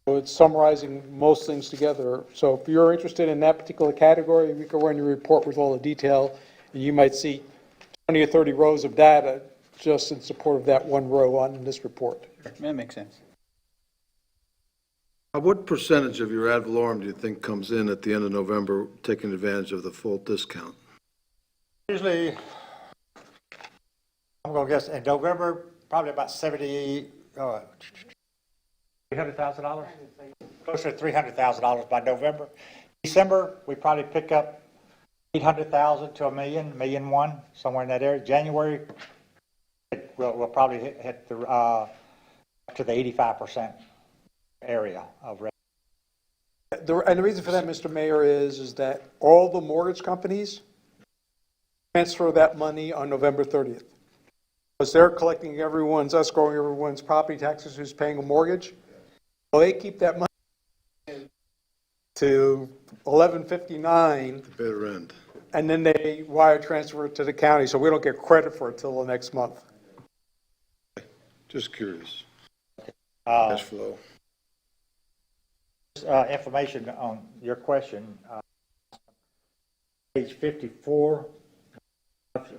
So it's summarizing most things together. So if you're interested in that particular category, we can run your report with all the detail, and you might see 20 or 30 rows of data just in support of that one row on this report. That makes sense. What percentage of your ad valorem do you think comes in at the end of November, taking advantage of the full discount? Usually, I'm going to guess in November, probably about $300,000? Closer to $300,000 by November. December, we probably pick up 800,000 to $1 million, somewhere in that area. January, we'll probably hit the, up to the 85% area of revenue. And the reason for that, Mr. Mayor, is that all the mortgage companies transfer that money on November 30th. Because they're collecting everyone's, escrowing everyone's property taxes who's paying a mortgage. So they keep that money to 11/59. The bitter end. And then they wire transfer it to the county, so we don't get credit for it till the next month. Just curious. Cash flow. Information on your question, page 54,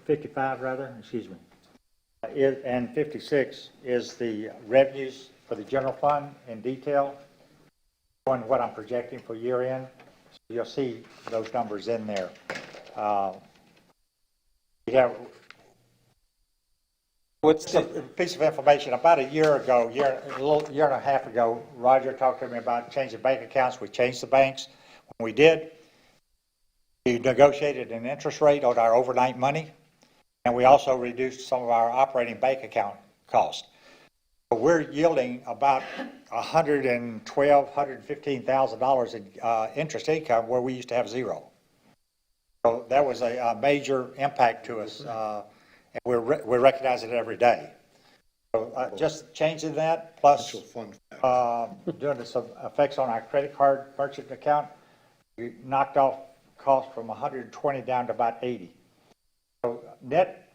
55 rather, excuse me, and 56 is the revenues for the general fund in detail, showing what I'm projecting for year end. So you'll see those numbers in there. We have what's a piece of information. About a year ago, a little year and a half ago, Roger talked to me about changing bank accounts. We changed the banks. When we did, we negotiated an interest rate on our overnight money, and we also reduced some of our operating bank account costs. So we're yielding about $112,000, $115,000 in interest income where we used to have zero. So that was a major impact to us, and we're recognizing it every day. So just changing that, plus doing some effects on our credit card merchant account, we knocked off cost from 120 down to about 80. So net,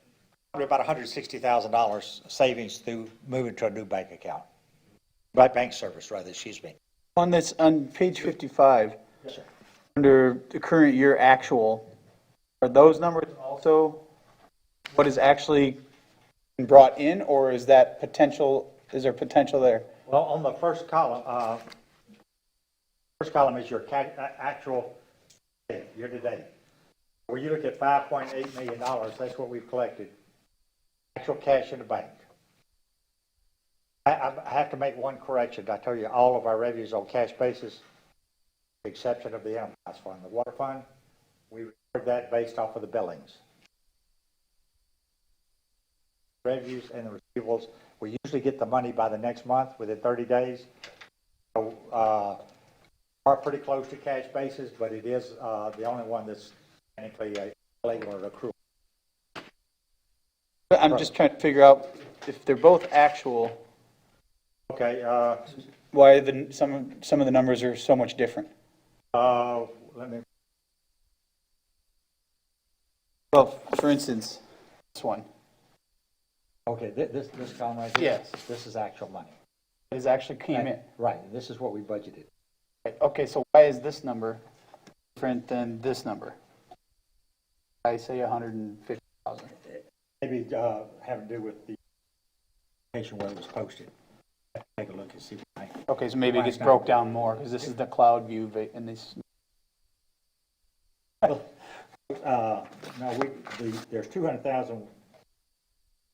probably about $160,000 savings through moving to a new bank account. Bank service, rather, excuse me. On page 55, Yes, sir. under the current year actual, are those numbers also what is actually brought in, or is that potential, is there potential there? Well, on the first column is your actual year to date. Where you look at $5.8 million, that's what we've collected. Actual cash in the bank. I have to make one correction. I tell you, all of our revenues on cash basis, with the exception of the enterprise fund. The water fund, we record that based off of the billings. Revenues and the receivables, we usually get the money by the next month, within 30 days. So, are pretty close to cash basis, but it is the only one that's technically a legal or accrual. I'm just trying to figure out if they're both actual, Okay, why some of the numbers are so much different. let me. Well, for instance, this one. Okay, this column right here. Yes. This is actual money. It is actually came in. Right. This is what we budgeted. Okay, so why is this number different than this number? I say 150,000. Maybe have to do with the location where it was posted. Take a look and see why. Okay, so maybe it gets broke down more, because this is the cloud view, and this. No, there's 200,000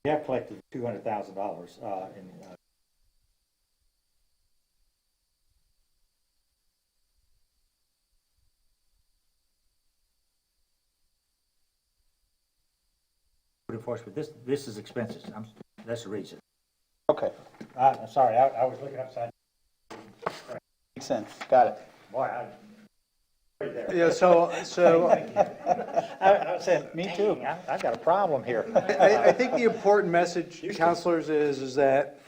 We have collected $200,000 in code enforcement. This is expenses. That's the reason. Okay, I'm sorry, I was looking upside. makes sense, got it. Boy, right there. Yeah, so I was saying, me too. I've got a problem here. I think the important message, counselors, is that,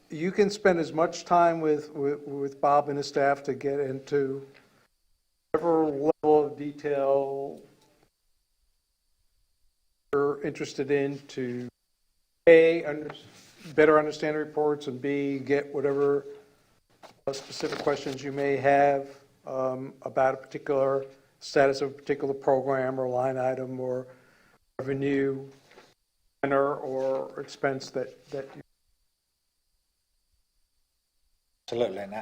you can spend as much time with Bob and his staff to get into whatever level of detail you're interested in to A, better understand reports, and B, get whatever specific questions you may have about a particular status of a particular program or line item or revenue center or expense that you. Absolutely, and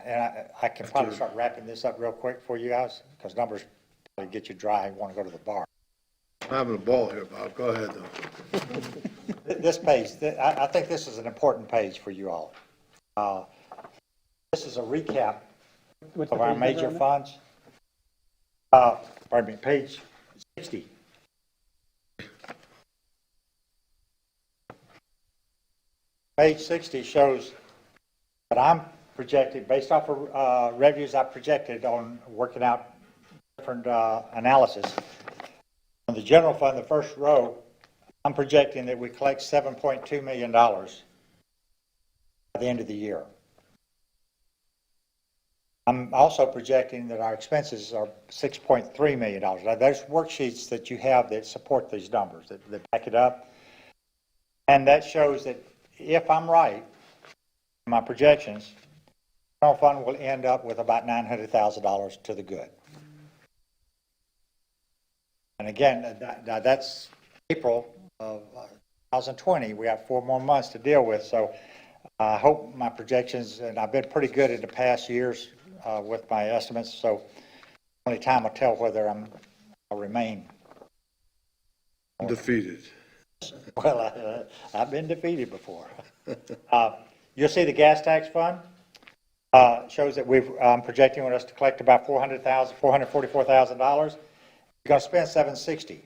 I can probably start wrapping this up real quick for you guys, because numbers probably get you dry and want to go to the bar. I'm having a ball here, Bob. Go ahead, though. This page, I think this is an important page for you all. This is a recap of our major funds. Pardon me, page 60. Page 60 shows that I'm projected, based off of revenues I projected on working out different analysis. On the general fund, the first row, I'm projecting that we collect $7.2 million by the end of the year. I'm also projecting that our expenses are $6.3 million. Now, there's worksheets that you have that support these numbers, that back it up. And that shows that if I'm right in my projections, the general fund will end up with about $900,000 to the good. And again, that's April of 2020. We have 4 more months to deal with. So I hope my projections, and I've been pretty good in the past years with my estimates. So only time will tell whether I'll remain Defeated. Well, I've been defeated before. You'll see the gas tax fund shows that I'm projecting us to collect about $444,000. We're going to spend $760.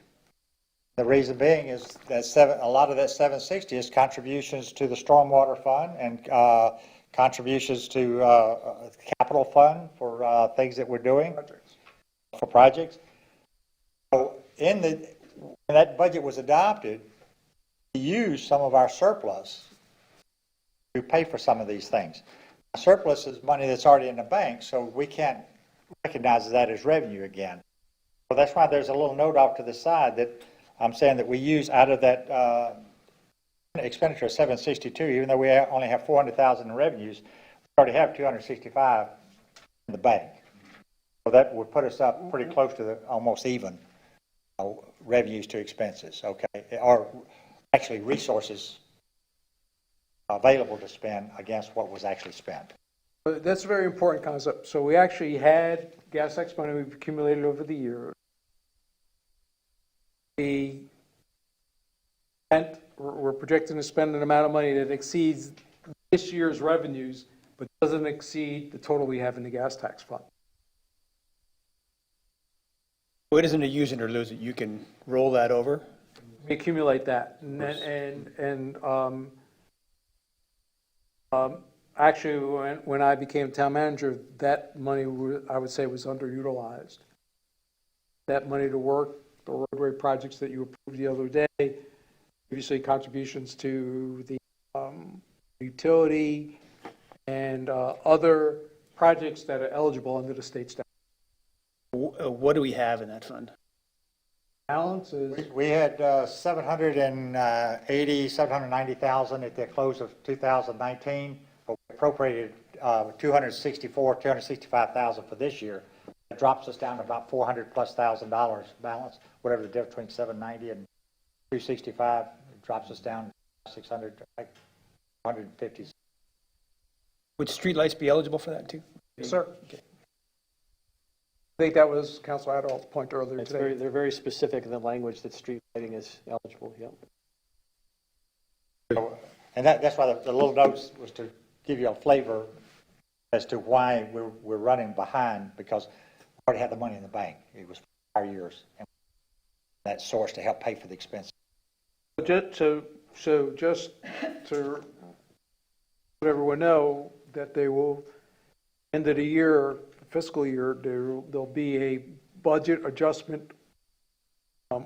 The reason being is that a lot of that $760 is contributions to the stormwater fund and contributions to capital fund for things that we're doing for projects. So when that budget was adopted, we used some of our surplus to pay for some of these things. Surplus is money that's already in the bank, so we can't recognize that as revenue again. So that's why there's a little note off to the side that I'm saying that we use out of that expenditure of 762, even though we only have 400,000 in revenues, we already have 265 in the bank. So that would put us up pretty close to the almost even revenues to expenses, okay? Or actually resources available to spend against what was actually spent. That's a very important concept. So we actually had gas tax money we've accumulated over the years. We're projecting to spend an amount of money that exceeds this year's revenues, but doesn't exceed the total we have in the gas tax fund. Well, it isn't a use it or lose it. You can roll that over. We accumulate that, actually, when I became town manager, that money I would say was underutilized. That money to work the roadway projects that you approved the other day, obviously contributions to the utility and other projects that are eligible under the state statute. What do we have in that fund? Balance is. We had 790,000 at the close of 2019, but we appropriated 265,000 for this year. It drops us down to about $400,000+ balance, whatever the difference between 790 and 265. It drops us down to 600, like 150. Would streetlights be eligible for that too? Yes, sir. Okay. I think that was Council Adderall's point earlier It's today. they're very specific in the language that street lighting is eligible, yeah. And that's why the little notes was to give you a flavor as to why we're running behind, because we already had the money in the bank. It was 5 years, and that source to help pay for the expenses. So just to let everyone know that they will, end of the year, fiscal year, there'll be a budget adjustment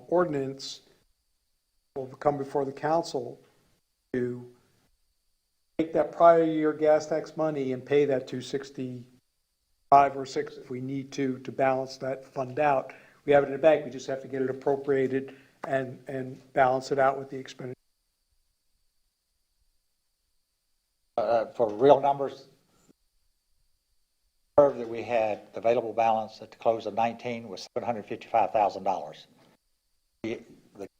ordinance will come before the council to take that prior year gas tax money and pay that 265 or 6 if we need to balance that fund out. We have it in the bank, we just have to get it appropriated and balance it out with the expenditure. For real numbers, the curve that we had, the available balance at the close of 19 was $755,000. The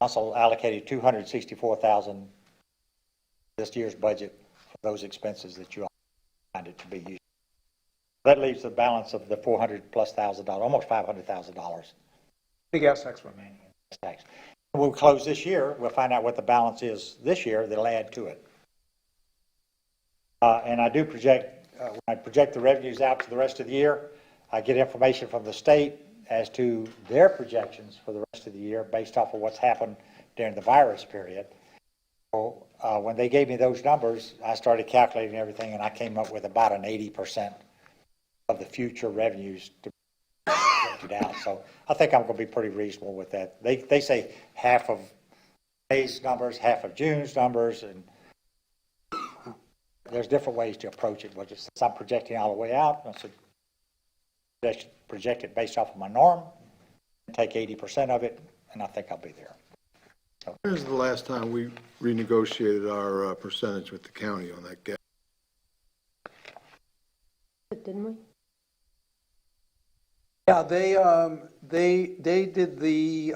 council allocated $264,000 this year's budget for those expenses that you all find it to be used. That leaves the balance of the $400,000+, almost $500,000. The gas tax one. Tax. When we close this year, we'll find out what the balance is this year. They'll add to it. And I do project, when I project the revenues out to the rest of the year, I get information from the state as to their projections for the rest of the year based off of what's happened during the virus period. So, when they gave me those numbers, I started calculating everything, and I came up with about an 80% of the future revenues to be projected out. So I think I'm going to be pretty reasonable with that. They say half of May's numbers, half of June's numbers, and there's different ways to approach it. But since I'm projecting all the way out, I said project it based off of my norm, take 80% of it, and I think I'll be there. When's the last time we renegotiated our percentage with the county on that gas? Didn't we? Yeah, they did the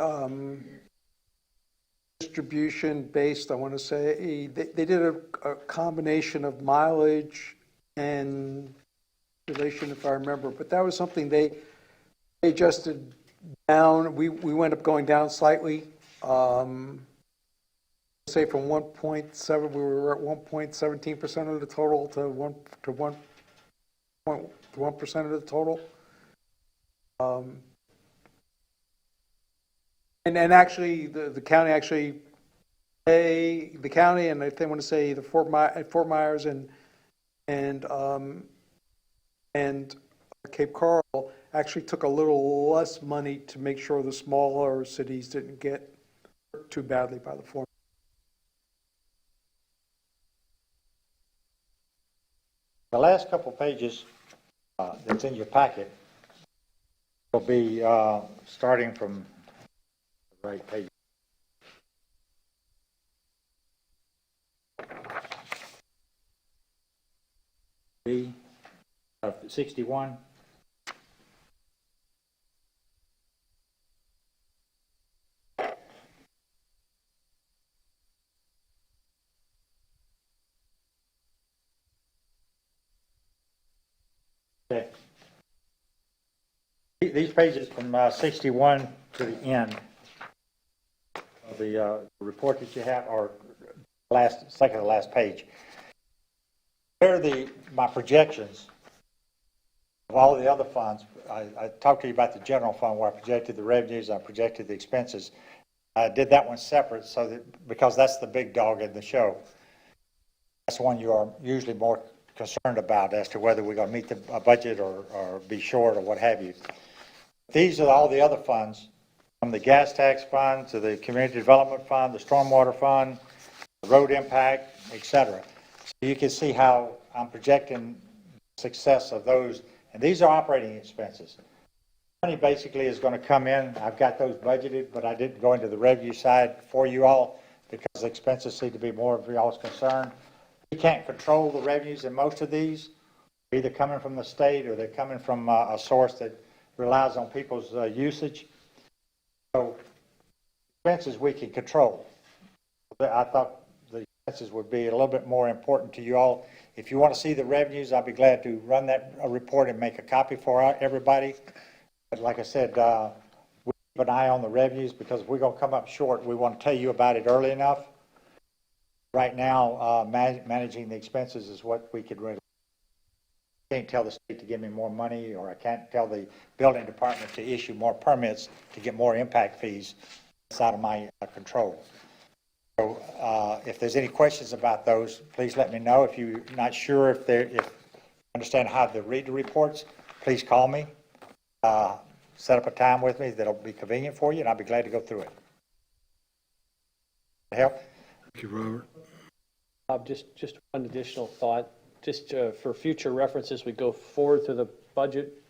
distribution based, I want to say, they did a combination of mileage and relation, if I remember, but that was something they adjusted down. We went up going down slightly. Say from 1.7, we were at 1.17% of the total to 1% of the total. And actually, the county actually the county, and if they want to say the Fort Myers and Cape Coral actually took a little less money to make sure the smaller cities didn't get hurt too badly by the formula. The last couple pages that's in your packet will be starting from the right page. B of 61. Okay. These pages from 61 to the end of the report that you have, or second to last page, they're my projections of all the other funds. I talked to you about the general fund where I projected the revenues, I projected the expenses. I did that one separate because that's the big dog in the show. That's the one you are usually more concerned about as to whether we're going to meet the budget or be short or what have you. These are all the other funds, from the gas tax fund to the community development fund, the stormwater fund, the road impact, etc. So you can see how I'm projecting success of those. And these are operating expenses. Money basically is going to come in. I've got those budgeted, but I didn't go into the revenue side for you all because the expenses seem to be more of y'all's concern. We can't control the revenues in most of these. They're either coming from the state or they're coming from a source that relies on people's usage. So expenses we can control. I thought the expenses would be a little bit more important to you all. If you want to see the revenues, I'll be glad to run that report and make a copy for everybody. But like I said, we keep an eye on the revenues, because if we're going to come up short, we want to tell you about it early enough. Right now, managing the expenses is what we could really, I can't tell the state to give me more money, or I can't tell the building department to issue more permits to get more impact fees. It's out of my control. So if there's any questions about those, please let me know. If you're not sure if you understand how to read the reports, please call me. Set up a time with me that'll be convenient for you, and I'll be glad to go through it. Help? Thank you, Robert. Bob, just one additional thought, just for future reference as we go forward through the budget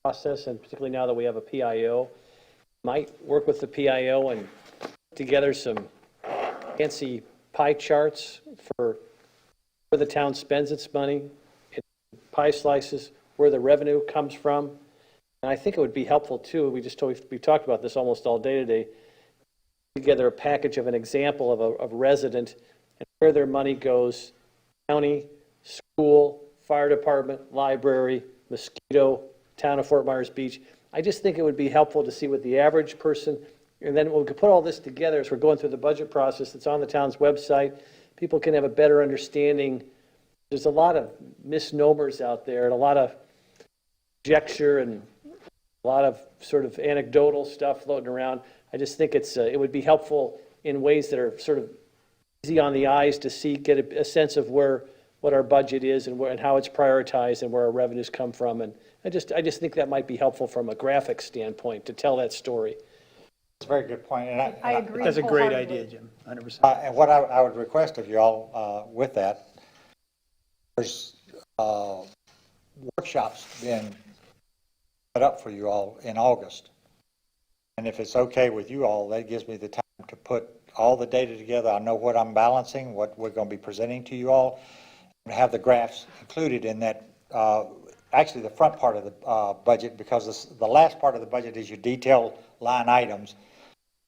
process, and particularly now that we have a PIO, might work with the PIO and put together some fancy pie charts for where the town spends its money, pie slices, where the revenue comes from. And I think it would be helpful too, we talked about this almost all day today, together a package of an example of a resident and where their money goes: county, school, fire department, library, mosquito, town of Fort Myers Beach. I just think it would be helpful to see what the average person, and then we could put all this together as we're going through the budget process that's on the town's website. People can have a better understanding. There's a lot of misnomers out there and a lot of conjecture and a lot of sort of anecdotal stuff floating around. I just think it would be helpful in ways that are sort of easy on the eyes to see, get a sense of what our budget is and how it's prioritized and where our revenues come from. And I just think that might be helpful from a graphic standpoint to tell that story. It's a very good point. And I agree. That's a great wholeheartedly. idea, Jim, 100%. And what I would request of you all with that, there's workshops being set up for you all in August. And if it's okay with you all, that gives me the time to put all the data together. I know what I'm balancing, what we're going to be presenting to you all, and have the graphs included in that, actually the front part of the budget, because the last part of the budget is your detailed line items.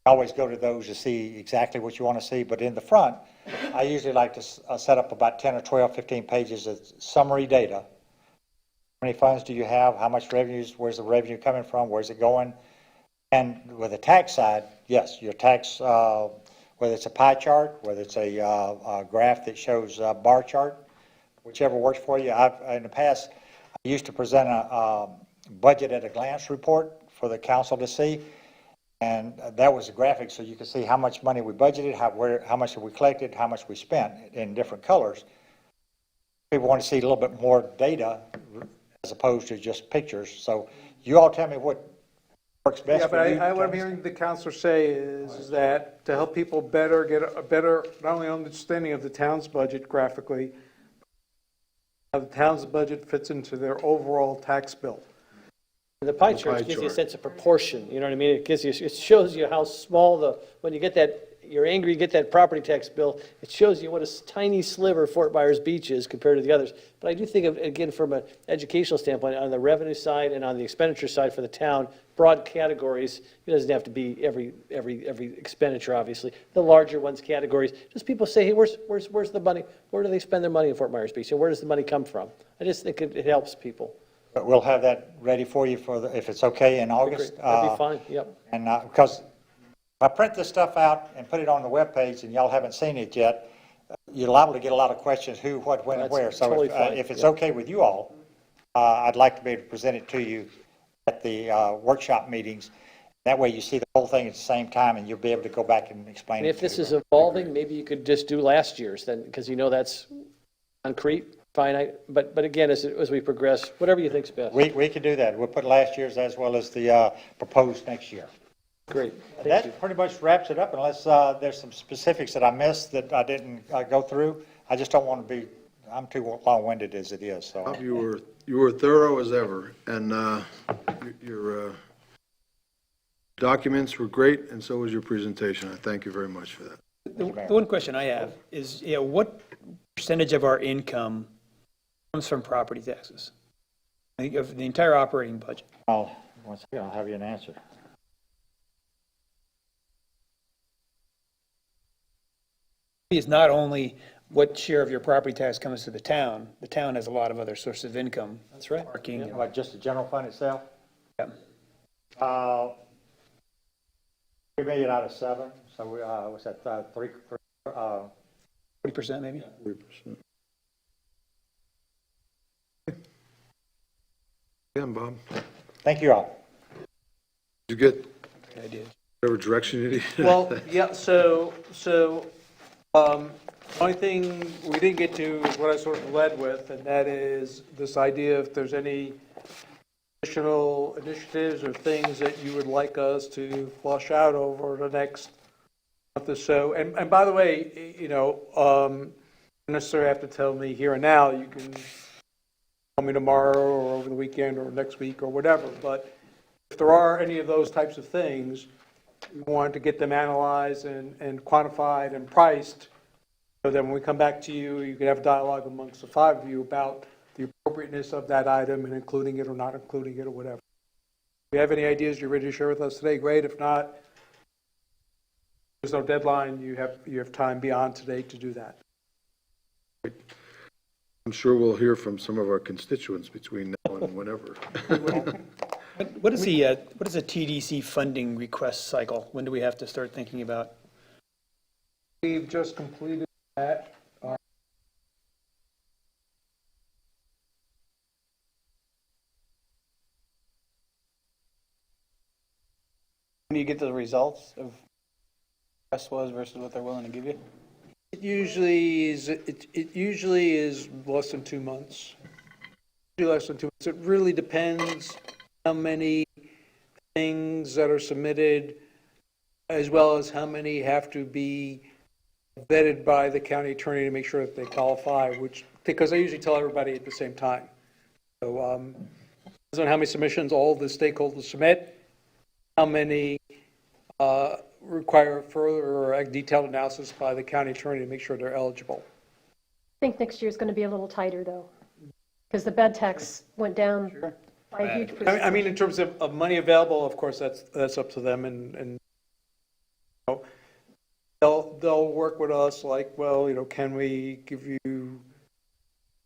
Always go to those to see exactly what you want to see, but in the front, I usually like to set up about 10 or 12, 15 pages of summary data. How many funds do you have? How much revenues? Where's the revenue coming from? Where's it going? And with the tax side, yes, your tax, whether it's a pie chart, whether it's a graph that shows a bar chart, whichever works for you. In the past, I used to present a budget at a glance report for the council to see. And that was a graphic, so you could see how much money we budgeted, how much we collected, how much we spent in different colors. People want to see a little bit more data as opposed to just pictures. So you all tell me what works best Yeah, for but you. what I'm hearing the counselor say is that to help people better get a better, not only understanding of the town's budget graphically, how the town's budget fits into their overall tax bill. The pie chart gives you a sense of proportion, you know what I mean? It shows you how small when you get that, you're angry, you get that property tax bill, it shows you what a tiny sliver Fort Myers Beach is compared to the others. But I do think of, again, from an educational standpoint, on the revenue side and on the expenditure side for the town, broad categories, it doesn't have to be every expenditure, obviously. The larger ones, categories, just people say, hey, where's the money? Where do they spend their money in Fort Myers Beach? And where does the money come from? I just think it helps people. But we'll have that ready for you if it's okay in August. That'd be fine, yep. And because if I print this stuff out and put it on the webpage and y'all haven't seen it yet, you're liable to get a lot of questions, who, what, when, and That's where. So totally fine, if it's yeah. okay with you all, I'd like to be able to present it to you at the workshop meetings. That way you see the whole thing at the same time and you'll be able to go back and explain And it. if this is evolving, maybe you could just do last year's then, because you know that's concrete, finite. But again, as we progress, whatever you think's best. We can do that. We'll put last year's as well as the proposed next year. Great. That pretty much wraps it up, unless there's some specifics that I missed that I didn't go through. I just don't want to be, I'm too long-winded as it is, so. You were thorough as ever, and your documents were great, and so was your presentation. I thank you very much for that. The one question I have is, what percentage of our income comes from property taxes? I think of the entire operating budget. One second, I'll have you an answer. It's not only what share of your property tax comes to the town has a lot of other sources of income. That's right. Parking. What, just the general fund itself? Yeah. $3 million out of 7, so we, what's that, 40% maybe? 40%. Again, Bob, Thank you all. did you get I did. whatever direction you need? Well, yeah, only thing we didn't get to is what I sort of led with, and that is this idea if there's any additional initiatives or things that you would like us to flush out over the next month or so. And by the way, you know, don't necessarily have to tell me here and now. You can call me tomorrow or over the weekend or next week or whatever. But if there are any of those types of things, we want to get them analyzed and quantified and priced, so that when we come back to you, you can have a dialogue amongst the 5 of you about the appropriateness of that item and including it or not including it or whatever. If you have any ideas you're ready to share with us today, great. If not, there's no deadline. You have time beyond today to do that. I'm sure we'll hear from some of our constituents between now and whenever. What is a TDC funding request cycle? When do we have to start thinking about? We've just completed that. When do you get the results of what the request was versus what they're willing to give you? It usually is less than 2 months. Usually less than 2 months. It really depends how many things that are submitted, as well as how many have to be vetted by the county attorney to make sure that they qualify, because I usually tell everybody at the same time. So, depends on how many submissions all the stakeholders submit, how many require further or detailed analysis by the county attorney to make sure they're eligible. I think next year is going to be a little tighter, though, because the bed tax went down by a huge percentage. I mean, in terms of money available, of course, that's up to them, and you know, they'll work with us like, well, you know, can we give you,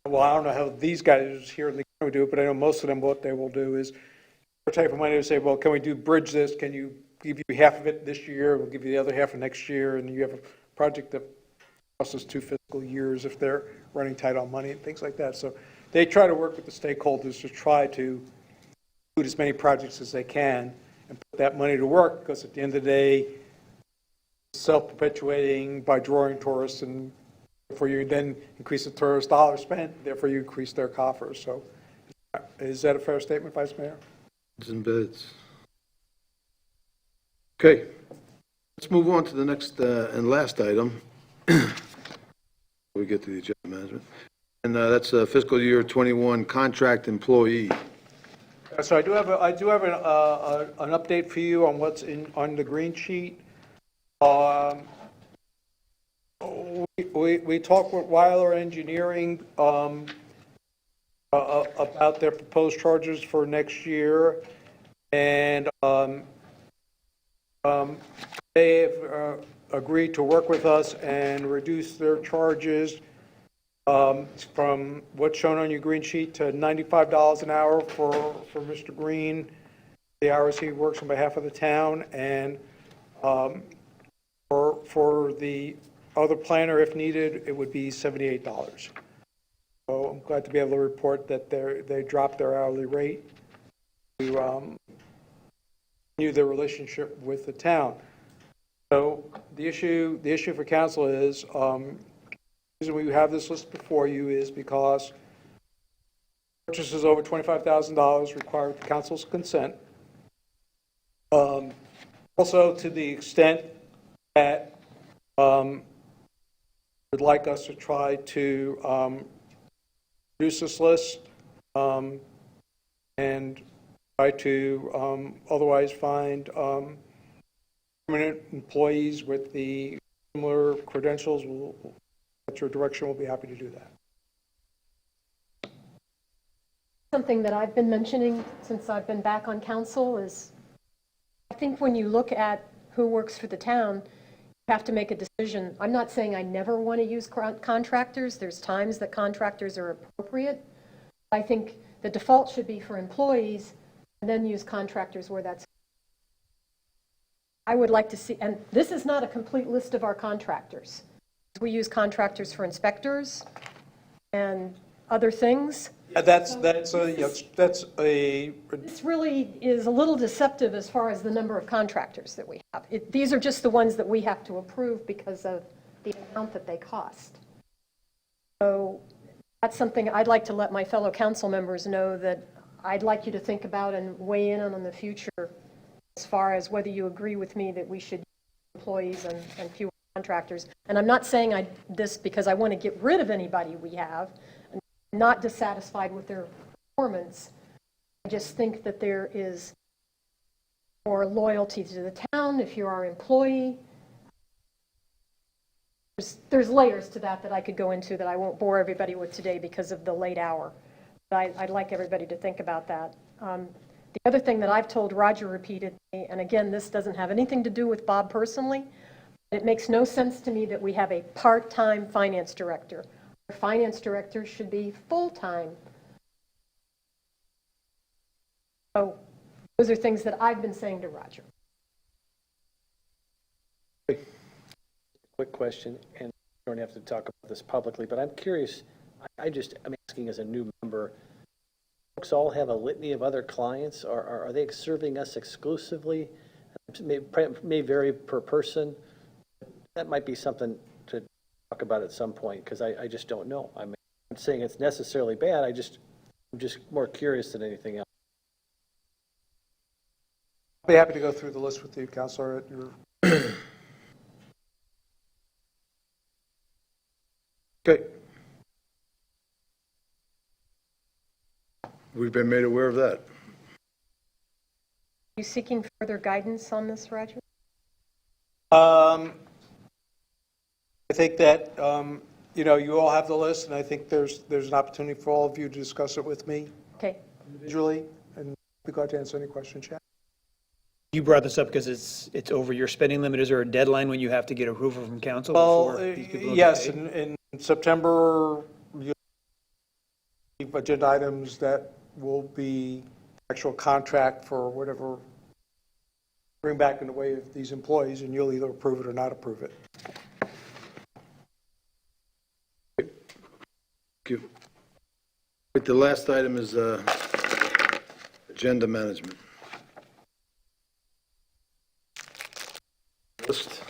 well, I don't know how these guys here in the county do it, but I know most of them, what they will do is the type of money to say, well, can we bridge this? Can you give you half of it this year? We'll give you the other half of next year, and you have a project that costs us 2 fiscal years if they're running tight on money and things like that. So they try to work with the stakeholders to try to include as many projects as they can and put that money to work, because at the end of the day, self-perpetuating by drawing tourists, and therefore you then increase the tourist dollar spent, therefore you increase their coffers. So is that a fair statement, Vice Mayor? Beds and beds. Okay, let's move on to the next and last item. We get to the agenda management. And that's fiscal year 21 contract employee. So I do have an update for you on what's on the green sheet. We talked with Weiler Engineering about their proposed charges for next year, and they have agreed to work with us and reduce their charges from what's shown on your green sheet to $95 an hour for Mr. Green, the hours he works on behalf of the town, and for the other planner, if needed, it would be $78. So I'm glad to be able to report that they dropped their hourly rate to continue their relationship with the town. So the issue for council is, the reason we have this list before you is because purchases over $25,000 require council's consent. Also, to the extent that would like us to try to reduce this list and try to otherwise find permanent employees with the similar credentials. At your direction, we'll be happy to do that. Something that I've been mentioning since I've been back on council is, I think when you look at who works for the town, you have to make a decision. I'm not saying I never want to use contractors. There's times that contractors are appropriate. I think the default should be for employees, and then use contractors where that's I would like to see, and this is not a complete list of our contractors. We use contractors for inspectors and other things. That's a, This really is a little deceptive as far as the number of contractors that we have. These are just the ones that we have to approve because of the amount that they cost. So that's something I'd like to let my fellow council members know that I'd like you to think about and weigh in on in the future as far as whether you agree with me that we should use employees and fewer contractors. And I'm not saying this because I want to get rid of anybody we have. I'm not dissatisfied with their performance. I just think that there is more loyalty to the town if you're our employee. There's layers to that I could go into that I won't bore everybody with today because of the late hour. But I'd like everybody to think about that. The other thing that I've told Roger repeatedly, and again, this doesn't have anything to do with Bob personally, but it makes no sense to me that we have a part-time finance director. Our finance director should be full-time. So those are things that I've been saying to Roger. Quick question, and you don't have to talk about this publicly, but I'm curious, I'm asking as a new member, folks all have a litany of other clients, or are they serving us exclusively? May vary per person. That might be something to talk about at some point, because I just don't know. I'm not saying it's necessarily bad, I'm just more curious than anything else. I'll be happy to go through the list with you, Counselor, at your... Okay. We've been made aware of that. Are you seeking further guidance on this, Roger? I think that, you all have the list, and I think there's an opportunity for all of you to discuss it with me Okay. individually, and I'd be glad to answer any questions, Chad. You brought this up because it's over your spending limit. Is there a deadline when you have to get approval from council? Well, before these people don't yes, get paid? in September, you have agenda items that will be actual contract for whatever bring back in the way of these employees, and you'll either approve it or not approve it. Thank you. The last item is agenda management. List.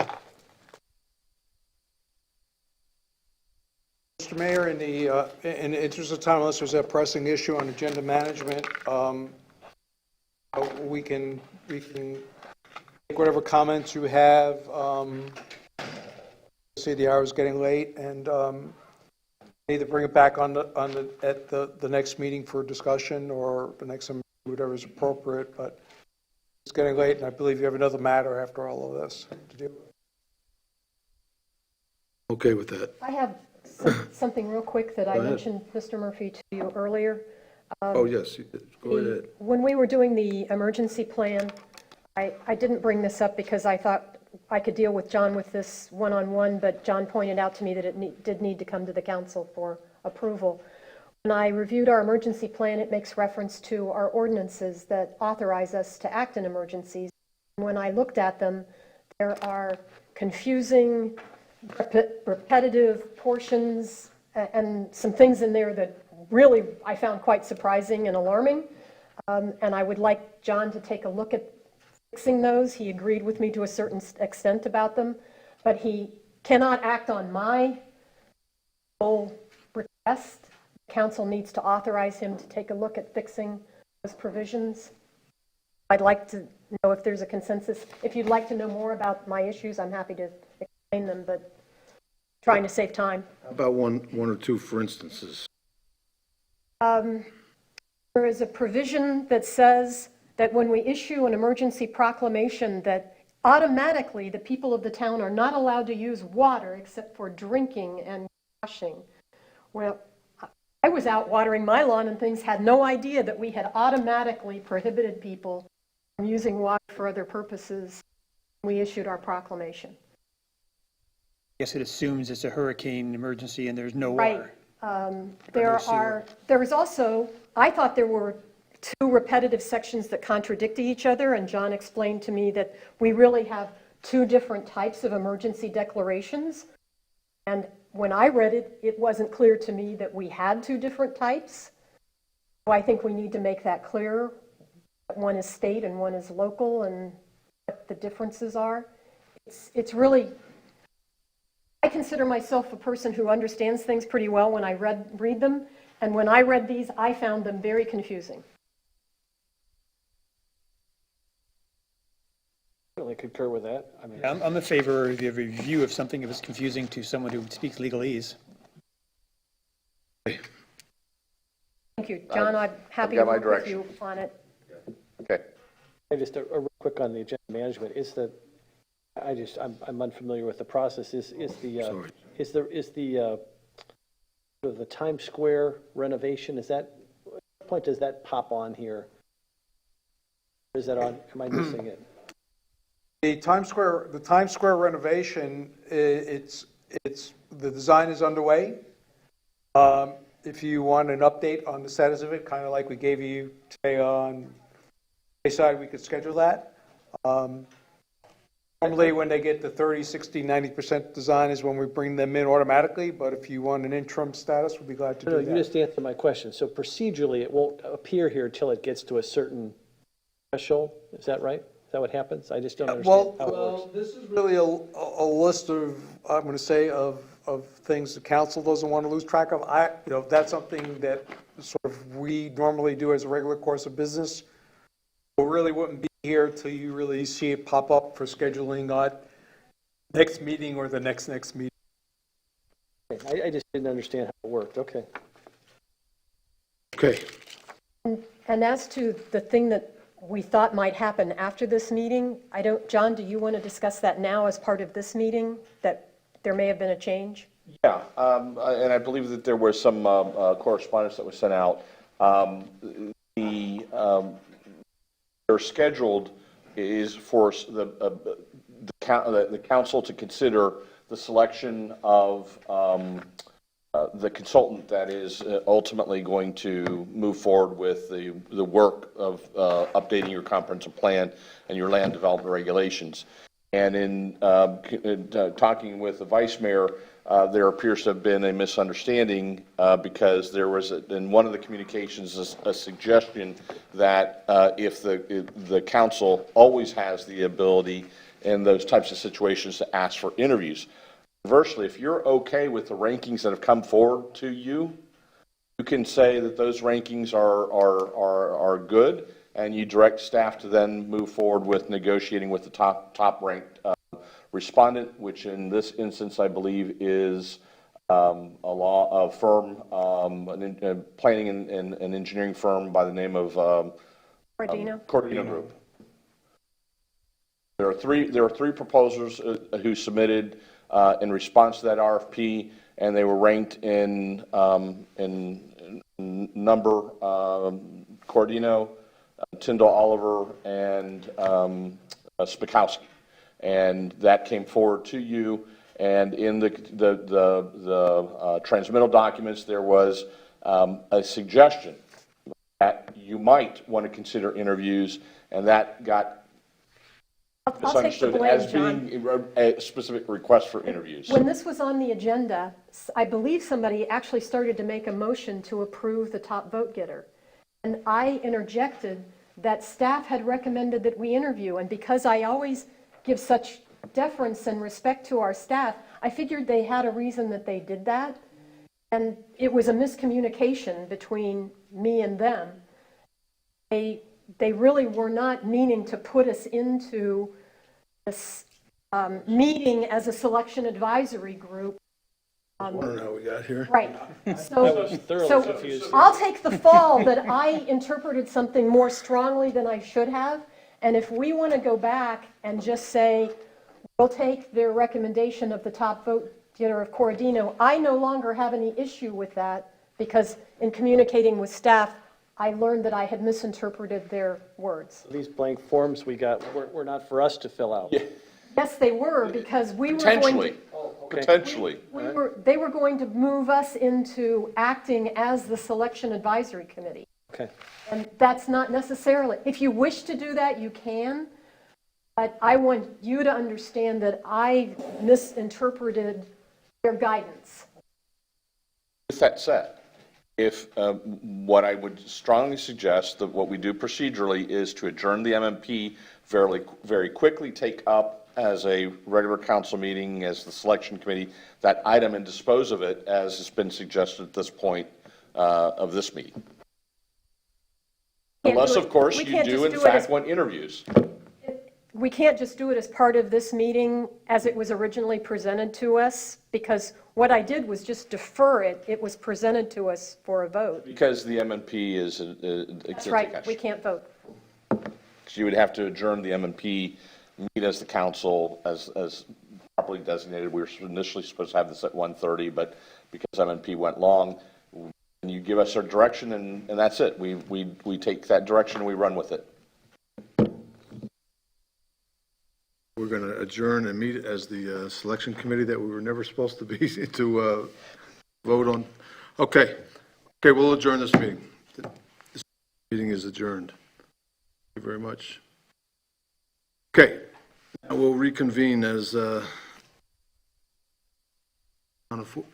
Mr. Mayor, in the interest of time, unless there's a pressing issue on agenda management, we can take whatever comments you have. See, the hour is getting late, and either bring it back at the next meeting for discussion, or the next time, whatever is appropriate. But it's getting late, and I believe you have another matter after all of this to do. Okay with that. I have something real quick that I Go ahead. mentioned, Mr. Murphy, to you earlier. Oh, yes, go ahead. When we were doing the emergency plan, I didn't bring this up because I thought I could deal with John with this one-on-one, but John pointed out to me that it did need to come to the council for approval. When I reviewed our emergency plan, it makes reference to our ordinances that authorize us to act in emergencies. When I looked at them, there are confusing, repetitive portions and some things in there that really I found quite surprising and alarming. And I would like John to take a look at fixing those. He agreed with me to a certain extent about them, but he cannot act on my full request. Council needs to authorize him to take a look at fixing those provisions. I'd like to know if there's a consensus. If you'd like to know more about my issues, I'm happy to explain them, but trying to save time. How about one or two for instances? There is a provision that says that when we issue an emergency proclamation, that automatically the people of the town are not allowed to use water except for drinking and washing. Well, I was out watering my lawn and things, had no idea that we had automatically prohibited people from using water for other purposes when we issued our proclamation. I guess it assumes it's a hurricane emergency and there's no Right. water. There is also, I thought there were two repetitive sections that contradict each other, and John explained to me that we really have two different types of emergency declarations. And when I read it, it wasn't clear to me that we had two different types. So I think we need to make that clear. One is state and one is local, and what the differences are. It's really, I consider myself a person who understands things pretty well when I read them. And when I read these, I found them very confusing. Certainly concur with that. I mean, I'm in favor of the review of something if it's confusing to someone who speaks legalese. Thank you, John. I'm happy to got my work with direction. you on it. Okay. and just a real quick on the agenda management, is the, I'm unfamiliar with the process, is the Times Square renovation, is that, at what point does that pop on here? Or is that on, am I missing it? The Times Square renovation, the design is underway. If you want an update on the status of it, kind of like we gave you today on Bayside, we could schedule that. Normally, when they get the 30, 60, 90% design is when we bring them in automatically, but if you want an interim status, we'd be glad to do No, that. you just answered my question. So procedurally, it won't appear here until it gets to a certain threshold? Is that right? Is that what happens? I just don't understand how it works. This is really a list of, I'm going to say, of things the council doesn't want to lose track of. That's something that sort of we normally do as a regular course of business. We really wouldn't be here till you really see it pop up for scheduling on next meeting or the next meeting. I just didn't understand how it worked. Okay. Okay. And as to the thing that we thought might happen after this meeting, John, do you want to discuss that now as part of this meeting, that there may have been a change? Yeah, and I believe that there was some correspondence that was sent out. They're scheduled is for the council to consider the selection of the consultant that is ultimately going to move forward with the work of updating your comprehensive plan and your land development regulations. And in talking with the vice mayor, there appears to have been a misunderstanding because there was, in one of the communications, a suggestion that if the council always has the ability in those types of situations to ask for interviews. Conversely, if you're okay with the rankings that have come forward to you, you can say that those rankings are good, and you direct staff to then move forward with negotiating with the top ranked respondent, which in this instance I believe is a firm, a planning and engineering firm by the name of Cordino Group. There are three proposers who submitted in response to that RFP, and they were ranked in number Cordino, Tyndall Oliver, and Spakowski. And that came forward to you, and in the transmittal documents there was a suggestion that you might want to consider interviews, and that got misunderstood as being a specific request for interviews. When this was on the agenda, I believe somebody actually started to make a motion to approve the top vote getter. And I interjected that staff had recommended that we interview, and because I always give such deference and respect to our staff, I figured they had a reason that they did that. And it was a miscommunication between me and them. They really were not meaning to put us into this meeting as a selection advisory group. I don't know how we got here. Right. I was thoroughly confused. I'll take the fall that I interpreted something more strongly than I should have. And if we want to go back and just say, we'll take their recommendation of the top vote getter of Cordino, I no longer have any issue with that, because in communicating with staff, I learned that I had misinterpreted their words. These blank forms we got were not for us to fill out. Yeah. Yes, they were, because we were going to... Potentially. They were going to move us into acting as the selection advisory committee. Okay. And that's not necessarily, if you wish to do that, you can, but I want you to understand that I misinterpreted their guidance. With that said, if, what I would strongly suggest that what we do procedurally is to adjourn the MMP very quickly, take up as a regular council meeting, as the selection committee, that item and dispose of it as has been suggested at this point of this meeting. Unless, of course, you do in fact want interviews. We can't just do it as part of this meeting as it was originally presented to us, because what I did was just defer it. It was presented to us for a vote. Because the MMP is. That's right, we can't vote. Because you would have to adjourn the MMP, meet as the council as properly designated. We were initially supposed to have this at 1:30, but because MMP went long, and you give us our direction, and that's it. We take that direction and we run with it. We're going to adjourn and meet as the selection committee that we were never supposed to be to vote on. Okay, we'll adjourn this meeting. This meeting is adjourned. Thank you very much. Okay, now we'll reconvene as town council.